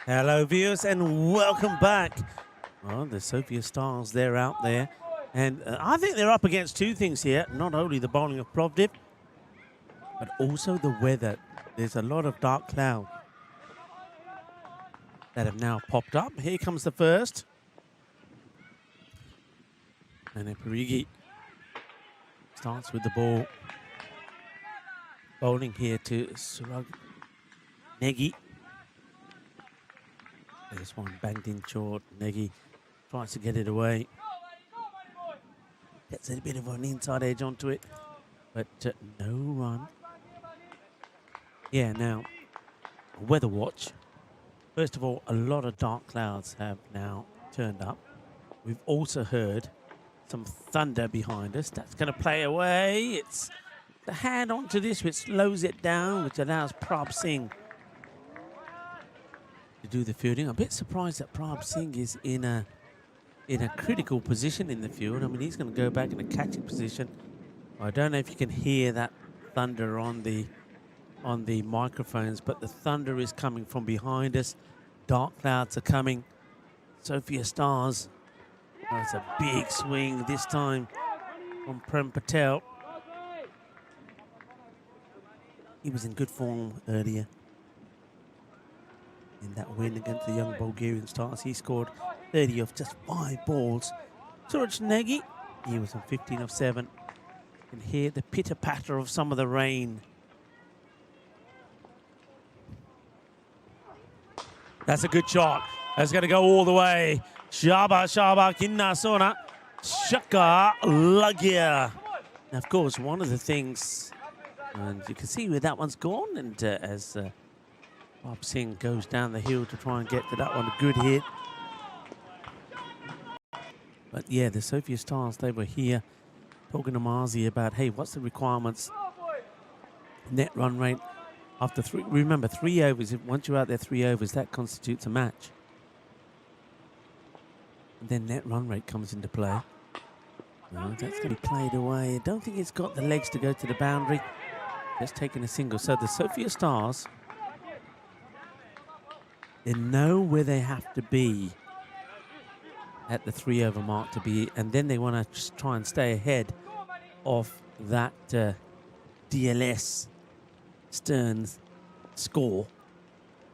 Hello, viewers, and welcome back. Well, the Sofia Stars, they're out there. And I think they're up against two things here. Not only the bowling of Plovdiv, but also the weather. There's a lot of dark cloud that have now popped up. Here comes the first. And then Parigi starts with the ball. Bowling here to Surag Negi. This one banged in short. Negi tries to get it away. Gets a bit of an inside edge onto it, but no run. Yeah, now, weather watch. First of all, a lot of dark clouds have now turned up. We've also heard some thunder behind us. That's going to play away. It's the hand onto this, which slows it down, which allows Prabh Singh to do the fielding. I'm a bit surprised that Prabh Singh is in a critical position in the field. I mean, he's going to go back in a catching position. I don't know if you can hear that thunder on the microphones, but the thunder is coming from behind us. Dark clouds are coming. Sofia Stars. Oh, it's a big swing this time from Prem Patel. He was in good form earlier in that win against the young Bulgarian Stars. He scored 30 off just 5 balls. Suraj Negi, he was on 15 off 7. And hear the pitter-patter of some of the rain. That's a good shot. That's going to go all the way. Shaba, Kinna Sona, Shaka Lagia. Now, of course, one of the things, and you can see where that one's gone, and as Prabh Singh goes down the hill to try and get to that one, a good hit. But yeah, the Sofia Stars, they were here talking to Marzi about, hey, what's the requirements? Net run rate after 3. Remember, 3 overs. Once you're out there 3 overs, that constitutes a match. And then net run rate comes into play. Oh, that's going to be played away. I don't think it's got the legs to go to the boundary. Just taking a single. So the Sofia Stars, they know where they have to be at the 3 over mark to be, and then they want to try and stay ahead of that DLS Stearns score.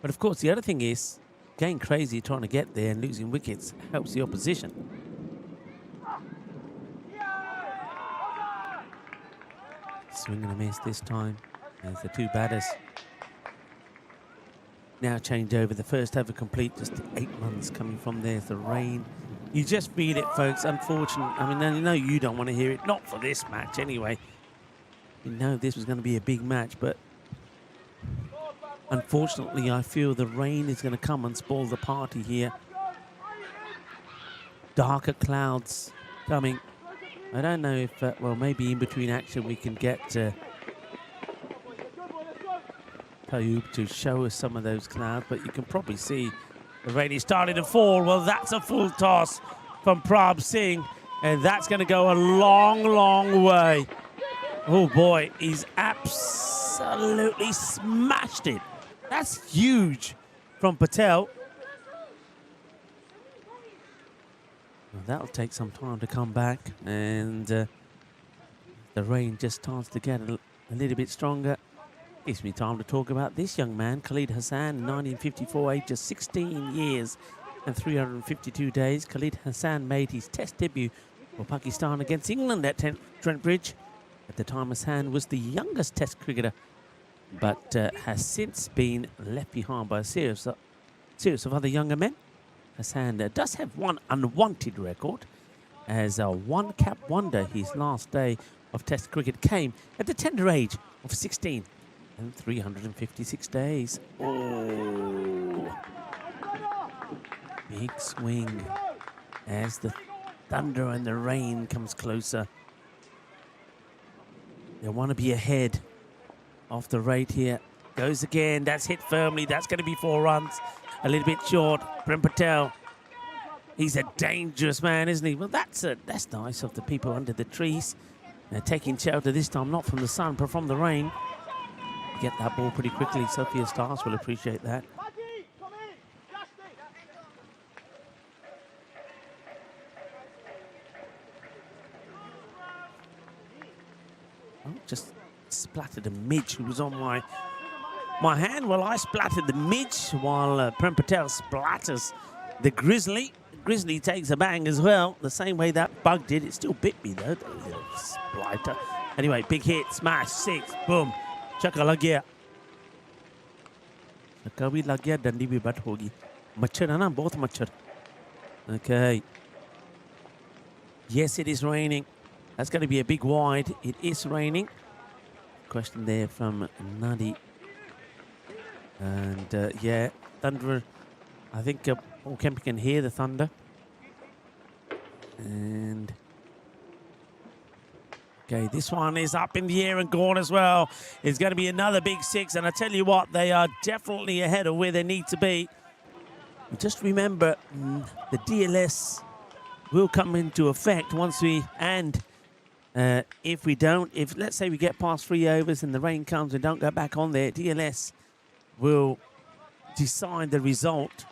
But of course, the other thing is, getting crazy trying to get there and losing wickets helps the opposition. Swing and a miss this time as the 2 batters now change over. The first over complete, just 8 runs coming from there. The rain, you just feel it, folks. Unfortunate. I mean, I know you don't want to hear it, not for this match anyway. You know this was going to be a big match, but unfortunately, I feel the rain is going to come and spoil the party here. Darker clouds coming. I don't know if, well, maybe in between action we can get Tayoub to show us some of those clouds, but you can probably see the rain is starting to fall. Well, that's a full toss from Prabh Singh, and that's going to go a long, long way. Oh, boy, he's absolutely smashed it. That's huge from Patel. Well, that'll take some time to come back, and the rain just starts to get a little bit stronger. Gives me time to talk about this young man, Khalid Hassan, in 1954, age just 16 years and 352 days. Khalid Hassan made his test debut for Pakistan against England at Trent Bridge. At the time, Hassan was the youngest test cricketer, but has since been left behind by a series of other younger men. Hassan does have one unwanted record, as a one-cap wonder. His last day of test cricket came at the tender age of 16 and 356 days. Oh, big swing as the thunder and the rain comes closer. They want to be ahead of the rate here. Goes again. That's hit firmly. That's going to be 4 runs. A little bit short. Prem Patel. He's a dangerous man, isn't he? Well, that's nice of the people under the trees. They're taking shelter this time, not from the sun, but from the rain. Get that ball pretty quickly. Sofia Stars will appreciate that. just splattered a midge who was on my hand. Well, I splattered the midge while Prem Patel splatters the Grizzly. Grizzly takes a bang as well, the same way that bug did. It still bit me though, that little splitter. Anyway, big hit, smash, 6, boom. Chaka lag gaya. Chaka bhi lag gaya, dandi bhi bat hogi. Machhar hai na, bahut machhar. Okay. Yes, it is raining. That's going to be a big wide. It is raining. Question there from Nadi. And yeah, thunder. I think Paul Kemper can hear the thunder. And okay, this one is up in the air and gone as well. It's going to be another big 6. And I tell you what, they are definitely ahead of where they need to be. Just remember, the DLS will come into effect once we, and if we don't, if let's say we get past 3 overs and the rain comes and don't go back on there, DLS will decide the result,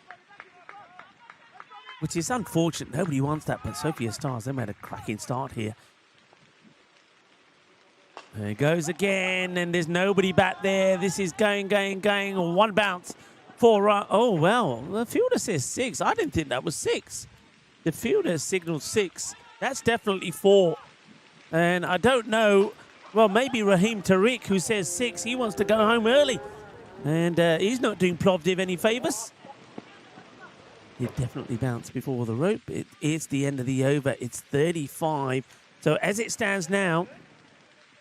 which is unfortunate. Nobody wants that, but Sofia Stars, they made a cracking start here. There it goes again, and there's nobody back there. This is going, one bounce. 4 oh, well, the fielder says 6. I didn't think that was 6. The fielder signaled 6. That's definitely 4. And I don't know, well, maybe Raheem Tariq, who says 6, he wants to go home early. And he's not doing Plovdiv any favours. He definitely bounced before the rope. It is the end of the over. It's 35. So as it stands now,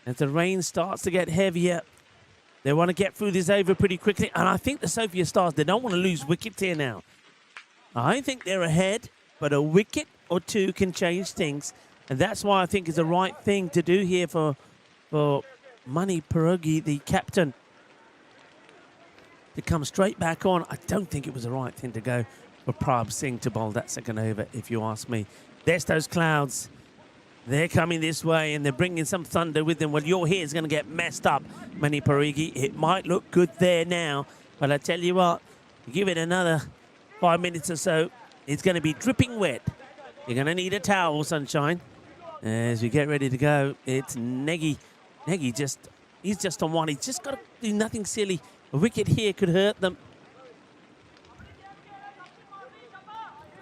as the rain starts to get heavier, they want to get through this over pretty quickly. And I think the Sofia Stars, they don't want to lose wickets here now. I think they're ahead, but a wicket or 2 can change things. And that's why I think it's the right thing to do here for Mani Pierogi, the captain, to come straight back on. I don't think it was the right thing to go for Prabh Singh to bowl that second over, if you ask me. There's those clouds. They're coming this way, and they're bringing some thunder with them. Well, your hair is going to get messed up, Mani Pierogi. It might look good there now, but I tell you what, give it another 5 minutes or so, it's going to be dripping wet. You're going to need a towel, sunshine. As we get ready to go, it's Negi. Negi he's just on one. He's just got to do nothing silly. A wicket here could hurt them.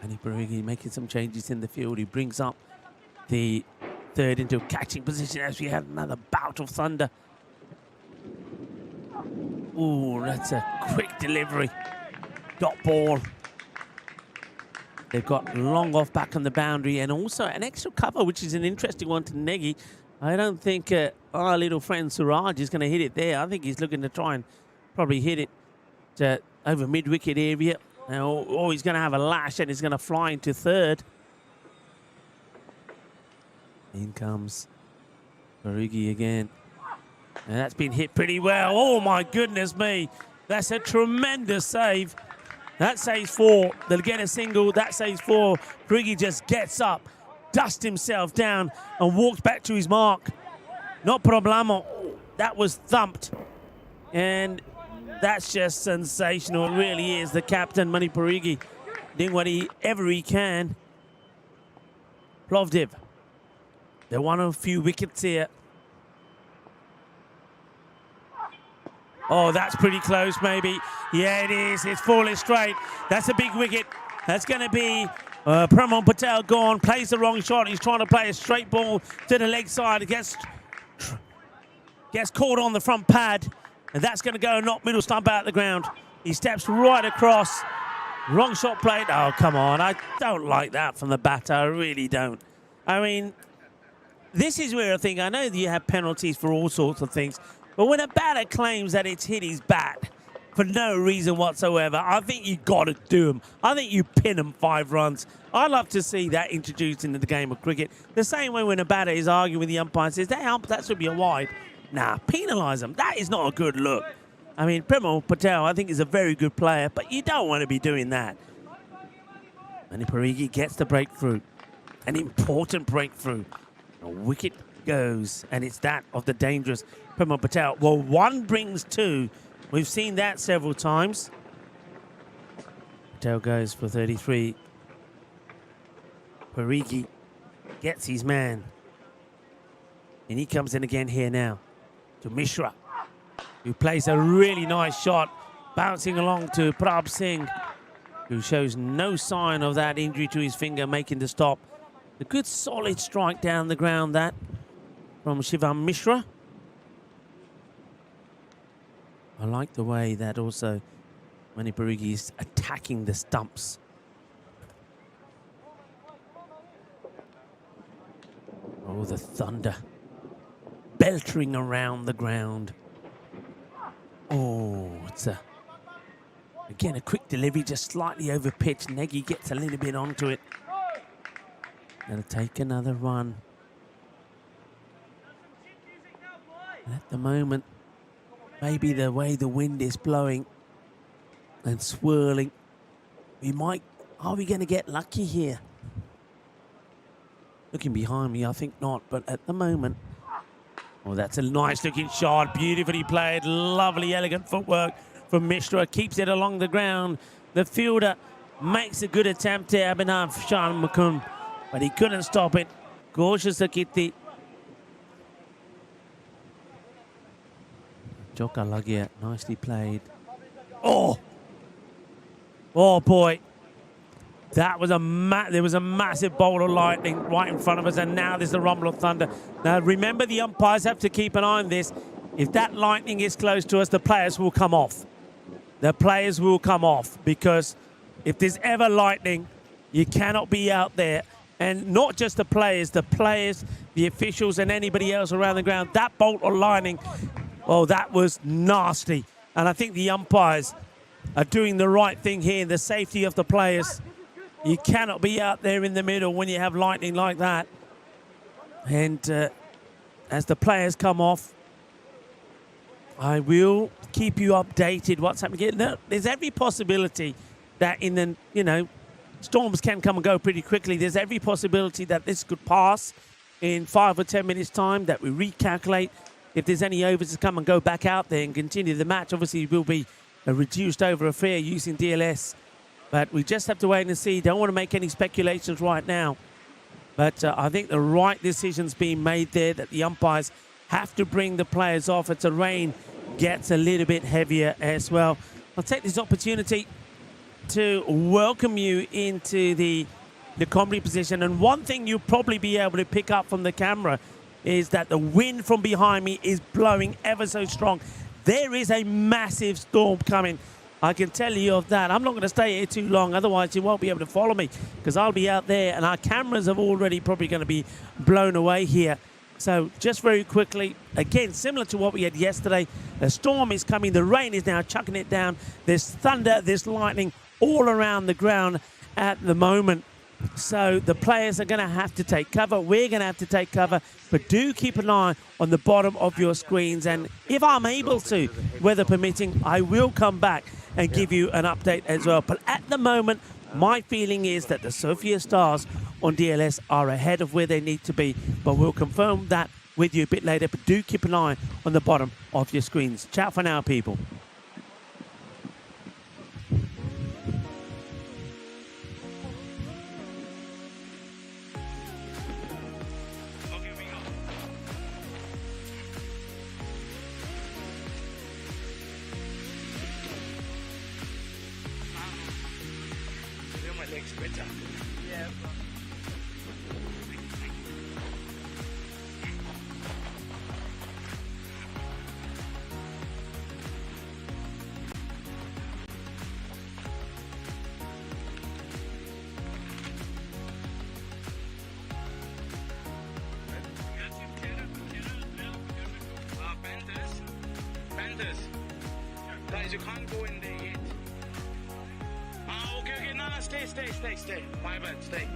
Mani Pierogi making some changes in the field. He brings up the third into a catching position as we have another bout of thunder. Ooh, that's a quick delivery. Dot ball. They've got long off back on the boundary and also an extra cover, which is an interesting one to Negi. I don't think our little friend Suraj is going to hit it there. I think he's looking to try and probably hit it over mid-wicket area. Or he's going to have a lash and he's going to fly into third. In comes Pierogi again. And that's been hit pretty well. Oh, my goodness me. That's a tremendous save. That saves 4. They'll get a single. That saves 4. Pierogi just gets up, dusts himself down, and walks back to his mark. No problemo. That was thumped. And that's just sensational. It really is. The captain, Mani Pierogi, doing whatever he can. Plovdiv. They won a few wickets here. Oh, that's pretty close, maybe. Yeah, it is. It's falling straight. That's a big wicket. That's going to be Pramod Patel gone. Plays the wrong shot. He's trying to play a straight ball to the leg side. Gets caught on the front pad. And that's going to go and knock middle stump out the ground. He steps right across. Wrong shot played. Oh, come on. I don't like that from the batter. I really don't. I mean, this is where I think, I know that you have penalties for all sorts of things, but when a batter claims that it's hit his bat for no reason whatsoever, I think you've got to do him. I think you pin him 5 runs. I'd love to see that introduced into the game of cricket. The same way when a batter is arguing with the umpire and says, that should be a wide. Nah, penalise him. That is not a good look. I mean, Pramod Patel, I think, is a very good player, but you don't want to be doing that. Mani Pierogi gets the breakthrough. An important breakthrough. A wicket goes, and it's that of the dangerous Pramod Patel. Well, 1 brings 2. We've seen that several times. Patel goes for 33. Pierogi gets his man. And he comes in again here now. to Mishra, who plays a really nice shot, bouncing along to Prabh Singh, who shows no sign of that injury to his finger, making the stop. A good solid strike down the ground, that from Shivam Mishra. I like the way that also Manipurugi is attacking the stumps. Oh, the thunder beltering around the ground. Oh, it's again a quick delivery, just slightly over pitch. Negi gets a little bit onto it. Gonna take another run. And at the moment, maybe the way the wind is blowing and swirling, are we going to get lucky here? Looking behind me, I think not, but at the moment, oh, that's a nice looking shot, beautifully played, lovely, elegant footwork from Mishra, keeps it along the ground. The fielder makes a good attempt there, Abhinav Shanmukam, but he couldn't stop it. Gorgeous Akiti. Joka Lagia, nicely played. Oh! Oh boy. That was there was a massive bolt of lightning right in front of us, and now there's the rumble of thunder. Now remember, the umpires have to keep an eye on this. If that lightning is close to us, the players will come off. The players will come off, because if there's ever lightning, you cannot be out there. And not just the players, the officials, and anybody else around the ground. That bolt of lightning, oh, that was nasty. And I think the umpires are doing the right thing here in the safety of the players. You cannot be out there in the middle when you have lightning like that. And as the players come off, I will keep you updated what's happening. There's every possibility that in the, storms can come and go pretty quickly. There's every possibility that this could pass in 5 or 10 minutes time, that we recalculate. If there's any overs to come and go back out there and continue the match, obviously it will be a reduced over affair using DLS. But we just have to wait and see. Don't want to make any speculations right now. But I think the right decision's being made there, that the umpires have to bring the players off as the rain gets a little bit heavier as well. I'll take this opportunity to welcome you into the commentary position. And one thing you'll probably be able to pick up from the camera is that the wind from behind me is blowing ever so strong. There is a massive storm coming. I can tell you of that. I'm not going to stay here too long, otherwise you won't be able to follow me, because I'll be out there and our cameras are already probably going to be blown away here. So just very quickly, again, similar to what we had yesterday, the storm is coming, the rain is now chucking it down. There's thunder, there's lightning all around the ground at the moment. So the players are going to have to take cover. We're going to have to take cover. But do keep an eye on the bottom of your screens. And if I'm able to, weather permitting, I will come back and give you an update as well. But at the moment, my feeling is that the Sofia Stars on DLS are ahead of where they need to be. But we'll confirm that with you a bit later. But do keep an eye on the bottom of your screens. Ciao for now, people. Guys, you can't go in there yet. Okay, no, stay. My bad, stay.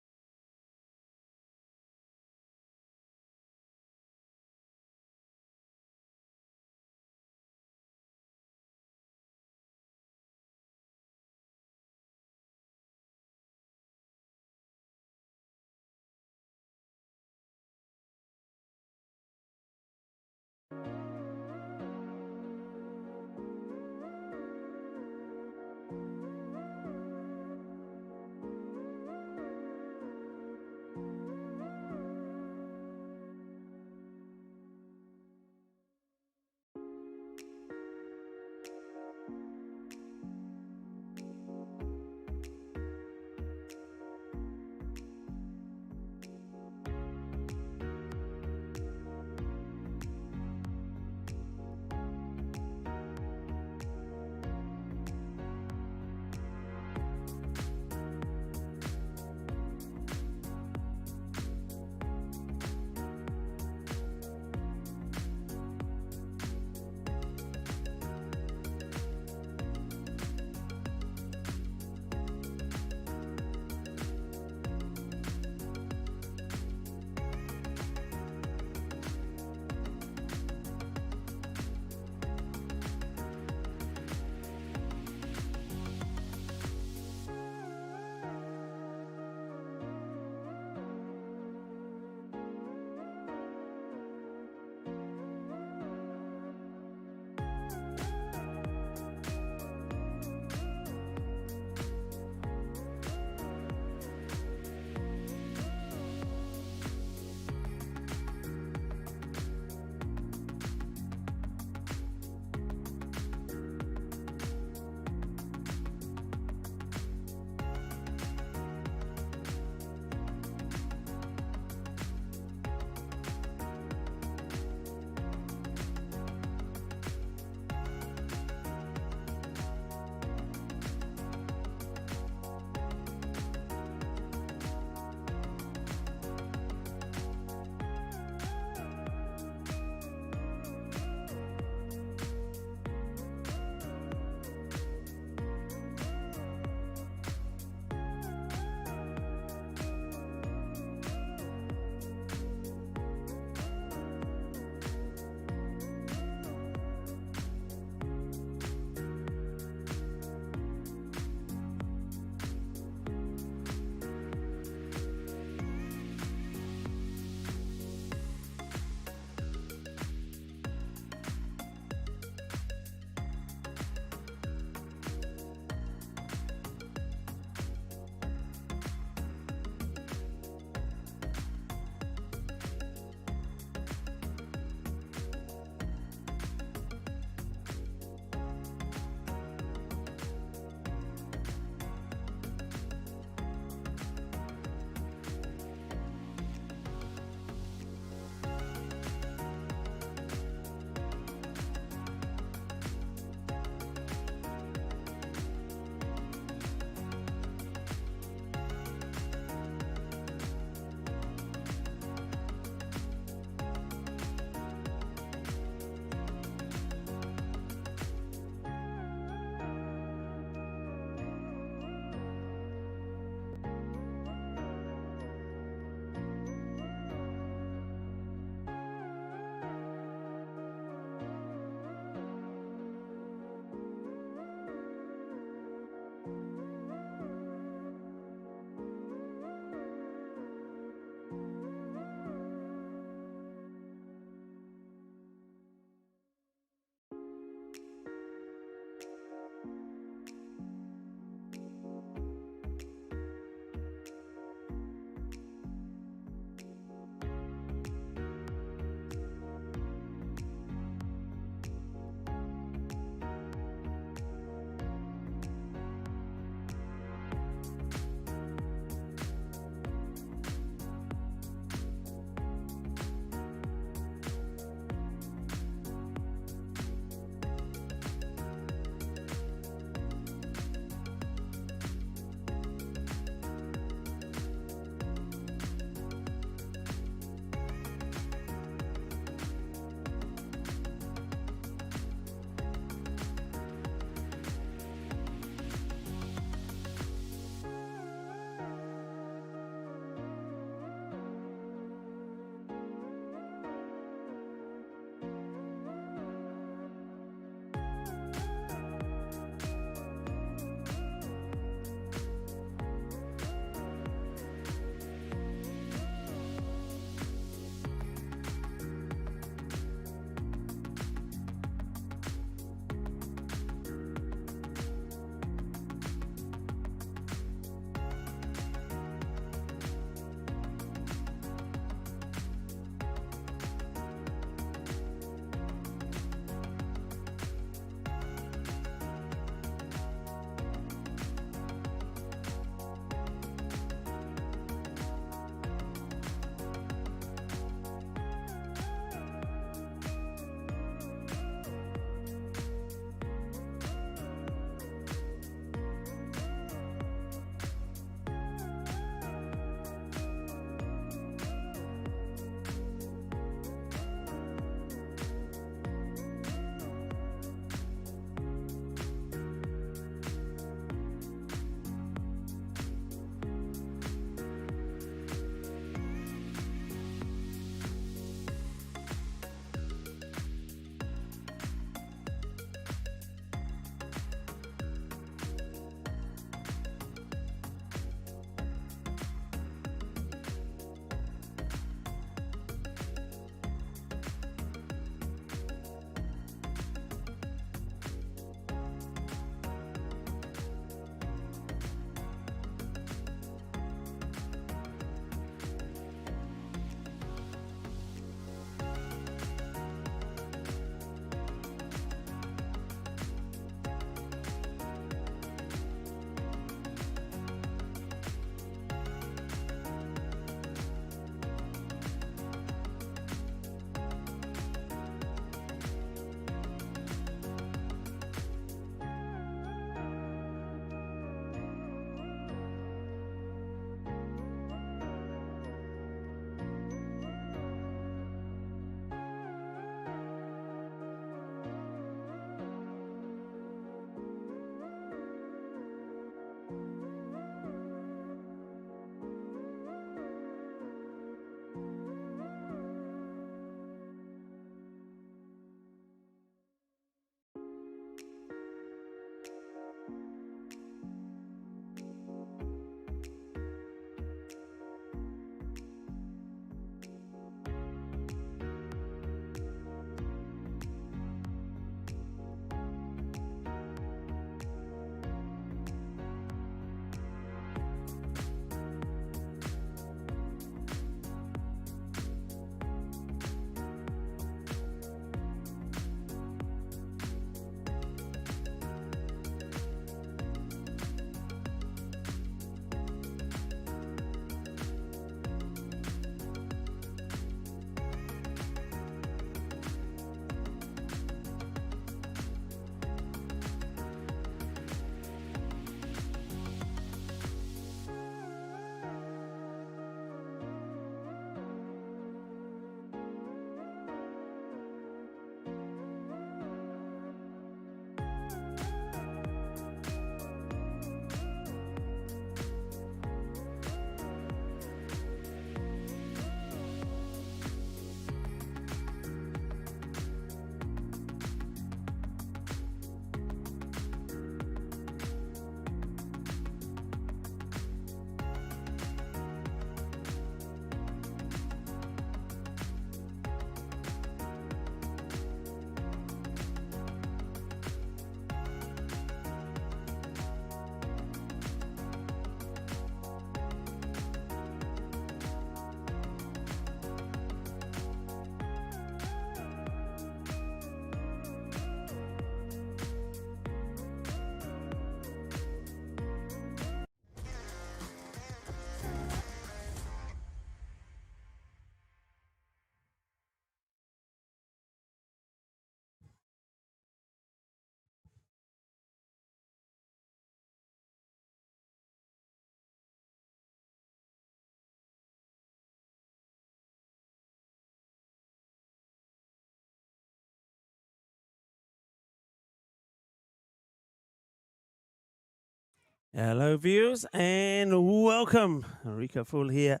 Hello, viewers, and welcome. Rico Full here.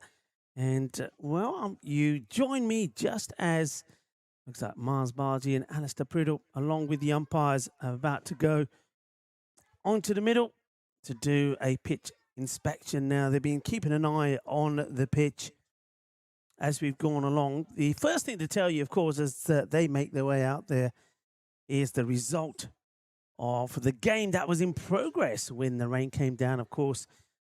And, you join me just as looks like Mars Bargy and Alistair Priddle, along with the umpires, are about to go onto the middle to do a pitch inspection. Now, they've been keeping an eye on the pitch as we've gone along. The first thing to tell you, of course, as they make their way out there, is the result of the game that was in progress when the rain came down. Of course,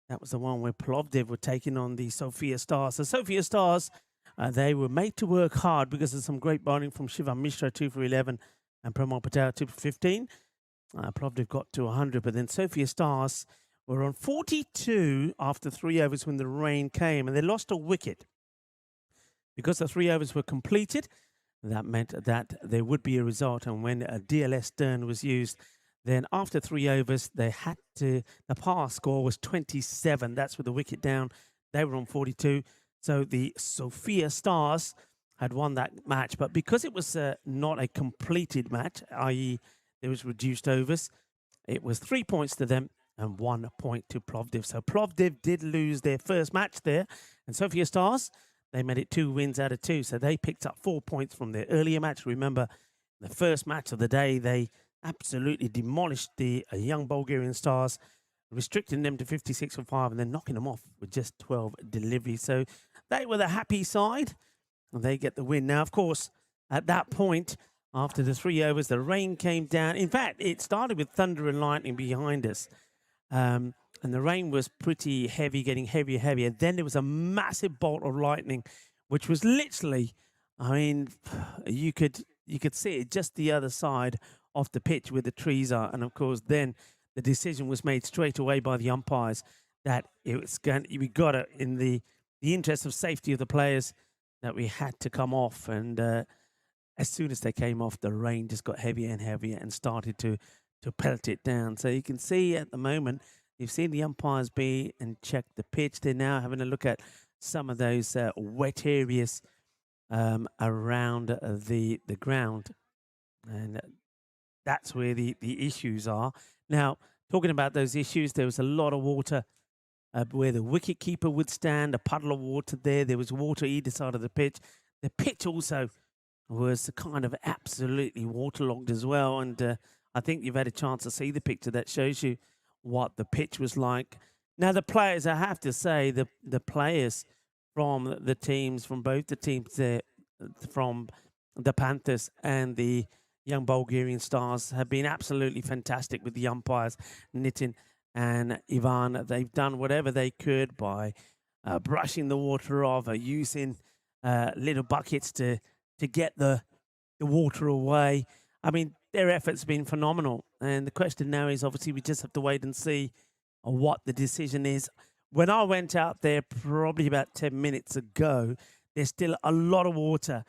that was the one where Plovdiv were taking on the Sofia Stars. The Sofia Stars, they were made to work hard because of some great bowling from Shivam Mishra, 2 for 11, and Pramod Patel, 2 for 15. Plovdiv got to 100, but then Sofia Stars were on 42 after 3 overs when the rain came, and they lost a wicket. Because the 3 overs were completed, that meant that there would be a result, and when a DLS turn was used, then after 3 overs, the par score was 27. That's with the wicket down. They were on 42. So the Sofia Stars had won that match. But because it was not a completed match, i.e. there was reduced overs, it was 3 points to them and 1 point to Plovdiv. So Plovdiv did lose their first match there. And Sofia Stars, they made it 2 wins out of 2. So they picked up 4 points from their earlier match. Remember, the first match of the day, they absolutely demolished the young Bulgarian Stars, restricting them to 56 for 5 and then knocking them off with just 12 deliveries. So they were the happy side, and they get the win. Now, of course, at that point, after the 3 overs, the rain came down. In fact, it started with thunder and lightning behind us. And the rain was pretty heavy, getting heavier, heavier. Then there was a massive bolt of lightning, which was literally, I mean, you could see it just the other side off the pitch where the trees are. And of course, then the decision was made straight away by the umpires that we got it in the interest of safety of the players, that we had to come off. And as soon as they came off, the rain just got heavier and heavier and started to pelt it down. So you can see at the moment, you've seen the umpires be and check the pitch. They're now having a look at some of those wet areas around the ground. And that's where the issues are. Now, talking about those issues, there was a lot of water where the wicketkeeper would stand, a puddle of water there. There was water either side of the pitch. The pitch also was kind of absolutely waterlogged as well. And I think you've had a chance to see the picture that shows you what the pitch was like. Now, the players, I have to say, the players from the teams, from both the teams there, from the Panthers and the young Bulgarian Stars, have been absolutely fantastic with the umpires, Nitin and Ivan. They've done whatever they could by brushing the water off, using little buckets to get the water away. I mean, their effort's been phenomenal. And the question now is, obviously, we just have to wait and see what the decision is. When I went out there probably about 10 minutes ago, there's still a lot of water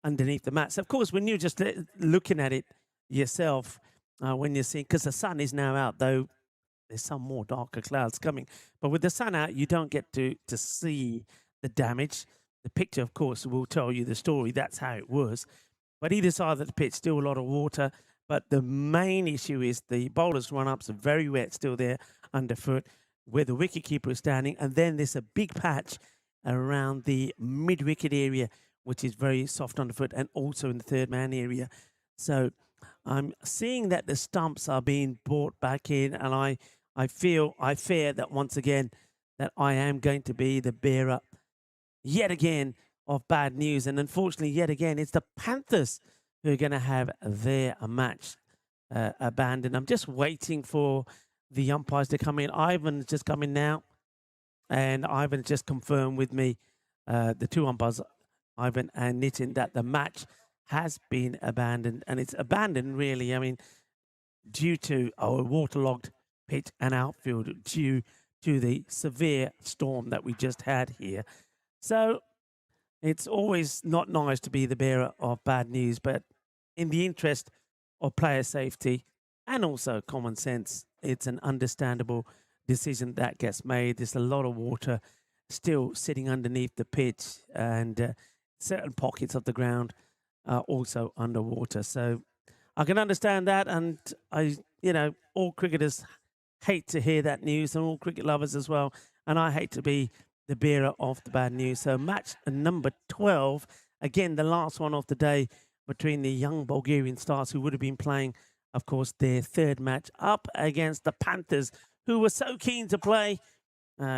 underneath the mats. Of course, when you're just looking at it yourself, when you're seeing, because the sun is now out, though there's some more darker clouds coming. But with the sun out, you don't get to see the damage. The picture, of course, will tell you the story. That's how it was. But either side of the pitch, still a lot of water. But the main issue is the bowlers' run-ups are very wet still there underfoot, where the wicketkeeper is standing. And then there's a big patch around the mid-wicket area, which is very soft underfoot, and also in the third man area. So I'm seeing that the stumps are being brought back in, and I fear that once again that I am going to be the bearer yet again of bad news. And unfortunately, yet again, it's the Panthers who are going to have their match abandoned. I'm just waiting for the umpires to come in. Ivan's just come in now, and Ivan just confirmed with me, the two umpires, Ivan and Nitin, that the match has been abandoned. And it's abandoned, really, I mean, due to our waterlogged pitch and outfield, due to the severe storm that we just had here. So it's always not nice to be the bearer of bad news, but in the interest of player safety and also common sense, it's an understandable decision that gets made. There's a lot of water still sitting underneath the pitch, and certain pockets of the ground are also underwater. So I can understand that, and all cricketers hate to hear that news, and all cricket lovers as well. And I hate to be the bearer of the bad news. So match number 12, again, the last one of the day between the young Bulgarian stars who would have been playing, of course, their third match up against the Panthers, who were so keen to play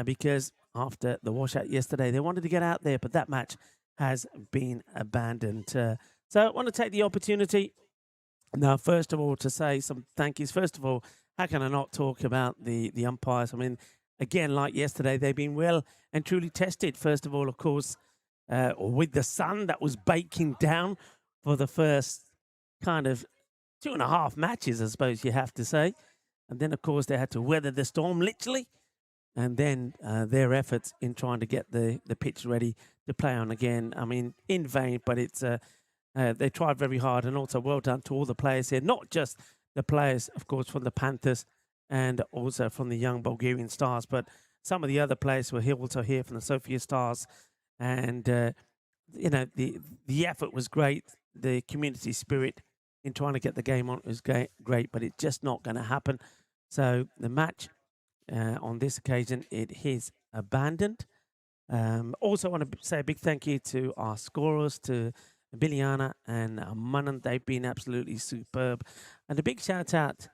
because after the washout yesterday, they wanted to get out there, but that match has been abandoned. So I want to take the opportunity now, first of all, to say some thank yous. First of all, how can I not talk about the umpires? I mean, again, like yesterday, they've been well and truly tested. First of all, of course, with the sun that was baking down for the first kind of 2.5 matches, I suppose you have to say. And then, of course, they had to weather the storm, literally. And then their efforts in trying to get the pitch ready to play on again. I mean, in vain, but it's they tried very hard. And also well done to all the players here, not just the players, of course, from the Panthers and also from the young Bulgarian Stars, but some of the other players were here, also here from the Sofia Stars. And, you know, the effort was great. The community spirit in trying to get the game on was great, but it's just not going to happen. So the match on this occasion, it is abandoned. Also want to say a big thank you to our scorers, to Biliana and Manan. They've been absolutely superb. And a big shout out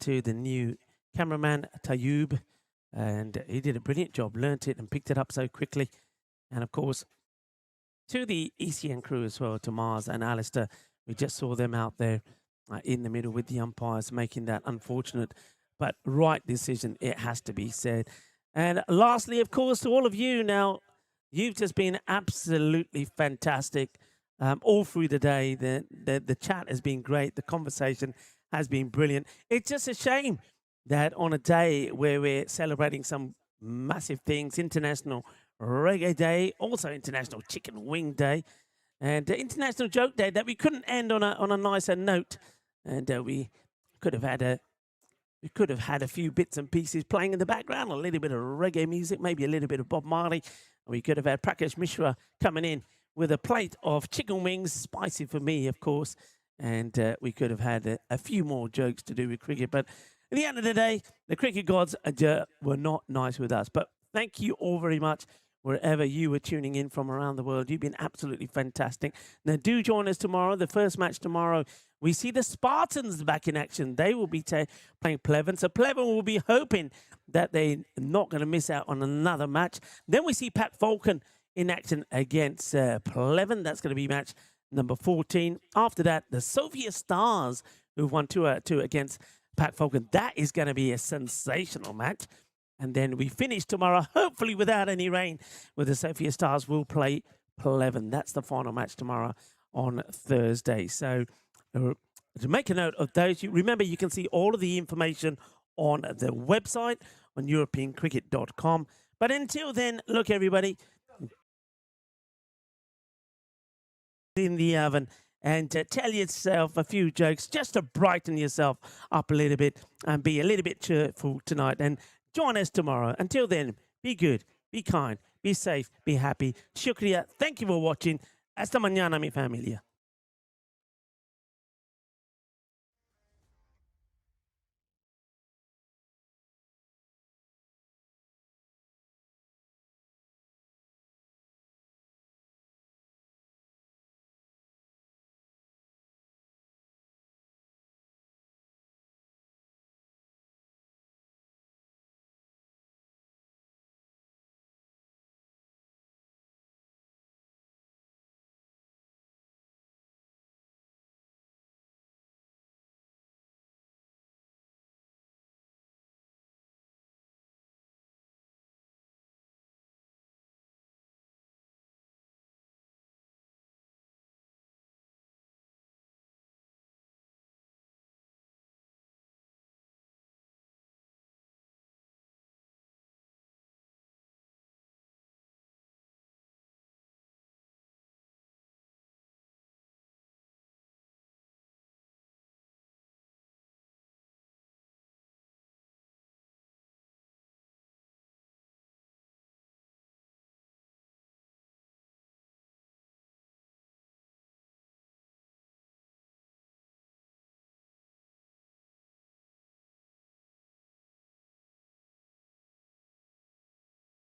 to the new cameraman, Tayoub. And he did a brilliant job, learnt it and picked it up so quickly. And of course, to the ECN crew as well, to Mars and Alistair. We just saw them out there in the middle with the umpires making that unfortunate but right decision, it has to be said. And lastly, of course, to all of you now, you've just been absolutely fantastic all through the day. The chat has been great. The conversation has been brilliant. It's just a shame that on a day where we're celebrating some massive things, International Reggae Day, also International Chicken Wing Day, and International Joke Day, that we couldn't end on a nicer note. And we could have had a few bits and pieces playing in the background, a little bit of reggae music, maybe a little bit of Bob Marley. We could have had Prakash Mishra coming in with a plate of chicken wings, spicy for me, of course. And we could have had a few more jokes to do with cricket. But at the end of the day, the cricket gods were not nice with us. But thank you all very much, wherever you were tuning in from around the world. You've been absolutely fantastic. Now, do join us tomorrow. The first match tomorrow, we see the Spartans back in action. They will be playing Pleven. So Pleven will be hoping that they're not going to miss out on another match. Then we see Pat Falcon in action against Pleven. That's going to be match number 14. After that, the Sofia Stars, who've won 2-2 against Pat Falcon. That is going to be a sensational match. And then we finish tomorrow, hopefully without any rain, with the Sofia Stars will play Pleven. That's the final match tomorrow on Thursday. So to make a note of those, remember you can see all of the information on the website on europeancricket.com. But until then, look, everybody, in the oven and tell yourself a few jokes just to brighten yourself up a little bit and be a little bit cheerful tonight. And join us tomorrow. Until then, be good, be kind, be safe, be happy. Shukriya. Thank you for watching. Hasta mañana, mi familia.